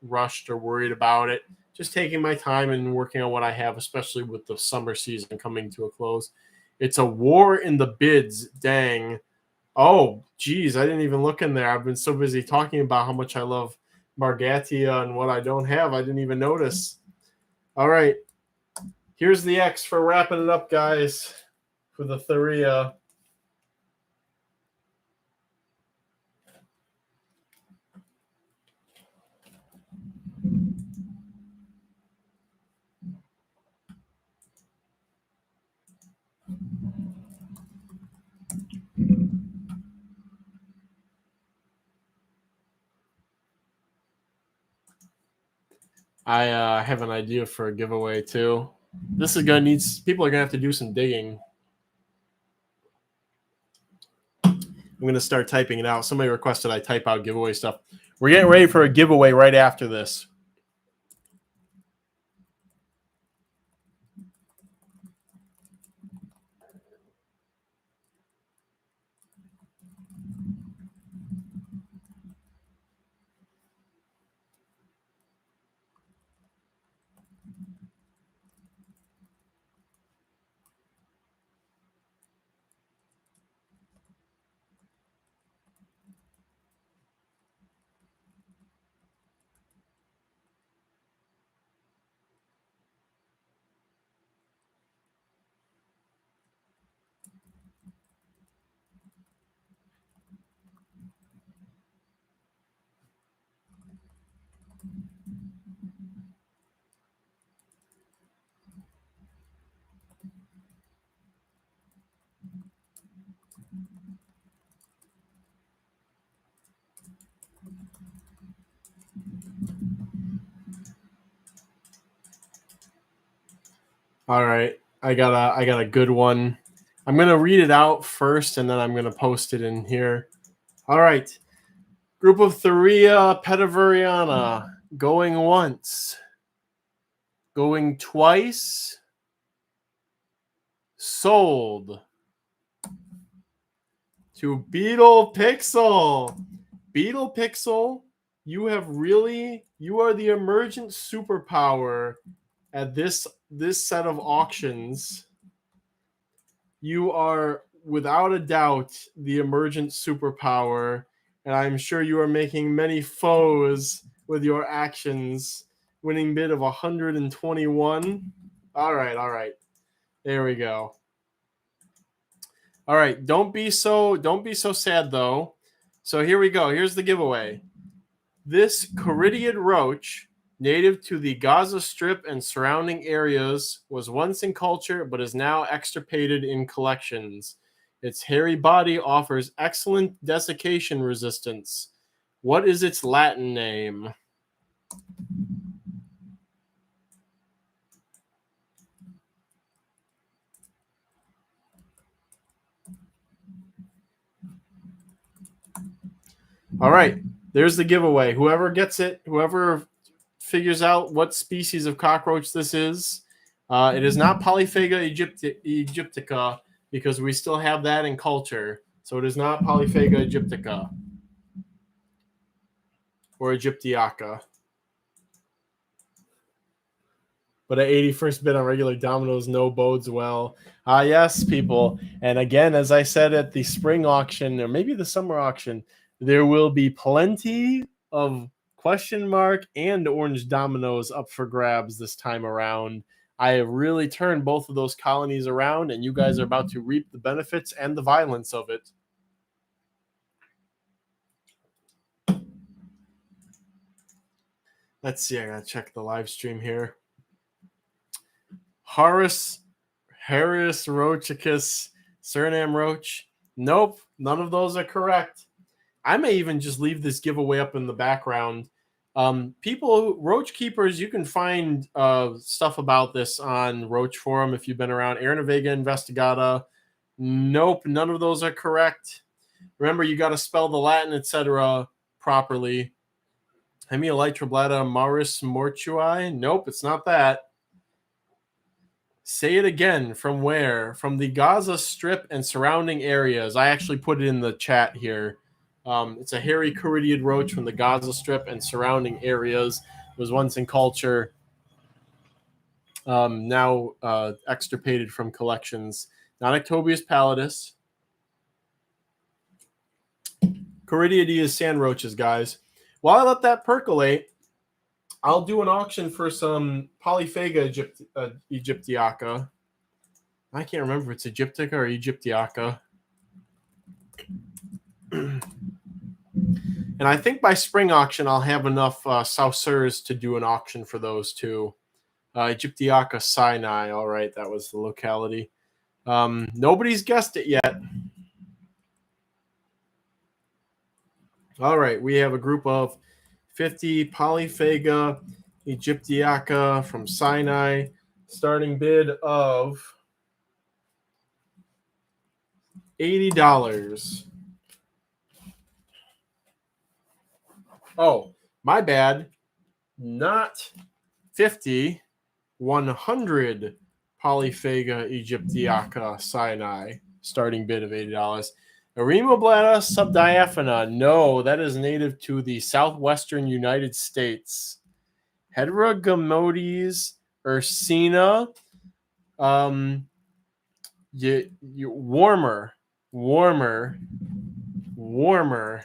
rushed or worried about it. Just taking my time and working on what I have, especially with the summer season coming to a close. It's a war in the bids. Dang. Oh, geez, I didn't even look in there. I've been so busy talking about how much I love Margatia and what I don't have. I didn't even notice. All right. Here's the X for wrapping it up, guys, for the Theria. I have an idea for a giveaway too. This is gonna need people are gonna have to do some digging. I'm gonna start typing it out. Somebody requested I type out giveaway stuff. We're getting ready for a giveaway right after this. All right, I got a good one. I'm gonna read it out first, and then I'm gonna post it in here. All right, group of Theria Petavariana, going once, going twice, sold to Beetle Pixel. Beetle Pixel, you are the emergent superpower at this set of auctions. You are without a doubt the emergent superpower, and I'm sure you are making many foes with your actions. Winning bid of 121. All right. There we go. All right, don't be so sad though. So here we go. Here's the giveaway. This courteous roach, native to the Gaza Strip and surrounding areas, was once in culture but is now extirpated in collections. Its hairy body offers excellent desiccation resistance. What is its Latin name? All right, there's the giveaway. Whoever gets it, whoever figures out what species of cockroach this is, it is not Polyphaga aegyptica because we still have that in culture. So it is not Polyphaga aegyptica or Aegyptiaca. But at 81st bid on regular dominoes, no bodes well. Yes, people. And again, as I said at the spring auction, or maybe the summer auction, there will be plenty of question mark and orange dominoes up for grabs this time around. I have really turned both of those colonies around, and you guys are about to reap the benefits and the violence of it. Let's see. I gotta check the live stream here. Harris Roachicus, Suriname Roach. Nope, none of those are correct. I may even just leave this giveaway up in the background. People, Roach keepers, you can find stuff about this on Roach Forum if you've been around. Aaron Vega Investigata. Nope, none of those are correct. Remember, you got to spell the Latin, etc. properly. Hemielytra blata Maris mortui. Nope, it's not that. Say it again. From where? From the Gaza Strip and surrounding areas. I actually put it in the chat here. It's a hairy courteous roach from the Gaza Strip and surrounding areas. It was once in culture. Now extirpated from collections. Nonectobius pallidus. Corydiides sand roaches, guys. While I let that percolate, I'll do an auction for some Polyphaga aegyptiaca. I can't remember if it's Aegyptica or Aegyptiaca. And I think by spring auction, I'll have enough Saussures to do an auction for those too. Aegyptiaca Sinai. All right, that was the locality. Nobody's guessed it yet. All right, we have a group of 50 Polyphaga aegyptiaca from Sinai. Starting bid of $80. Oh, my bad. Not 50, 100 Polyphaga aegyptiaca Sinai. Starting bid of $80. Eremoblata subdiaphana. No, that is native to the southwestern United States. Heterogamodes ursina. Warmer.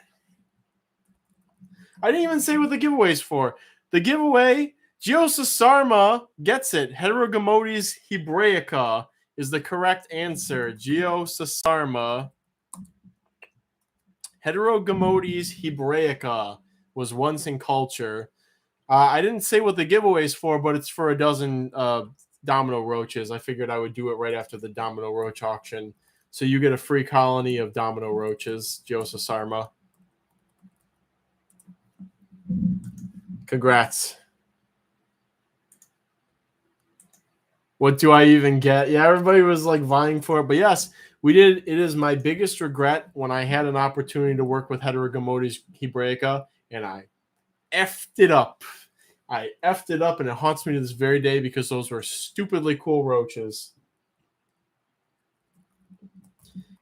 I didn't even say what the giveaway's for. The giveaway, Geosarma gets it. Heterogamodes hebraica is the correct answer. Geosarma. Heterogamodes hebraica was once in culture. I didn't say what the giveaway's for, but it's for a dozen domino roaches. I figured I would do it right after the domino roach auction. So you get a free colony of domino roaches, Geosarma. Congrats. What do I even get? Yeah, everybody was like vying for it. But yes, we did. It is my biggest regret when I had an opportunity to work with Heterogamodes hebraica and I effed it up. And it haunts me to this very day because those were stupidly cool roaches.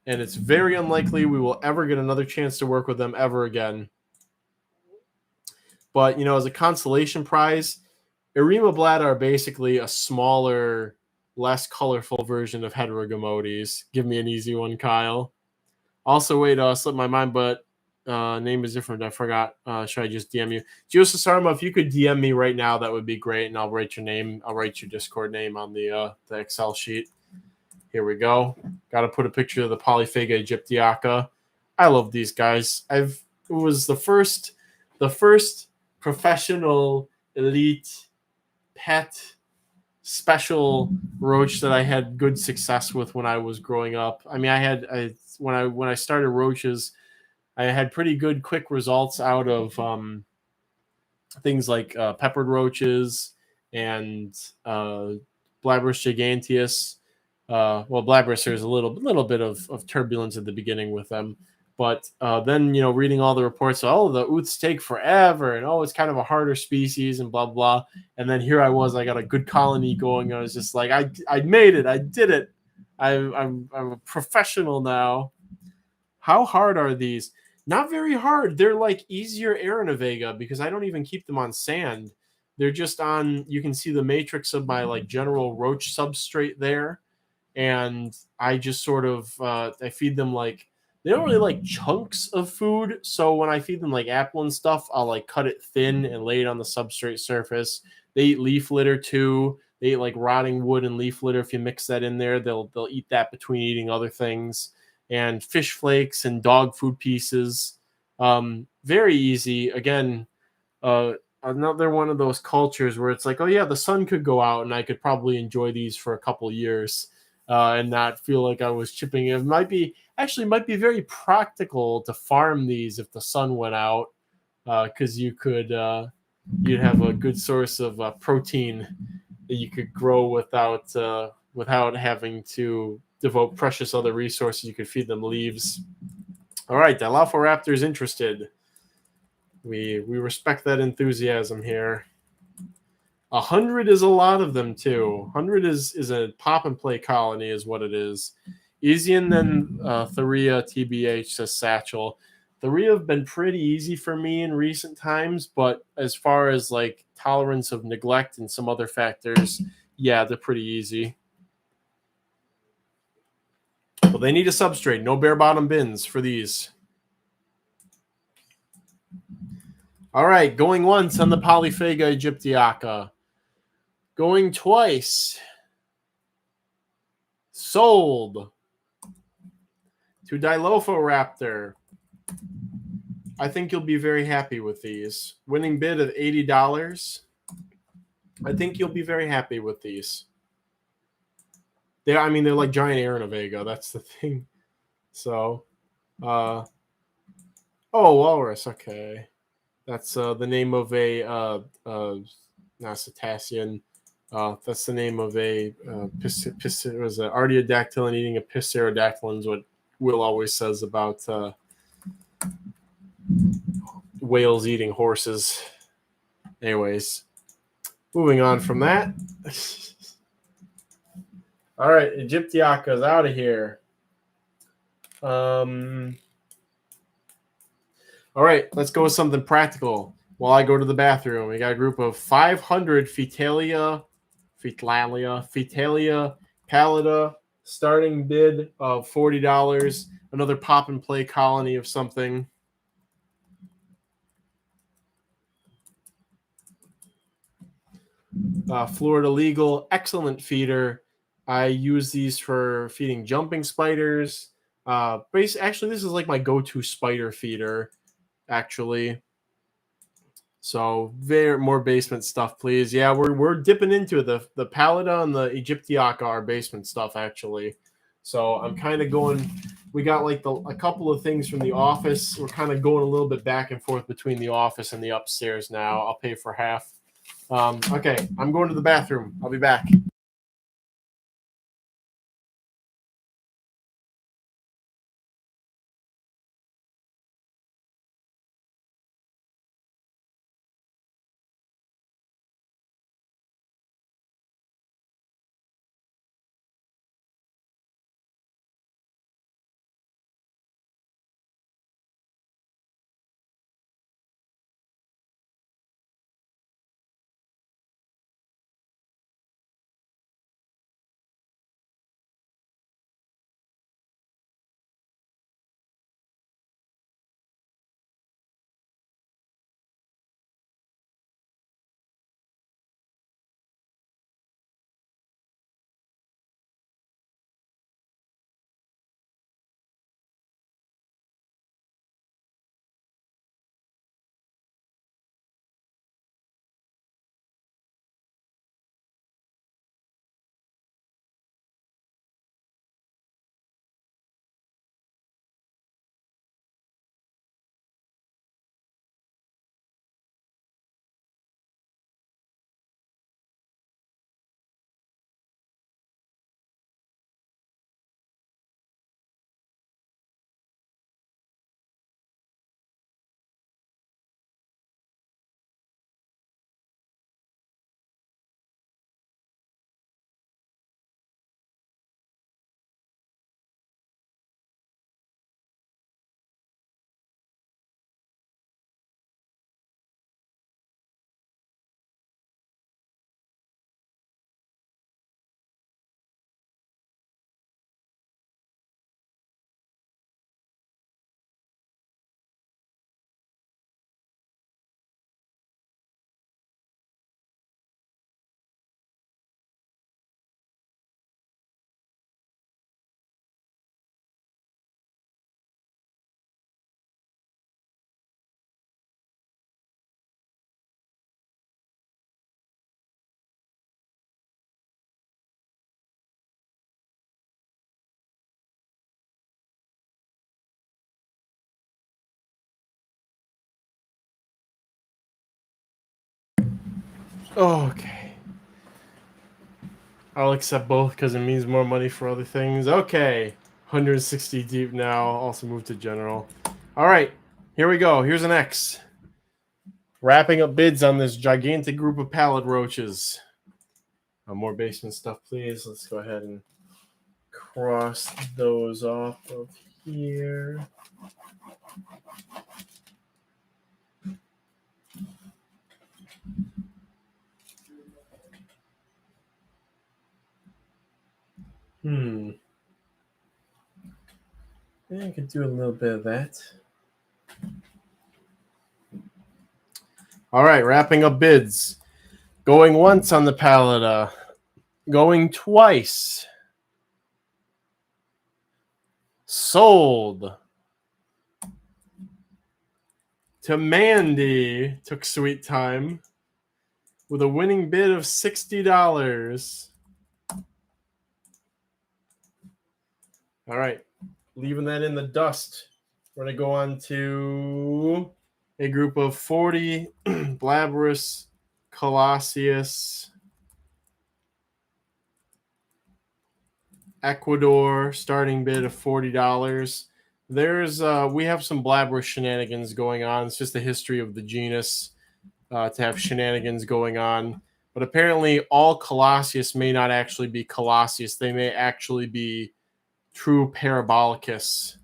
And it's very unlikely we will ever get another chance to work with them ever again. But, you know, as a consolation prize, Eremoblata are basically a smaller, less colorful version of Heterogamodes. Give me an easy one, Kyle. Also, wait, slipped my mind, but name is different. I forgot. Should I just DM you? Geosarma, if you could DM me right now, that would be great, and I'll write your name. I'll write your Discord name on the Excel sheet. Here we go. Got to put a picture of the Polyphaga aegyptiaca. I love these guys. It was the first professional elite pet special roach that I had good success with when I was growing up. I mean, when I started roaches, I had pretty good quick results out of things like peppered roaches and Blabrus giganteus. Well, Blabrus, there's a little bit of turbulence at the beginning with them, but then reading all the reports, the oots take forever, and it's kind of a harder species, and blah blah. And then here I was, I got a good colony going. I was just like, I made it, I did it. I'm a professional now. How hard are these? Not very hard. They're like easier Aeronavega because I don't even keep them on sand. They're just on. You can see the matrix of my like general roach substrate there, and I just sort of I feed them like they don't really like chunks of food. So when I feed them like apple and stuff, I'll like cut it thin and lay it on the substrate surface. They eat leaf litter too. They eat like rotting wood and leaf litter. If you mix that in there, they'll eat that between eating other things, and fish flakes and dog food pieces. Very easy. Again, another one of those cultures where it's like, oh yeah, the sun could go out and I could probably enjoy these for a couple years and not feel like I was chipping. It might be very practical to farm these if the sun went out because you'd have a good source of protein that you could grow without having to devote precious other resources. You could feed them leaves. All right, Dilophopraptor's interested. We respect that enthusiasm here. 100 is a lot of them too. 100 is a pop and play colony, is what it is. Easier than Thuria TBH, says Satchel. Thuria have been pretty easy for me in recent times, but as far as like tolerance of neglect and some other factors, yeah, they're pretty easy. Well, they need a substrate. No bare bottom bins for these. All right, going once on the Polyphaga aegyptiaca. Going twice. Sold to Dilophopraptor. I think you'll be very happy with these. Winning bid of $80. I think you'll be very happy with these. They're like giant Aeronavega. That's the thing. So, walrus. Okay, that's the name of a not cetacean. That's the name of a it was an artiodactylon eating a pterodactylon is what Will always says about whales eating horses. Anyways, moving on from that. All right, Aegyptiaca's out of here. All right, let's go with something practical. While I go to the bathroom, we got a group of 500 Fetalia pallida, starting bid of $40. Another pop and play colony of something. Florida legal, excellent feeder. I use these for feeding jumping spiders. Actually, this is like my go-to spider feeder, actually. So more basement stuff, please. Yeah, we're dipping into it. The Pallida and the Aegyptiaca are basement stuff, actually. So I'm kind of going. We got like a couple of things from the office. We're kind of going a little bit back and forth between the office and the upstairs now. I'll pay for half. Okay, I'm going to the bathroom. I'll be back. Okay. I'll accept both because it means more money for other things. Okay. 160 deep now. Also move to general. All right. Here we go. Here's an X. Wrapping up bids on this gigantic group of pallet roaches. More basement stuff, please. Let's go ahead and cross those off of here. Yeah, I could do a little bit of that. All right, wrapping up bids. Going once on the pallet, going twice. Sold to Mandy. Took sweet time with a winning bid of $60. All right, leaving that in the dust. We're going to go on to a group of 40 Blabberus Colossus Ecuador, starting bid of $40. We have some Blabberus shenanigans going on. It's just the history of the genus to have shenanigans going on. But apparently all Colossus may not actually be Colossus. They may actually be true Parabolicus.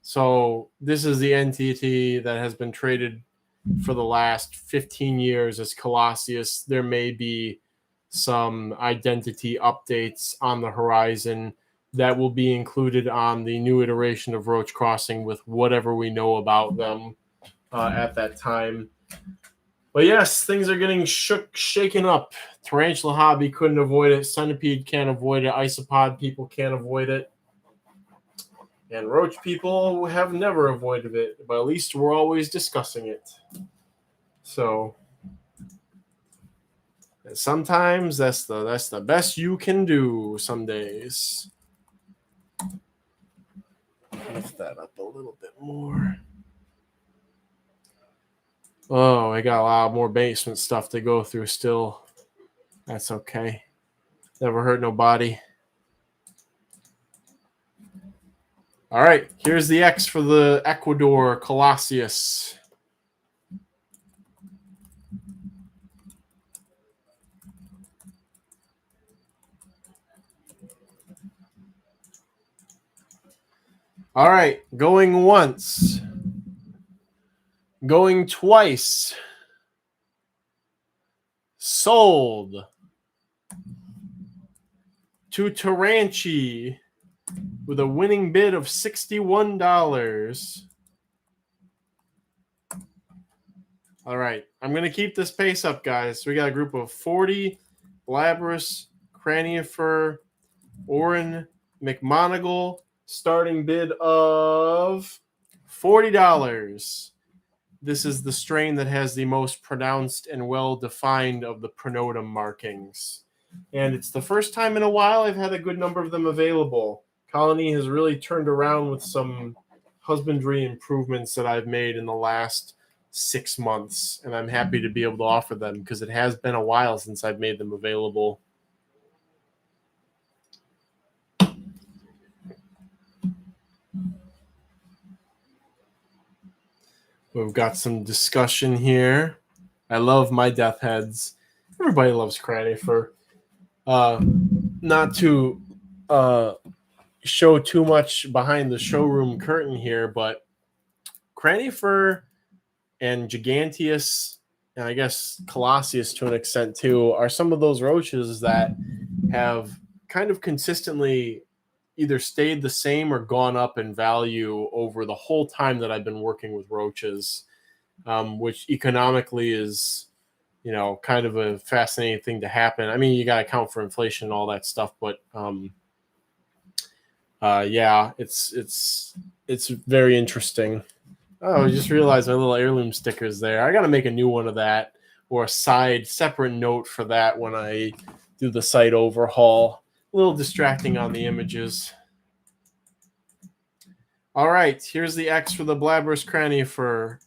So this is the entity that has been traded for the last 15 years as Colossus. There may be some identity updates on the horizon that will be included on the new iteration of Roach Crossing with whatever we know about them at that time. But yes, things are getting shaken up. Tarantula Hobby couldn't avoid it. Centipede can't avoid it. Isopod people can't avoid it. And Roach people have never avoided it, but at least we're always discussing it. So sometimes that's the best you can do some days. Lift that up a little bit more. Oh, I got a lot more basement stuff to go through still. That's okay. Never hurt nobody. All right, here's the X for the Ecuador Colossus. All right, going once. Going twice. Sold to Taranchi with a winning bid of $61. All right, I'm going to keep this pace up, guys. We got a group of 40 Blabberus, Cranifer, Orin, McMonagle, starting bid of $40. This is the strain that has the most pronounced and well-defined of the pronotum markings. And it's the first time in a while I've had a good number of them available. Colony has really turned around with some husbandry improvements that I've made in the last 6 months, and I'm happy to be able to offer them because it has been a while since I've made them available. We've got some discussion here. I love my death heads. Everybody loves Cranifer. Not to show too much behind the showroom curtain here, but Cranifer and Giganteus, and I guess Colossus to an extent too, are some of those roaches that have kind of consistently either stayed the same or gone up in value over the whole time that I've been working with roaches, which economically is, kind of a fascinating thing to happen. I mean, you got to account for inflation and all that stuff, but yeah, it's very interesting. Oh, I just realized my little heirloom stickers there. I got to make a new one of that, or a separate note for that when I do the site overhaul. A little distracting on the images. All right, here's the X for the Blabberus Cranifer.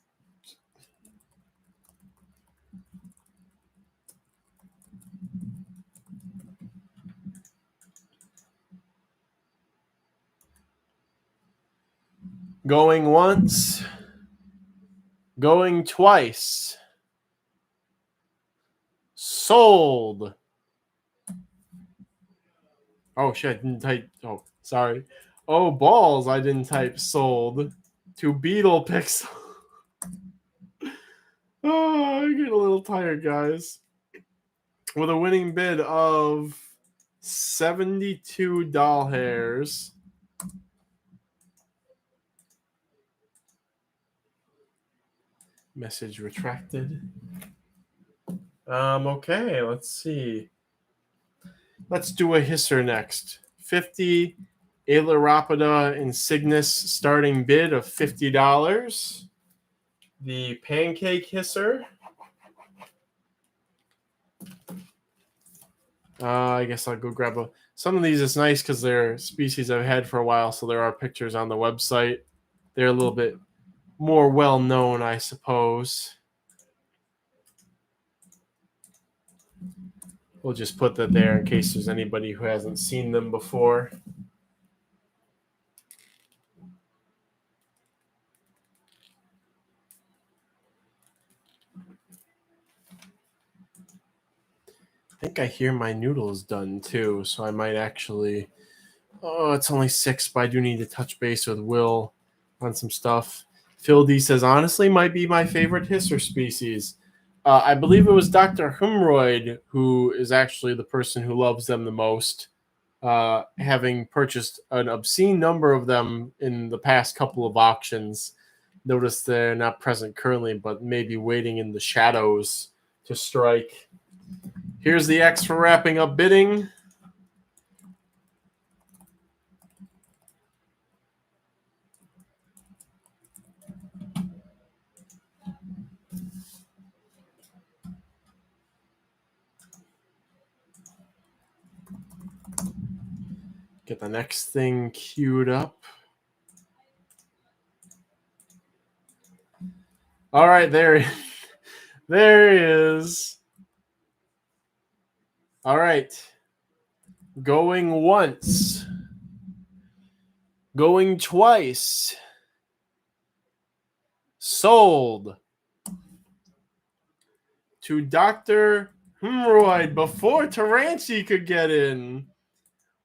Going once. Going twice. Sold. Oh, shit. I didn't type. Oh, sorry. Oh, balls. I didn't type sold. To Beetle Pixel. Oh, I get a little tired, guys. With a winning bid of 72 doll hairs. Message retracted. Okay, let's see. Let's do a hisser next. 50 Aileropida insignis starting bid of $50. The pancake hisser. I guess I'll go grab a. Some of these is nice because they're species I've had for a while, so there are pictures on the website. They're a little bit more well known, I suppose. We'll just put that there in case there's anybody who hasn't seen them before. I think I hear my noodles done too, so I might actually. Oh, it's only 6, but I do need to touch base with Will on some stuff. Phil D says, honestly, might be my favorite hisser species. I believe it was Dr. Humroyd who is actually the person who loves them the most, having purchased an obscene number of them in the past couple of auctions. Notice they're not present currently, but maybe waiting in the shadows to strike. Here's the X for wrapping up bidding. Get the next thing queued up. All right, there he is. All right. Going once. Going twice. Sold. To Dr. Humroyd before Taranchi could get in.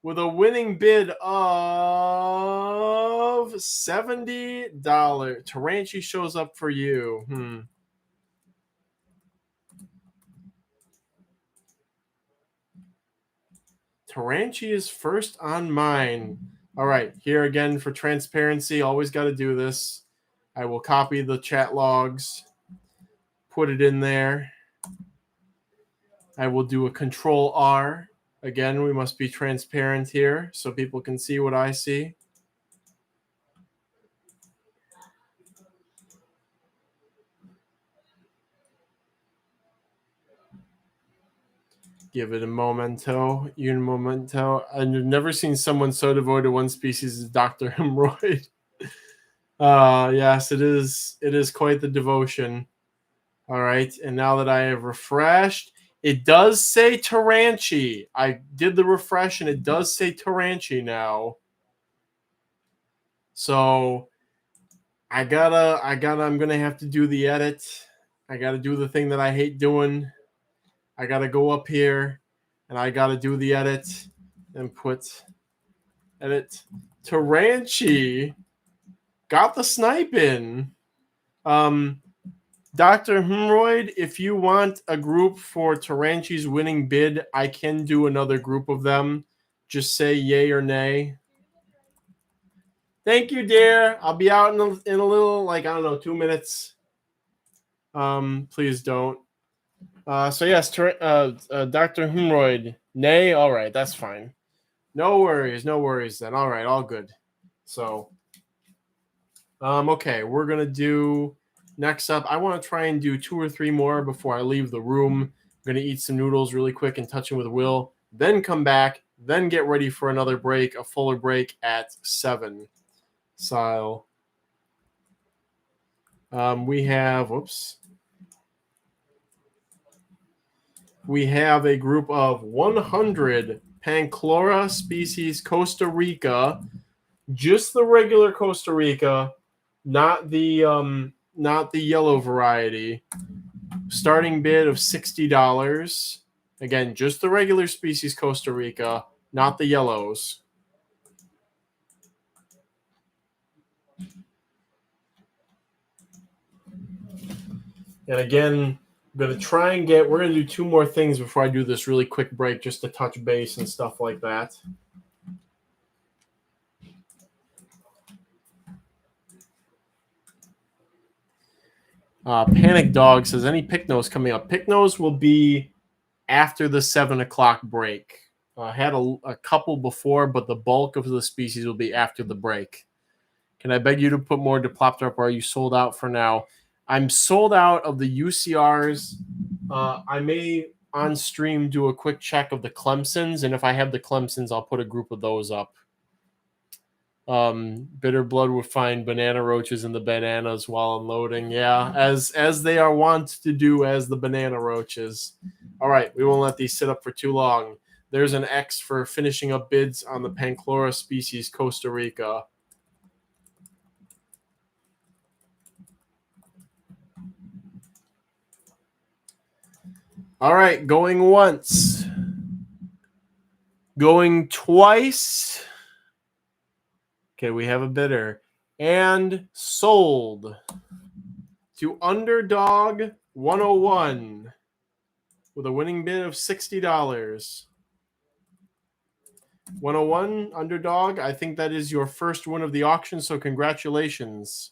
With a winning bid of $70. Taranchi shows up for you. Taranchi is first on mine. All right, here again for transparency. Always got to do this. I will copy the chat logs, put it in there. I will do a Control R. Again, we must be transparent here so people can see what I see. Give it a momento, un momento. I've never seen someone so devoted to one species as Dr. Hemorrhoid. Yes, it is. It is quite the devotion. All right, and now that I have refreshed, it does say Taranchi. I did the refresh, and it does say Taranchi now. So I'm gonna have to do the edit. I gotta do the thing that I hate doing. I gotta go up here, and I gotta do the edit and put edit Taranchi. Got the snipe in. Dr. Hemorrhoid, if you want a group for Taranchi's winning bid, I can do another group of them. Just say yay or nay. Thank you, dear. I'll be out in a little, 2 minutes. Please don't. So yes, Dr. Hemorrhoid, nay. All right, that's fine. No worries then. All right, all good. So, okay, we're gonna do. Next up, I want to try and do 2 or 3 more before I leave the room. I'm going to eat some noodles really quick and touch them with Will, then come back, then get ready for another break, a fuller break at 7. So we have a group of 100 Panchlora species Costa Rica, just the regular Costa Rica, not the yellow variety. Starting bid of $60. Again, just the regular species Costa Rica, not the yellows. And again, I'm going to try and we're going to do 2 more things before I do this really quick break just to touch base and stuff like that. Panic Dog says, any pick nose coming up? Pick nose will be after the 7 o'clock break. Had a couple before, but the bulk of the species will be after the break. Can I beg you to put more Diplopter up, or are you sold out for now? I'm sold out of the UCRs. I may on stream do a quick check of the Clemsons, and if I have the Clemsons, I'll put a group of those up. Bitter Blood would find banana roaches in the bananas while unloading. Yeah, as they are wont to do as the banana roaches. All right, we won't let these sit up for too long. There's an X for finishing up bids on the Panchlora species Costa Rica. All right, going once. Going twice. Okay, we have a bidder. And sold to Underdog 101 with a winning bid of $60. 101, Underdog. I think that is your first win of the auction, so congratulations.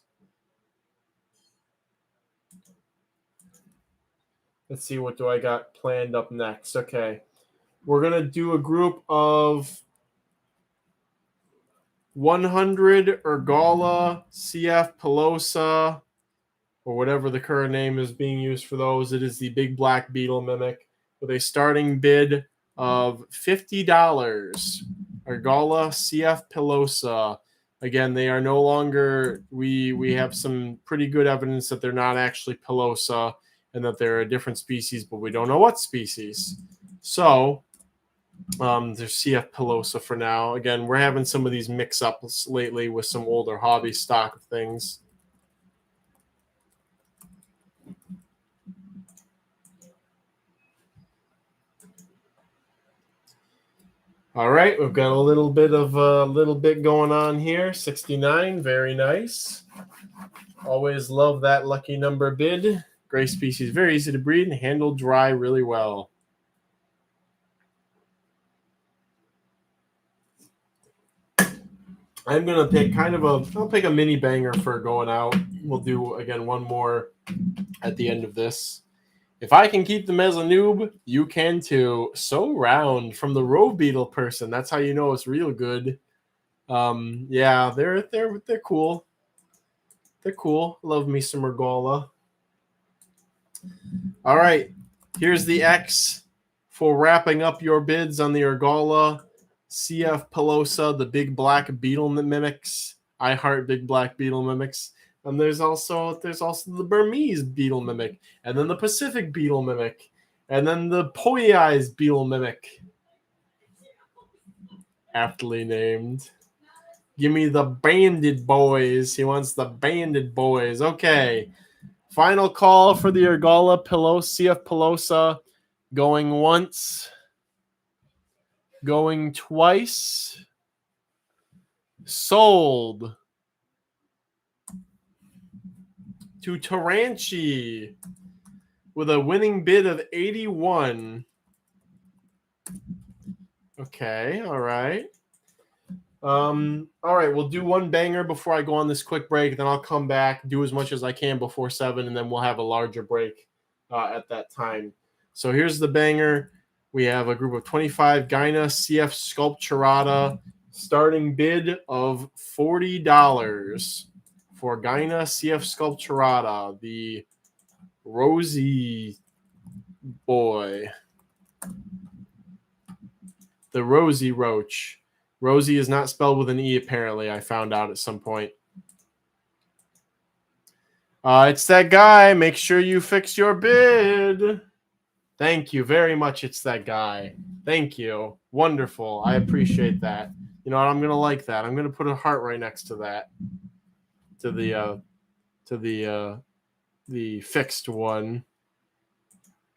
Let's see, what do I got planned up next? Okay. We're going to do a group of 100 Ergala CF Pelosa, or whatever the current name is being used for those. It is the big black beetle mimic with a starting bid of $50. Ergala CF Pelosa. Again, they are no longer, we have some pretty good evidence that they're not actually Pelosa and that they're a different species, but we don't know what species. So there's CF Pelosa for now. Again, we're having some of these mix-ups lately with some older hobby stock of things. All right, we've got a little bit going on here. 69, very nice. Always love that lucky number bid. Gray species, very easy to breed and handle dry really well. I'm going to pick I'll pick a mini banger for going out. We'll do, again, one more at the end of this. If I can keep them as a noob, you can too. So round from the Rove Beetle person. That's how you know it's real good. Yeah, they're cool. They're cool. Love me some Ergala. All right, here's the X for wrapping up your bids on the Ergala CF Pelosa, the big black beetle mimics. I heart big black beetle mimics. And there's also the Burmese beetle mimic, and then the Pacific beetle mimic, and then the Poyeyes beetle mimic. Aptly named. Give me the banded boys. He wants the banded boys. Okay. Final call for the Ergala CF Pelosa. Going once. Going twice. Sold to Taranchi with a winning bid of 81. Okay, all right. All right, we'll do one banger before I go on this quick break. Then I'll come back, do as much as I can before 7, and then we'll have a larger break at that time. So here's the banger. We have a group of 25 Gyna CF Sculpturata, starting bid of $40 for Gyna CF Sculpturata, the Rosy boy, the Rosy Roach. Rosie is not spelled with an E, apparently. I found out at some point. It's that guy. Make sure you fix your bid. Thank you very much. It's that guy. Thank you. Wonderful. I appreciate that. You know what? I'm going to like that. I'm going to put a heart right next to that. to the fixed one.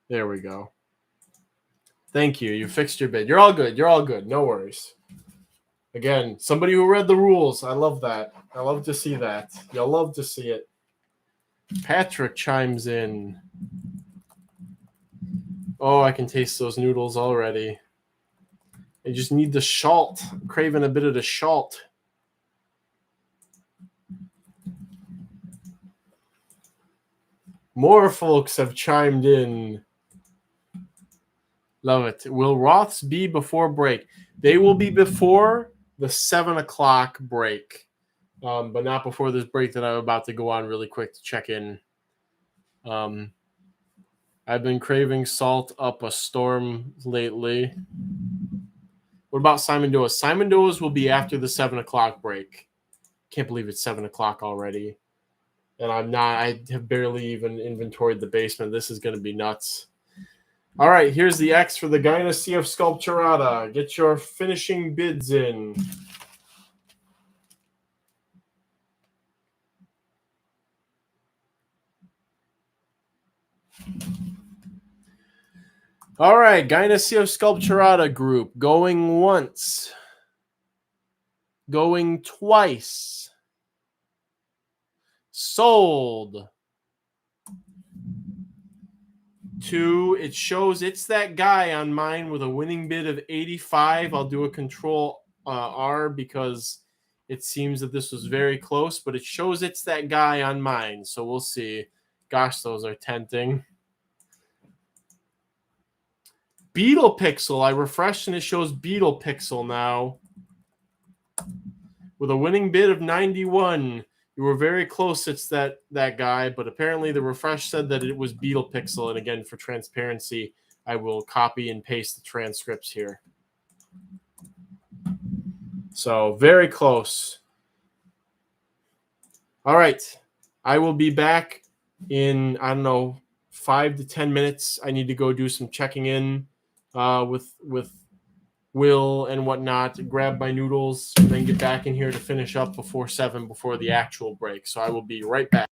There we go. Thank you. You fixed your bid. You're all good. You're all good. No worries. Again, somebody who read the rules. I love that. I love to see that. You'll love to see it. Patrick chimes in. Oh, I can taste those noodles already. I just need the shalt. I'm craving a bit of the shalt. More folks have chimed in. Love it. Will Roths be before break? They will be before the 7 o'clock break, but not before this break that I'm about to go on really quick to check in. I've been craving salt up a storm lately. What about Simon Doas? Simon Doas will be after the 7 o'clock break. Can't believe it's 7 o'clock already. And I have barely even inventoried the basement. This is going to be nuts. All right, here's the X for the Dynasty of Sculpturata. Get your finishing bids in. All right, Dynasty of Sculpturata group. Going once. Going twice. Sold. To, it shows it's that guy on mine with a winning bid of 85. I'll do a control R because it seems that this was very close, but it shows it's that guy on mine. So we'll see. Gosh, those are tempting. Beetle Pixel. I refreshed and it shows Beetle Pixel now. With a winning bid of 91. You were very close. It's that guy, but apparently the refresh said that it was Beetle Pixel. And again, for transparency, I will copy and paste the transcripts here. So very close. All right. I will be back in, I don't know, 5 to 10 minutes. I need to go do some checking in with Will and whatnot, grab my noodles, and then get back in here to finish up before 7, before the actual break. So I will be right back.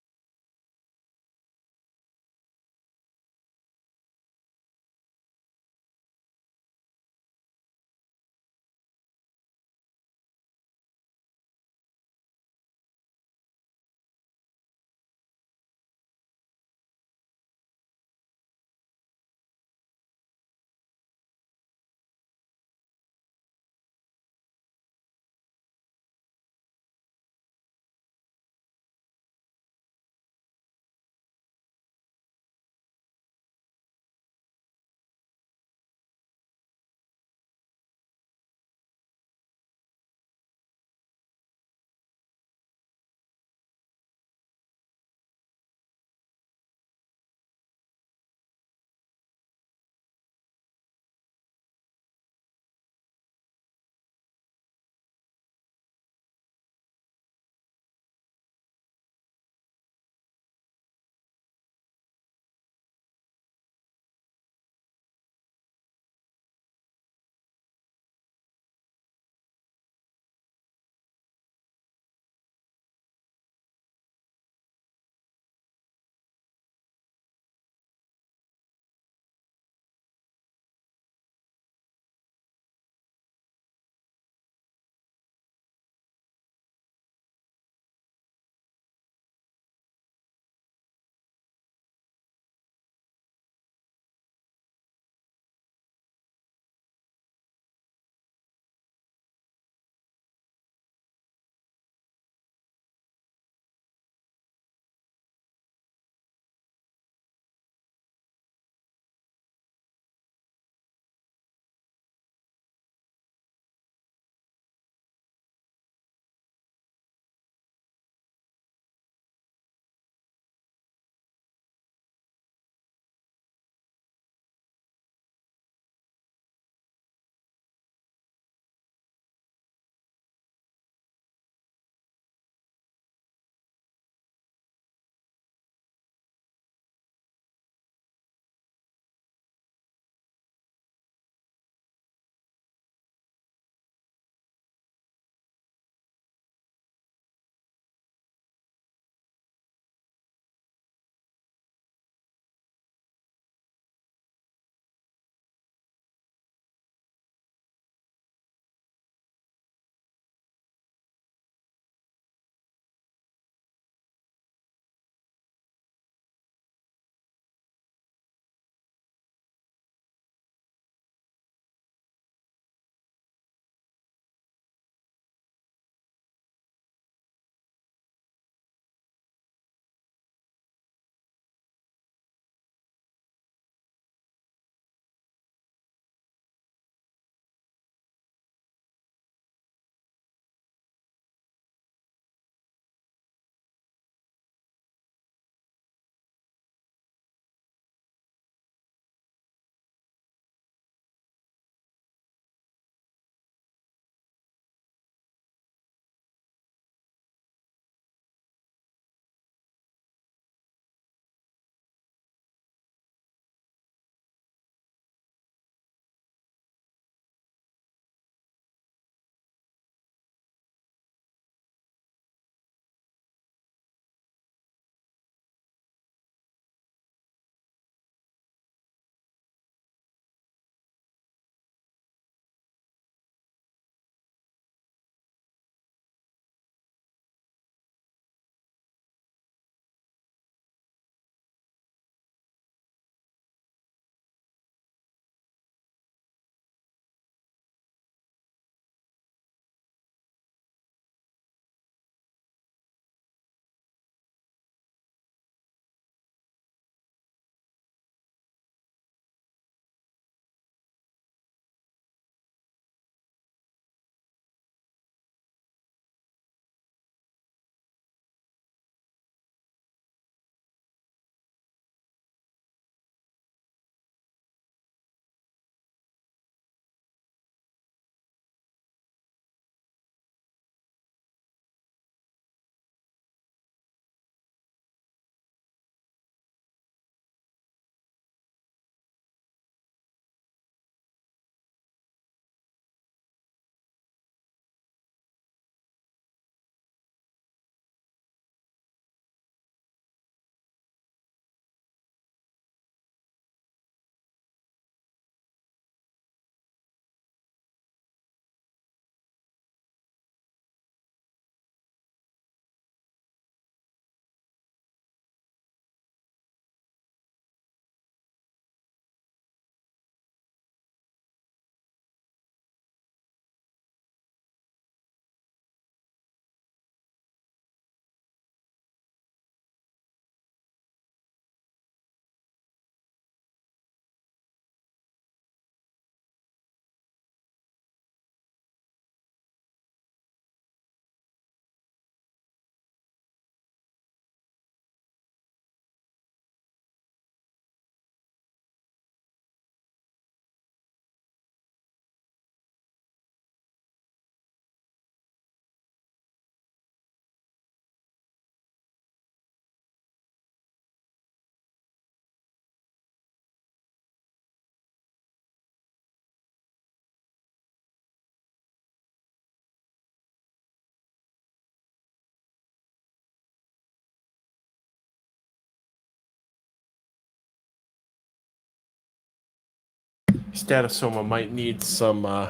Statosoma might need some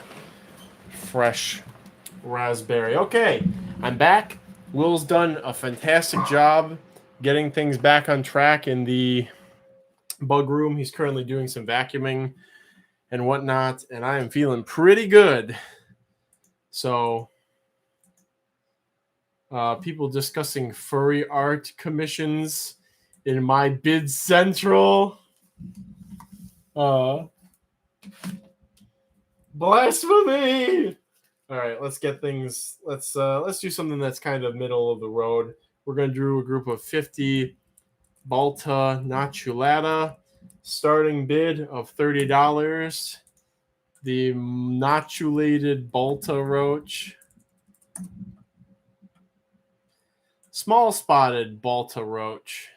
fresh raspberry. Okay, I'm back. Will's done a fantastic job getting things back on track in the bug room. He's currently doing some vacuuming and whatnot, and I am feeling pretty good. So, people discussing furry art commissions in my bid central. Blasphemy! All right, let's get things. Let's do something that's kind of middle of the road. We're gonna do a group of 50 Balta Naculata, starting bid of $30. The notulated Balta Roach, small spotted Balta Roach.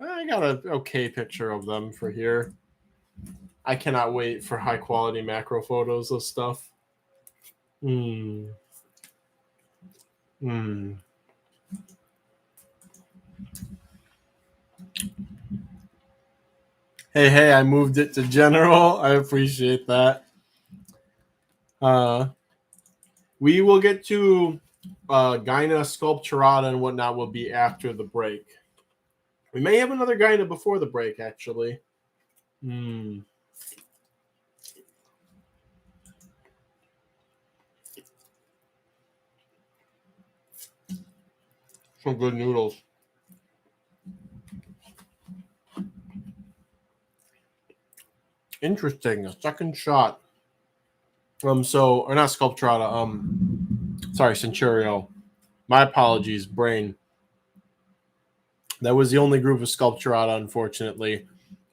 I got an okay picture of them for here. I cannot wait for high quality macro photos of stuff. Hey, I moved it to general. I appreciate that. We will get to Gyna Sculpturata and whatnot will be after the break. We may have another Gyna before the break, actually. Some good noodles. Interesting. A second shot. Or not Sculpturata. Sorry, Centurio. My apologies, brain. That was the only group of Sculpturata, unfortunately.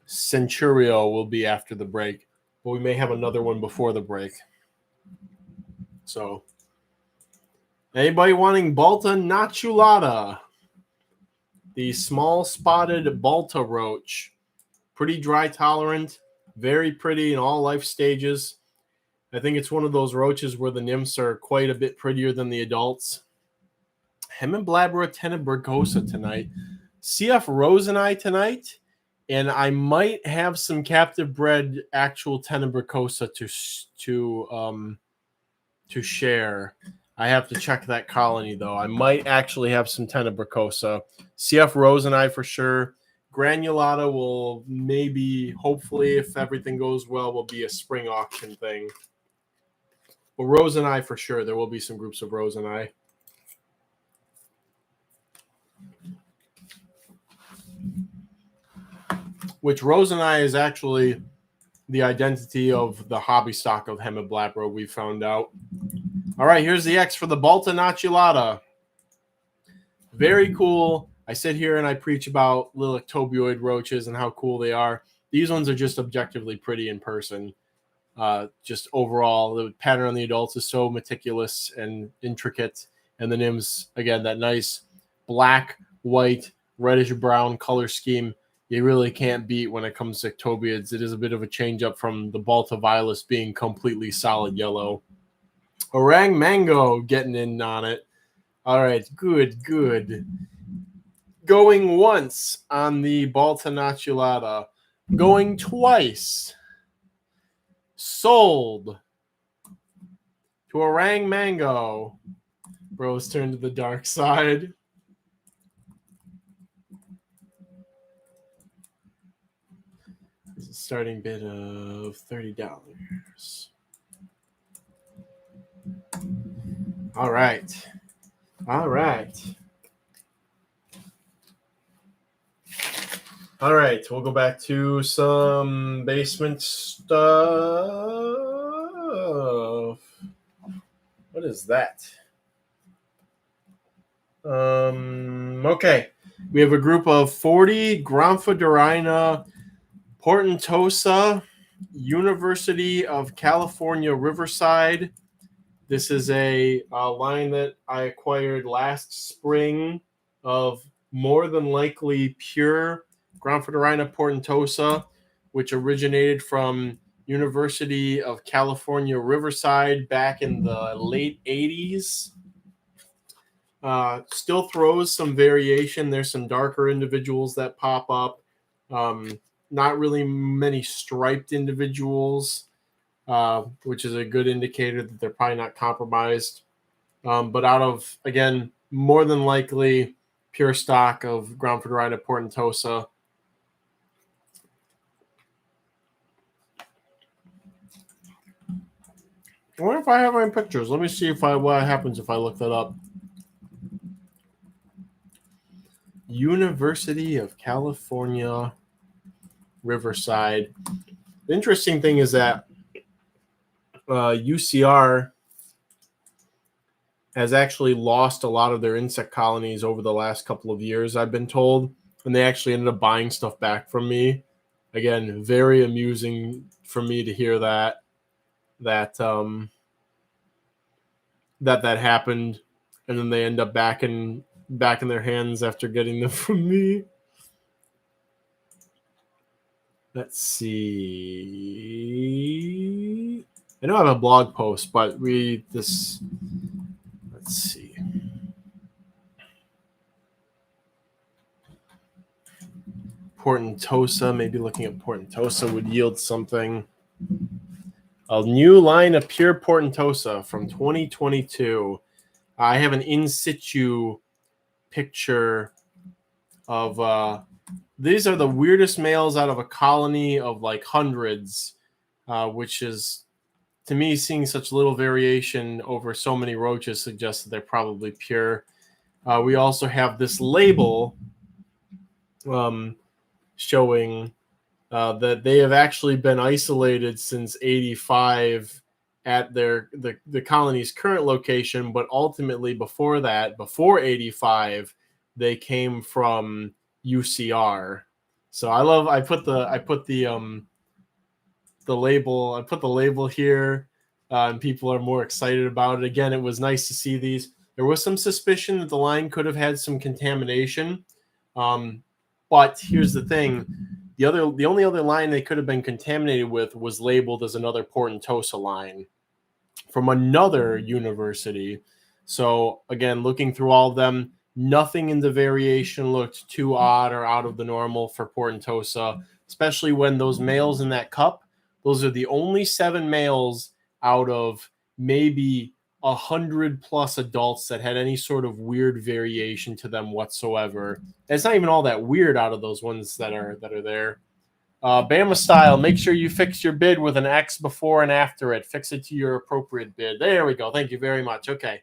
Centurio will be after the break, but we may have another one before the break. So, anybody wanting Balta Naculata? The small spotted Balta Roach. Pretty dry tolerant, very pretty in all life stages. I think it's one of those roaches where the nymphs are quite a bit prettier than the adults. Hemiblabra tenebricosa tonight. CF Rosenei tonight. And I might have some captive bred actual tenebricosa to share. I have to check that colony, though. I might actually have some tenebricosa. CF Rosenei for sure. Granulata will maybe, hopefully, if everything goes well, will be a spring auction thing. But Rosenei for sure. There will be some groups of Rosenei. Which Rosenei is actually the identity of the hobby stock of Hemiblabra, we found out. All right, here's the X for the Balta Naculata. Very cool. I sit here and I preach about little ectobioid roaches and how cool they are. These ones are just objectively pretty in person. Just overall, the pattern on the adults is so meticulous and intricate. And the nymphs, again, that nice black, white, reddish-brown color scheme you really can't beat when it comes to ectobioids. It is a bit of a change up from the Balta Violus being completely solid yellow. Orang Mango getting in on it. All right, good. Going once on the Balta Naculata. Going twice. Sold to Orang Mango. Bro's turned to the dark side. It's a starting bid of $30. All right. All right, we'll go back to some basement stuff. What is that? Okay. We have a group of 40 Gronfodorina portentosa, University of California, Riverside. This is a line that I acquired last spring of more than likely pure Gronfodorina portentosa, which originated from University of California, Riverside back in the late 80s. Still throws some variation. There's some darker individuals that pop up. not really many striped individuals, which is a good indicator that they're probably not compromised. But out of, again, more than likely pure stock of ground Rhino portentosa. I wonder if I have any pictures. Let me see what happens if I look that up. University of California, Riverside. The interesting thing is that UCR has actually lost a lot of their insect colonies over the last couple of years, I've been told, and they actually ended up buying stuff back from me. Again, very amusing for me to hear that happened, and then they end up back in their hands after getting them from me. Let's see. I know I have a blog post, but let's see. Portentosa, maybe looking at portentosa would yield something. A new line of pure portentosa from 2022. I have an in situ picture of these are the weirdest males out of a colony of like hundreds, which is, to me, seeing such little variation over so many roaches suggests that they're probably pure. We also have this label showing that they have actually been isolated since 85 at the colony's current location, but ultimately before that, before 85, they came from UCR. So I put the label. I put the label here, and people are more excited about it. Again, it was nice to see these. There was some suspicion that the line could have had some contamination, but here's the thing: the only other line they could have been contaminated with was labeled as another portentosa line from another university. So again, looking through all of them, nothing in the variation looked too odd or out of the normal for portentosa, especially when those males in that cup, those are the only 7 males out of maybe 100+ adults that had any sort of weird variation to them whatsoever. It's not even all that weird out of those ones that are there. Bama style, make sure you fix your bid with an X before and after it. Fix it to your appropriate bid. There we go. Thank you very much. Okay.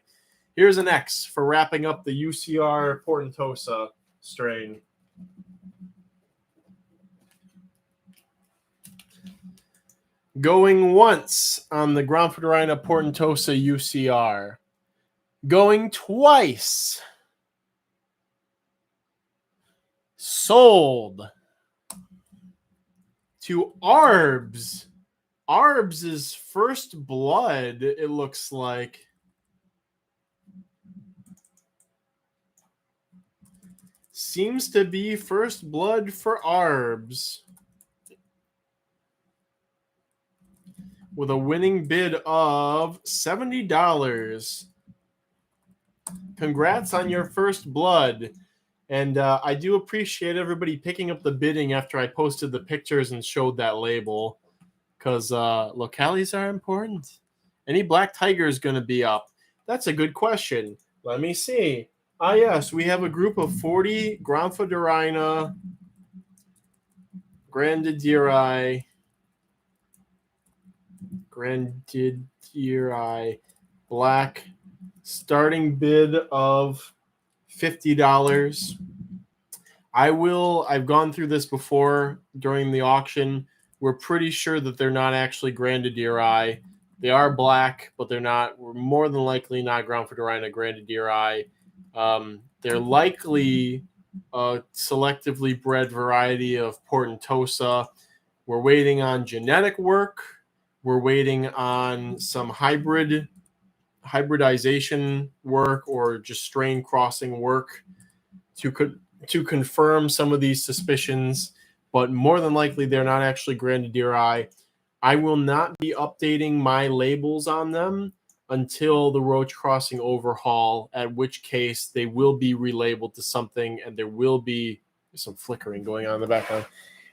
Here's an X for wrapping up the UCR portentosa strain. Going once on the Granfordina portentosa UCR. Going twice. Sold to Arbs. Arbs' first blood, it looks like. Seems to be first blood for Arbs. With a winning bid of $70. Congrats on your first blood. And I do appreciate everybody picking up the bidding after I posted the pictures and showed that label, because localities are important. Any black tiger is going to be up. That's a good question. Let me see. Ah, yes, we have a group of 40 Granfordina grandidiri black, starting bid of $50. I've gone through this before during the auction. We're pretty sure that they're not actually grandidiri. They are black, but we're more than likely not Granfordina grandidiri. They're likely a selectively bred variety of portentosa. We're waiting on genetic work. We're waiting on some hybridization work or just strain crossing work to confirm some of these suspicions, but more than likely they're not actually grandidiri. I will not be updating my labels on them until the Roach crossing overhaul, at which case they will be relabeled to something, and there will be some flickering going on in the background,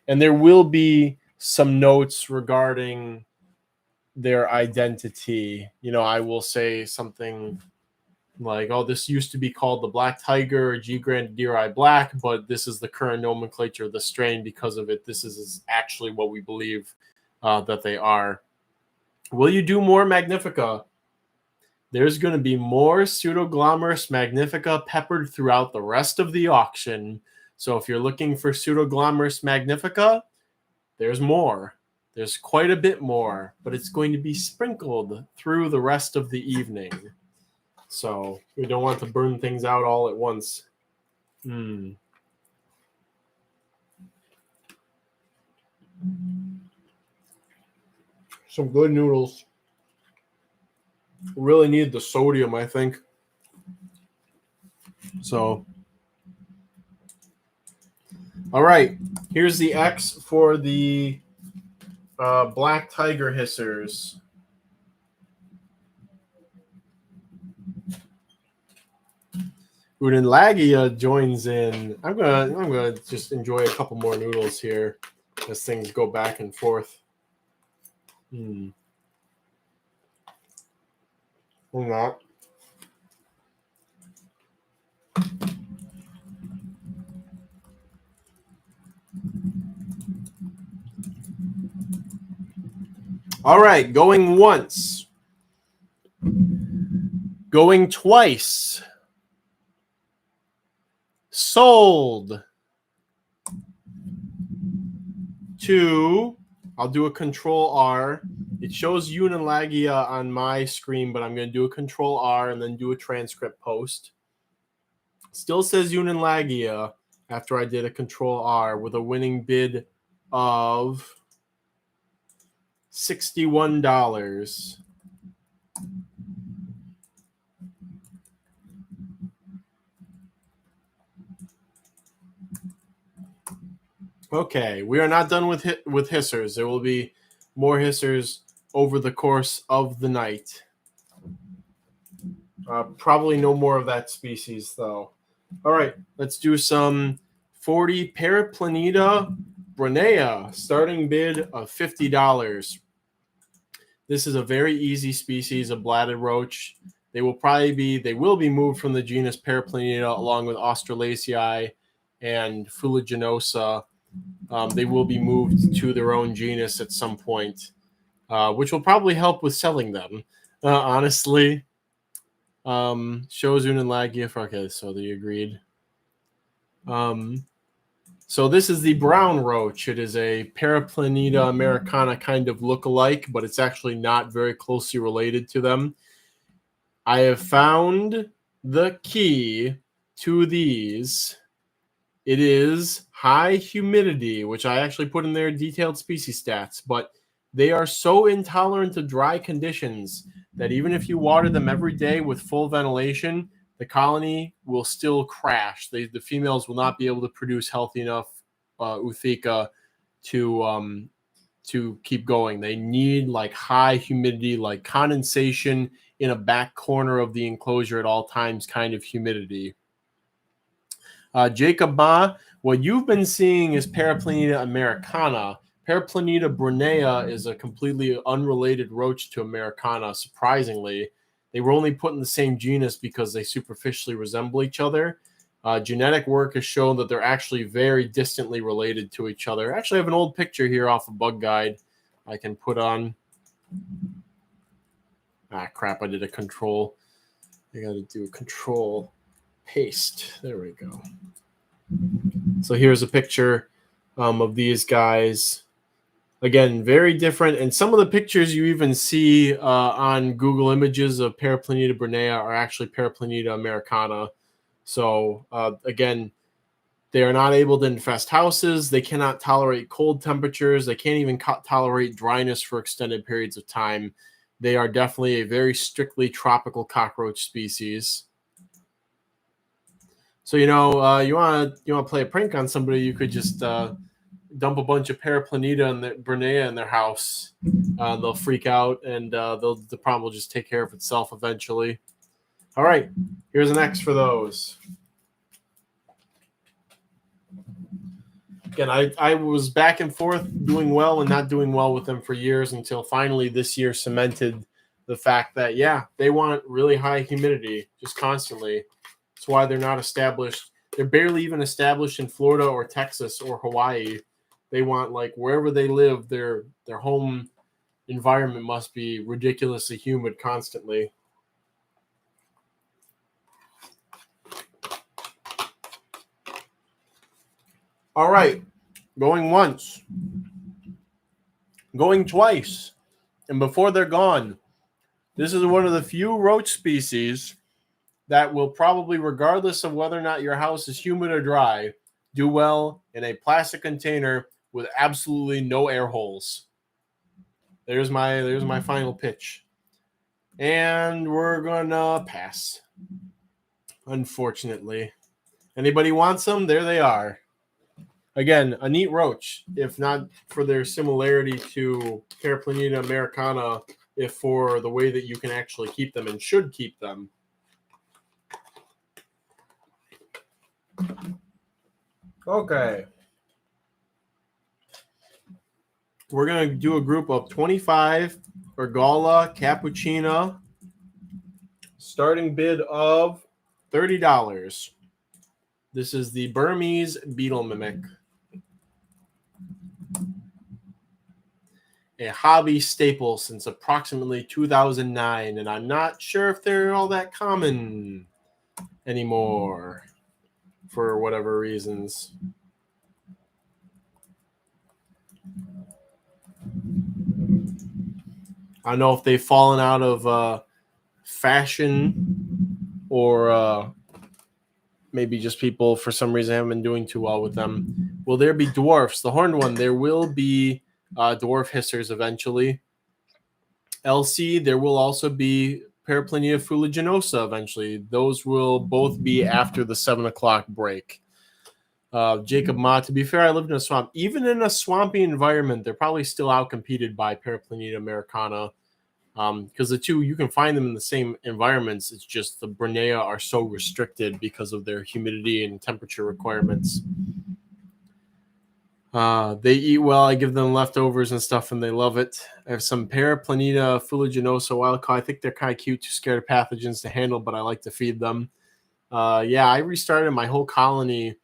And there will be some notes regarding their identity. You know, I will say something like, oh, this used to be called the black tiger or G. grandaderi black, but this is the current nomenclature of the strain because of it. This is actually what we believe that they are. Will you do more Magnifica? There's going to be more Pseudoglomerus magnifica peppered throughout the rest of the auction. So if you're looking for Pseudoglomerus magnifica, there's more. There's quite a bit more, but it's going to be sprinkled through the rest of the evening. So we don't want to burn things out all at once. Some good noodles. Really need the sodium, I think. So, all right. Here's the X for the black tiger hissers. Udinlagia joins in. I'm gonna just enjoy a couple more noodles here as things go back and forth. Or not. All right, going once. Going twice. Sold. To, I'll do a control R. It shows Unilagia on my screen, but I'm going to do a control R and then do a transcript post. Still says Unilagia after I did a control R with a winning bid of $61. Okay, we are not done with hissers. There will be more hissers over the course of the night. Probably no more of that species, though. All right, let's do some 40 Paraplaneta Brunea, starting bid of $50. This is a very easy species of bladed roach. They will be moved from the genus Paraplaneta along with Australasiae and Fuliginosa. They will be moved to their own genus at some point, which will probably help with selling them, honestly. Shows Unilagia for, okay, so they agreed. So this is the brown roach. It is a Paraplaneta americana kind of look-alike, but it's actually not very closely related to them. I have found the key to these. It is high humidity, which I actually put in their detailed species stats, but they are so intolerant to dry conditions that even if you water them every day with full ventilation, the colony will still crash. The females will not be able to produce healthy enough ootheca to keep going. They need like high humidity, like condensation in a back corner of the enclosure at all times kind of humidity. Jacob Ma, what you've been seeing is Paraplaneta americana. Paraplaneta brunea is a completely unrelated roach to americana, surprisingly. They were only put in the same genus because they superficially resemble each other. Genetic work has shown that they're actually very distantly related to each other. I actually have an old picture here off of Bug Guide I can put on. Crap, I did a control. I got to do a control paste. There we go. So here's a picture of these guys. Again, very different. And some of the pictures you even see on Google Images of Paraplaneta brunea are actually Paraplaneta americana. So again, they are not able to infest houses. They cannot tolerate cold temperatures. They can't even tolerate dryness for extended periods of time. They are definitely a very strictly tropical cockroach species. So, you want to play a prank on somebody, you could just dump a bunch of Paraplaneta and brunea in their house. They'll freak out, and the problem will just take care of itself eventually. All right, here's an X for those. Again, I was back and forth, doing well and not doing well with them for years, until finally this year cemented the fact that, yeah, they want really high humidity just constantly. That's why they're not established. They're barely even established in Florida or Texas or Hawaii. They want, like, wherever they live, their home environment must be ridiculously humid constantly. All right, going once, going twice, and before they're gone, this is one of the few roach species that will probably, regardless of whether or not your house is humid or dry, do well in a plastic container with absolutely no air holes. There's my final pitch. And we're gonna pass. Unfortunately. Anybody wants them? There they are. Again, a neat roach, if not for their similarity to Paraplaneta americana, if for the way that you can actually keep them and should keep them. Okay. We're going to do a group of 25 Ergala Cappuccina. Starting bid of $30. This is the Burmese beetle mimic. A hobby staple since approximately 2009, and I'm not sure if they're all that common anymore for whatever reasons. I don't know if they've fallen out of fashion, or maybe just people for some reason haven't been doing too well with them. Will there be dwarfs? The horned one, there will be dwarf hissers eventually. LC, there will also be Paraplaneta fuliginosa eventually. Those will both be after the 7 o'clock break. Jacob Ma, to be fair, I lived in a swamp. Even in a swampy environment, they're probably still outcompeted by Paraplaneta americana, because the two, you can find them in the same environments. It's just the Brunea are so restricted because of their humidity and temperature requirements. They eat well. I give them leftovers and stuff, and they love it. I have some Paraplaneta fuliginosa wild caught. I think they're kind of cute, too scared of pathogens to handle, but I like to feed them. Yeah, I restarted my whole colony.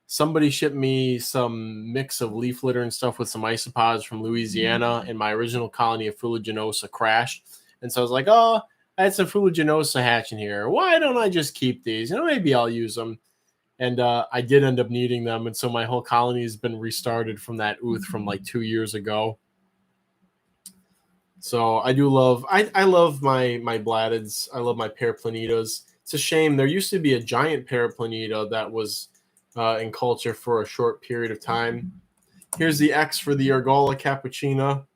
Somebody shipped me some mix of leaf litter and stuff with some isopods from Louisiana, and my original colony of fuliginosa crashed. And so I was like, oh, I had some fuliginosa hatching here. Why don't I just keep these? Maybe I'll use them. And I did end up needing them, and so my whole colony has been restarted from that ooth from like 2 years ago. So I do love, I love my bladdids. I love my Paraplanetas. It's a shame. There used to be a giant Paraplaneta that was in culture for a short period of time. Here's the X for the Ergala Cappuccina.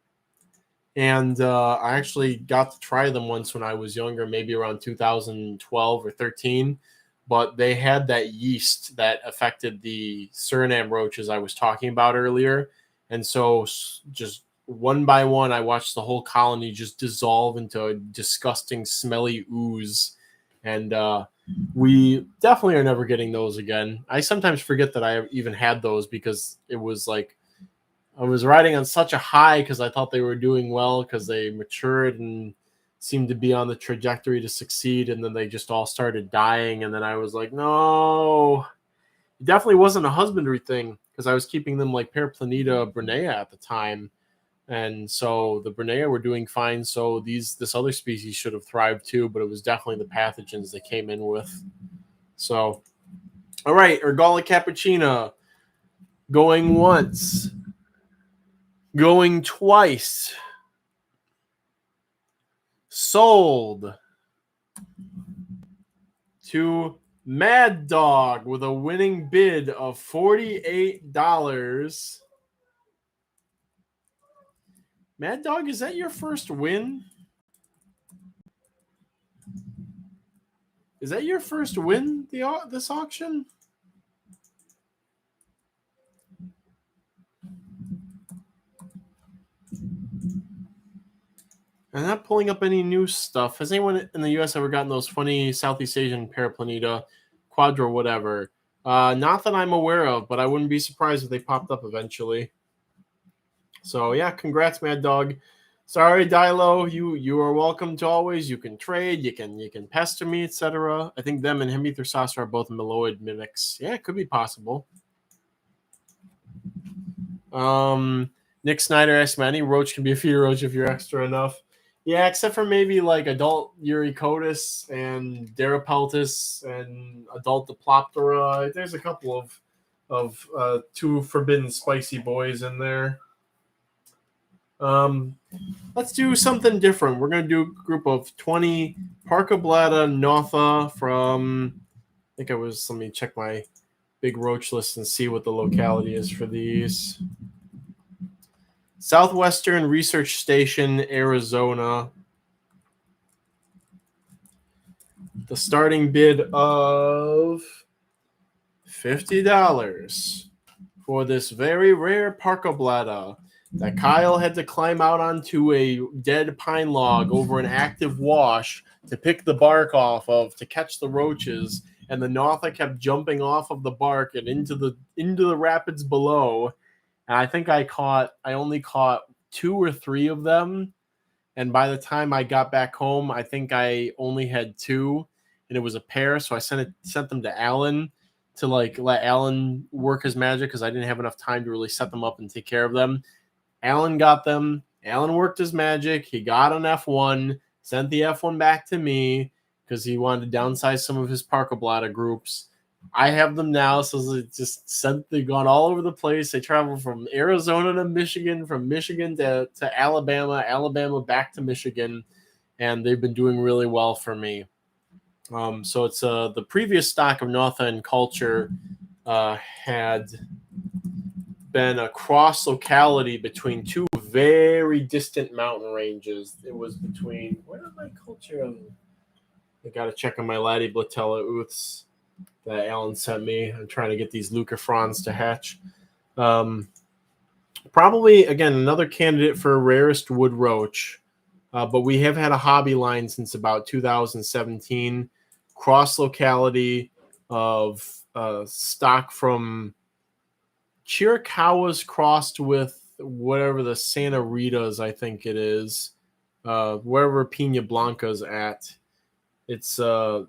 And I actually got to try them once when I was younger, maybe around 2012 or 13. But they had that yeast that affected the Suriname roaches I was talking about earlier. And so just one by one, I watched the whole colony just dissolve into a disgusting, smelly ooze. And we definitely are never getting those again. I sometimes forget that I even had those, because it was like I was riding on such a high because I thought they were doing well because they matured and seemed to be on the trajectory to succeed, and then they just all started dying. And then I was like, no, it definitely wasn't a husbandry thing, because I was keeping them like Paraplaneta Brunea at the time. And so the Brunea were doing fine. So this other species should have thrived too, but it was definitely the pathogens they came in with. So, all right, Ergala Cappuccina, going once, going twice, sold to Mad Dog with a winning bid of $48. Mad Dog, is that your first win? Is that your first win this auction? I'm not pulling up any new stuff. Has anyone in the U.S. ever gotten those funny Southeast Asian Paraplaneta, Quadro, whatever? Not that I'm aware of, but I wouldn't be surprised if they popped up eventually. So yeah, congrats, Mad Dog. Sorry, Dilo. You are welcome to always. You can trade. You can pester me, etc. I think them and Hemithosauce are both Meloid mimics. Yeah, it could be possible. Nick Snyder asked me, any Roach can be a feeder Roach if you're extra enough. Yeah, except for maybe like adult Eurycotus and Darapeltis and adult Diploptera. There's a couple of two forbidden spicy boys in there. Let's do something different. We're going to do a group of 20 Parkablata Notha from, I think let me check my big Roach list and see what the locality is for these. Southwestern Research Station, Arizona. The starting bid of $50 for this very rare Parkablata that Kyle had to climb out onto a dead pine log over an active wash to pick the bark off of to catch the roaches, and the Notha kept jumping off of the bark and into the rapids below. And I think I only caught 2 or 3 of them. And by the time I got back home, I think I only had 2, and it was a pair. So I sent them to Alan to like let Alan work his magic because I didn't have enough time to really set them up and take care of them. Alan got them. Alan worked his magic. He got an F1, sent the F1 back to me because he wanted to downsize some of his Parkablata groups. I have them now, so it just they've gone all over the place. They travel from Arizona to Michigan, from Michigan to Alabama, Alabama back to Michigan, and they've been doing really well for me. So it's the previous stock of Notha and Culture had been a cross locality between 2 very distant mountain ranges. It was between, where did my Culture? I got to check on my Laddie Blatella Ooths that Alan sent me. I'm trying to get these Lucafrons to hatch. Probably, again, another candidate for rarest wood roach, but we have had a hobby line since about 2017. Cross locality of stock from Chiricahuas crossed with whatever the Santa Rita's, I think it is, wherever Pina Blanca's at. It's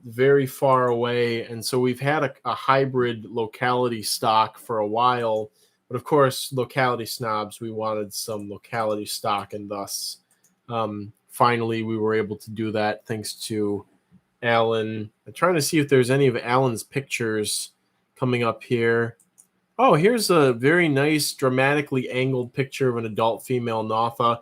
very far away, and so we've had a hybrid locality stock for a while. But of course, locality snobs, we wanted some locality stock, and thus finally we were able to do that thanks to Alan. I'm trying to see if there's any of Alan's pictures coming up here. Oh, here's a very nice, dramatically angled picture of an adult female Notha.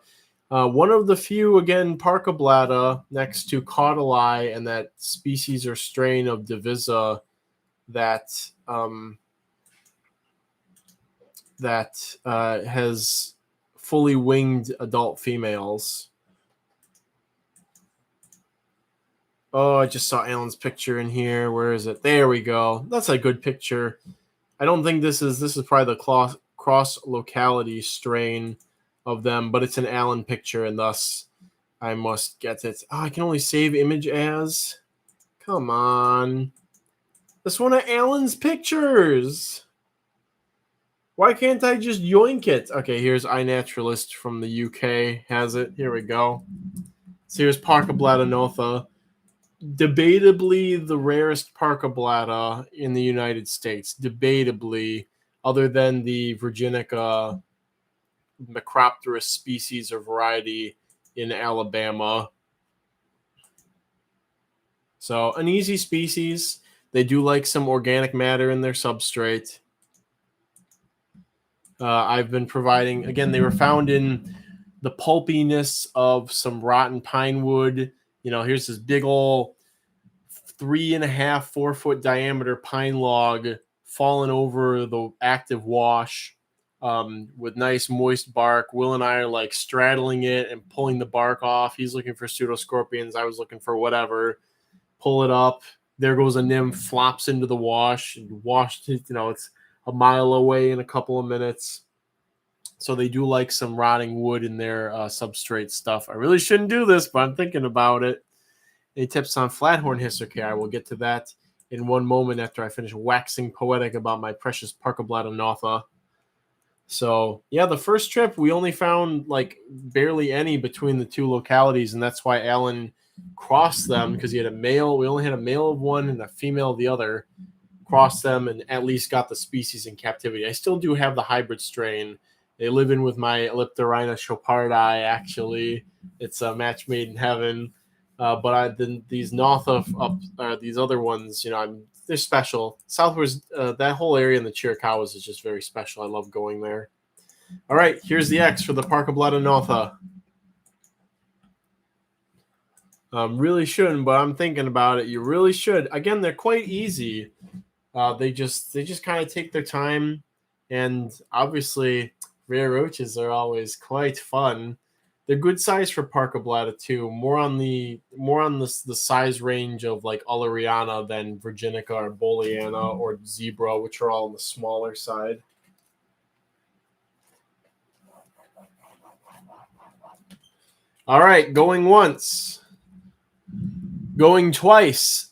One of the few, again, Parkablata next to Caudali and that species or strain of Divisa that has fully winged adult females. Oh, I just saw Alan's picture in here. Where is it? There we go. That's a good picture. I don't think this is probably the cross locality strain of them, but it's an Alan picture, and thus I must get it. Oh, I can only save image as. Come on. That's one of Alan's pictures. Why can't I just yoink it? Okay, here's iNaturalist from the UK. Has it. Here we go. So here's Parkablata Notha. Debatably the rarest Parkablata in the United States. Debatably, other than the Virginica Macropterus species or variety in Alabama. So an easy species. They do like some organic matter in their substrate. I've been providing, again, they were found in the pulpiness of some rotten pine wood. You know, here's this big old 3.5, 4 foot diameter pine log falling over the active wash with nice moist bark. Will and I are like straddling it and pulling the bark off. He's looking for pseudoscorpions. I was looking for whatever. Pull it up. There goes a nymph, flops into the wash and washed it. You know, it's a mile away in a couple of minutes. So they do like some rotting wood in their substrate stuff. I really shouldn't do this, but I'm thinking about it. Any tips on flathorn hystericare? I will get to that in one moment after I finish waxing poetic about my precious Parkablatanotha. So yeah, the first trip we only found like barely any between the two localities, and that's why Alan crossed them, because he had a male. We only had a male of one and a female of the other. Crossed them and at least got the species in captivity. I still do have the hybrid strain. They live in with my Elliptorhina chopardi. Actually, it's a match made in heaven. But these these other ones, they're special. Southwest, that whole area in the Chiricahuas is just very special. I love going there. All right, here's the X for the Parkablatanotha. Really shouldn't, but I'm thinking about it. You really should. Again, they're quite easy. They just kind of take their time, and obviously rare roaches are always quite fun. They're good size for Parkablata too. More on the size range of like Uleriana than Virginica or Boliana or Zebra, which are all on the smaller side. All right, going once, going twice.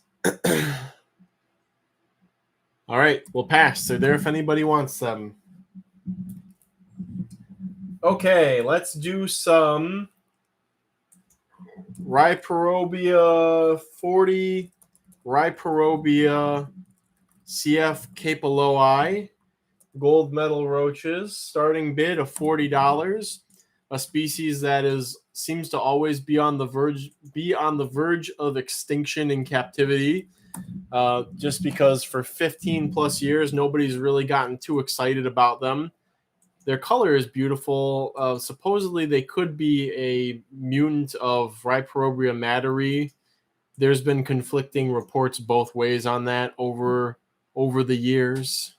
All right, we'll pass. They're there if anybody wants them. Okay, let's do some Rhyperobia 40, Rhyperobia CF capeloi, gold medal roaches. Starting bid of $40. A species that seems to always be on the verge of extinction in captivity. Just because for 15 plus years nobody's really gotten too excited about them. Their color is beautiful. Supposedly they could be a mutant of Rhyperobia materi. There's been conflicting reports both ways on that over the years.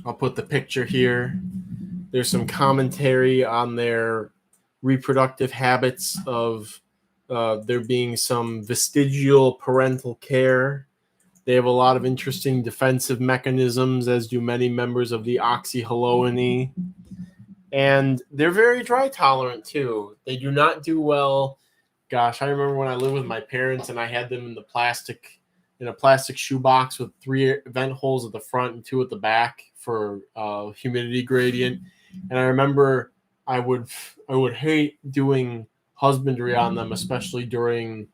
I'll put the picture here. There's some commentary on their reproductive habits of there being some vestigial parental care. They have a lot of interesting defensive mechanisms, as do many members of the Oxyhaloinae. And they're very dry tolerant too. They do not do well. Gosh, I remember when I lived with my parents and I had them in a plastic shoebox with 3 vent holes at the front and 2 at the back for humidity gradient. And I remember I would hate doing husbandry on them, especially during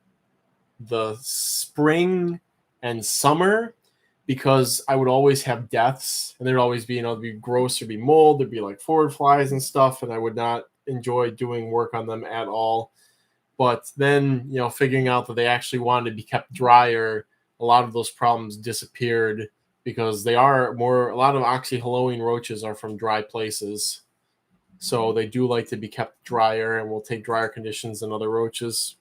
the spring and summer, because I would always have deaths, and there'd always be, there'd be gross, there'd be mold, there'd be like forward flies and stuff, and I would not enjoy doing work on them at all. But then, figuring out that they actually wanted to be kept drier, a lot of those problems disappeared, because a lot of Oxyhaloine roaches are from dry places. So they do like to be kept drier, and will take drier conditions than other roaches.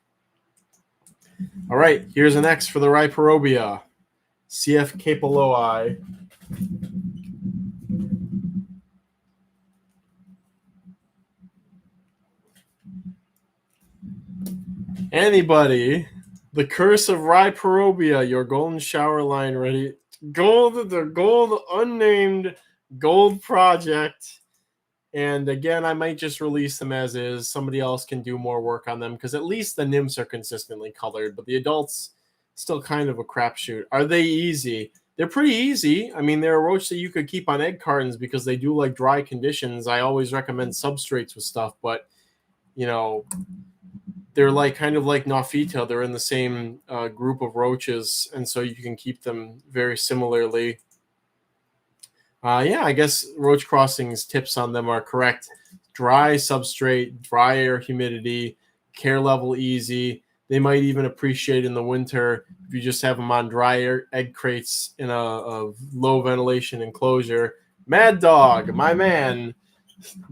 All right, here's an X for the Rhyperobia, CF capeloi. Anybody, the curse of Rhyperobia, your golden shower line ready. The gold unnamed gold project. And again, I might just release them as is. Somebody else can do more work on them, because at least the nymphs are consistently colored, but the adults still kind of a crapshoot. Are they easy? They're pretty easy. I mean, they're a roach that you could keep on egg cartons because they do like dry conditions. I always recommend substrates with stuff, but they're like kind of like Naufita. They're in the same group of roaches, and so you can keep them very similarly. I guess Roach Crossing's tips on them are correct. Dry substrate, dry air humidity, care level easy. They might even appreciate in the winter if you just have them on dry air egg crates in a low ventilation enclosure. Mad Dog, my man,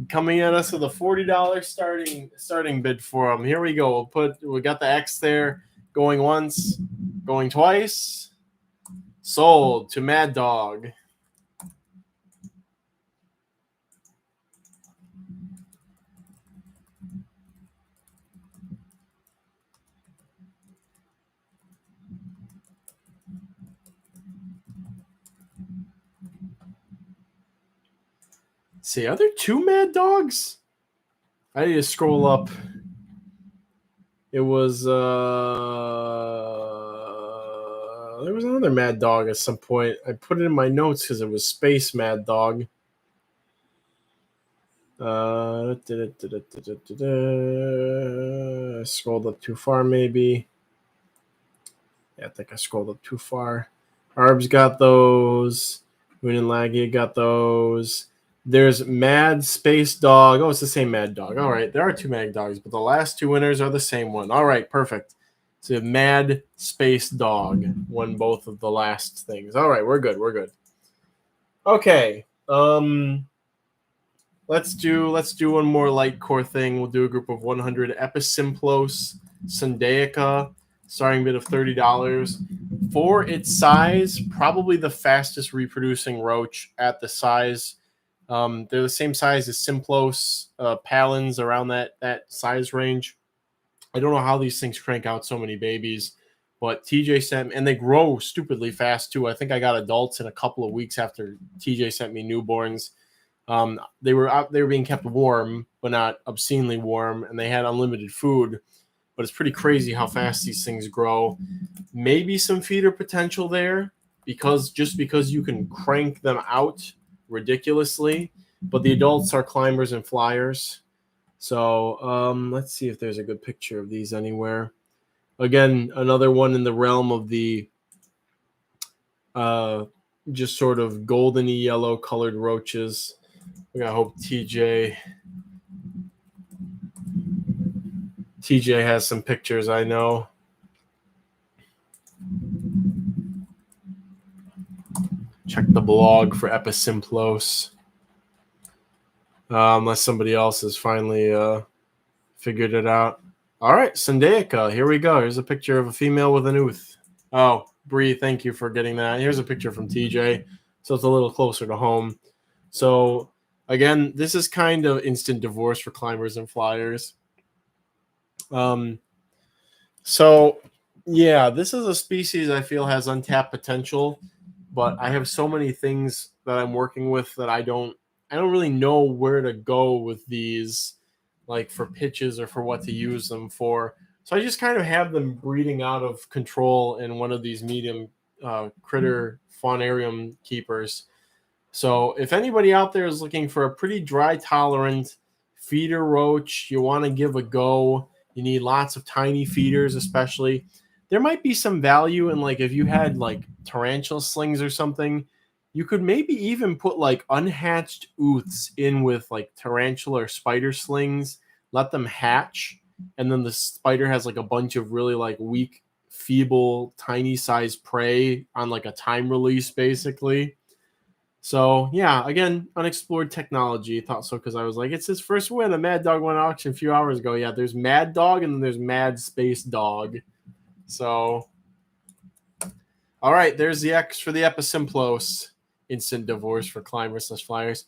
coming at us with a $40 starting bid for them. Here we go. We got the X there. Going once, going twice. Sold to Mad Dog. See, are there 2 Mad Dogs? I need to scroll up. It was there was another Mad Dog at some point. I put it in my notes because it was Space Mad Dog. I scrolled up too far, maybe. Yeah, I think I scrolled up too far. Arbs got those. Moon and Laggy got those. There's Mad Space Dog. Oh, it's the same Mad Dog. All right, there are two Mad Dogs, but the last two winners are the same one. All right, perfect. So Mad Space Dog won both of the last things. All right, we're good. We're good. Okay. Let's do one more light core thing. We'll do a group of 100 Episimplos Sundaica, starting bid of $30. For its size, probably the fastest reproducing roach at the size. They're the same size as Simplos, Palins, around that size range. I don't know how these things crank out so many babies, but TJ sent me, and they grow stupidly fast too. I think I got adults in a couple of weeks after TJ sent me newborns. They were being kept warm, but not obscenely warm, and they had unlimited food. But it's pretty crazy how fast these things grow. Maybe some feeder potential there because you can crank them out ridiculously, but the adults are climbers and flyers. So let's see if there's a good picture of these anywhere. Again, another one in the realm of the just sort of goldeny yellow colored roaches. I hope TJ has some pictures. I know. Check the blog for Episimplos. Unless somebody else has finally figured it out. All right, Sundaica. Here we go. Here's a picture of a female with an ooth. Oh, Bree, thank you for getting that. Here's a picture from TJ, so it's a little closer to home. So, again, this is kind of instant divorce for climbers and flyers. So, yeah, this is a species I feel has untapped potential, but I have so many things that I'm working with that I don't really know where to go with these, like for pitches or for what to use them for. So I just kind of have them breeding out of control in one of these medium critter faunarium keepers. So if anybody out there is looking for a pretty dry tolerant feeder roach, you want to give a go. You need lots of tiny feeders, especially. There might be some value in, like, if you had like tarantula slings or something, you could maybe even put like unhatched ooths in with like tarantula or spider slings, let them hatch, and then the spider has like a bunch of really like weak, feeble, tiny sized prey on like a time release, basically. So yeah, again, unexplored technology. Thought so because I was like, it's his first win. A Mad Dog won auction a few hours ago. Yeah, there's Mad Dog and then there's Mad Space Dog. So, all right, there's the X for the Episimplos. Instant divorce for climbers / flyers.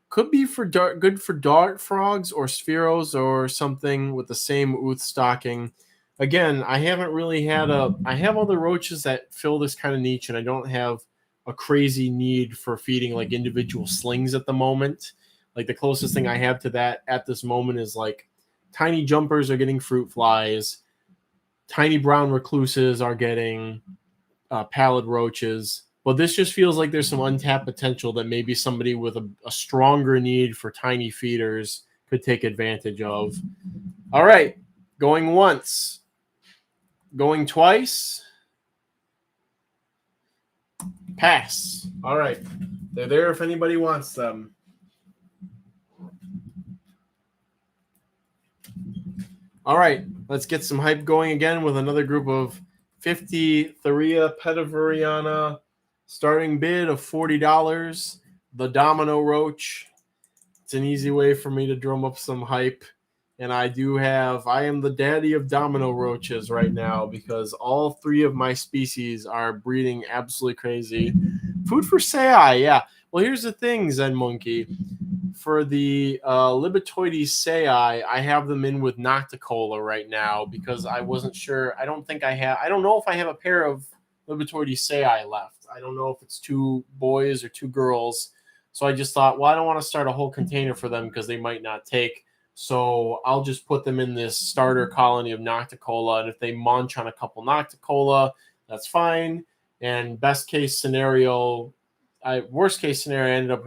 Could be good for dart frogs or spheros or something with the same ooth stocking. Again, I haven't really had I have other roaches that fill this kind of niche, and I don't have a crazy need for feeding like individual slings at the moment. Like the closest thing I have to that at this moment is like tiny jumpers are getting fruit flies. Tiny brown recluses are getting pallid roaches. But this just feels like there's some untapped potential that maybe somebody with a stronger need for tiny feeders could take advantage of. All right, going once, going twice, pass. All right, they're there if anybody wants them. All right, let's get some hype going again with another group of 50 Thuria pediveriana. Starting bid of $40. The Domino Roach. It's an easy way for me to drum up some hype. And I am the daddy of Domino Roaches right now because all three of my species are breeding absolutely crazy. Food for Sei, yeah. Well, here's the thing, Zen Monkey. For the Libetoides Sei, I have them in with Nocticola right now because I wasn't sure. I don't know if I have a pair of Libetoides Sei left. I don't know if it's two boys or two girls. So I just thought, well, I don't want to start a whole container for them because they might not take. So I'll just put them in this starter colony of Nocticola, and if they munch on a couple Nocticola, that's fine. And worst case scenario, I ended up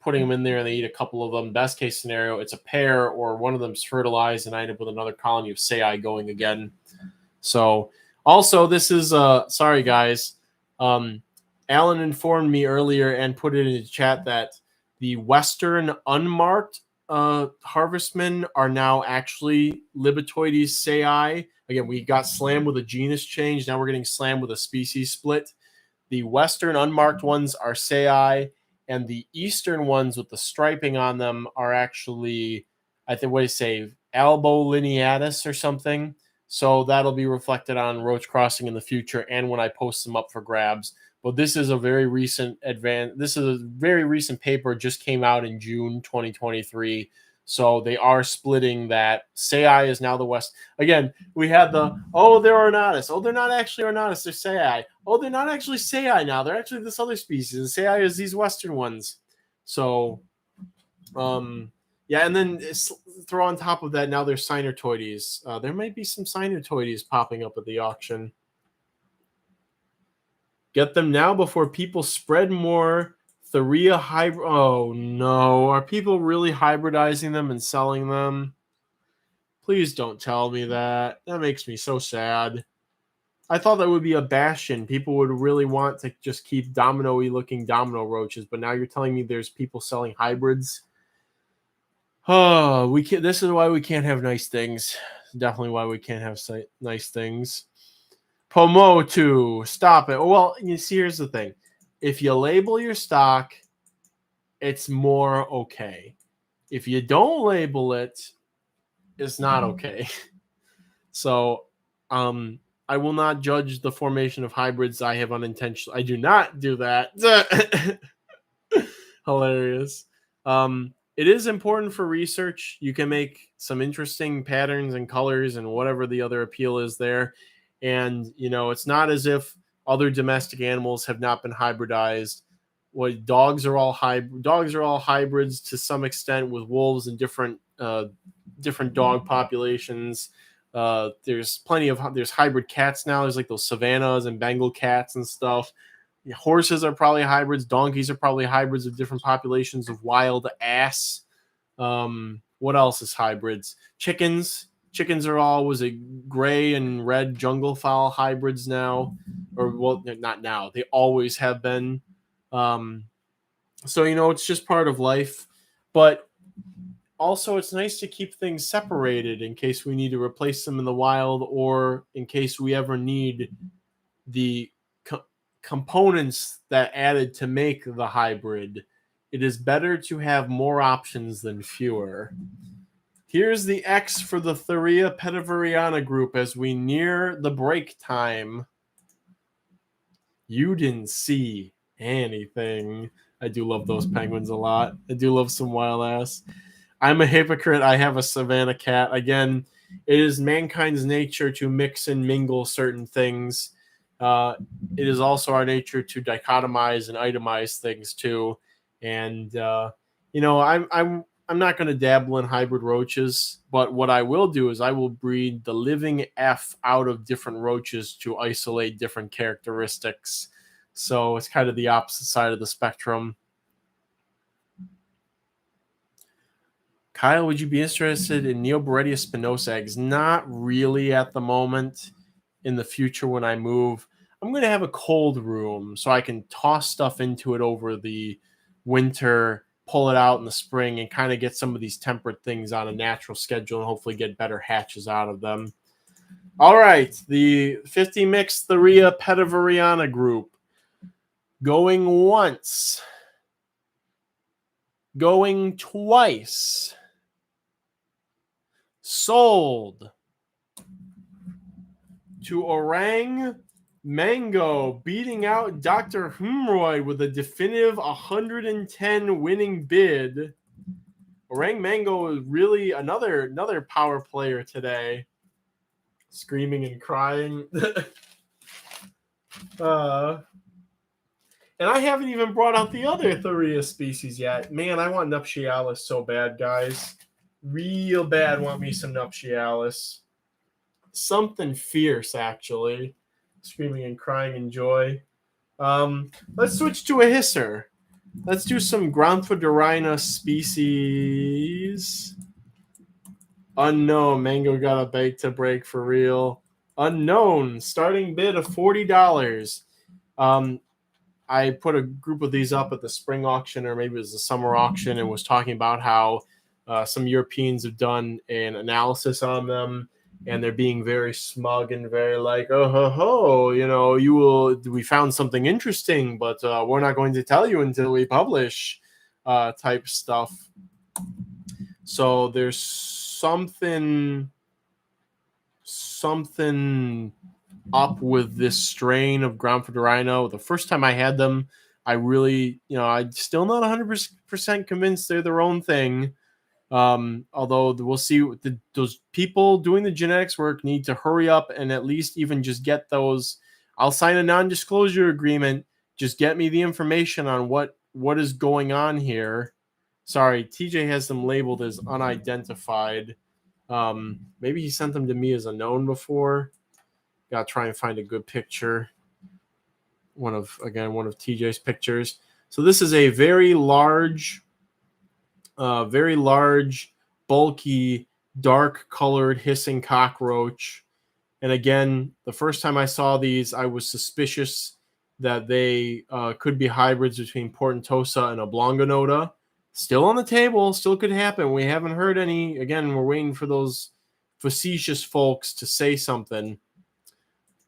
putting them in there and they eat a couple of them. Best case scenario, it's a pair or one of them's fertilized and I end up with another colony of Sei going again. So also this is sorry guys. Alan informed me earlier and put it in the chat that the Western unmarked harvestmen are now actually Libetoides sei. Again, we got slammed with a genus change. Now we're getting slammed with a species split. The Western unmarked ones are sei, and the Eastern ones with the striping on them are actually, I think, what do you say, albolineatus or something. So that'll be reflected on Roach Crossing in the future and when I post them up for grabs. But this is a very recent paper, just came out in June 2023. So they are splitting that. Sei is now the West. Again, we had the, oh, they're Ornatus. Oh, they're not actually Ornatus. They're Sei. Oh, they're not actually Sei now. They're actually this other species. And Sei is these Western ones. So, yeah, and then throw on top of that, now there's Sinutoides. There might be some Sinutoides popping up at the auction. Get them now before people spread more Thuria hybrid. Oh no, are people really hybridizing them and selling them? Please don't tell me that. That makes me so sad. I thought that would be a bastion. People would really want to just keep domino-y looking domino roaches, but now you're telling me there's people selling hybrids. Oh, we can't. This is why we can't have nice things. Definitely why we can't have nice things. Pomotu, stop it. Well, you see, here's the thing. If you label your stock, it's more okay. If you don't label it, it's not okay. So, I will not judge the formation of hybrids. I have unintentional. I do not do that. Hilarious. It is important for research. You can make some interesting patterns and colors and whatever the other appeal is there. And, you know, it's not as if other domestic animals have not been hybridized. Dogs are all hybrids to some extent with wolves and different dog populations. There's hybrid cats now. There's like those Savannahs and Bengal cats and stuff. Horses are probably hybrids. Donkeys are probably hybrids of different populations of wild ass. What else is hybrids? Chickens. Chickens are always a gray and red jungle fowl hybrids now. Or, well, not now. They always have been. So, you know, it's just part of life. But also, it's nice to keep things separated in case we need to replace them in the wild or in case we ever need the components that added to make the hybrid. It is better to have more options than fewer. Here's the X for the Thuria pediveriana group as we near the break time. You didn't see anything. I do love those penguins a lot. I do love some wild ass. I'm a hypocrite. I have a Savannah cat. Again, it is mankind's nature to mix and mingle certain things. It is also our nature to dichotomize and itemize things too. And you know, I'm not going to dabble in hybrid roaches, but what I will do is I will breed the living F out of different roaches to isolate different characteristics. So it's kind of the opposite side of the spectrum. Kyle, would you be interested in Neobaretia spinosa eggs? Not really at the moment. In the future when I move, I'm going to have a cold room so I can toss stuff into it over the winter, pull it out in the spring, and kind of get some of these temperate things on a natural schedule and hopefully get better hatches out of them. All right, the 50 mix Thuria pediveriana group. Going once. Going twice. Sold to Orang Mango, beating out Dr. Humroy with a definitive 110 winning bid. Orang Mango is really another power player today. Screaming and crying. And I haven't even brought out the other Thuria species yet. Man, I want Nuptialis so bad, guys. Real bad want me some nuptialis. Something fierce, actually. Screaming and crying in joy. Let's switch to a hisser. Let's do some Granthrodorina species. Unknown. Mango got a bait to break for real. Unknown. Starting bid of $40. I put a group of these up at the spring auction, or maybe it was the summer auction, and was talking about how some Europeans have done an analysis on them, and they're being very smug and very like, oh ho ho, we found something interesting, but we're not going to tell you until we publish, type stuff. So there's something up with this strain of Granthrodorina. The first time I had them, I really, I'm still not 100% convinced they're their own thing. Although we'll see, those people doing the genetics work need to hurry up and at least even just get those. I'll sign a non-disclosure agreement. Just get me the information on what is going on here. Sorry, TJ has them labeled as unidentified. Maybe he sent them to me as a known before. Gotta try and find a good picture. One of TJ's pictures. So this is a very large, bulky, dark-colored hissing cockroach. And again, the first time I saw these, I was suspicious that they could be hybrids between Portentosa and Oblongonota. Still on the table, still could happen. We haven't heard any. Again, we're waiting for those facetious folks to say something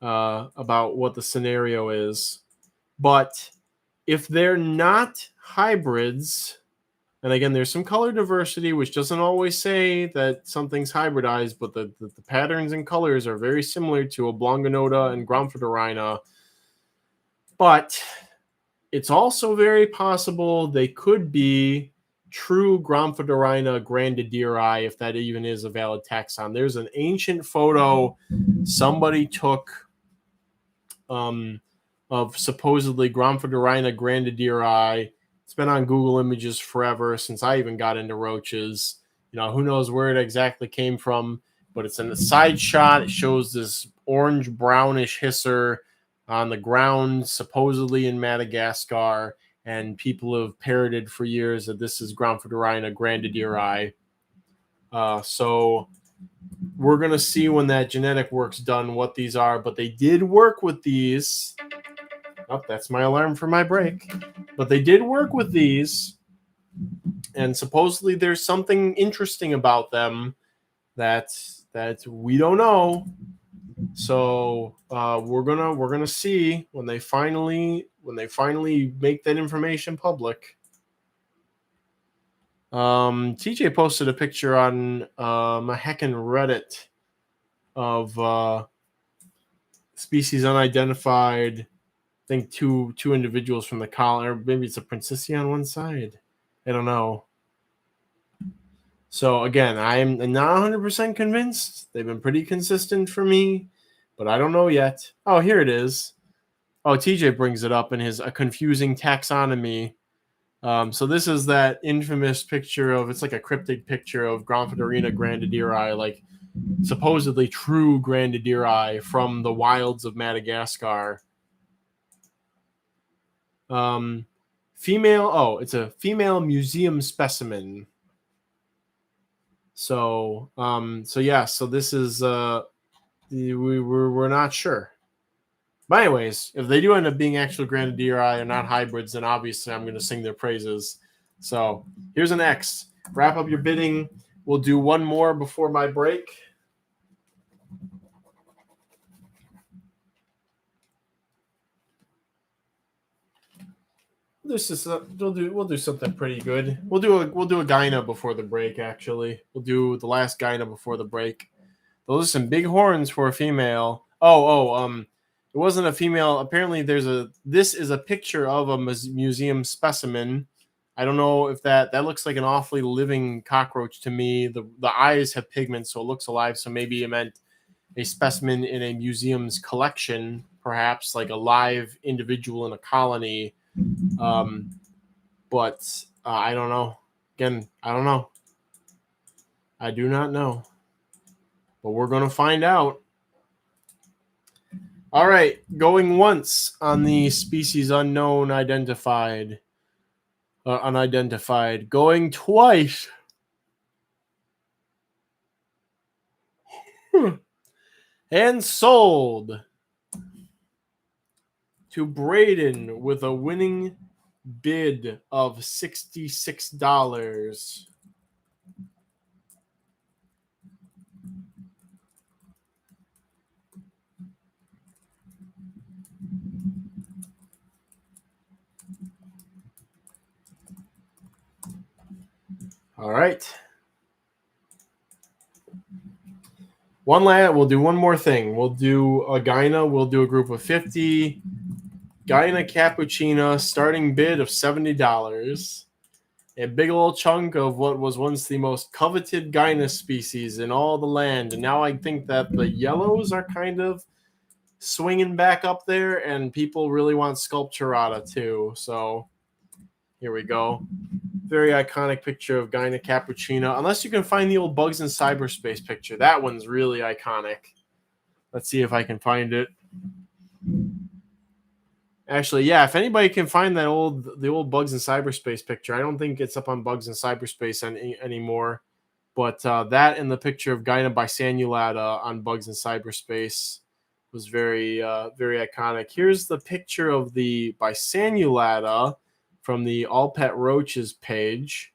about what the scenario is. But if they're not hybrids, and again, there's some color diversity, which doesn't always say that something's hybridized, but the patterns and colors are very similar to Oblongonota and Granthrodorina. But it's also very possible they could be true Granthrodorina grandadiri, if that even is a valid taxon. There's an ancient photo somebody took of supposedly Granthrodorina grandadiri. It's been on Google Images forever, since I even got into roaches. Who knows where it exactly came from, but it's in a side shot. It shows this orange brownish hisser on the ground, supposedly in Madagascar, and people have parroted for years that this is Granthrodorina grandadiri. So we're going to see when that genetic work's done what these are, but they did work with these. Oh, that's my alarm for my break. But they did work with these, and supposedly there's something interesting about them that we don't know. So we're gonna see when they finally make that information public. TJ posted a picture on my heckin' Reddit of species unidentified. I think two individuals from the colony, or maybe it's a Princessia on one side. I don't know. So again, I'm not 100% convinced. They've been pretty consistent for me, but I don't know yet. Oh, here it is. Oh, TJ brings it up in his A Confusing Taxonomy. So this is that infamous picture of, it's like a cryptic picture of Granthrodorina grandadiri, like supposedly true grandadiri from the wilds of Madagascar. It's a female museum specimen. So this is we're not sure. But anyways, if they do end up being actual grandadiri and not hybrids, then obviously I'm going to sing their praises. So here's an X. Wrap up your bidding. We'll do one more before my break. We'll do something pretty good. We'll do a gyna before the break. Actually, we'll do the last gyna before the break. Those are some big horns for a female. It wasn't a female. Apparently, this is a picture of a museum specimen. I don't know if that looks like an awfully living cockroach to me. The eyes have pigment, so it looks alive. So maybe it meant a specimen in a museum's collection, perhaps like a live individual in a colony. But I don't know. Again, I don't know. I do not know. But we're going to find out. All right. Going once on the species unknown identified. Unidentified. Going twice. And sold to Braden with a winning bid of $66. All right. We'll do one more thing. We'll do a Gyna. We'll do a group of 50. Gyna Cappuccina, starting bid of $70. A big old chunk of what was once the most coveted Gyna species in all the land. And now I think that the yellows are kind of swinging back up there, and people really want Sculpturata too. So here we go. Very iconic picture of Gyna Cappuccina. Unless you can find the old Bugs in Cyberspace picture. That one's really iconic. Let's see if I can find it. Actually, yeah, if anybody can find the old Bugs in Cyberspace picture. I don't think it's up on Bugs in Cyberspace anymore. But that and the picture of Gyna Bisanulata on Bugs in Cyberspace was very, very iconic. Here's the picture of the Bisanulata from the All Pet Roaches page.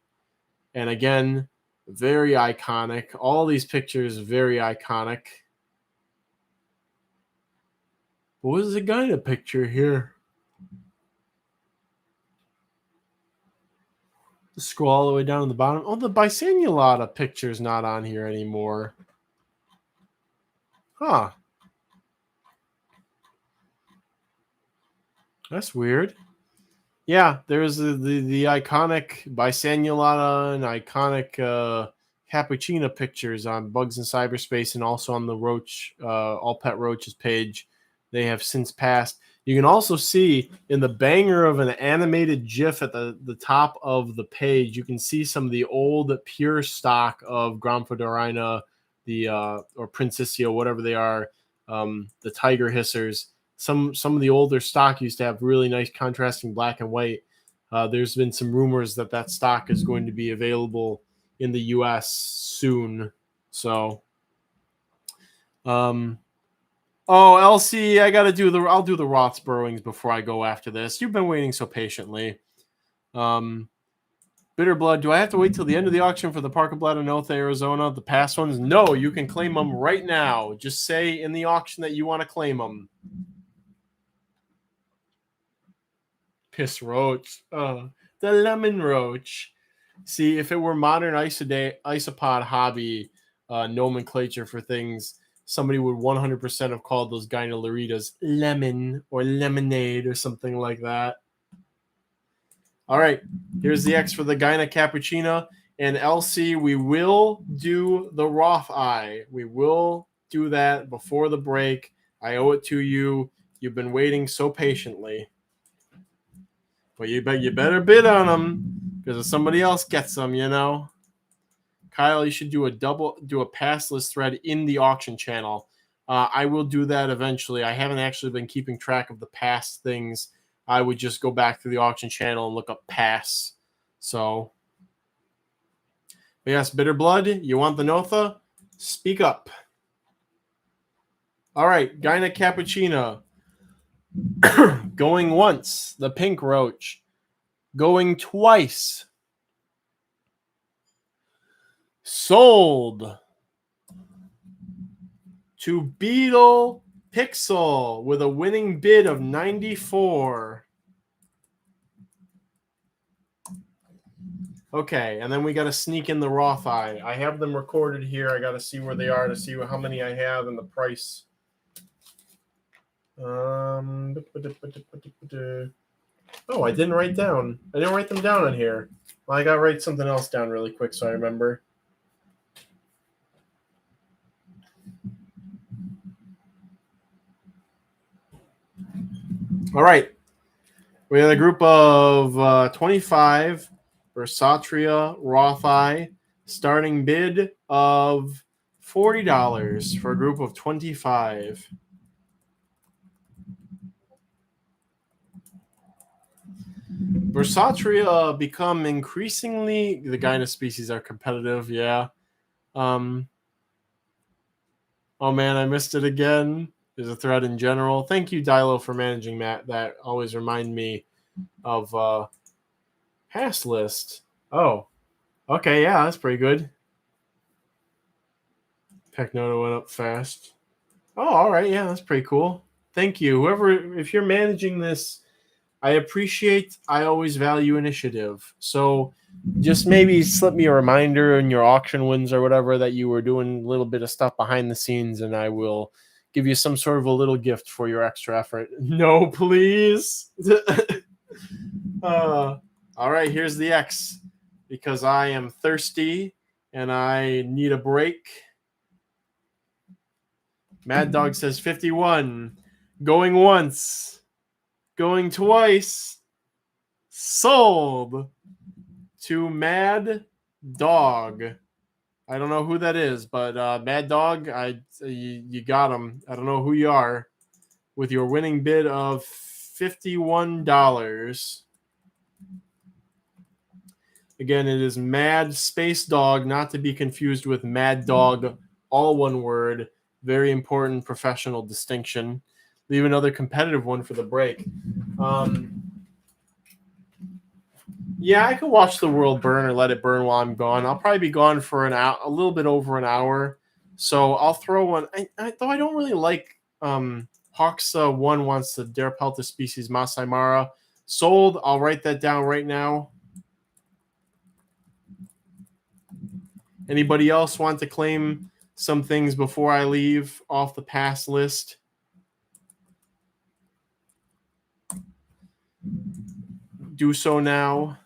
And again, very iconic. All these pictures, very iconic. What was the Gyna picture here? Scroll all the way down to the bottom. Oh, the Bisanulata picture's not on here anymore. Huh. That's weird. Yeah, there's the iconic Bisanulata and iconic Cappuccina pictures on Bugs in Cyberspace and also on the Roach, All Pet Roaches page. They have since passed. You can also see in the banger of an animated GIF at the top of the page, you can see some of the old pure stock of Gramphodorina, or Princessio, whatever they are, the tiger hissers. Some of the older stock used to have really nice contrasting black and white. There's been some rumors that stock is going to be available in the U.S. soon. So, oh, LC, I'll do the Rothsburrowings before I go after this. You've been waiting so patiently. Bitter Blood, do I have to wait till the end of the auction for the Parker Bladanotha, Arizona, the past ones? No, you can claim them right now. Just say in the auction that you want to claim them. Piss Roach. The Lemon Roach. See, if it were modern isopod hobby nomenclature for things, somebody would 100% have called those Gynolaritas lemon or lemonade or something like that. All right, here's the X for the Gyna Cappuccina. And LC, we will do the Roth Eye. We will do that before the break. I owe it to you. You've been waiting so patiently. But you better bid on them, because if somebody else gets them, Kyle, you should do a pass list thread in the auction channel. I will do that eventually. I haven't actually been keeping track of the past things. I would just go back to the auction channel and look up pass. So, but yes, Bitter Blood, you want the Notha? Speak up. All right, Gyna Cappuccina. Going once, the Pink Roach. Going twice. Sold to Beetle Pixel with a winning bid of 94. Okay, and then we got to sneak in the Roth Eye. I have them recorded here. I got to see where they are to see how many I have and the price. Oh, I didn't write them down on here. Well, I got to write something else down really quick so I remember. All right. We had a group of 25 Versatria Roth Eye. Starting bid of $40 for a group of 25. Versatria become increasingly, the Gynus species are competitive, yeah. Oh man, I missed it again. There's a thread in general. Thank you, Dilo, for managing that. That always remind me of past list. Oh, okay, yeah, that's pretty good. Pecnoda went up fast. Oh, all right, yeah, that's pretty cool. Thank you. Whoever, if you're managing this, I always value initiative. So just maybe slip me a reminder in your auction wins or whatever that you were doing a little bit of stuff behind the scenes, and I will give you some sort of a little gift for your extra effort. No, please. All right, here's the X because I am thirsty and I need a break. Mad Dog says 51. Going once. Going twice. Sold to Mad Dog. I don't know who that is, but Mad Dog, you got him. I don't know who you are with your winning bid of $51. Again, it is Mad Space Dog, not to be confused with Mad Dog, all one word. Very important professional distinction. Leave another competitive one for the break. Yeah, I could watch the world burn or let it burn while I'm gone. I'll probably be gone for an hour, a little bit over an hour. So I'll throw one. Though I don't really like Hawks. One wants the Derapelta species Masai Mara. Sold. I'll write that down right now. Anybody else want to claim some things before I leave off the pass list? Do so now.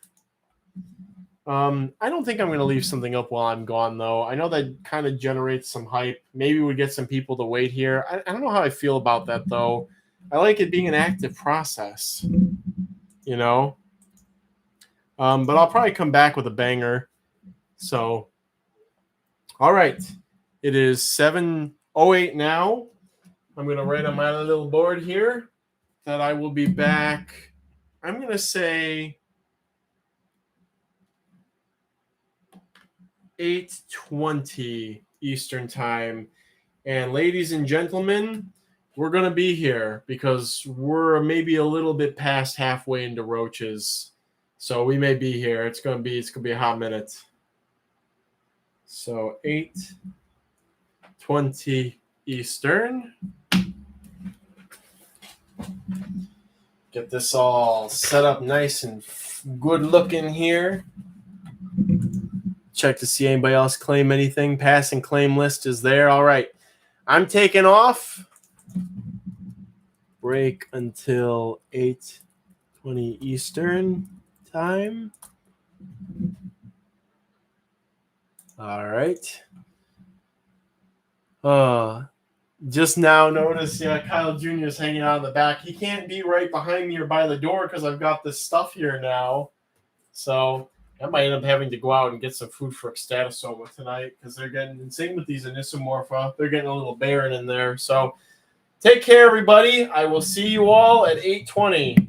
I don't think I'm going to leave something up while I'm gone, though. I know that kind of generates some hype. Maybe we get some people to wait here. I don't know how I feel about that, though. I like it being an active process, you know? But I'll probably come back with a banger. So, all right. It is 7:08 now. I'm going to write on my little board here that I will be back. I'm going to say 8:20 Eastern Time. And ladies and gentlemen, we're going to be here because we're maybe a little bit past halfway into Roaches. So we may be here. It's going to be a hot minute. So 8:20 Eastern. Get this all set up nice and good looking here. Check to see anybody else claim anything. Pass and claim list is there. All right. I'm taking off. Break until 8:20 Eastern time. All right. Just now notice, Kyle Jr. is hanging out in the back. He can't be right behind me or by the door because I've got this stuff here now. So I might end up having to go out and get some food for Ecstatosoma tonight because they're getting, and same with these Anisomorpha, they're getting a little barren in there. So take care, everybody. I will see you all at 8:20.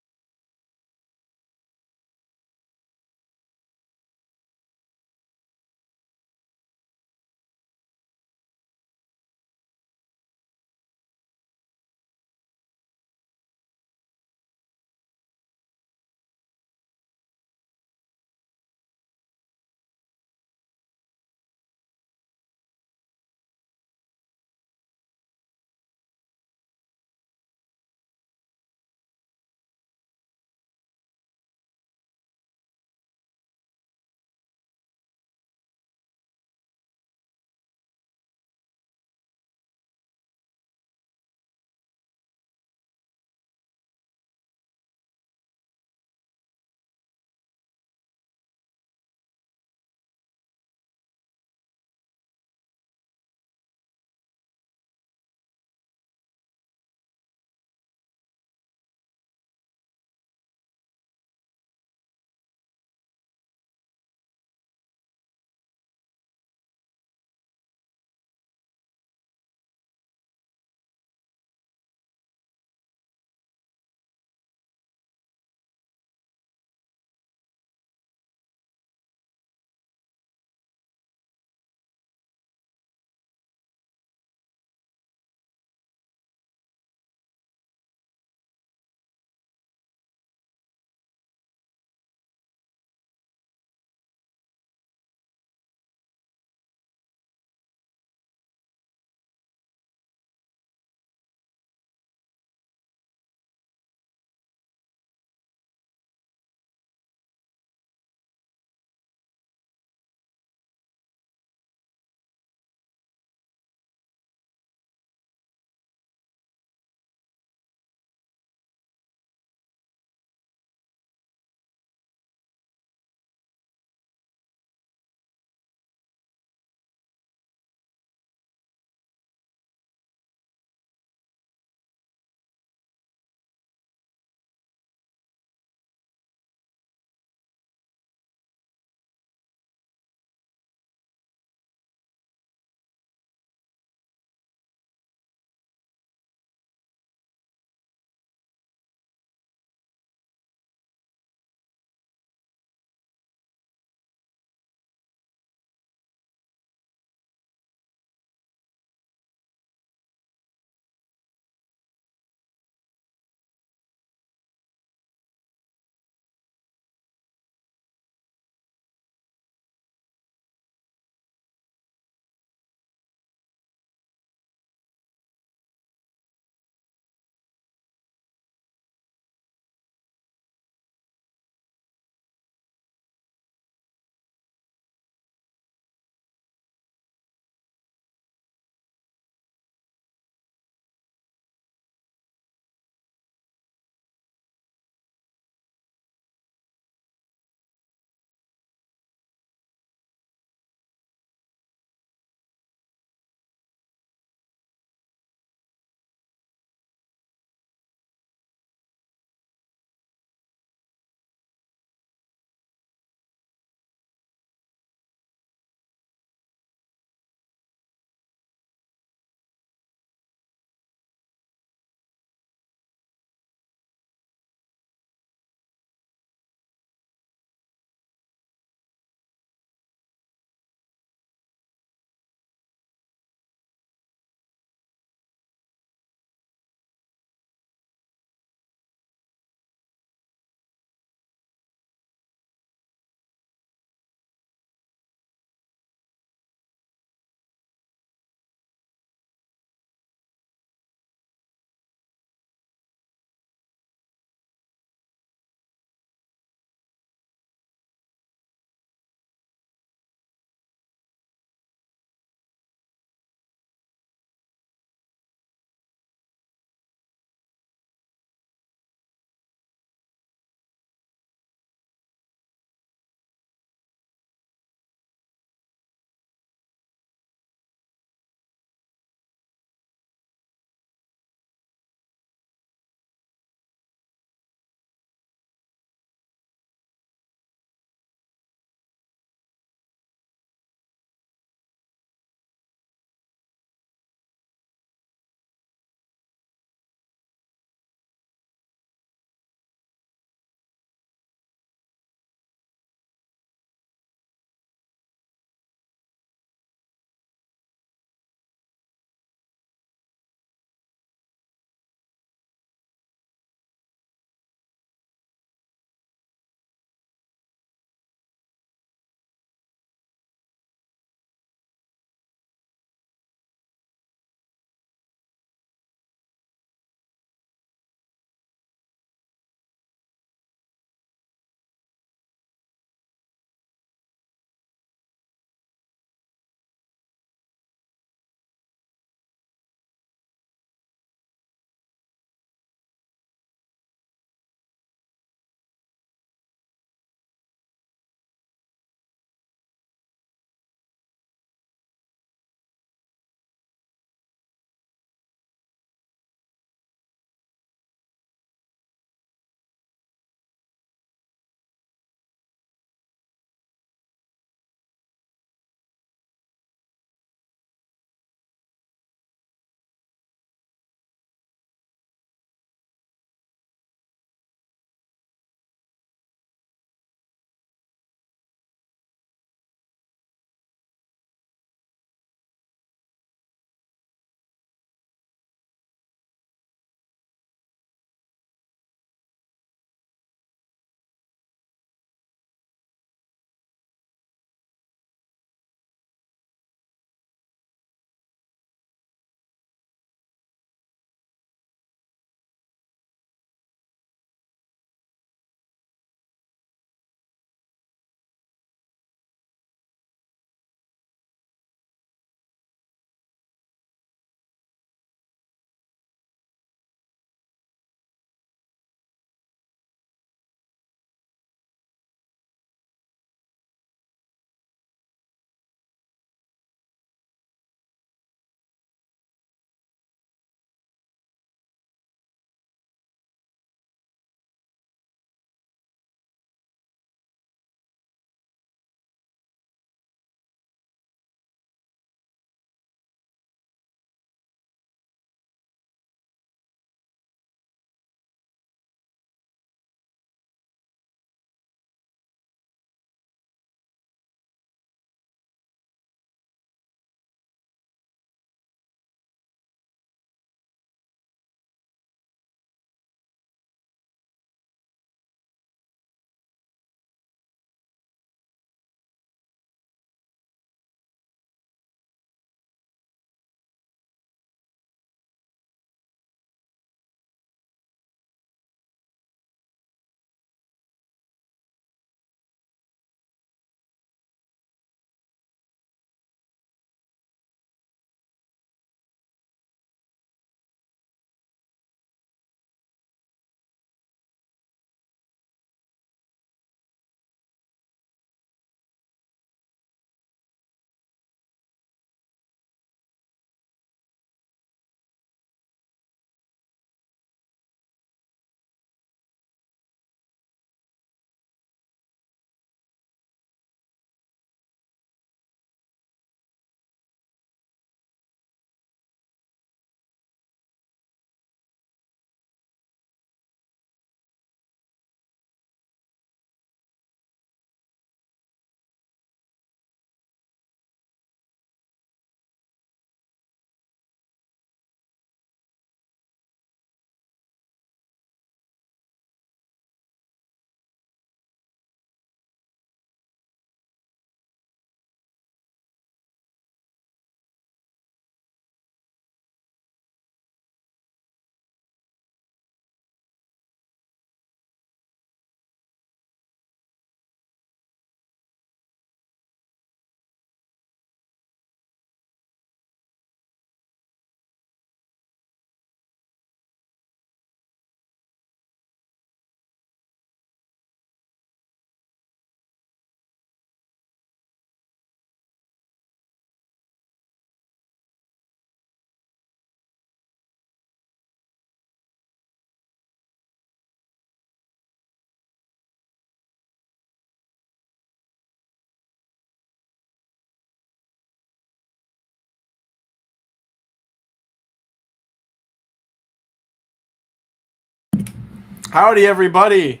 Howdy, everybody.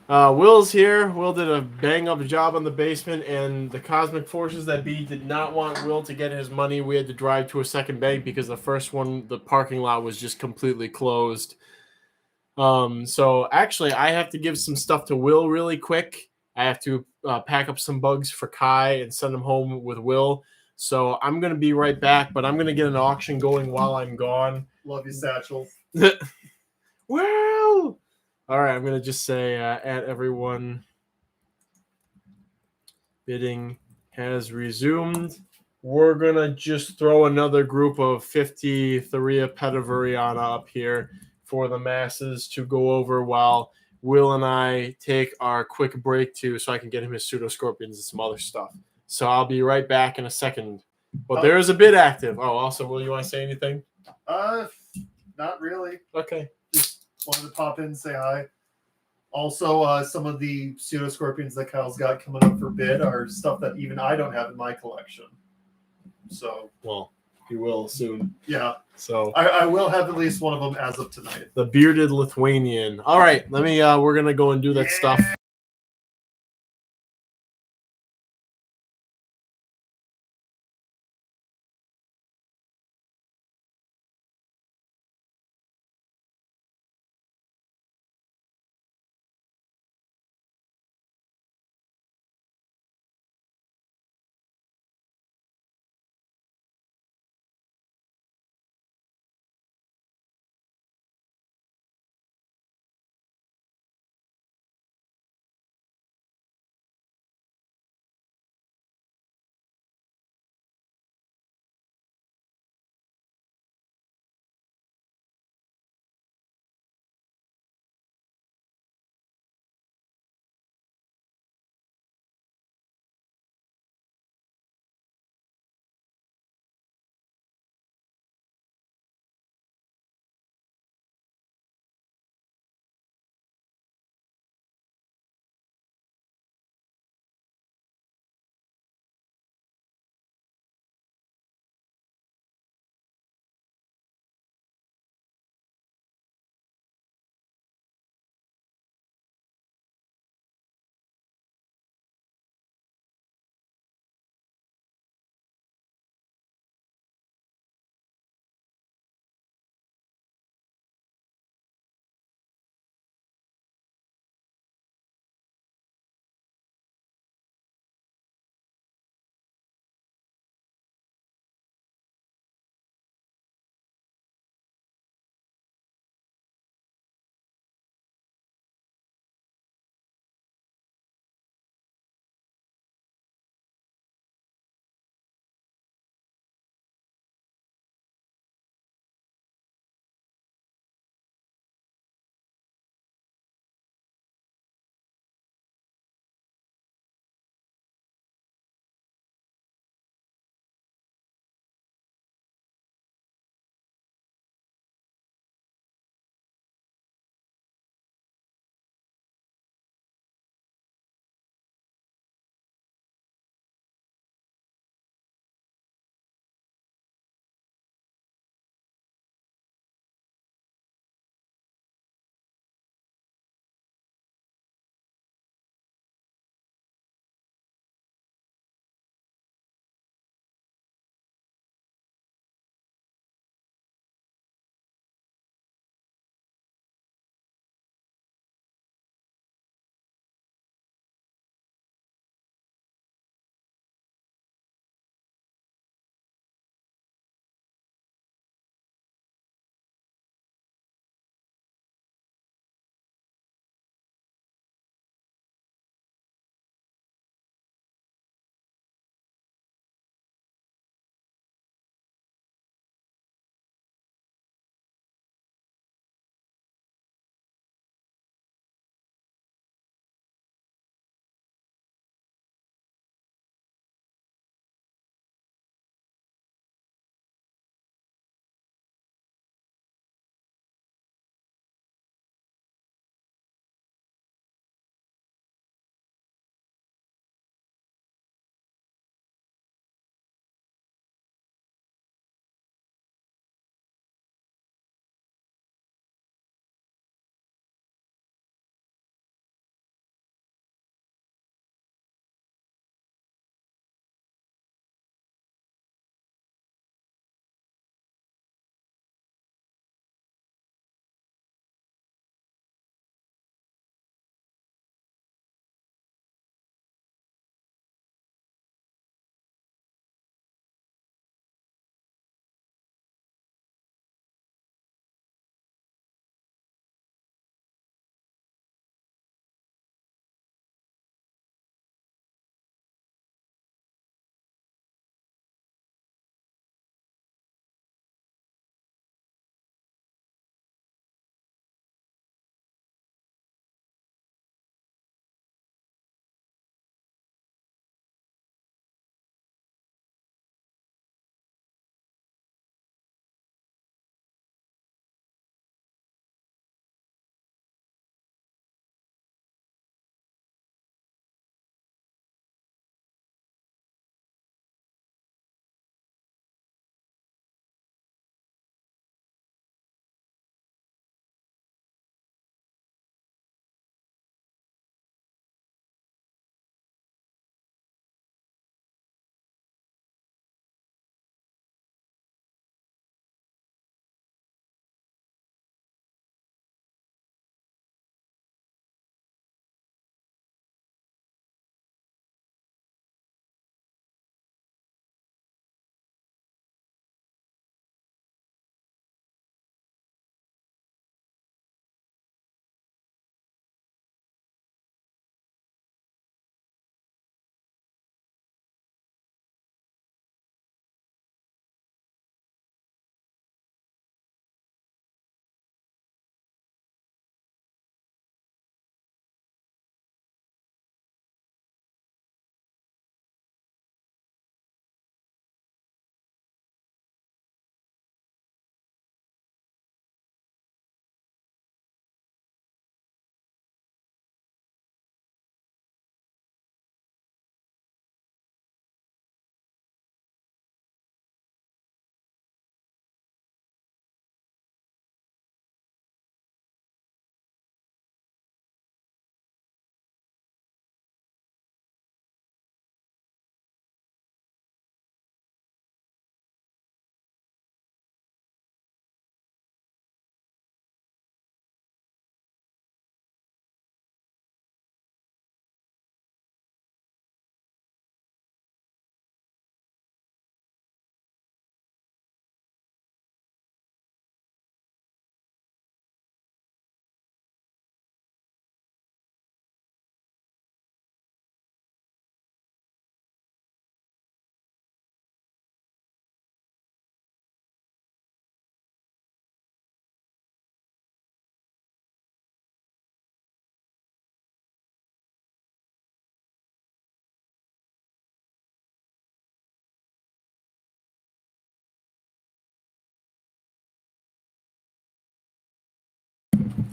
Will's here. Will did a bang-up job on the basement, and the cosmic forces that be did not want Will to get his money. We had to drive to a second bank because the first one, the parking lot was just completely closed. So actually, I have to give some stuff to Will really quick. I have to pack up some bugs for Kai and send them home with Will. So I'm going to be right back, but I'm going to get an auction going while I'm gone. Love you, Satchel. Wow. All right, I'm going to just say at everyone, bidding has resumed. We're going to just throw another group of 53 Petavariana up here for the masses to go over while Will and I take our quick break so I can get him his pseudoscorpions and some other stuff. So I'll be right back in a second. But there is a bid active. Oh, also, Will, you want to say anything? Not really. Okay. Just wanted to pop in and say hi. Also, some of the pseudoscorpions that Kyle's got coming up for bid are stuff that even I don't have in my collection. So, well, you will soon. Yeah. So I will have at least one of them as of tonight. The bearded Lithuanian. All right, let me. We're gonna go and do that stuff.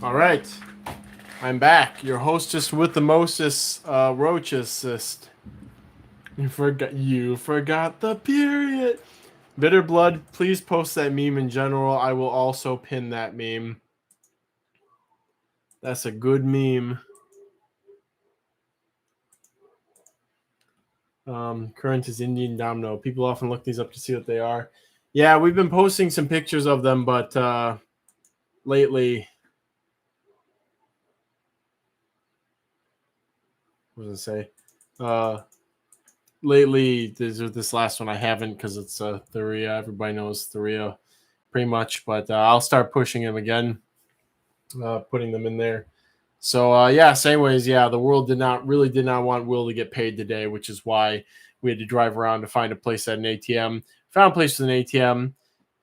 All right. I'm back. Your hostess with the mostest, Roach assist. You forgot the period. Bitter Blood, please post that meme in general. I will also pin that meme. That's a good meme. Current is Indian Domino. People often look these up to see what they are. Yeah, we've been posting some pictures of them, but lately, what does it say? Lately, this last one I haven't because it's Thuria. Everybody knows Thuria pretty much, but I'll start pushing them again, putting them in there. So yeah, same ways, yeah, the world did not want Will to get paid today, which is why we had to drive around to find a place at an ATM. Found a place with an ATM,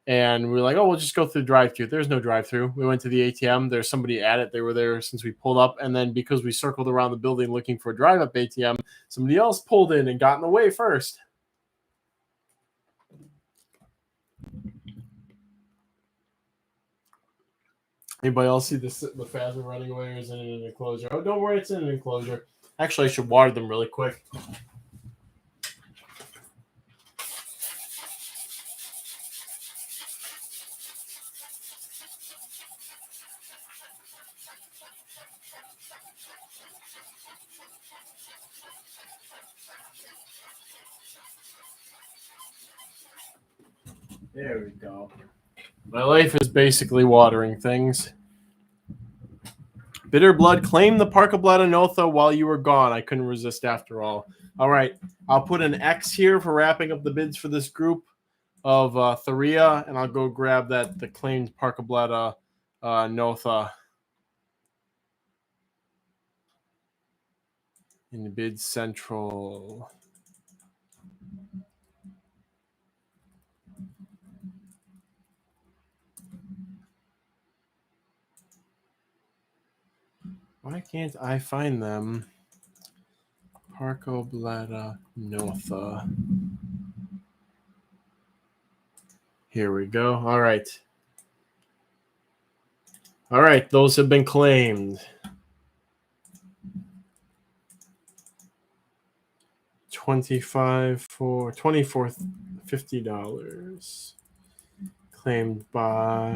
and we were like, oh, we'll just go through the drive-through. There's no drive-through. We went to the ATM. There's somebody at it. They were there since we pulled up, and then because we circled around the building looking for a drive-up ATM, somebody else pulled in and got in the way first. Anybody else see the phasma running away, or is it in an enclosure? Oh, don't worry, it's in an enclosure. Actually, I should water them really quick. There we go. My life is basically watering things. Bitter Blood, claim the Parka Bladanotha while you were gone. I couldn't resist after all. All right. I'll put an X here for wrapping up the bids for this group of Thuria, and I'll go grab the claimed Parka Bladanotha in the bid central. Why can't I find them? Parka Bladanotha. Here we go. All right. All right, those have been claimed. 25 for $50. Claimed by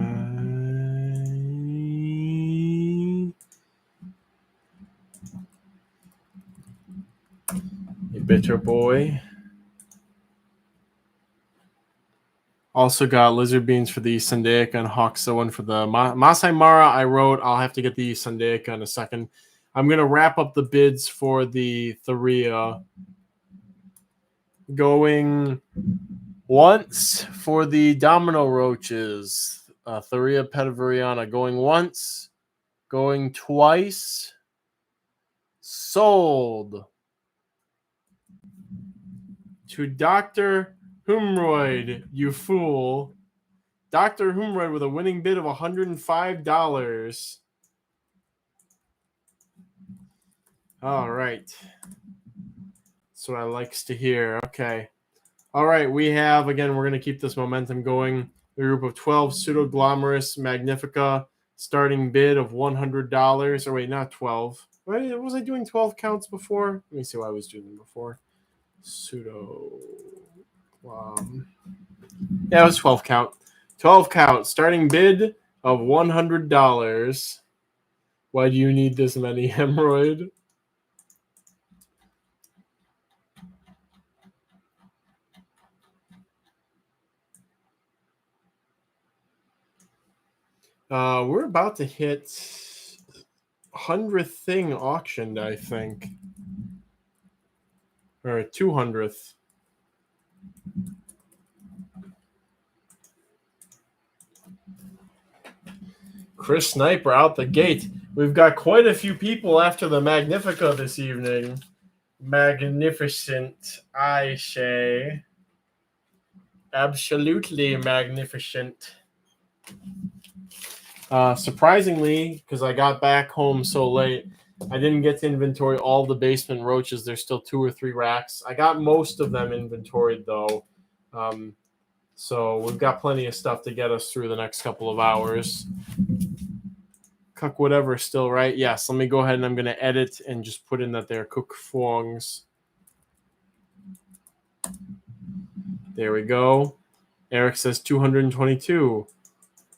a bitter boy. Also got lizard beans for the Sandaica and Hoxa one for the Masai Mara. I wrote. I'll have to get the Sandaica in a second. I'm going to wrap up the bids for the Thuria. Going once for the Domino Roaches. Thuria Petavariana. Going once. Going twice. Sold to Dr. Humroyd, you fool. Dr. Humroyd with a winning bid of $105. All right. That's what I likes to hear. Okay. All right. We have, again, we're going to keep this momentum going. A group of 12 Pseudoglomerus Magnifica, starting bid of $100. Or wait, not 12. Wait, was I doing 12 counts before? Let me see what I was doing before. Yeah, it was 12 count. 12 count. Starting bid of $100. Why do you need this many, hemorrhoid? We're about to hit 100th thing auctioned, I think. Or 200th. Chris Sniper out the gate. We've got quite a few people after the Magnifica this evening. Magnificent, I say. Absolutely magnificent. Surprisingly, because I got back home so late, I didn't get to inventory all the basement roaches. There's still 2 or 3 racks. I got most of them inventoried, though. So we've got plenty of stuff to get us through the next couple of hours. Cook whatever still, right? Yes, let me go ahead and I'm going to edit and just put in that they're cook fuongs. There we go. Eric says 222.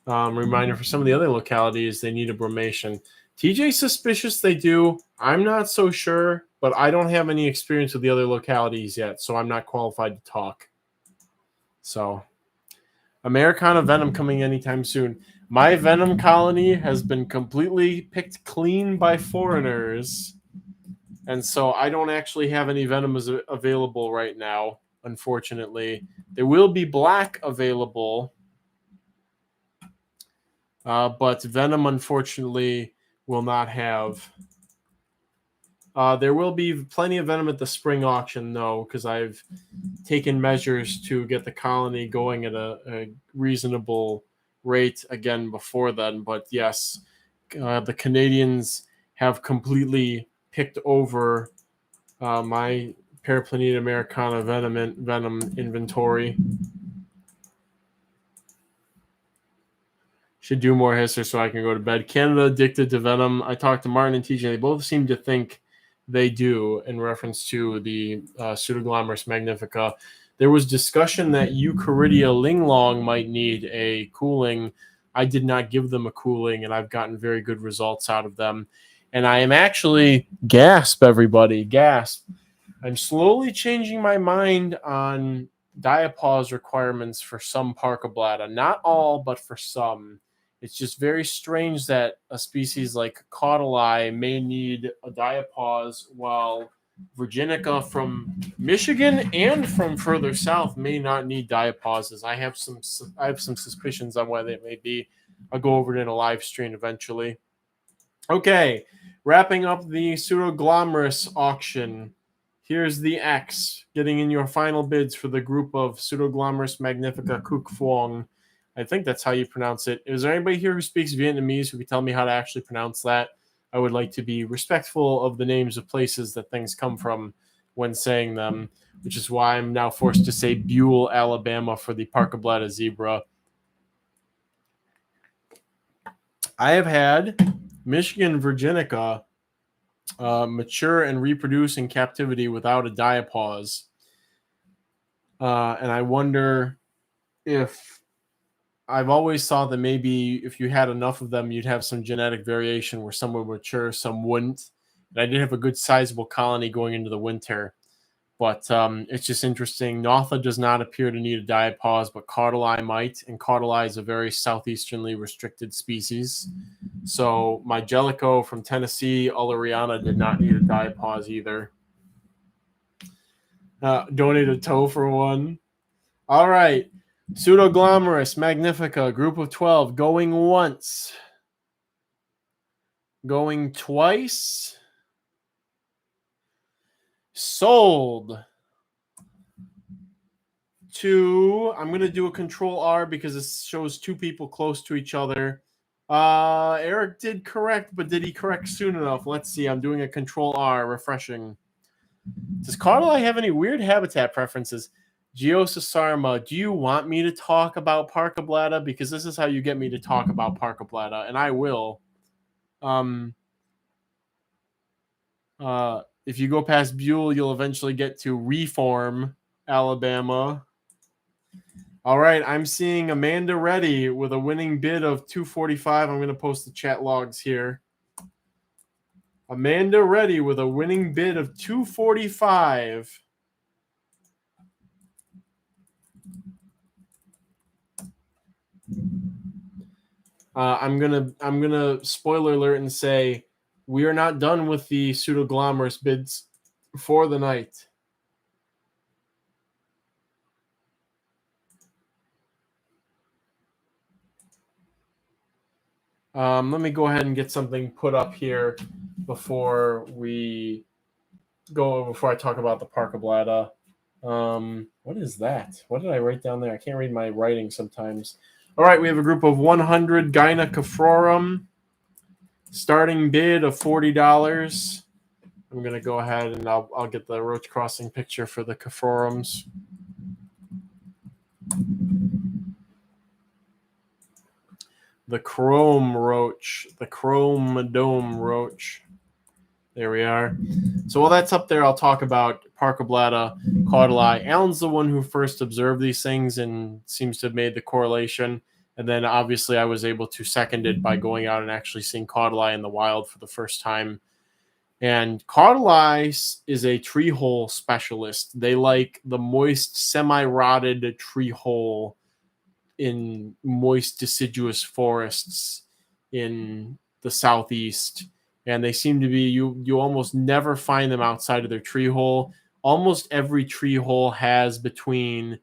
Reminder for some of the other localities, they need a bromation. TJ suspicious they do. I'm not so sure, but I don't have any experience with the other localities yet, so I'm not qualified to talk. So, Americana Venom coming anytime soon. My Venom colony has been completely picked clean by foreigners, and so I don't actually have any Venom available right now, unfortunately. There will be black available, but Venom, unfortunately, will not have. There will be plenty of Venom at the spring auction, though, because I've taken measures to get the colony going at a reasonable rate again before then. But yes, the Canadians have completely picked over my Paraplaneta Americana Venom inventory. Should do more history so I can go to bed. Canada addicted to Venom. I talked to Martin and TJ. They both seem to think they do in reference to the Pseudoglomerus magnifica. There was discussion that Eucharidia linglong might need a cooling. I did not give them a cooling, and I've gotten very good results out of them. And I am actually, gasp, everybody, gasp. I'm slowly changing my mind on diapause requirements for some Parkablata. Not all, but for some. It's just very strange that a species like Caudali may need a diapause, while Virginica from Michigan and from further south may not need diapauses. I have some suspicions on why they may be. I'll go over it in a live stream eventually. Okay, wrapping up the Pseudoglomerus auction. Here's the X, getting in your final bids for the group of Pseudoglomerus magnifica Kuk Phuong. I think that's how you pronounce it. Is there anybody here who speaks Vietnamese who can tell me how to actually pronounce that? I would like to be respectful of the names of places that things come from when saying them, which is why I'm now forced to say Buell, Alabama for the Parkablata zebra. I have had Michigan Virginica mature and reproduce in captivity without a diapause. And I wonder if I've always thought that maybe if you had enough of them, you'd have some genetic variation where some would mature, some wouldn't. And I did have a good sizable colony going into the winter. But it's just interesting. Notha does not appear to need a diapause, but Caudali might. And Caudali is a very southeasternly restricted species. So my Jellicoe from Tennessee, Uleriana, did not need a diapause either. Donate a toe for one. All right. Pseudoglomerus magnifica, group of 12, going once. Going twice. Sold. To, I'm going to do a control R because it shows two people close to each other. Eric did correct, but did he correct soon enough? Let's see. I'm doing a control R, refreshing. Does Caudali have any weird habitat preferences? Geosarma, do you want me to talk about Parkablata? Because this is how you get me to talk about Parkablata, and I will. If you go past Buell, you'll eventually get to Reform, Alabama. All right, I'm seeing Amanda Reddy with a winning bid of 245. I'm going to post the chat logs here. Amanda Reddy with a winning bid of 245. I'm gonna spoiler alert and say we are not done with the Pseudoglomerus bids for the night. Let me go ahead and get something put up here before I talk about the Parkablata. What is that? What did I write down there? I can't read my writing sometimes. All right, we have a group of 100 Gynacafrorum. Starting bid of $40. I'm going to go ahead and I'll get the Roach Crossing picture for the Caforums. the chrome roach, the chrome dome roach. There we are. So while that's up there, I'll talk about Parkablata caudali. Alan's the one who first observed these things and seems to have made the correlation. And then obviously I was able to second it by going out and actually seeing caudali in the wild for the first time. And caudali is a tree hole specialist. They like the moist, semi-rotted tree hole in moist, deciduous forests in the southeast. And they seem to be, you almost never find them outside of their tree hole. Almost every tree hole has between,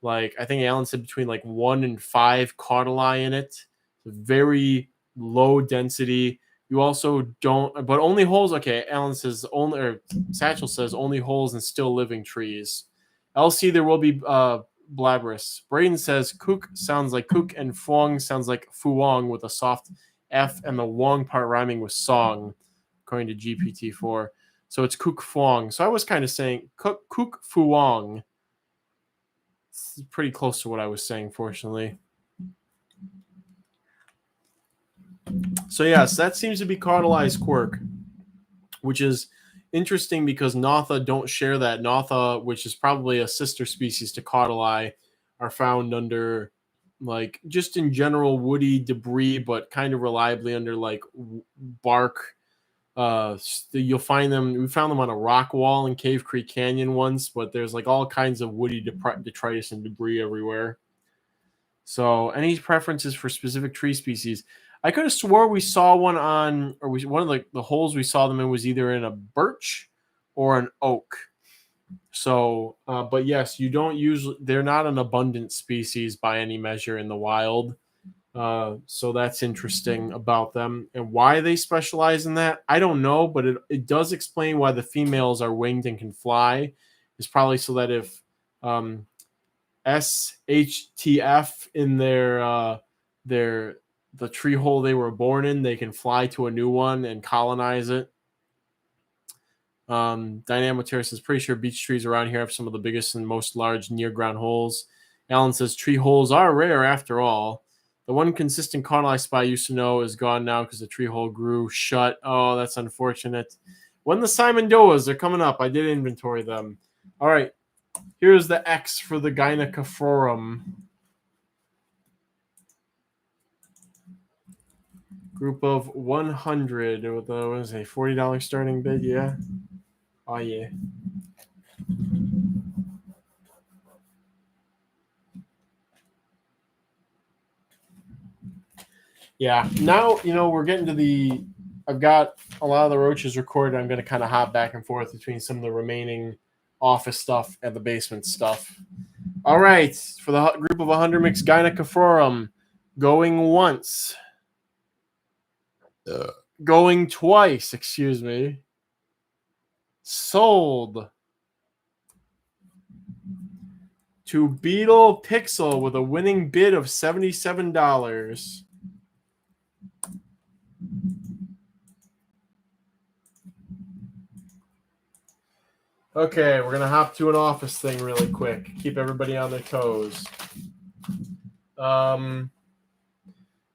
like, I think Alan said between like 1 and 5 caudali in it. Very low density. You also don't, but only holes. Okay, Alan says only, or Satchel says only holes in still living trees. LC, there will be Blabberous. Braden says kook sounds like kook and fuang sounds like fuong with a soft F and the wong part rhyming with song, according to GPT-4. So it's kook fuang. So I was kind of saying kook fuong. It's pretty close to what I was saying, fortunately. So yes, that seems to be caudali's quirk, which is interesting because Notha don't share that. Notha, which is probably a sister species to caudali, are found under, like, just in general woody debris, but kind of reliably under like bark. You'll find them. We found them on a rock wall in Cave Creek Canyon once, but there's like all kinds of woody detritus and debris everywhere. So, any preferences for specific tree species? I could have swore we saw one on, or one of the holes we saw them in was either in a birch or an oak. So, but yes, you don't usually, they're not an abundant species by any measure in the wild. So that's interesting about them. And why they specialize in that, I don't know, but it does explain why the females are winged and can fly. It's probably so that if SHTF in the tree hole they were born in, they can fly to a new one and colonize it. Dynamo Terrace says, pretty sure beech trees around here have some of the biggest and most large near ground holes. Alan says, tree holes are rare after all. The one consistent caudali spot I used to know is gone now because the tree hole grew shut. Oh, that's unfortunate. When the Simon Doas are coming up, I did inventory them. All right. Here's the X for the Gynecophorum. Group of 100 with a, what is it, $40 starting bid? Yeah. Oh, yeah. Yeah. Now, we're getting to the, I've got a lot of the roaches recorded. I'm going to kind of hop back and forth between some of the remaining office stuff and the basement stuff. All right. For the group of 100 mixed Gynecophorum, going once. Going twice, excuse me. Sold to Beetle Pixel with a winning bid of $77. Okay, we're going to hop to an office thing really quick. Keep everybody on their toes.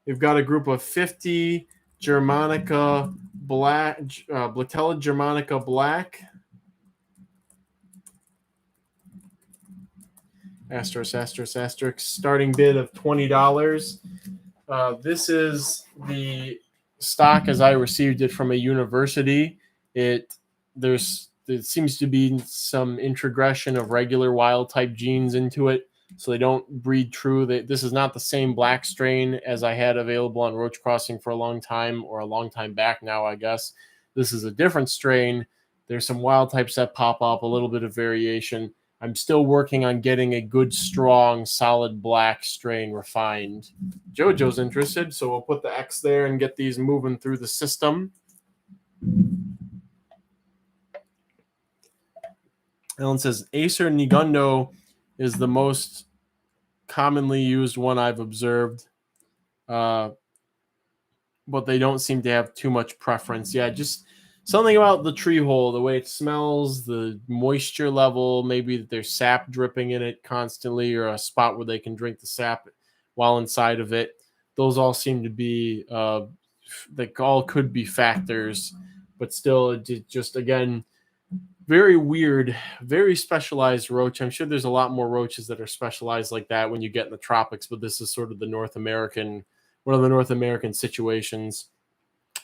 We've got a group of 50 Germanica Black, Blatella Germanica Black. Asterisk, starting bid of $20. This is the stock as I received it from a university. There seems to be some introgression of regular wild type genes into it, so they don't breed true. This is not the same black strain as I had available on Roach Crossing for a long time, or a long time back now, I guess. This is a different strain. There's some wild types that pop up, a little bit of variation. I'm still working on getting a good, strong, solid black strain refined. JoJo's interested, so we'll put the X there and get these moving through the system. Ellen says, Acer Nigundo is the most commonly used one I've observed, but they don't seem to have too much preference. Yeah, just something about the tree hole, the way it smells, the moisture level, maybe there's sap dripping in it constantly, or a spot where they can drink the sap while inside of it. those all seem to be they all could be factors, but still, it just again very weird, very specialized roach. I'm sure there's a lot more roaches that are specialized like that when you get in the tropics, but this is sort of the North American, one of the North American situations.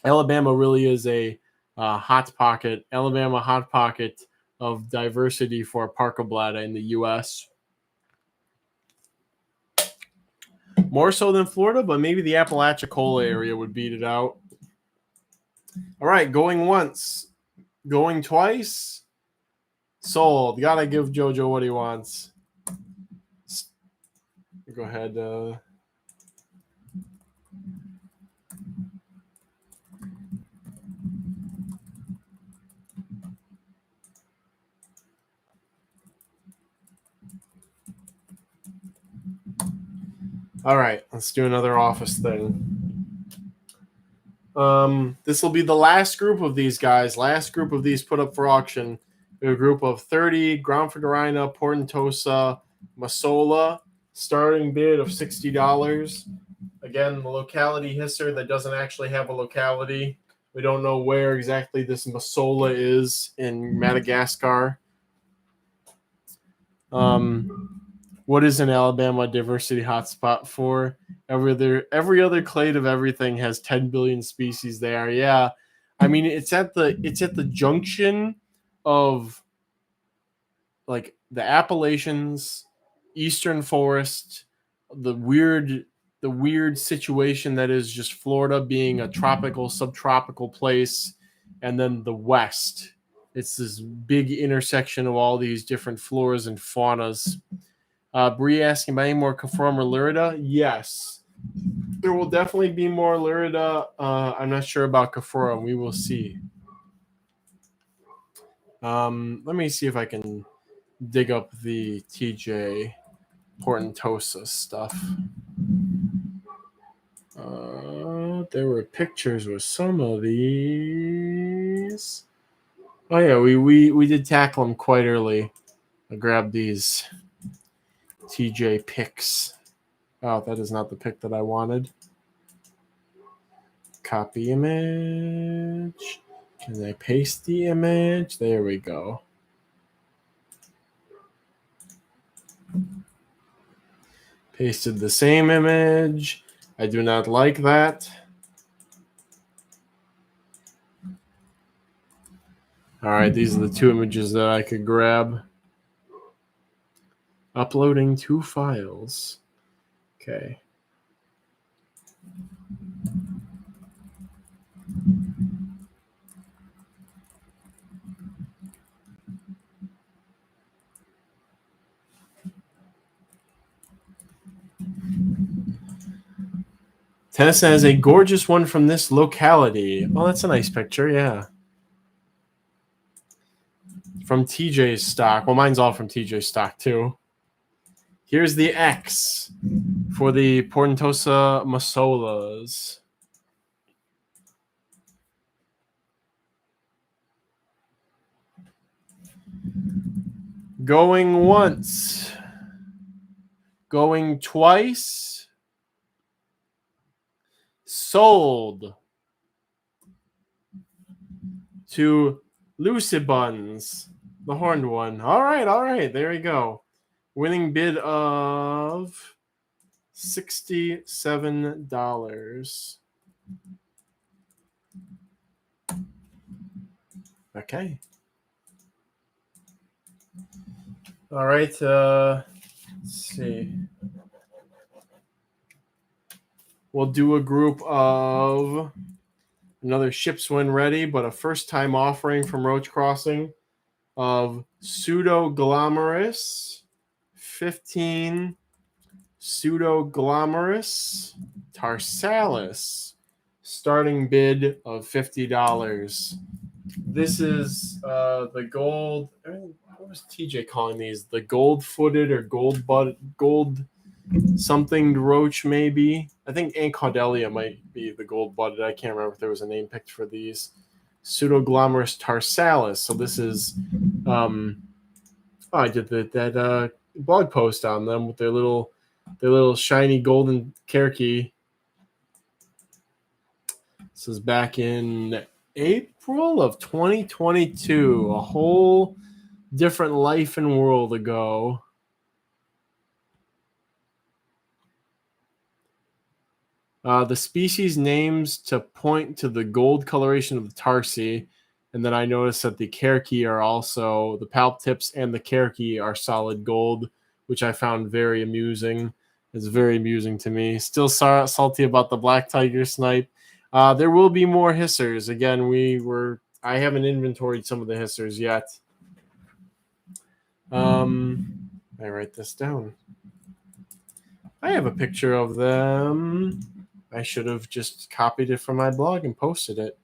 Alabama really is a hot pocket, Alabama hot pocket of diversity for parkablata in the U.S. More so than Florida, but maybe the Apalachicola area would beat it out. All right, going once, going twice. Sold. Gotta give Jojo what he wants. Go ahead. All right, let's do another office thing. This will be the last group of these guys. Last group of these put up for auction. A group of 30 ground figurina, Portentosa, Masola, starting bid of $60. Again, the locality hisser that doesn't actually have a locality. We don't know where exactly this Masola is in Madagascar. What is an Alabama diversity hotspot for? Every other clade of everything has 10 billion species there. Yeah, I mean it's at the junction of like the Appalachians, Eastern Forest, the weird situation that is just Florida being a tropical, subtropical place, and then the West. It's this big intersection of all these different floras and faunas. Bree asking about any more Conform or Lyrida? Yes. There will definitely be more Lyrida. I'm not sure about Conform. We will see. Let me see if I can dig up the TJ Portentosa stuff. There were pictures with some of these. Oh yeah, we did tackle them quite early. I grabbed these TJ pics. Oh, that is not the pic that I wanted. Copy image. Can I paste the image? There we go. Pasted the same image. I do not like that. All right, these are the two images that I could grab. Uploading 2 files. Okay. Tennessee has a gorgeous one from this locality. Oh, that's a nice picture, yeah. From TJ's stock. Well, mine's all from TJ's stock, too. Here's the X for the Portentosa Masolas. Going once. Going twice. Sold to Lucibuns, the horned one. All right. There we go. Winning bid of $67. Okay. All right. Let's see. We'll do a group of another ships when ready, but a first-time offering from Roach Crossing of Pseudoglomerus, 15 Pseudoglomerus tarsalis, starting bid of $50. This is the gold. What was TJ calling these? The gold-footed or gold something roach, maybe. I think Ancaudelia might be the gold-butted. I can't remember if there was a name picked for these. Pseudoglomerus tarsalis. So this is, I did that blog post on them with their little shiny golden kerky. This is back in April of 2022, a whole different life and world ago. The species names to point to the gold coloration of the tarsi, and then I noticed that the cerci are also, the palp tips and the cerci are solid gold, which I found very amusing. It's very amusing to me. Still salty about the black tiger snipe. There will be more hissers. Again, I haven't inventoried some of the hissers yet. I write this down. I have a picture of them. I should have just copied it from my blog and posted it.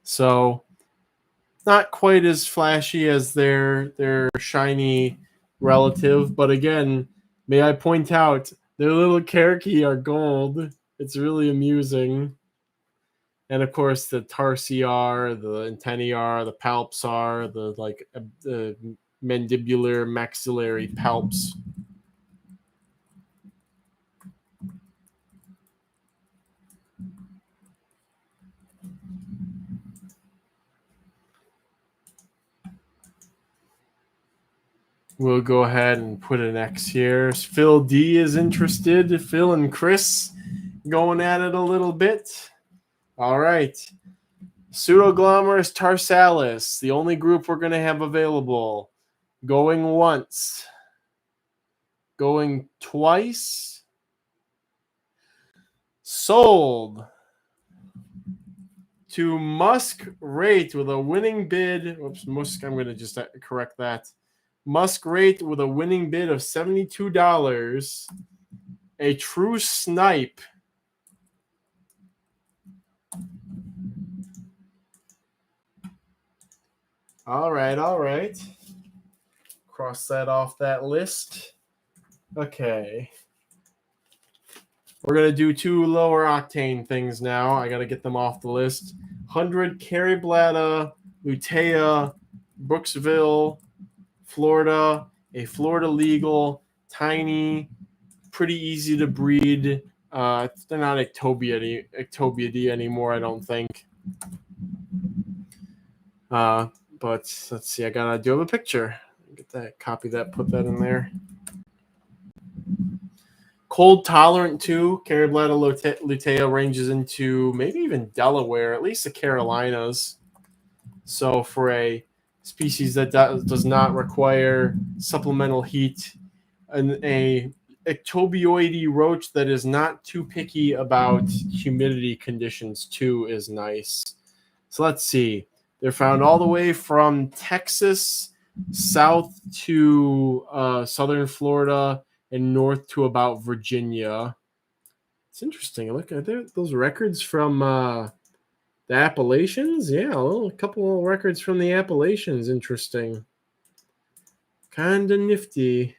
So, not quite as flashy as their shiny relative, but again, may I point out, their little cerci are gold. It's really amusing. And of course, the tarsi are, the antennae are, the palps are, the mandibular maxillary palps. We'll go ahead and put an X here. Phil D is interested. Phil and Chris going at it a little bit. All right. Pseudoglomerus tarsalis, the only group we're going to have available. Going once. Going twice. Sold to Musk Rate with a winning bid. Oops, Musk, I'm going to just correct that. Musk Rate with a winning bid of $72. A true snipe. All right. Cross that off that list. Okay. We're going to do two lower octane things now. I got to get them off the list. 100 Cariblatta, Lutea, Brooksville, Florida, a Florida legal, tiny, pretty easy to breed. They're not Ectobiidae anymore, I don't think. But let's see. I gotta do a picture. Get that, copy that, put that in there. Cold tolerant too. Cariblatta lutea ranges into maybe even Delaware, at least the Carolinas. So for a species that does not require supplemental heat, and a ectobioides roach that is not too picky about humidity conditions too is nice. So let's see. They're found all the way from Texas south to southern Florida and north to about Virginia. It's interesting. Look at those records from the Appalachians. Yeah, a couple of records from the Appalachians. Interesting. Kind of nifty.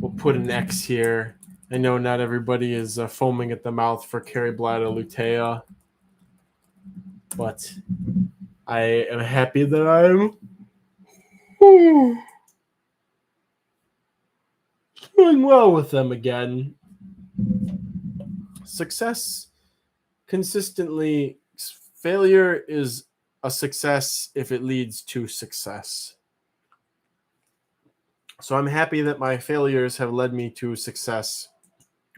We'll put an X here. I know not everybody is foaming at the mouth for Cariblatta lutea, but I am happy that I'm doing well with them again. Success consistently, failure is a success if it leads to success. So I'm happy that my failures have led me to success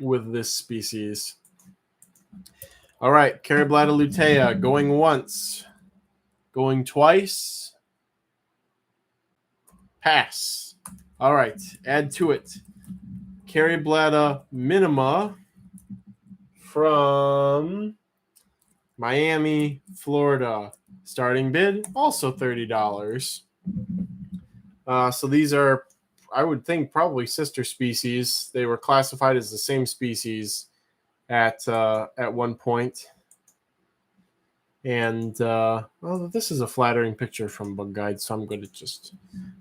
with this species. All right, Cariblatta lutea, going once, going twice, pass. All right, add to it. Cariblatta minima from Miami, Florida. Starting bid, also $30. So these are, I would think, probably sister species. They were classified as the same species at one point. And well, this is a flattering picture from Bug Guide, so I'm going to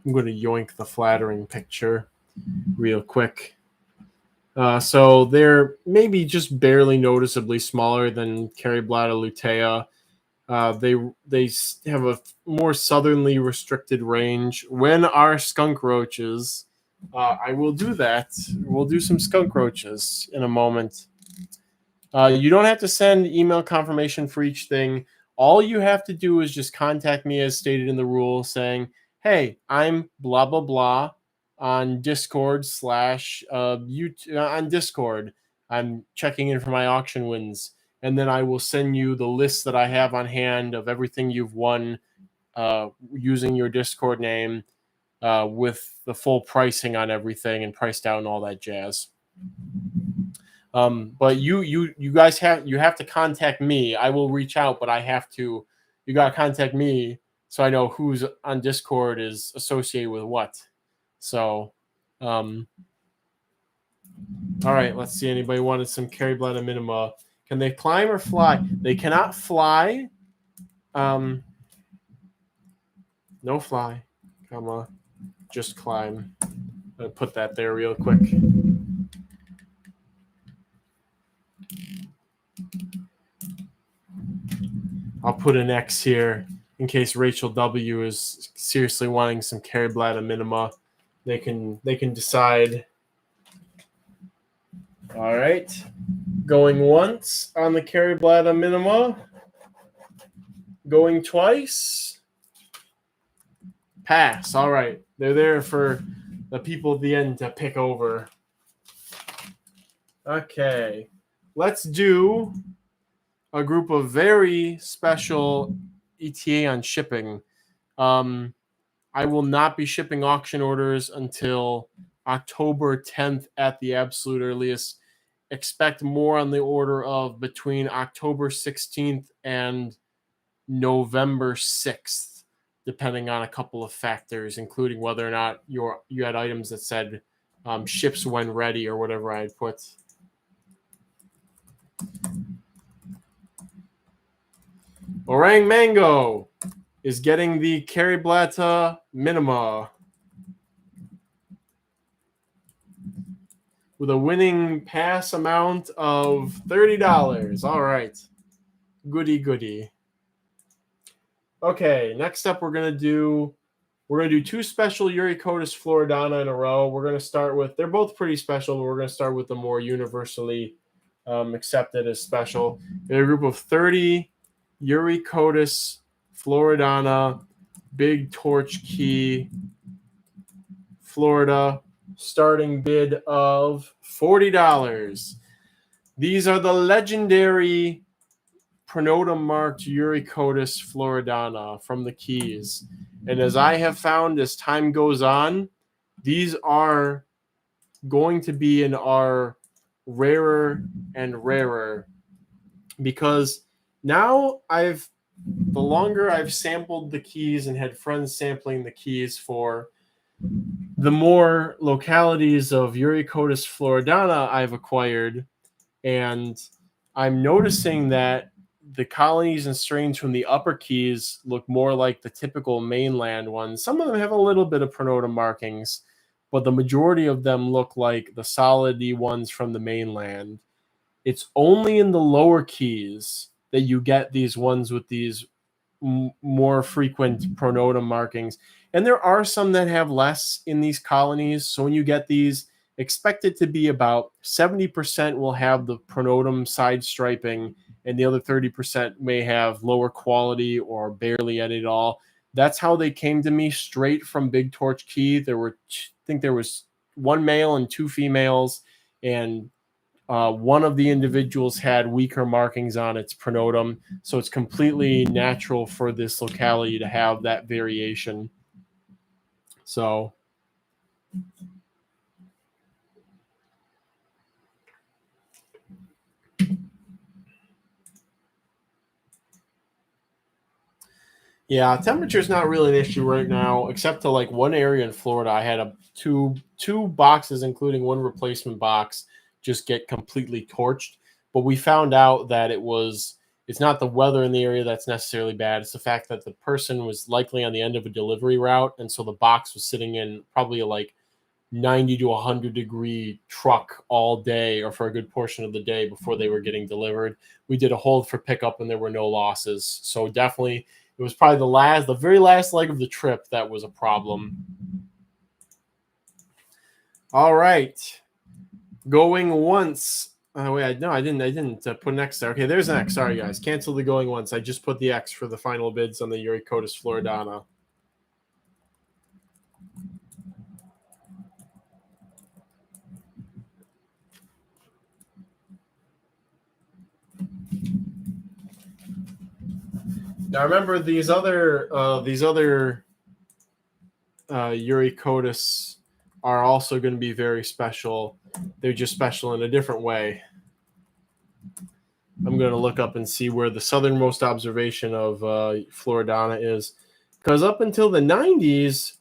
yoink the flattering picture real quick. So they're maybe just barely noticeably smaller than Cariblatta lutea. They have a more southernly restricted range. When our skunk roaches I will do that. We'll do some skunk roaches in a moment. You don't have to send email confirmation for each thing. All you have to do is just contact me as stated in the rule saying, hey, I'm blah, blah, blah on Discord on Discord. I'm checking in for my auction wins. And then I will send you the list that I have on hand of everything you've won using your Discord name with the full pricing on everything and priced out and all that jazz. But you guys have to contact me. I will reach out, but you got to contact me so I know who's on Discord is associated with what. So, all right, let's see. Anybody wanted some carry bladder minima? Can they climb or fly? They cannot fly. No fly. Come on, just climb. I'll put that there real quick. I'll put an X here in case Rachel W is seriously wanting some carry bladder minima. They can decide. All right. Going once on the carry bladder minima. Going twice. Pass. All right. They're there for the people at the end to pick over. Okay. Let's do a group of very special ETA on shipping. I will not be shipping auction orders until October 10th at the absolute earliest. Expect more on the order of between October 16th and November 6th, depending on a couple of factors, including whether or not you had items that said ships when ready or whatever I had put. Orang Mango is getting the carry bladder minima with a winning pass amount of $30. All right. Goody. Okay, next up we're gonna do two special Uricotis floridana in a row. We're gonna start with, they're both pretty special, but we're gonna start with the more universally accepted as special. They're a group of 30 Uricotis floridana big torch key Florida, starting bid of $40. These are the legendary pronotum marked Uricotis floridana from the Keys. And as I have found as time goes on, these are going to be in our rarer and rarer, because now the longer I've sampled the Keys and had friends sampling the Keys for, the more localities of Uricotis floridana I've acquired, and I'm noticing that the colonies and strains from the upper Keys look more like the typical mainland ones. Some of them have a little bit of pronotum markings, but the majority of them look like the solidy ones from the mainland. It's only in the lower Keys that you get these ones with these more frequent pronotum markings. And there are some that have less in these colonies. So when you get these, expect it to be about 70% will have the pronotum side striping, and the other 30% may have lower quality or barely any at all. That's how they came to me straight from Big Torch Key. I think there was one male and two females, and one of the individuals had weaker markings on its pronotum, so it's completely natural for this locality to have that variation. So, yeah, temperature is not really an issue right now, except to like one area in Florida. I had two boxes, including one replacement box, just get completely torched. But we found out that it's not the weather in the area that's necessarily bad. It's the fact that the person was likely on the end of a delivery route, and so the box was sitting in probably like 90 to 100 degree truck all day, or for a good portion of the day before they were getting delivered. We did a hold for pickup and there were no losses. So definitely it was probably the very last leg of the trip that was a problem. All right. Going once. Oh, wait, no, I didn't put an X there. Okay, there's an X. Sorry, guys. Cancel the going once. I just put the X for the final bids on the Uricotis floridana. Now remember these other Uricotis are also going to be very special. They're just special in a different way. I'm going to look up and see where the southernmost observation of floridana is, because up until the 90s,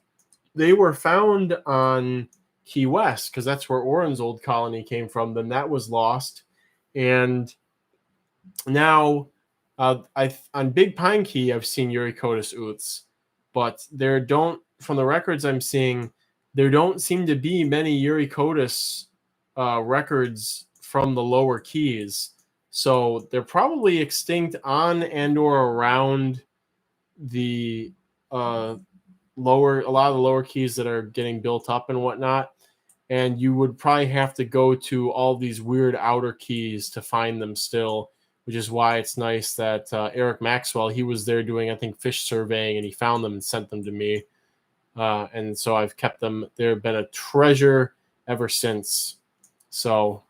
they were found on Key West, because that's where Oren's old colony came from. Then that was lost, and now on Big Pine Key, I've seen Uricotis oots, but there don't, from the records I'm seeing, there don't seem to be many Uricotis records from the lower keys. So they're probably extinct on and or around the lower, a lot of the lower keys that are getting built up and whatnot. And you would probably have to go to all these weird outer keys to find them still, which is why it's nice that Eric Maxwell, he was there doing, I think, fish surveying, and he found them and sent them to me. And so I've kept them. They've been a treasure ever since. So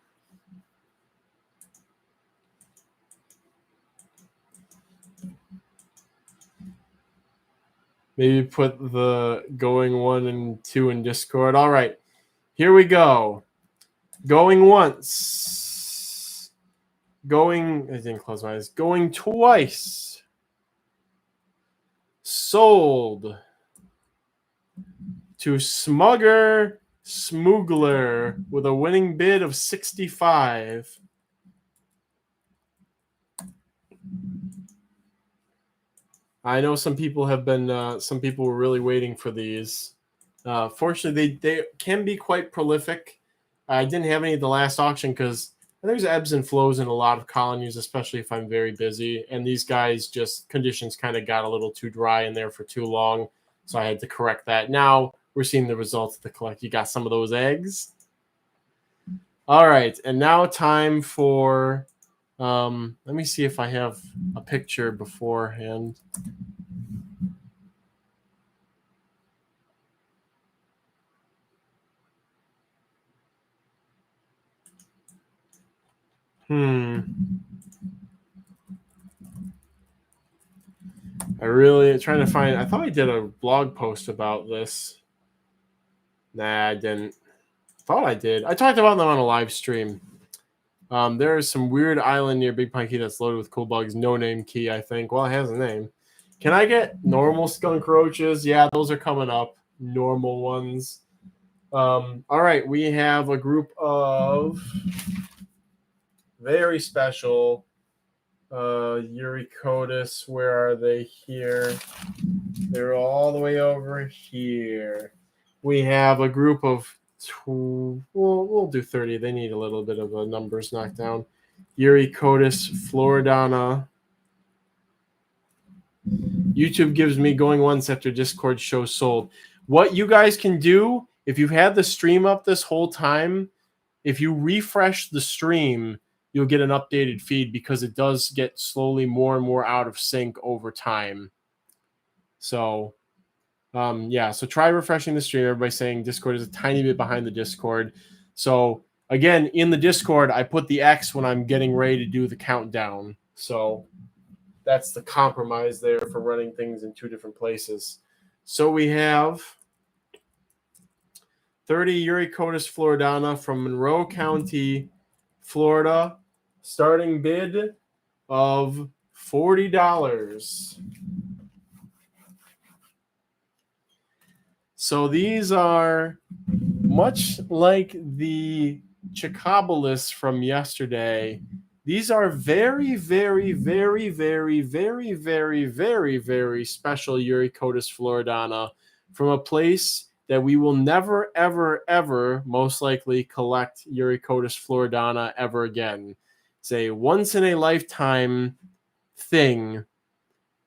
maybe put the going 1 and 2 in Discord. All right, here we go. Going once. I didn't close my eyes. Going twice. Sold to Smugger Smoogler with a winning bid of 65. I know some people have been, some people were really waiting for these. Fortunately, they can be quite prolific. I didn't have any at the last auction because there's ebbs and flows in a lot of colonies, especially if I'm very busy. And these guys, just conditions kind of got a little too dry in there for too long. So I had to correct that. Now we're seeing the results of the collect. You got some of those eggs. All right. And now time for, let me see if I have a picture beforehand. I really trying to find. I thought I did a blog post about this. Nah, I didn't. Thought I did. I talked about them on a live stream. There is some weird island near Big Pine Key that's loaded with cool bugs. No name key, I think. Well, it has a name. Can I get normal skunk roaches? Yeah, those are coming up. Normal ones. All right, we have a group of very special Uricotis. Where are they here? They're all the way over here. We have a group of two. We'll do 30. They need a little bit of a numbers knocked down. Uricotis floridana. YouTube gives me going once after Discord show sold. What you guys can do, if you've had the stream up this whole time, if you refresh the stream, you'll get an updated feed because it does get slowly more and more out of sync over time. So, yeah, so try refreshing the stream. Everybody's saying Discord is a tiny bit behind the Discord. So, again, in the Discord, I put the X when I'm getting ready to do the countdown. So that's the compromise there for running things in two different places. So we have 30 Uricotis floridana from Monroe County, Florida. Starting bid of $40. So these are much like the Chicobolus from yesterday. These are very, very, very, very, very, very, very, very special Uricotis floridana from a place that we will never, ever, ever most likely collect Uricotis floridana ever again. It's a once in a lifetime thing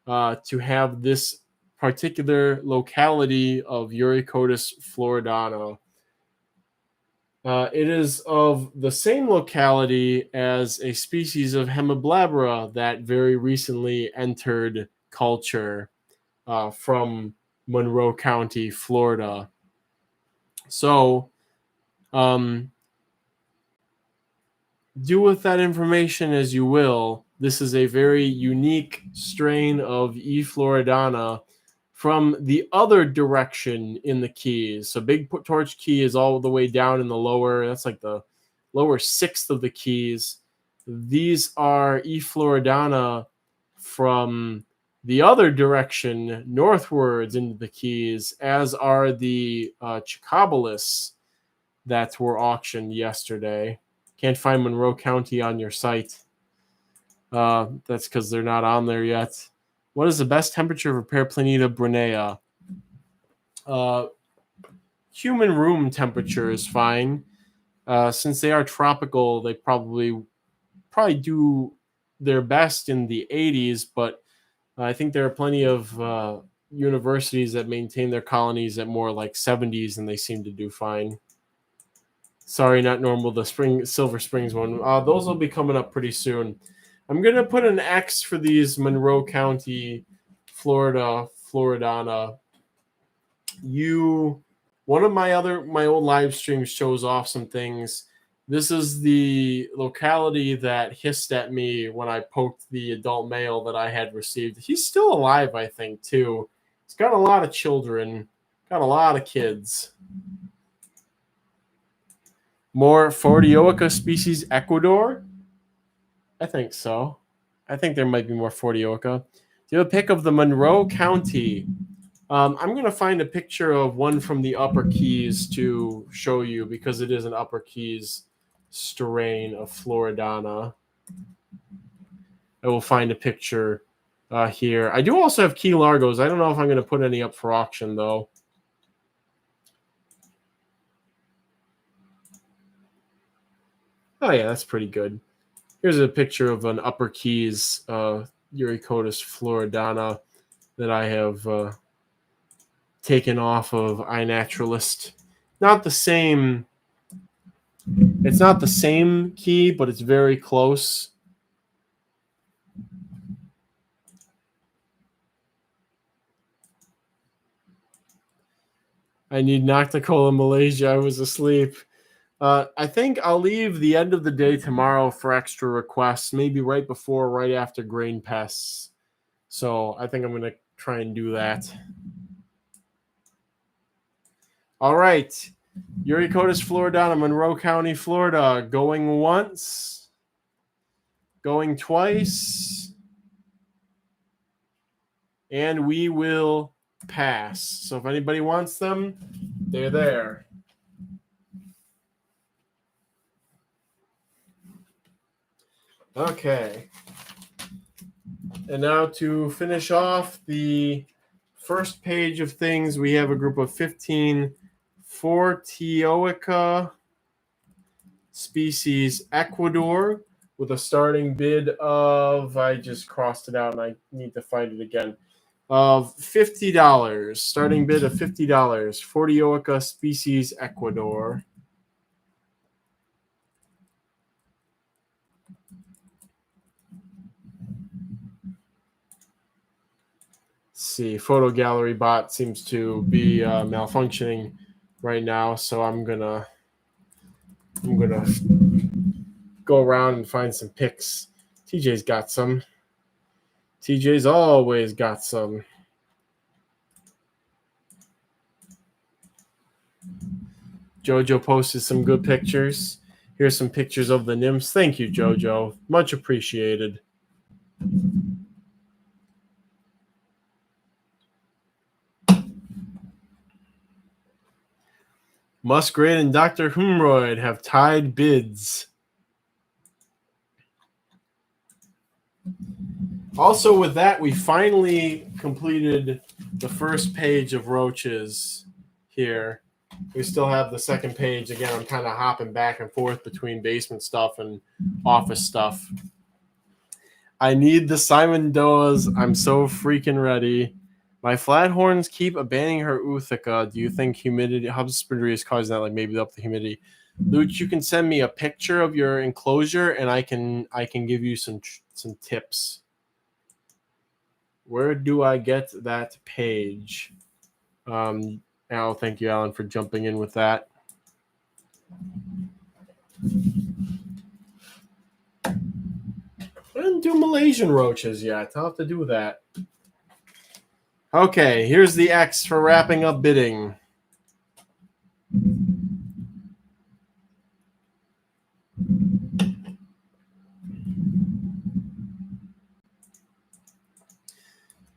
to have this particular locality of Uricotis floridana. It is of the same locality as a species of Hemiblabra that very recently entered culture from Monroe County, Florida. So, do with that information as you will. This is a very unique strain of E. floridana from the other direction in the Keys. So Big Torch Key is all the way down in the lower, that's like the lower sixth of the Keys. These are E. floridana from the other direction northwards into the Keys, as are the Chicobolus that were auctioned yesterday. Can't find Monroe County on your site. That's because they're not on there yet. What is the best temperature for Paraplaneta brunea? Human room temperature is fine. Since they are tropical, they probably do their best in the 80s, but I think there are plenty of universities that maintain their colonies at more like 70s, and they seem to do fine. Sorry, not normal. The Silver Springs one. Those will be coming up pretty soon. I'm gonna put an X for these Monroe County, Florida, Floridana. One of my old live streams shows off some things. This is the locality that hissed at me when I poked the adult male that I had received. He's still alive, I think, too. He's got a lot of children, got a lot of kids. More Fordioica species, Ecuador? I think so. I think there might be more Fordioica. Do you have a pic of the Monroe County? I'm going to find a picture of one from the Upper Keys to show you, because it is an Upper Keys strain of Floridana. I will find a picture here. I do also have Key Largos. I don't know if I'm going to put any up for auction, though. Oh, yeah, that's pretty good. Here's a picture of an Upper Keys Eurycotus floridana that I have taken off of iNaturalist. Not the same. It's not the same key, but it's very close. I need Nocticola Malaysia. I was asleep. I think I'll leave the end of the day tomorrow for extra requests, maybe right before, right after grain pests. So I think I'm going to try and do that. All right. Eurycotus floridana, Monroe County, Florida. Going once. Going twice. And we will pass. So if anybody wants them, they're there. Okay. And now to finish off the first page of things, we have a group of 15 Fordioica species Ecuador with a starting bid of, I just crossed it out and I need to find it again, of $50. Starting bid of $50. Fordioica species Ecuador. See, photo gallery bot seems to be malfunctioning right now, so I'm gonna go around and find some pics. TJ's got some. TJ's always got some. Jojo posted some good pictures. Here's some pictures of the nymphs. Thank you, Jojo. Much appreciated. Musgrave and Dr. Humroyd have tied bids. Also, with that, we finally completed the first page of Roaches here. We still have the second page. Again, I'm kind of hopping back and forth between basement stuff and office stuff. I need the Simon Doas. I'm so freaking ready. My flathorns keep abandoning her Uthaka. Do you think humidity, husbandry is causing that? Like maybe up the humidity. Luch, you can send me a picture of your enclosure, and I can give you some tips. Where do I get that page? Al, thank you, Alan, for jumping in with that. I didn't do Malaysian roaches yet. I'll have to do that. Okay, here's the X for wrapping up bidding.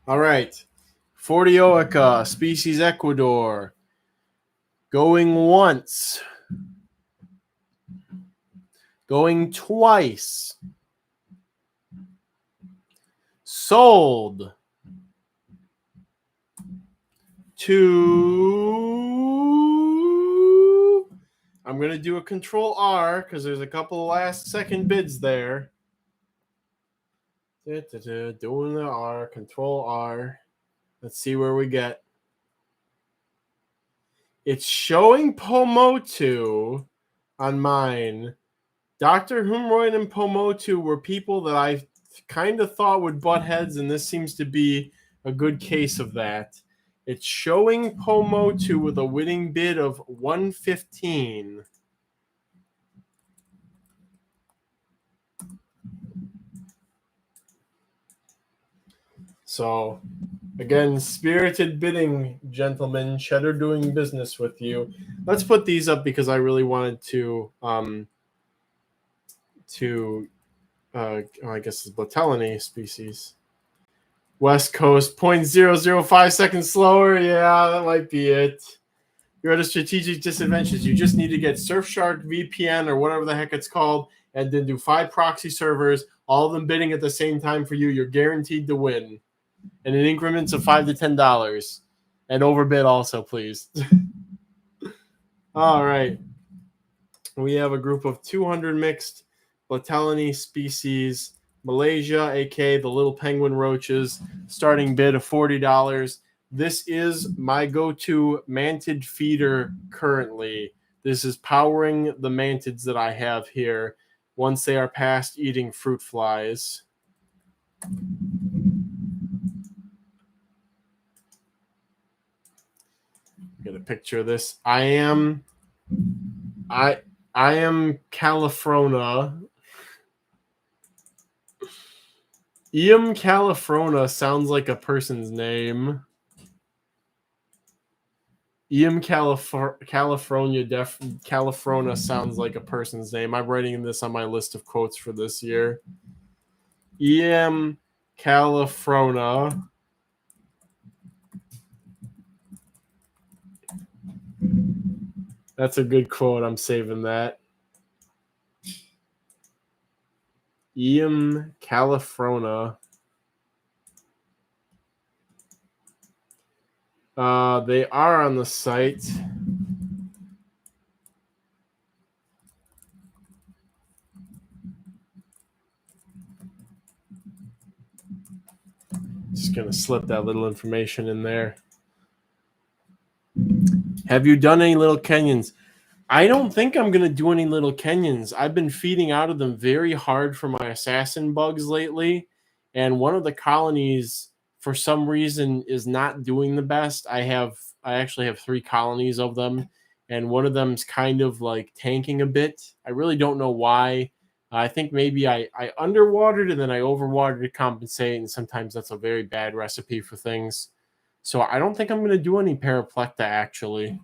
All right. 40 Oica, species Ecuador. Going once. Going twice. Sold. To... I'm going to do a control R because there's a couple of last second bids there. Doing the R, control R. Let's see where we get. It's showing Pomotu on mine. Dr. Humroyd and Pomotu were people that I kind of thought would butt heads, and this seems to be a good case of that. It's showing Pomotu with a winning bid of 115. So, again, spirited bidding, gentlemen. Cheddar doing business with you. Let's put these up because I really wanted to I guess it's Botelony species. West Coast, 0.005 seconds slower. Yeah, that might be it. You're at a strategic disadvantage. You just need to get Surfshark VPN or whatever the heck it's called, and then do 5 proxy servers, all of them bidding at the same time for you. You're guaranteed to win. And in increments of $5 to $10. And overbid also, please. All right. We have a group of 200 mixed Botelony species, Malaysia, aka the little penguin roaches, starting bid of $40. This is my go-to mantid feeder currently. This is powering the mantids that I have here once they are past eating fruit flies. Get a picture of this. I am Califrona. Califrona sounds like a person's name. Califrona sounds like a person's name. I'm writing this on my list of quotes for this year. Califrona. That's a good quote. I'm saving that. Califrona. They are on the site. Just going to slip that little information in there. Have you done any little Kenyans? I don't think I'm going to do any little Kenyans. I've been feeding out of them very hard for my assassin bugs lately. And one of the colonies, for some reason, is not doing the best. I actually have 3 colonies of them. And one of them's kind of like tanking a bit. I really don't know why. I think maybe I underwatered and then I overwatered to compensate. And sometimes that's a very bad recipe for things. So I don't think I'm going to do any Paraplecta, actually.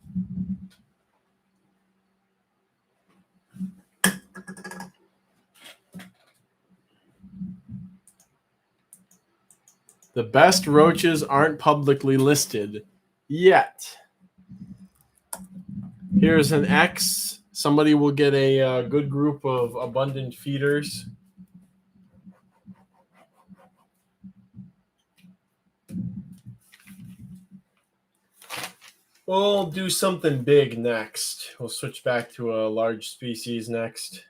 The best roaches aren't publicly listed yet. Here's an X. Somebody will get a good group of abundant feeders. We'll do something big next. We'll switch back to a large species next.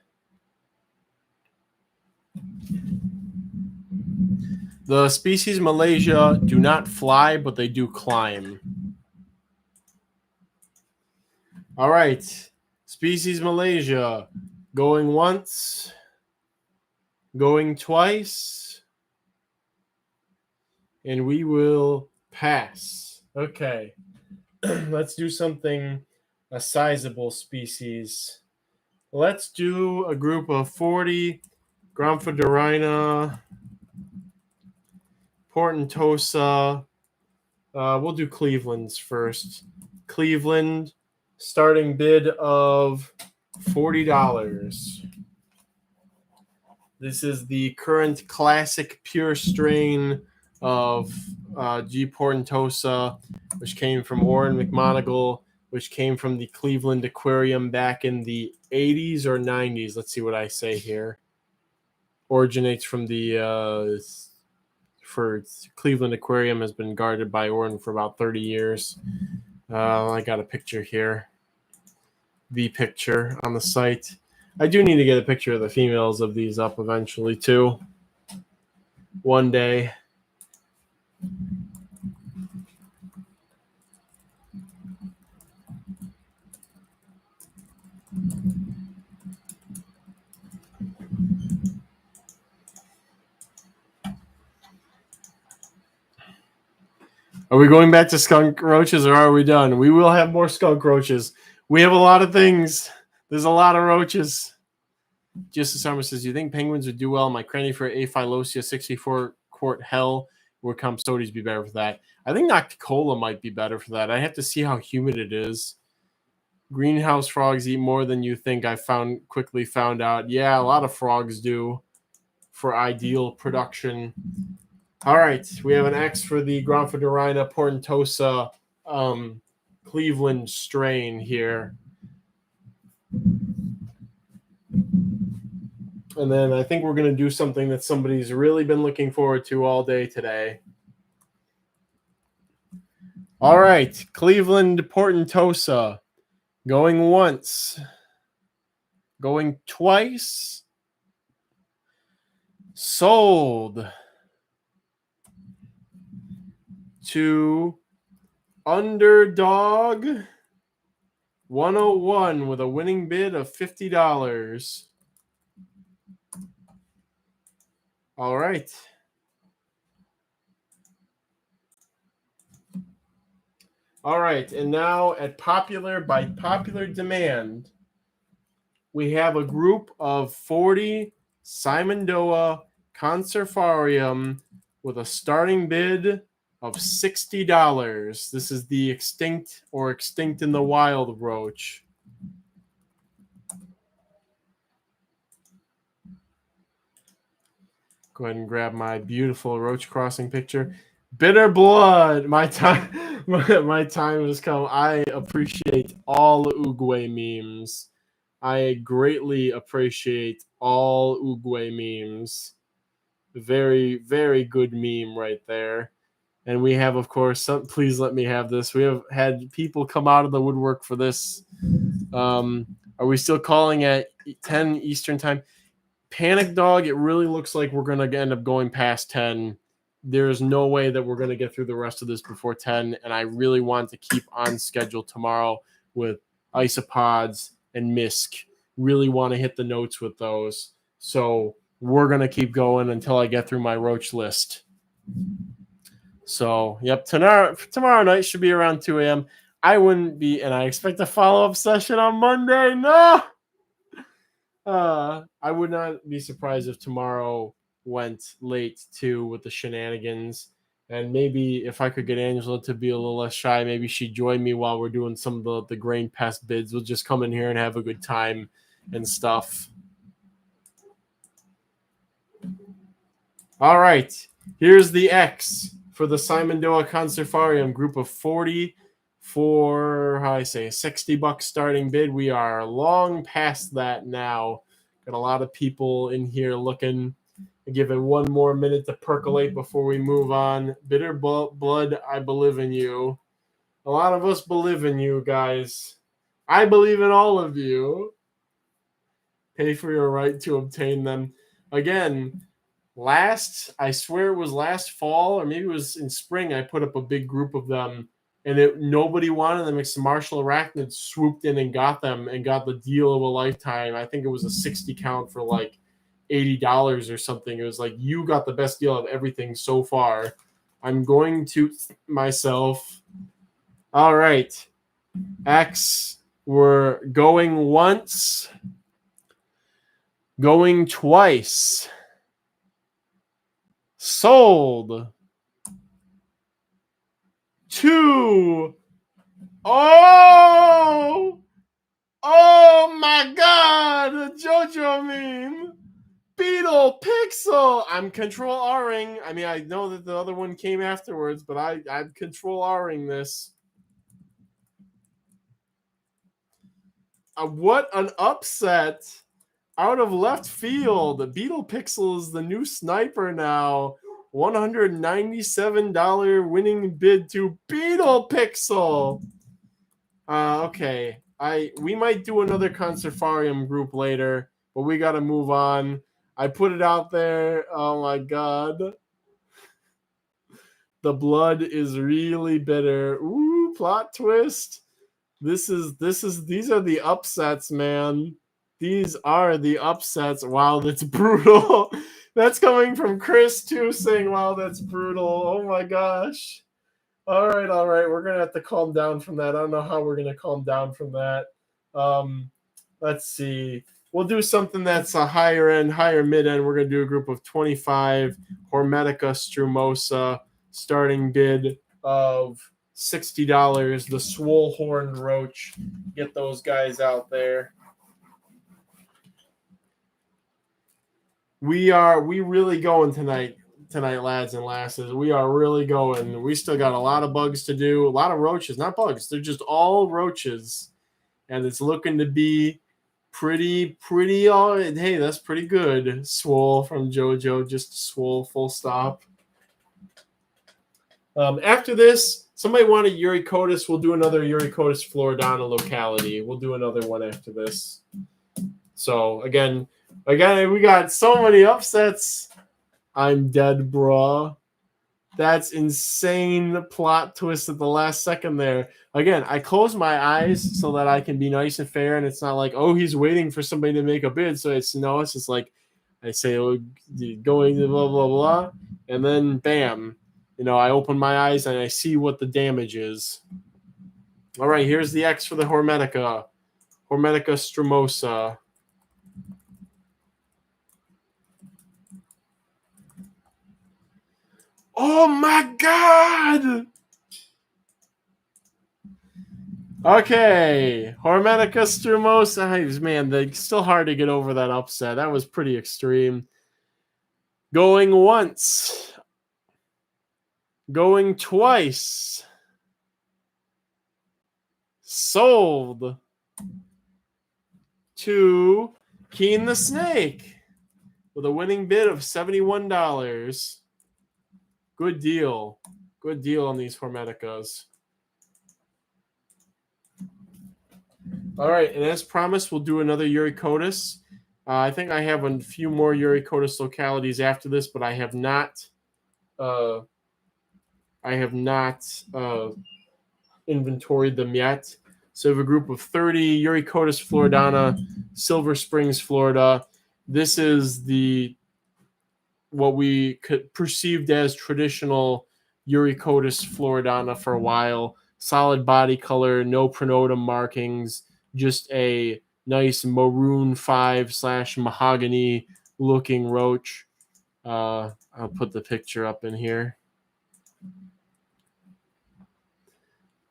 The species Malaysia do not fly, but they do climb. All right. Species Malaysia. Going once. Going twice. And we will pass. Okay. Let's do something, a sizable species. Let's do a group of 40. Gromphodorina. Portentosa. We'll do Cleveland's first. Cleveland, starting bid of $40. This is the current classic pure strain of G. Portentosa, which came from Orrin McMonagle, which came from the Cleveland Aquarium back in the 80s or 90s. Let's see what I say here. Originates from the for Cleveland Aquarium, has been guarded by Orrin for about 30 years. I got a picture here. The picture on the site. I do need to get a picture of the females of these up eventually too. One day. Are we going back to skunk roaches or are we done? We will have more skunk roaches. We have a lot of things. There's a lot of roaches. Justice Armour says, you think penguins would do well in my Craniophora aphylosia 64 quart hell? Would Compsodies be better for that? I think Nocticola might be better for that. I have to see how humid it is. Greenhouse frogs eat more than you think. I quickly found out. Yeah, a lot of frogs do for ideal production. All right, we have an X for the Gromphodorina portentosa Cleveland strain here. And then I think we're going to do something that somebody's really been looking forward to all day today. All right, Cleveland portentosa. Going once. Going twice. Sold to Underdog 101 with a winning bid of $50. All right. All right, and now by popular demand, we have a group of 40 Simondoa Conservarium with a starting bid of $60. This is the extinct or extinct in the wild roach. Go ahead and grab my beautiful roach crossing picture. Bitter blood. My time has come. I appreciate all Uguay memes. I greatly appreciate all Uguay memes. Very, very good meme right there. And we have, of course, please let me have this. We have had people come out of the woodwork for this. Are we still calling at 10 Eastern time? Panic Dog, it really looks like we're going to end up going past 10. There's no way that we're going to get through the rest of this before 10. And I really want to keep on schedule tomorrow with isopods and MISC. Really want to hit the notes with those. So we're going to keep going until I get through my roach list. So, yep, tomorrow night should be around 2 a.m. I wouldn't be, and I expect a follow-up session on Monday. No! I would not be surprised if tomorrow went late, too, with the shenanigans. And maybe if I could get Angela to be a little less shy, maybe she'd join me while we're doing some of the grain pest bids. We'll just come in here and have a good time and stuff. All right. Here's the X for the Simondoa Conservarium group of 40 for, $60 starting bid. We are long past that now. Got a lot of people in here looking. Give it one more minute to percolate before we move on. Bitter blood, I believe in you. A lot of us believe in you, guys. I believe in all of you. Pay for your right to obtain them. Again, I swear it was last fall, or maybe it was in spring, I put up a big group of them and nobody wanted them. Marshall Arachnid swooped in and got them and got the deal of a lifetime. I think it was a 60 count for like $80 or something. It was like, you got the best deal of everything so far. I'm going to myself. All right. X, we're going once, going twice. Sold. 2. Oh my God, JoJo meme. Beetle Pixel. I'm control R-ing. I mean, I know that the other one came afterwards, but I'm control R-ing this. What an upset. Out of left field. Beetle Pixel is the new sniper now. $197 winning bid to Beetle Pixel. Okay. We might do another Conservarium group later, but we got to move on. I put it out there. Oh my God. The blood is really bitter. Ooh, plot twist. These are the upsets, man. These are the upsets. Wow, that's brutal. That's coming from Chris too, saying, wow, that's brutal. Oh my gosh. All right. We're gonna have to calm down from that. I don't know how we're gonna calm down from that. Let's see. We'll do something that's a higher end, higher mid end. We're gonna do a group of 25 Hormetica Strumosa, starting bid of $60. The swole horned roach. Get those guys out there. We really going tonight, lads and lasses. We are really going. We still got a lot of bugs to do. A lot of roaches, not bugs. They're just all roaches, and it's looking to be pretty. Hey, that's pretty good. Swole from JoJo, just swole, full stop. After this, somebody wanted Uricotis. We'll do another Uricotis Floridana locality. We'll do another one after this. So again, we got so many upsets. I'm dead, bruh. That's insane plot twist at the last second there. Again, I close my eyes so that I can be nice and fair, and it's not like, oh, he's waiting for somebody to make a bid. So it's just like I say, oh, going to blah blah blah, and then bam. I open my eyes and I see what the damage is. All right, here's the X for the Hormetica. Hormetica Strumosa. Oh my God! Okay, Hormetica Strumosa. Man, it's still hard to get over that upset. That was pretty extreme. Going once. Going twice. Sold. 2. Keen the Snake with a winning bid of $71. Good deal. Good deal on these Hormeticas. All right, and as promised, we'll do another Uricotis. I think I have a few more Uricotis localities after this, but I have not inventoried them yet. So we have a group of 30 Uricotis Floridana, Silver Springs, Florida. This is what we perceived as traditional Uricotis Floridana for a while. Solid body color, no pronotum markings, just a nice maroon 5/mahogany looking roach. I'll put the picture up in here.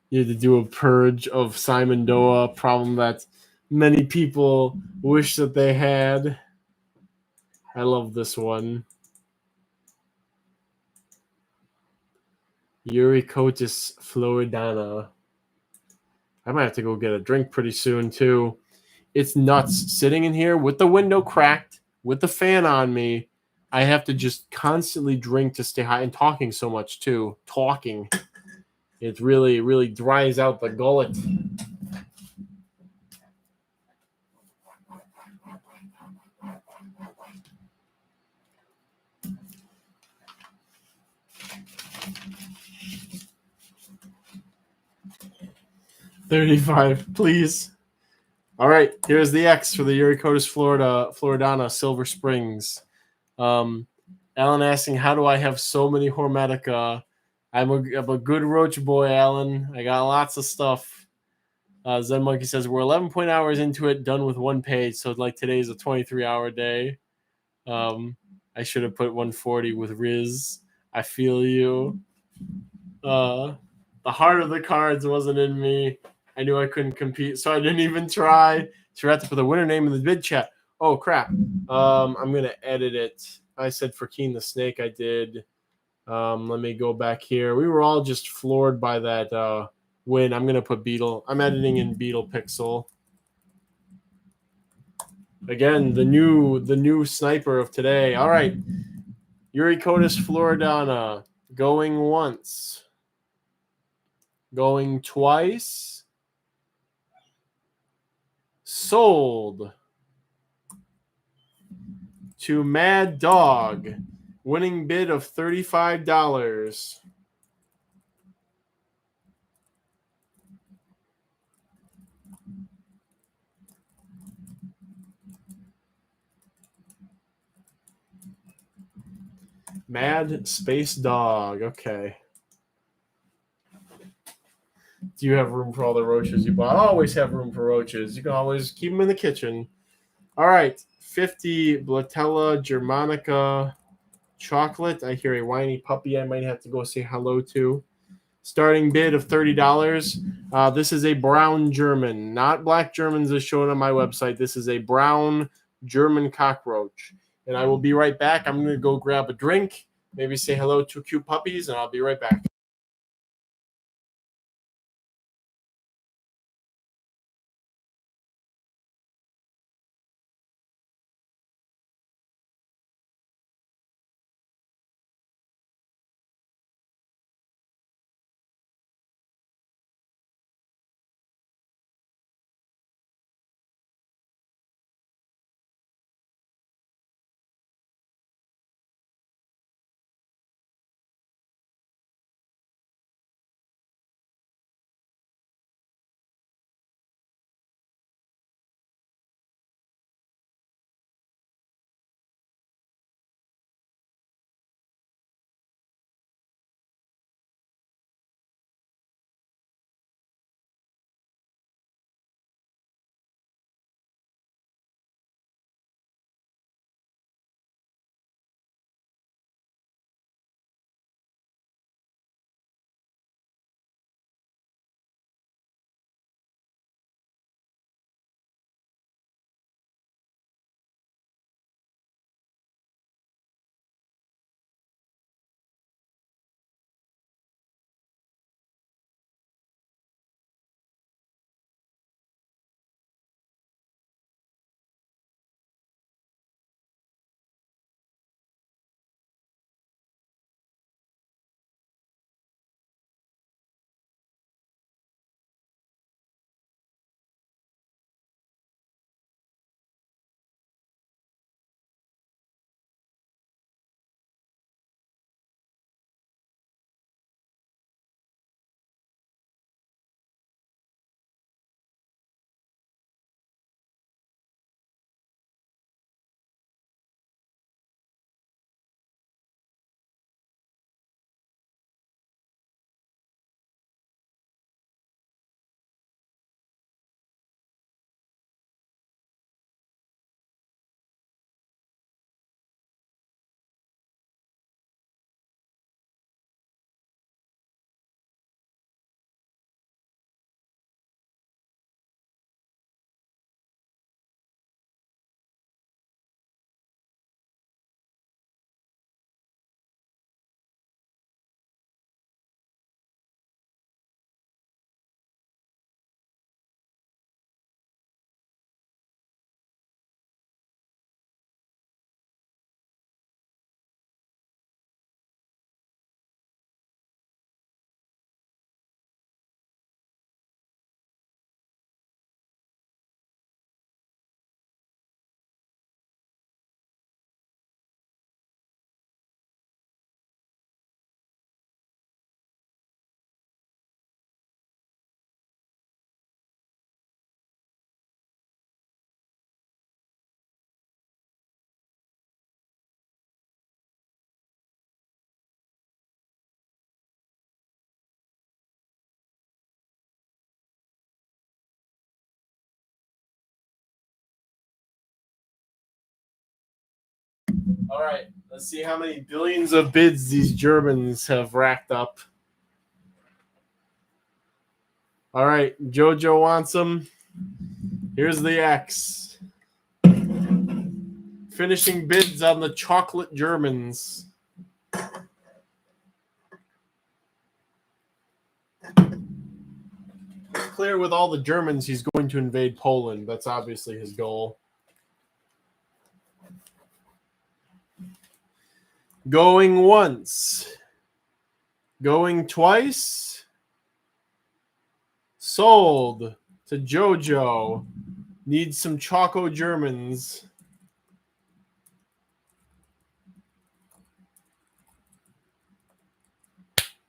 You had to do a purge of Simon Doa, a problem that many people wish that they had. I love this one. Uricotis Floridana. I might have to go get a drink pretty soon, too. It's nuts. Sitting in here with the window cracked, with the fan on me, I have to just constantly drink to stay high, and talking so much, too. Talking. It really, really dries out the gullet. 35, please. All right, here's the X for the Uricotis Floridana, Silver Springs. Alan asking, how do I have so many Hormetica? I'm a good Roach boy, Alan. I got lots of stuff. Zen Monkey says, we're 11 hours into it, done with one page. So like today's a 23-hour day. I should have put 140 with Riz. I feel you. The heart of the cards wasn't in me. I knew I couldn't compete, so I didn't even try. So we have to put the winner name in the bid chat. Oh, crap. I'm going to edit it. I said for Keen the Snake, I did. Let me go back here. We were all just floored by that win. I'm going to put Beetle. I'm editing in Beetle Pixel. Again, the new sniper of today. All right. Uricotis Floridana going once. Going twice. Sold to Mad Dog. Winning bid of $35. Mad Space Dog. Okay. Do you have room for all the roaches you bought? I always have room for roaches. You can always keep them in the kitchen. All right. 50 Blatella Germanica chocolate. I hear a whiny puppy I might have to go say hello to. Starting bid of $30. This is a brown German, not black Germans as shown on my website. This is a brown German cockroach. And I will be right back. I'm going to go grab a drink, maybe say hello to cute puppies, and I'll be right back. All right, let's see how many billions of bids these Germans have racked up. All right, Jojo wants them. Here's the X. Finishing bids on the chocolate Germans. Clear with all the Germans, he's going to invade Poland. That's obviously his goal. Going once. Going twice. Sold to Jojo. Needs some Choco Germans.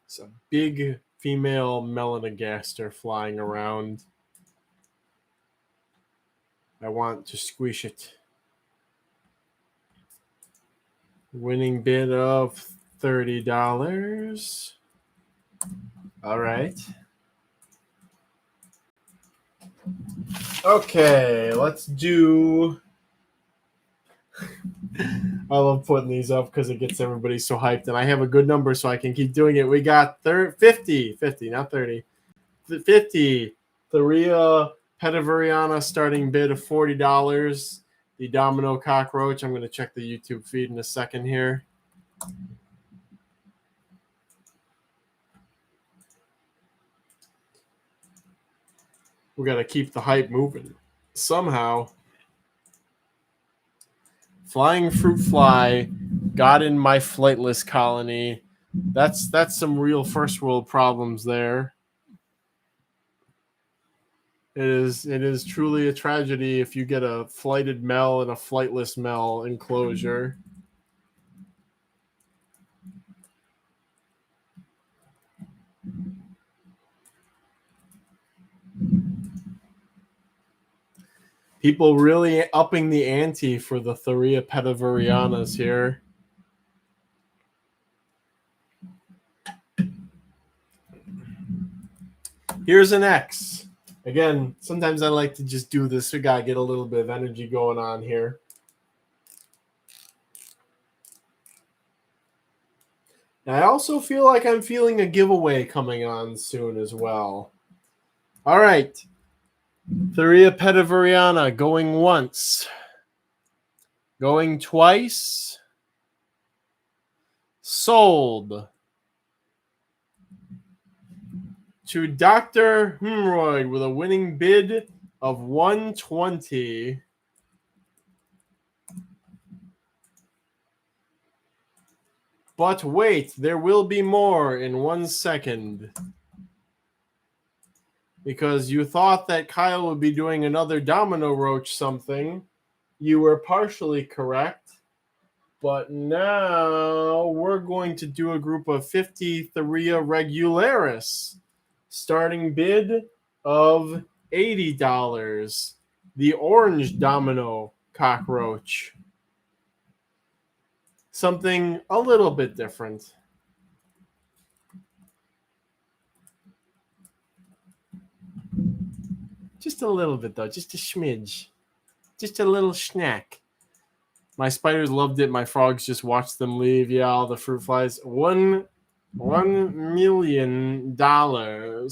It's a big female melanogaster flying around. I want to squish it. Winning bid of $30. All right. Okay, let's do. I love putting these up because it gets everybody so hyped, and I have a good number so I can keep doing it. We got 50, not 30. 50. Tharia Petavariana starting bid of $40. The Domino Cockroach. I'm going to check the YouTube feed in a second here. We got to keep the hype moving somehow. Flying Fruit Fly got in my flightless colony. That's some real first world problems there. It is truly a tragedy if you get a flighted Mel and a flightless Mel enclosure. People really upping the ante for the Tharia Petavarianas here. Here's an X. Again, sometimes I like to just do this. We got to get a little bit of energy going on here. And I also feel like I'm feeling a giveaway coming on soon as well. All right. Tharia Petavariana going once. Going twice. Sold to Dr. Hemroyd with a winning bid of $120. But wait, there will be more in 1 second. Because you thought that Kyle would be doing another Domino Roach something. You were partially correct. But now we're going to do a group of 50 Tharia Regularis. Starting bid of $80. The orange Domino Cockroach. Something a little bit different. Just a little bit, though. Just a smidge. Just a little snack. My spiders loved it. My frogs just watched them leave. Yeah, all the fruit flies. $1 million. Bama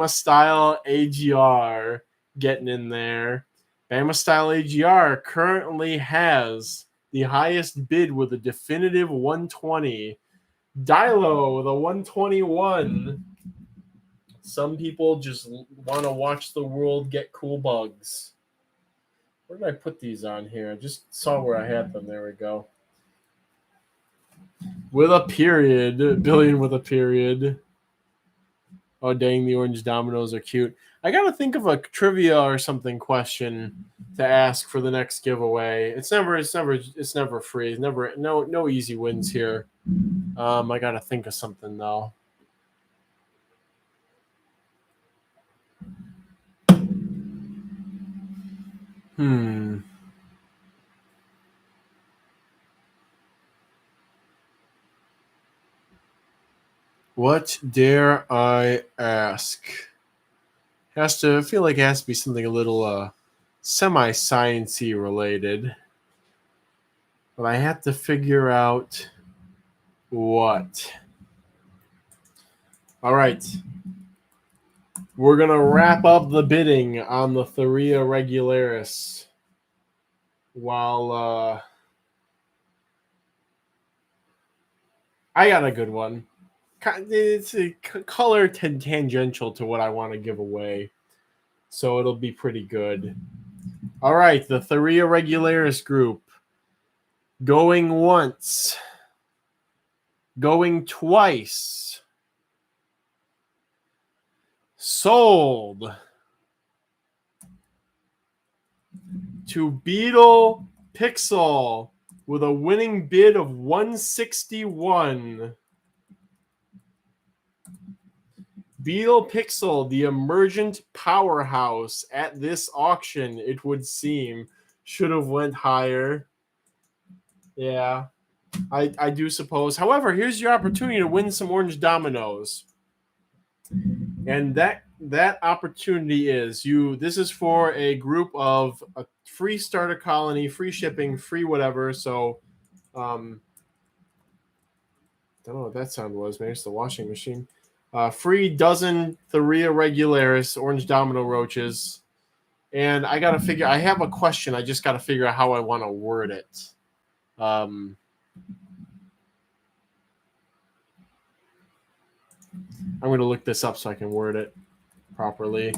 style AGR getting in there. Bama style AGR currently has the highest bid with a definitive 120. Dilo with a 121. Some people just want to watch the world get cool bugs. Where did I put these on here? I just saw where I had them. There we go. With a period. Billion with a period. Oh, dang, the orange dominoes are cute. I got to think of a trivia or something question to ask for the next giveaway. It's never free. No easy wins here. I got to think of something, though. What dare I ask? I feel like it has to be something a little semi-sciencey related. But I have to figure out what. All right. We're going to wrap up the bidding on the Thuria regularis while I got a good one. It's a color tangential to what I want to give away, so it'll be pretty good. All right, the Thuria regularis group. Going once. Going twice. Sold to Beetle Pixel with a winning bid of 161. Beetle Pixel, the emergent powerhouse at this auction, it would seem, should have went higher. Yeah, I do suppose. However, here's your opportunity to win some orange dominoes. And that opportunity is this is for a group of a free starter colony, free shipping, free whatever. So don't know what that sound was. Maybe it's the washing machine. Free dozen Thuria regularis orange domino roaches. And I gotta figure. I have a question. I just gotta figure out how I want to word it. I'm gonna look this up so I can word it properly.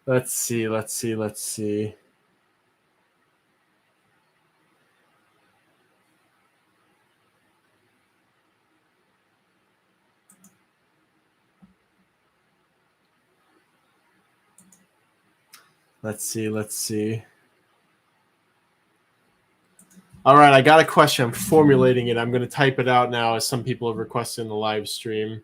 Let's see. All right, I got a question. I'm formulating it. I'm going to type it out now as some people have requested in the live stream.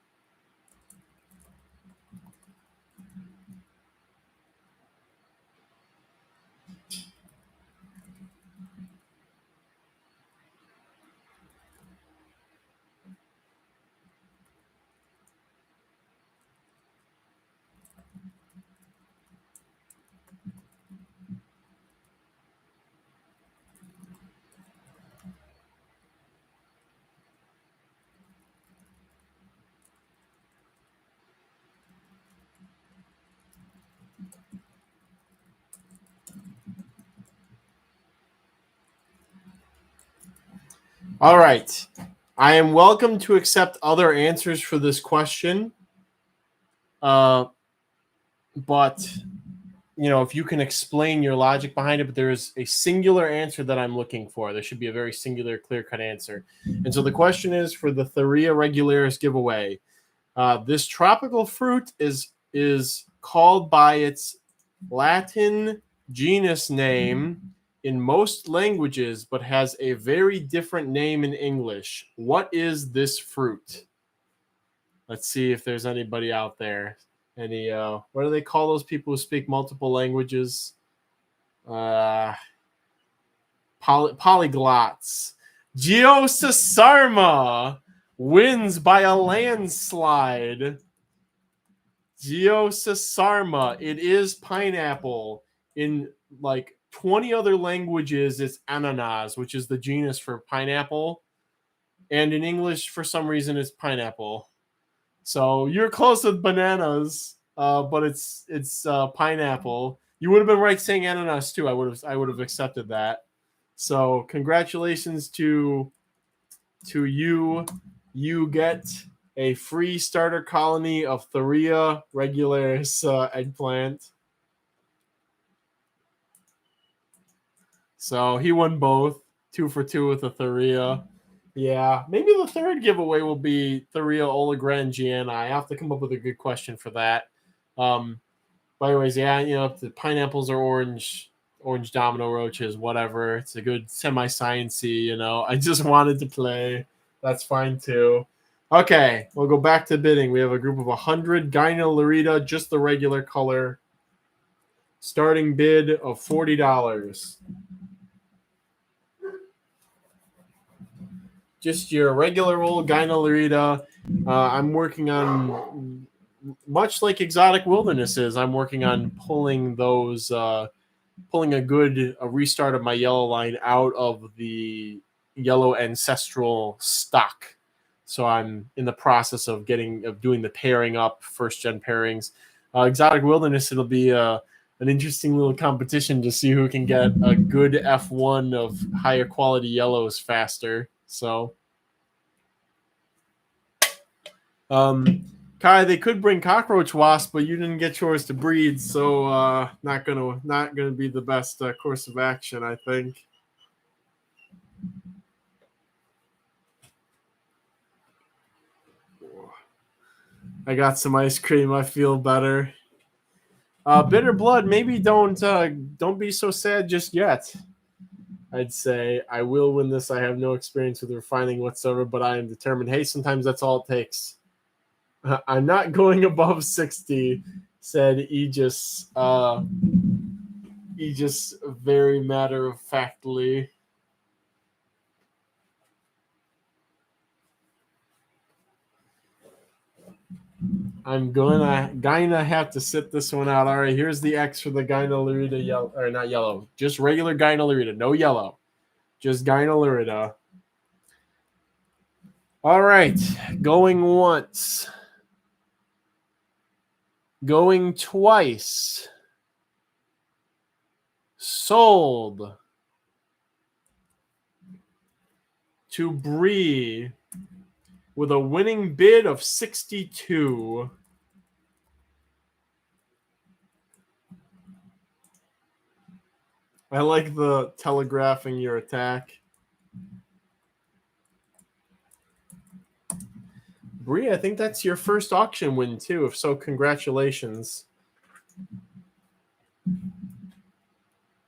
All right. I am welcome to accept other answers for this question. But, if you can explain your logic behind it, but there is a singular answer that I'm looking for. There should be a very singular, clear-cut answer. And so the question is for the Thuria regularis giveaway. This tropical fruit is called by its Latin genus name in most languages, but has a very different name in English. What is this fruit? Let's see if there's anybody out there. Any what do they call those people who speak multiple languages? Polyglots. Geosarma wins by a landslide. Geosarma. It is pineapple. In like 20 other languages, it's ananas, which is the genus for pineapple. And in English, for some reason, it's pineapple. So you're close with bananas, but it's pineapple. You would have been right saying ananas too. I would have accepted that. So congratulations to you. You get a free starter colony of Thuria regularis eggplant. So he won both, 2 for 2 with the Thuria. Yeah, maybe the third giveaway will be Thuria Olagrangiana. I have to come up with a good question for that. But anyways, yeah, if the pineapples are orange domino roaches, whatever. It's a good semi-sciencey, I just wanted to play. That's fine too. Okay, we'll go back to bidding. We have a group of 100 Gynolarita, just the regular color. Starting bid of $40. just your regular old Gynolerita. I'm working on, much like Exotic Wildernesses, I'm working on pulling those, pulling a restart of my yellow line out of the yellow ancestral stock. So I'm in the process of doing the pairing up, first gen pairings. Exotic Wilderness, it'll be an interesting little competition to see who can get a good F1 of higher quality yellows faster. So, Kai, they could bring cockroach wasp, but you didn't get yours to breed, so not gonna be the best course of action, I think. I got some ice cream. I feel better. Bitter blood. Maybe don't be so sad just yet. I'd say I will win this. I have no experience with refining whatsoever, but I am determined. Hey, sometimes that's all it takes. I'm not going above 60, said Aegis. Aegis very matter of factly. I'm gonna have to sit this one out. All right, here's the X for the Gynolerita yellow, or not yellow, just regular Gynolerita, no yellow, just Gynolerita. All right, going once, going twice, sold to Bree with a winning bid of 62. I like the telegraphing your attack. Bree, I think that's your first auction win too. If so, congratulations.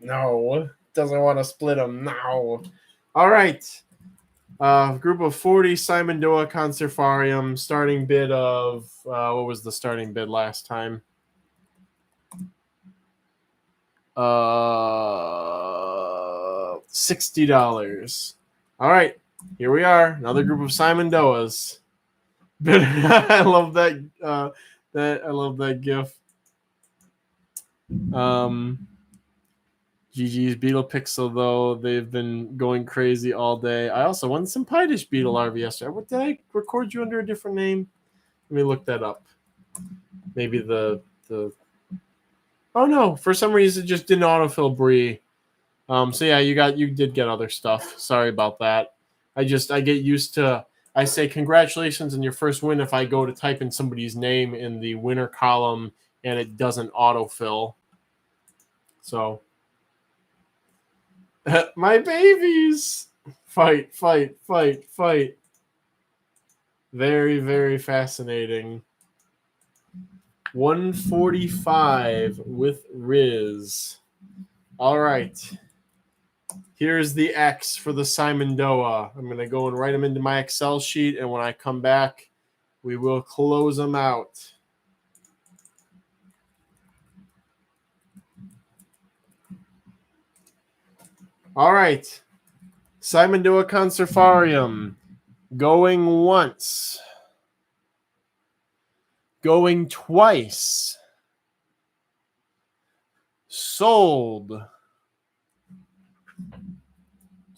No, doesn't want to split them. No. All right. Group of 40, Simon Doa Conservarium. Starting bid of, what was the starting bid last time? $60. All right, here we are. Another group of Simon Doas. I love that. I love that GIF. GG's Beetle Pixel, though, they've been going crazy all day. I also won some Pie-dish Beetle larvae yesterday. What, did I record you under a different name? Let me look that up. Maybe the oh no, for some reason it just didn't autofill Bree. So yeah, you did get other stuff. Sorry about that. I get used to, I say congratulations on your first win if I go to type in somebody's name in the winner column and it doesn't autofill. So my babies. Fight. Very, very fascinating. 145 with Riz. All right. Here's the X for the Simon Doa. I'm going to go and write them into my Excel sheet, and when I come back, we will close them out. All right. Simon Doa Conservarium. Going once. Going twice. Sold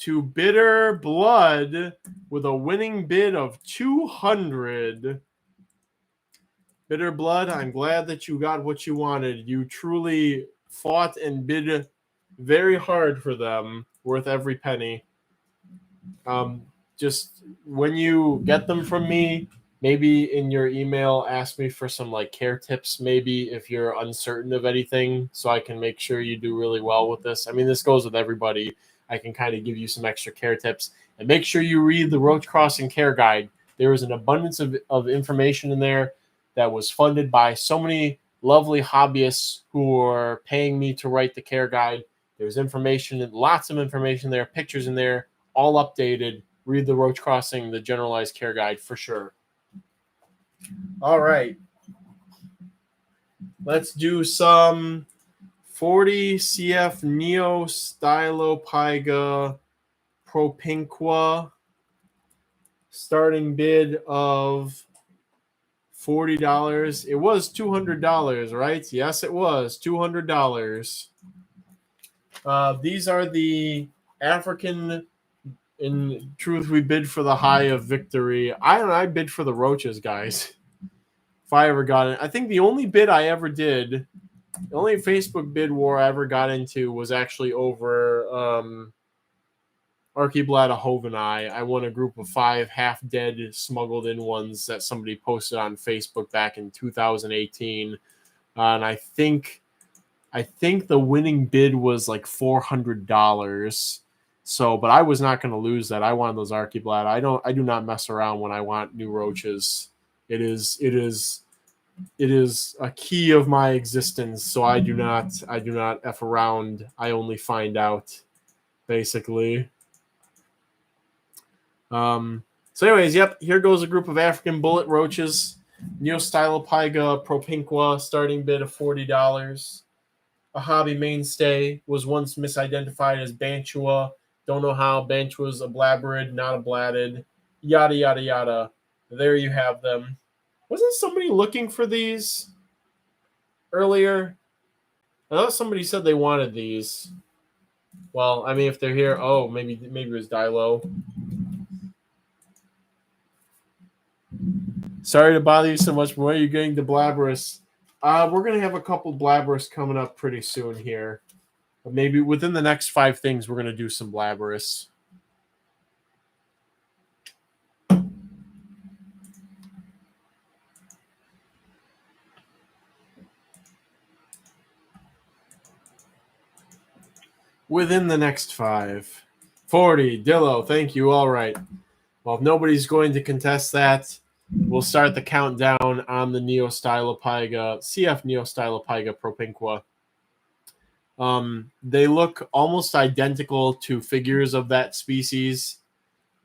to Bitter Blood with a winning bid of 200. Bitter Blood, I'm glad that you got what you wanted. You truly fought and bid very hard for them, worth every penny. Just when you get them from me, maybe in your email, ask me for some like care tips, maybe if you're uncertain of anything, so I can make sure you do really well with this. I mean, this goes with everybody. I can kind of give you some extra care tips. And make sure you read the Roach Crossing Care Guide. There is an abundance of information in there that was funded by so many lovely hobbyists who are paying me to write the care guide. There's information, lots of information there, pictures in there, all updated. Read the Roach Crossing, the Generalized Care Guide for sure. All right. Let's do some 40 CF Neo Stylopyga Propinqua Starting bid of $40. It was $200, right? Yes, it was $200. These are the African. In truth, we bid for the high of victory. I bid for the roaches, guys. If I ever got it, I think the only bid I ever did, the only Facebook bid war I ever got into was actually over Archibald Hovenai. I won a group of 5 half-dead smuggled in ones that somebody posted on Facebook back in 2018, and I think the winning bid was like $400. So, but I was not going to lose that. I wanted those Archibald. I do not mess around when I want new roaches. It is a key of my existence. So I do not F around. I only find out, basically. So anyways, yep, here goes a group of African bullet roaches. Neostylopyga propinqua, starting bid of $40. A hobby mainstay, was once misidentified as Bantua. Don't know how. Bantua's a blabberid, not a blatted. Yada, yada, yada. There you have them. Wasn't somebody looking for these earlier? I thought somebody said they wanted these. Well, I mean, if they're here, oh, maybe it was Dilo. Sorry to bother you so much, but when are you getting the Blabberus? We're going to have a couple Blabberus coming up pretty soon here. Maybe within the next 5 things, we're going to do some Blabberus. Within the next 5. 40. Dillo, thank you. All right. Well, if nobody's going to contest that, we'll start the countdown on the Neostylopyga, CF Neostylopyga propinqua. They look almost identical to figures of that species.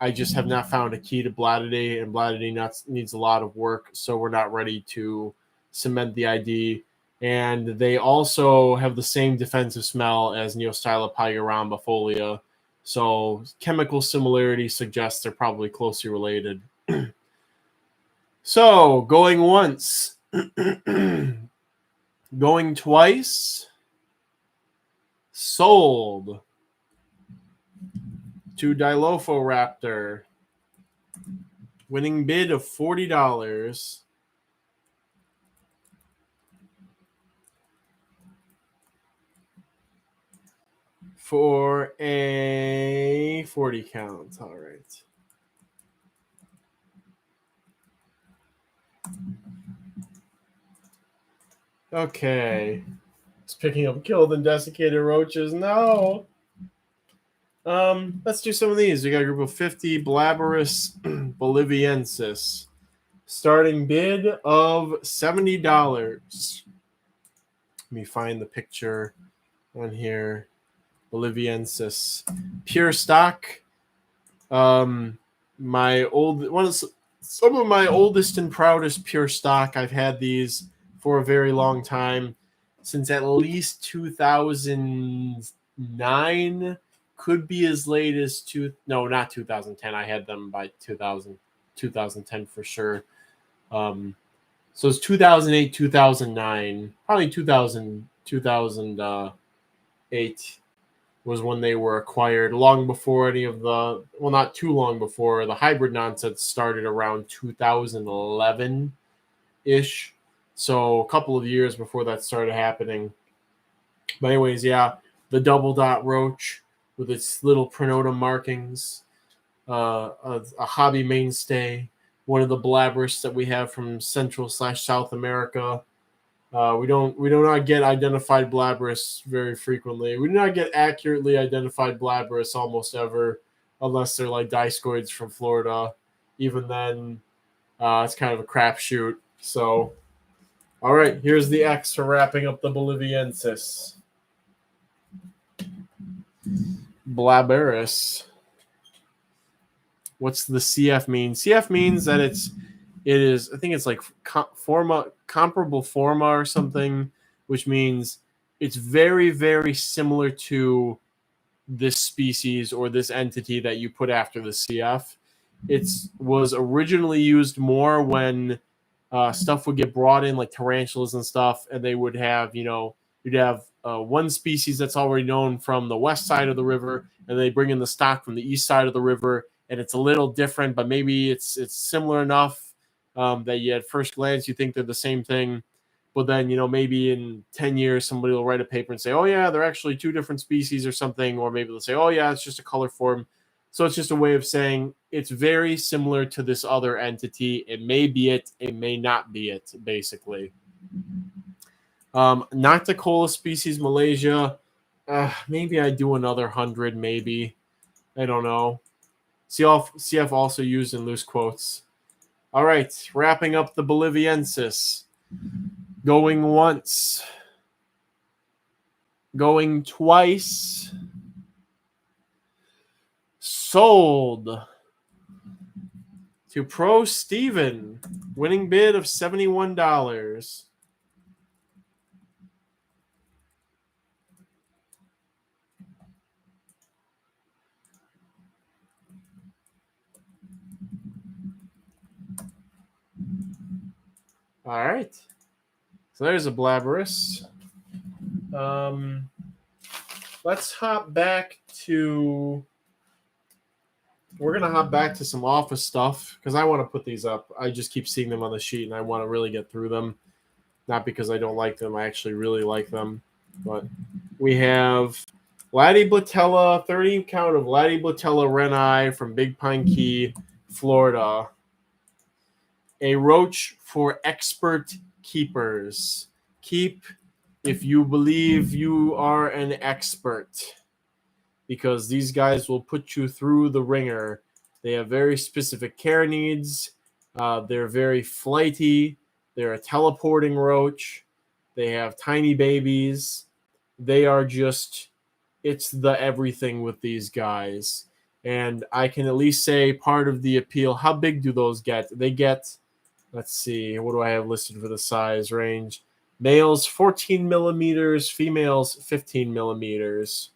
I just have not found a key to Blattidae, and Blattidae needs a lot of work, so we're not ready to cement the ID. And they also have the same defensive smell as Neostylopyga rhombifolia, so chemical similarity suggests they're probably closely related. So, going once. Going twice. Sold to Dilophoraptor. Winning bid of $40. For a 40 count. All right. Okay. It's picking up killed and desiccated roaches. No. Let's do some of these. We got a group of 50 Blabberus boliviensis. Starting bid of $70. Let me find the picture on here. Boliviensis. Pure stock. Some of my oldest and proudest pure stock. I've had these for a very long time, since at least 2009, could be as late as not 2010. I had them by 2010 for sure. So it's 2008, 2009, probably 2008 was when they were acquired, long before any of the, well, not too long before, the hybrid nonsense started around 2011-ish. So a couple of years before that started happening. But anyways, yeah, the double dot roach with its little pronotum markings, a hobby mainstay, one of the Blabberus that we have from Central/South America. We do not get identified Blabberus very frequently. We do not get accurately identified Blabberus almost ever, unless they're like discoids from Florida. Even then, it's kind of a crapshoot. So, all right, here's the X for wrapping up the Boliviensis. Blabberus. What's the CF mean? CF means that it is, I think it's like comparable forma or something, which means it's very, very similar to this species or this entity that you put after the CF. It was originally used more when stuff would get brought in, like tarantulas and stuff, and they would have, you'd have one species that's already known from the west side of the river, and they bring in the stock from the east side of the river, and it's a little different, but maybe it's similar enough that you at first glance you think they're the same thing. But then, maybe in 10 years, somebody will write a paper and say, oh, yeah, they're actually two different species or something. Or maybe they'll say, oh, yeah, it's just a color form. So it's just a way of saying it's very similar to this other entity. It may be it. It may not be it, basically. Nocticola species, Malaysia. Maybe I do another 100, maybe. I don't know. CF also used in loose quotes. All right, wrapping up the Boliviensis. Going once. Going twice. Sold to Pro Steven. Winning bid of $71. All right. So there's a Blabberus. Let's hop back to... We're going to hop back to some office stuff because I want to put these up. I just keep seeing them on the sheet and I want to really get through them. Not because I don't like them. I actually really like them. But we have Latiblatella, 30 count of Latiblatella renai from Big Pine Key, Florida. A roach for expert keepers. Keep if you believe you are an expert, because these guys will put you through the ringer. They have very specific care needs. They're very flighty. They're a teleporting roach. They have tiny babies. They are just, it's the everything with these guys. And I can at least say part of the appeal, how big do those get? They get, let's see, what do I have listed for the size range? Males 14 millimeters, females 15 millimeters.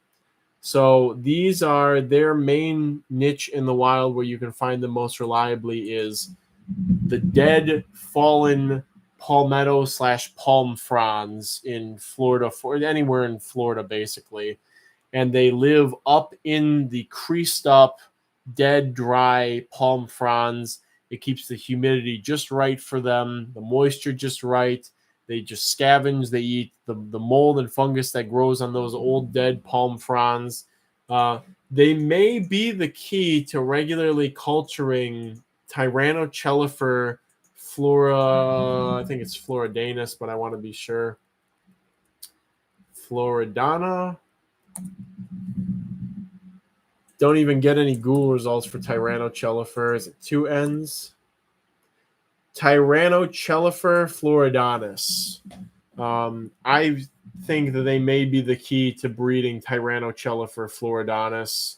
So these are their main niche in the wild where you can find them most reliably is the dead, fallen palmetto / palm fronds in Florida, for anywhere in Florida, basically. And they live up in the creased up, dead, dry palm fronds. It keeps the humidity just right for them, the moisture just right. They just scavenge. They eat the mold and fungus that grows on those old dead palm fronds. They may be the key to regularly culturing Tyrannochelifer flora. I think it's Floridanus, but I want to be sure. Floridana. Don't even get any Google results for Tyrannochelifer. Is it 2 N's? Tyrannochelifer floridanus. I think that they may be the key to breeding Tyrannochelifer floridanus.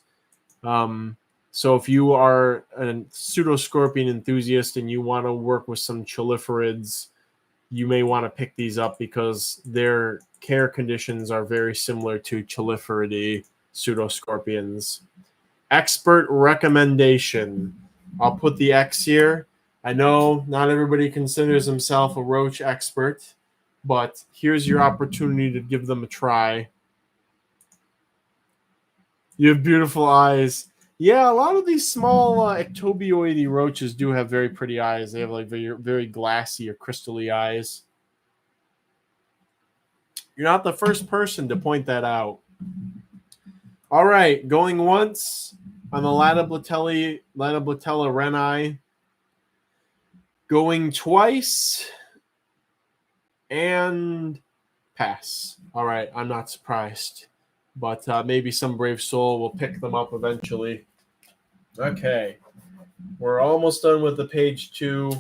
So if you are a pseudoscorpion enthusiast and you want to work with some cheliferids, you may want to pick these up because their care conditions are very similar to cheliferidae pseudoscorpions. Expert recommendation. I'll put the X here. I know not everybody considers himself a roach expert, but here's your opportunity to give them a try. You have beautiful eyes. Yeah, a lot of these small ectobioidy roaches do have very pretty eyes. They have like very, very glassy or crystally eyes. You're not the first person to point that out. All right, going once on the Latiblatella renai. Going twice and pass. All right, I'm not surprised, but maybe some brave soul will pick them up eventually. Okay, we're almost done with the page 2.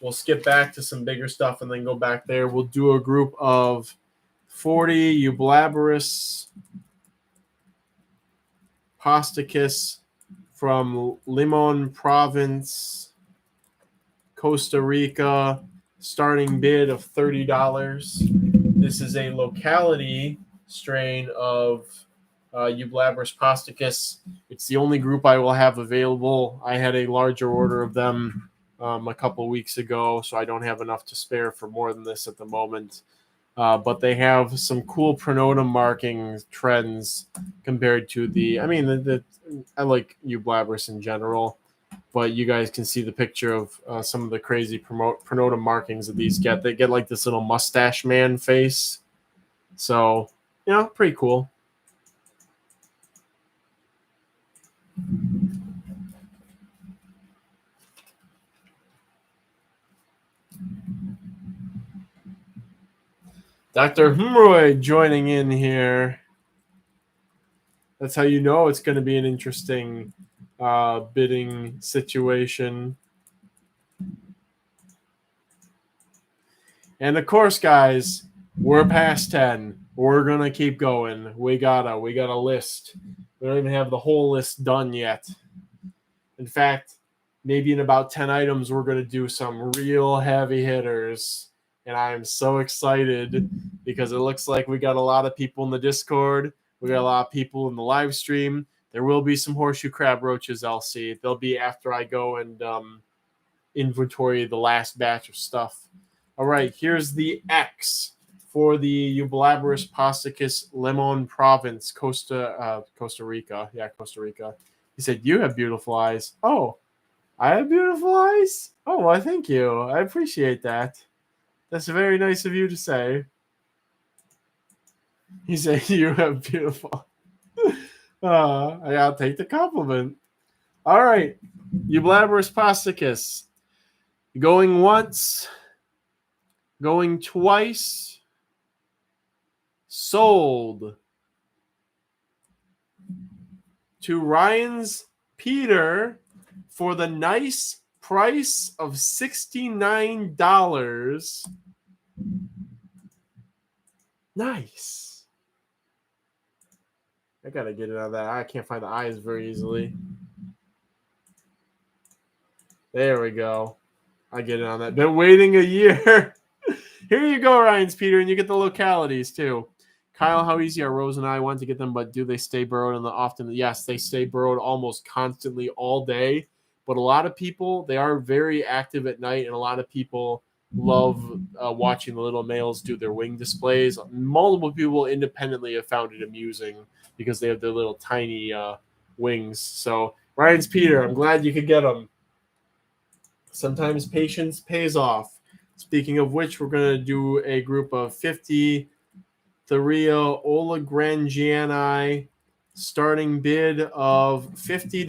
We'll skip back to some bigger stuff and then go back there. We'll do a group of 40 Eublaberus posticus from Limon Province, Costa Rica, starting bid of $30. This is a locality strain of Eublabrus posticus. It's the only group I will have available. I had a larger order of them a couple weeks ago, so I don't have enough to spare for more than this at the moment. But they have some cool pronotum marking trends compared to I like Eublabrus in general, but you guys can see the picture of some of the crazy pronotum markings that these get. They get like this little mustache man face. So, pretty cool. Dr. Humroy joining in here. That's how you know it's going to be an interesting bidding situation. And of course, guys, we're past 10. We're going to keep going. We got a list. We don't even have the whole list done yet. In fact, maybe in about 10 items, we're going to do some real heavy hitters. And I am so excited because it looks like we got a lot of people in the Discord. We got a lot of people in the live stream. There will be some horseshoe crab roaches, I'll see. They'll be after I go and inventory the last batch of stuff. All right, here's the X for the Eublabrus posticus Limon Province, Costa Rica. Yeah, Costa Rica. He said, "You have beautiful eyes." Oh, I have beautiful eyes? Oh, well, thank you. I appreciate that. That's very nice of you to say. He said, "You have beautiful." I'll take the compliment. All right, Eublabrus posticus. Going once, going twice, sold to Ryan's Peter for the nice price of $69. Nice. I gotta get it out of that. I can't find the eyes very easily. There we go. I get it on that. Been waiting a year. Here you go, Ryan's Peter, and you get the localities too. Kyle, how easy are Rose and I? Want to get them, but do they stay burrowed in the often? Yes, they stay burrowed almost constantly all day. But a lot of people, they are very active at night, and a lot of people love watching the little males do their wing displays. Multiple people independently have found it amusing because they have their little tiny wings. So, Ryan's Peter, I'm glad you could get them. Sometimes patience pays off. Speaking of which, we're going to do a group of 50 Theria Olagrangiani, starting bid of $50.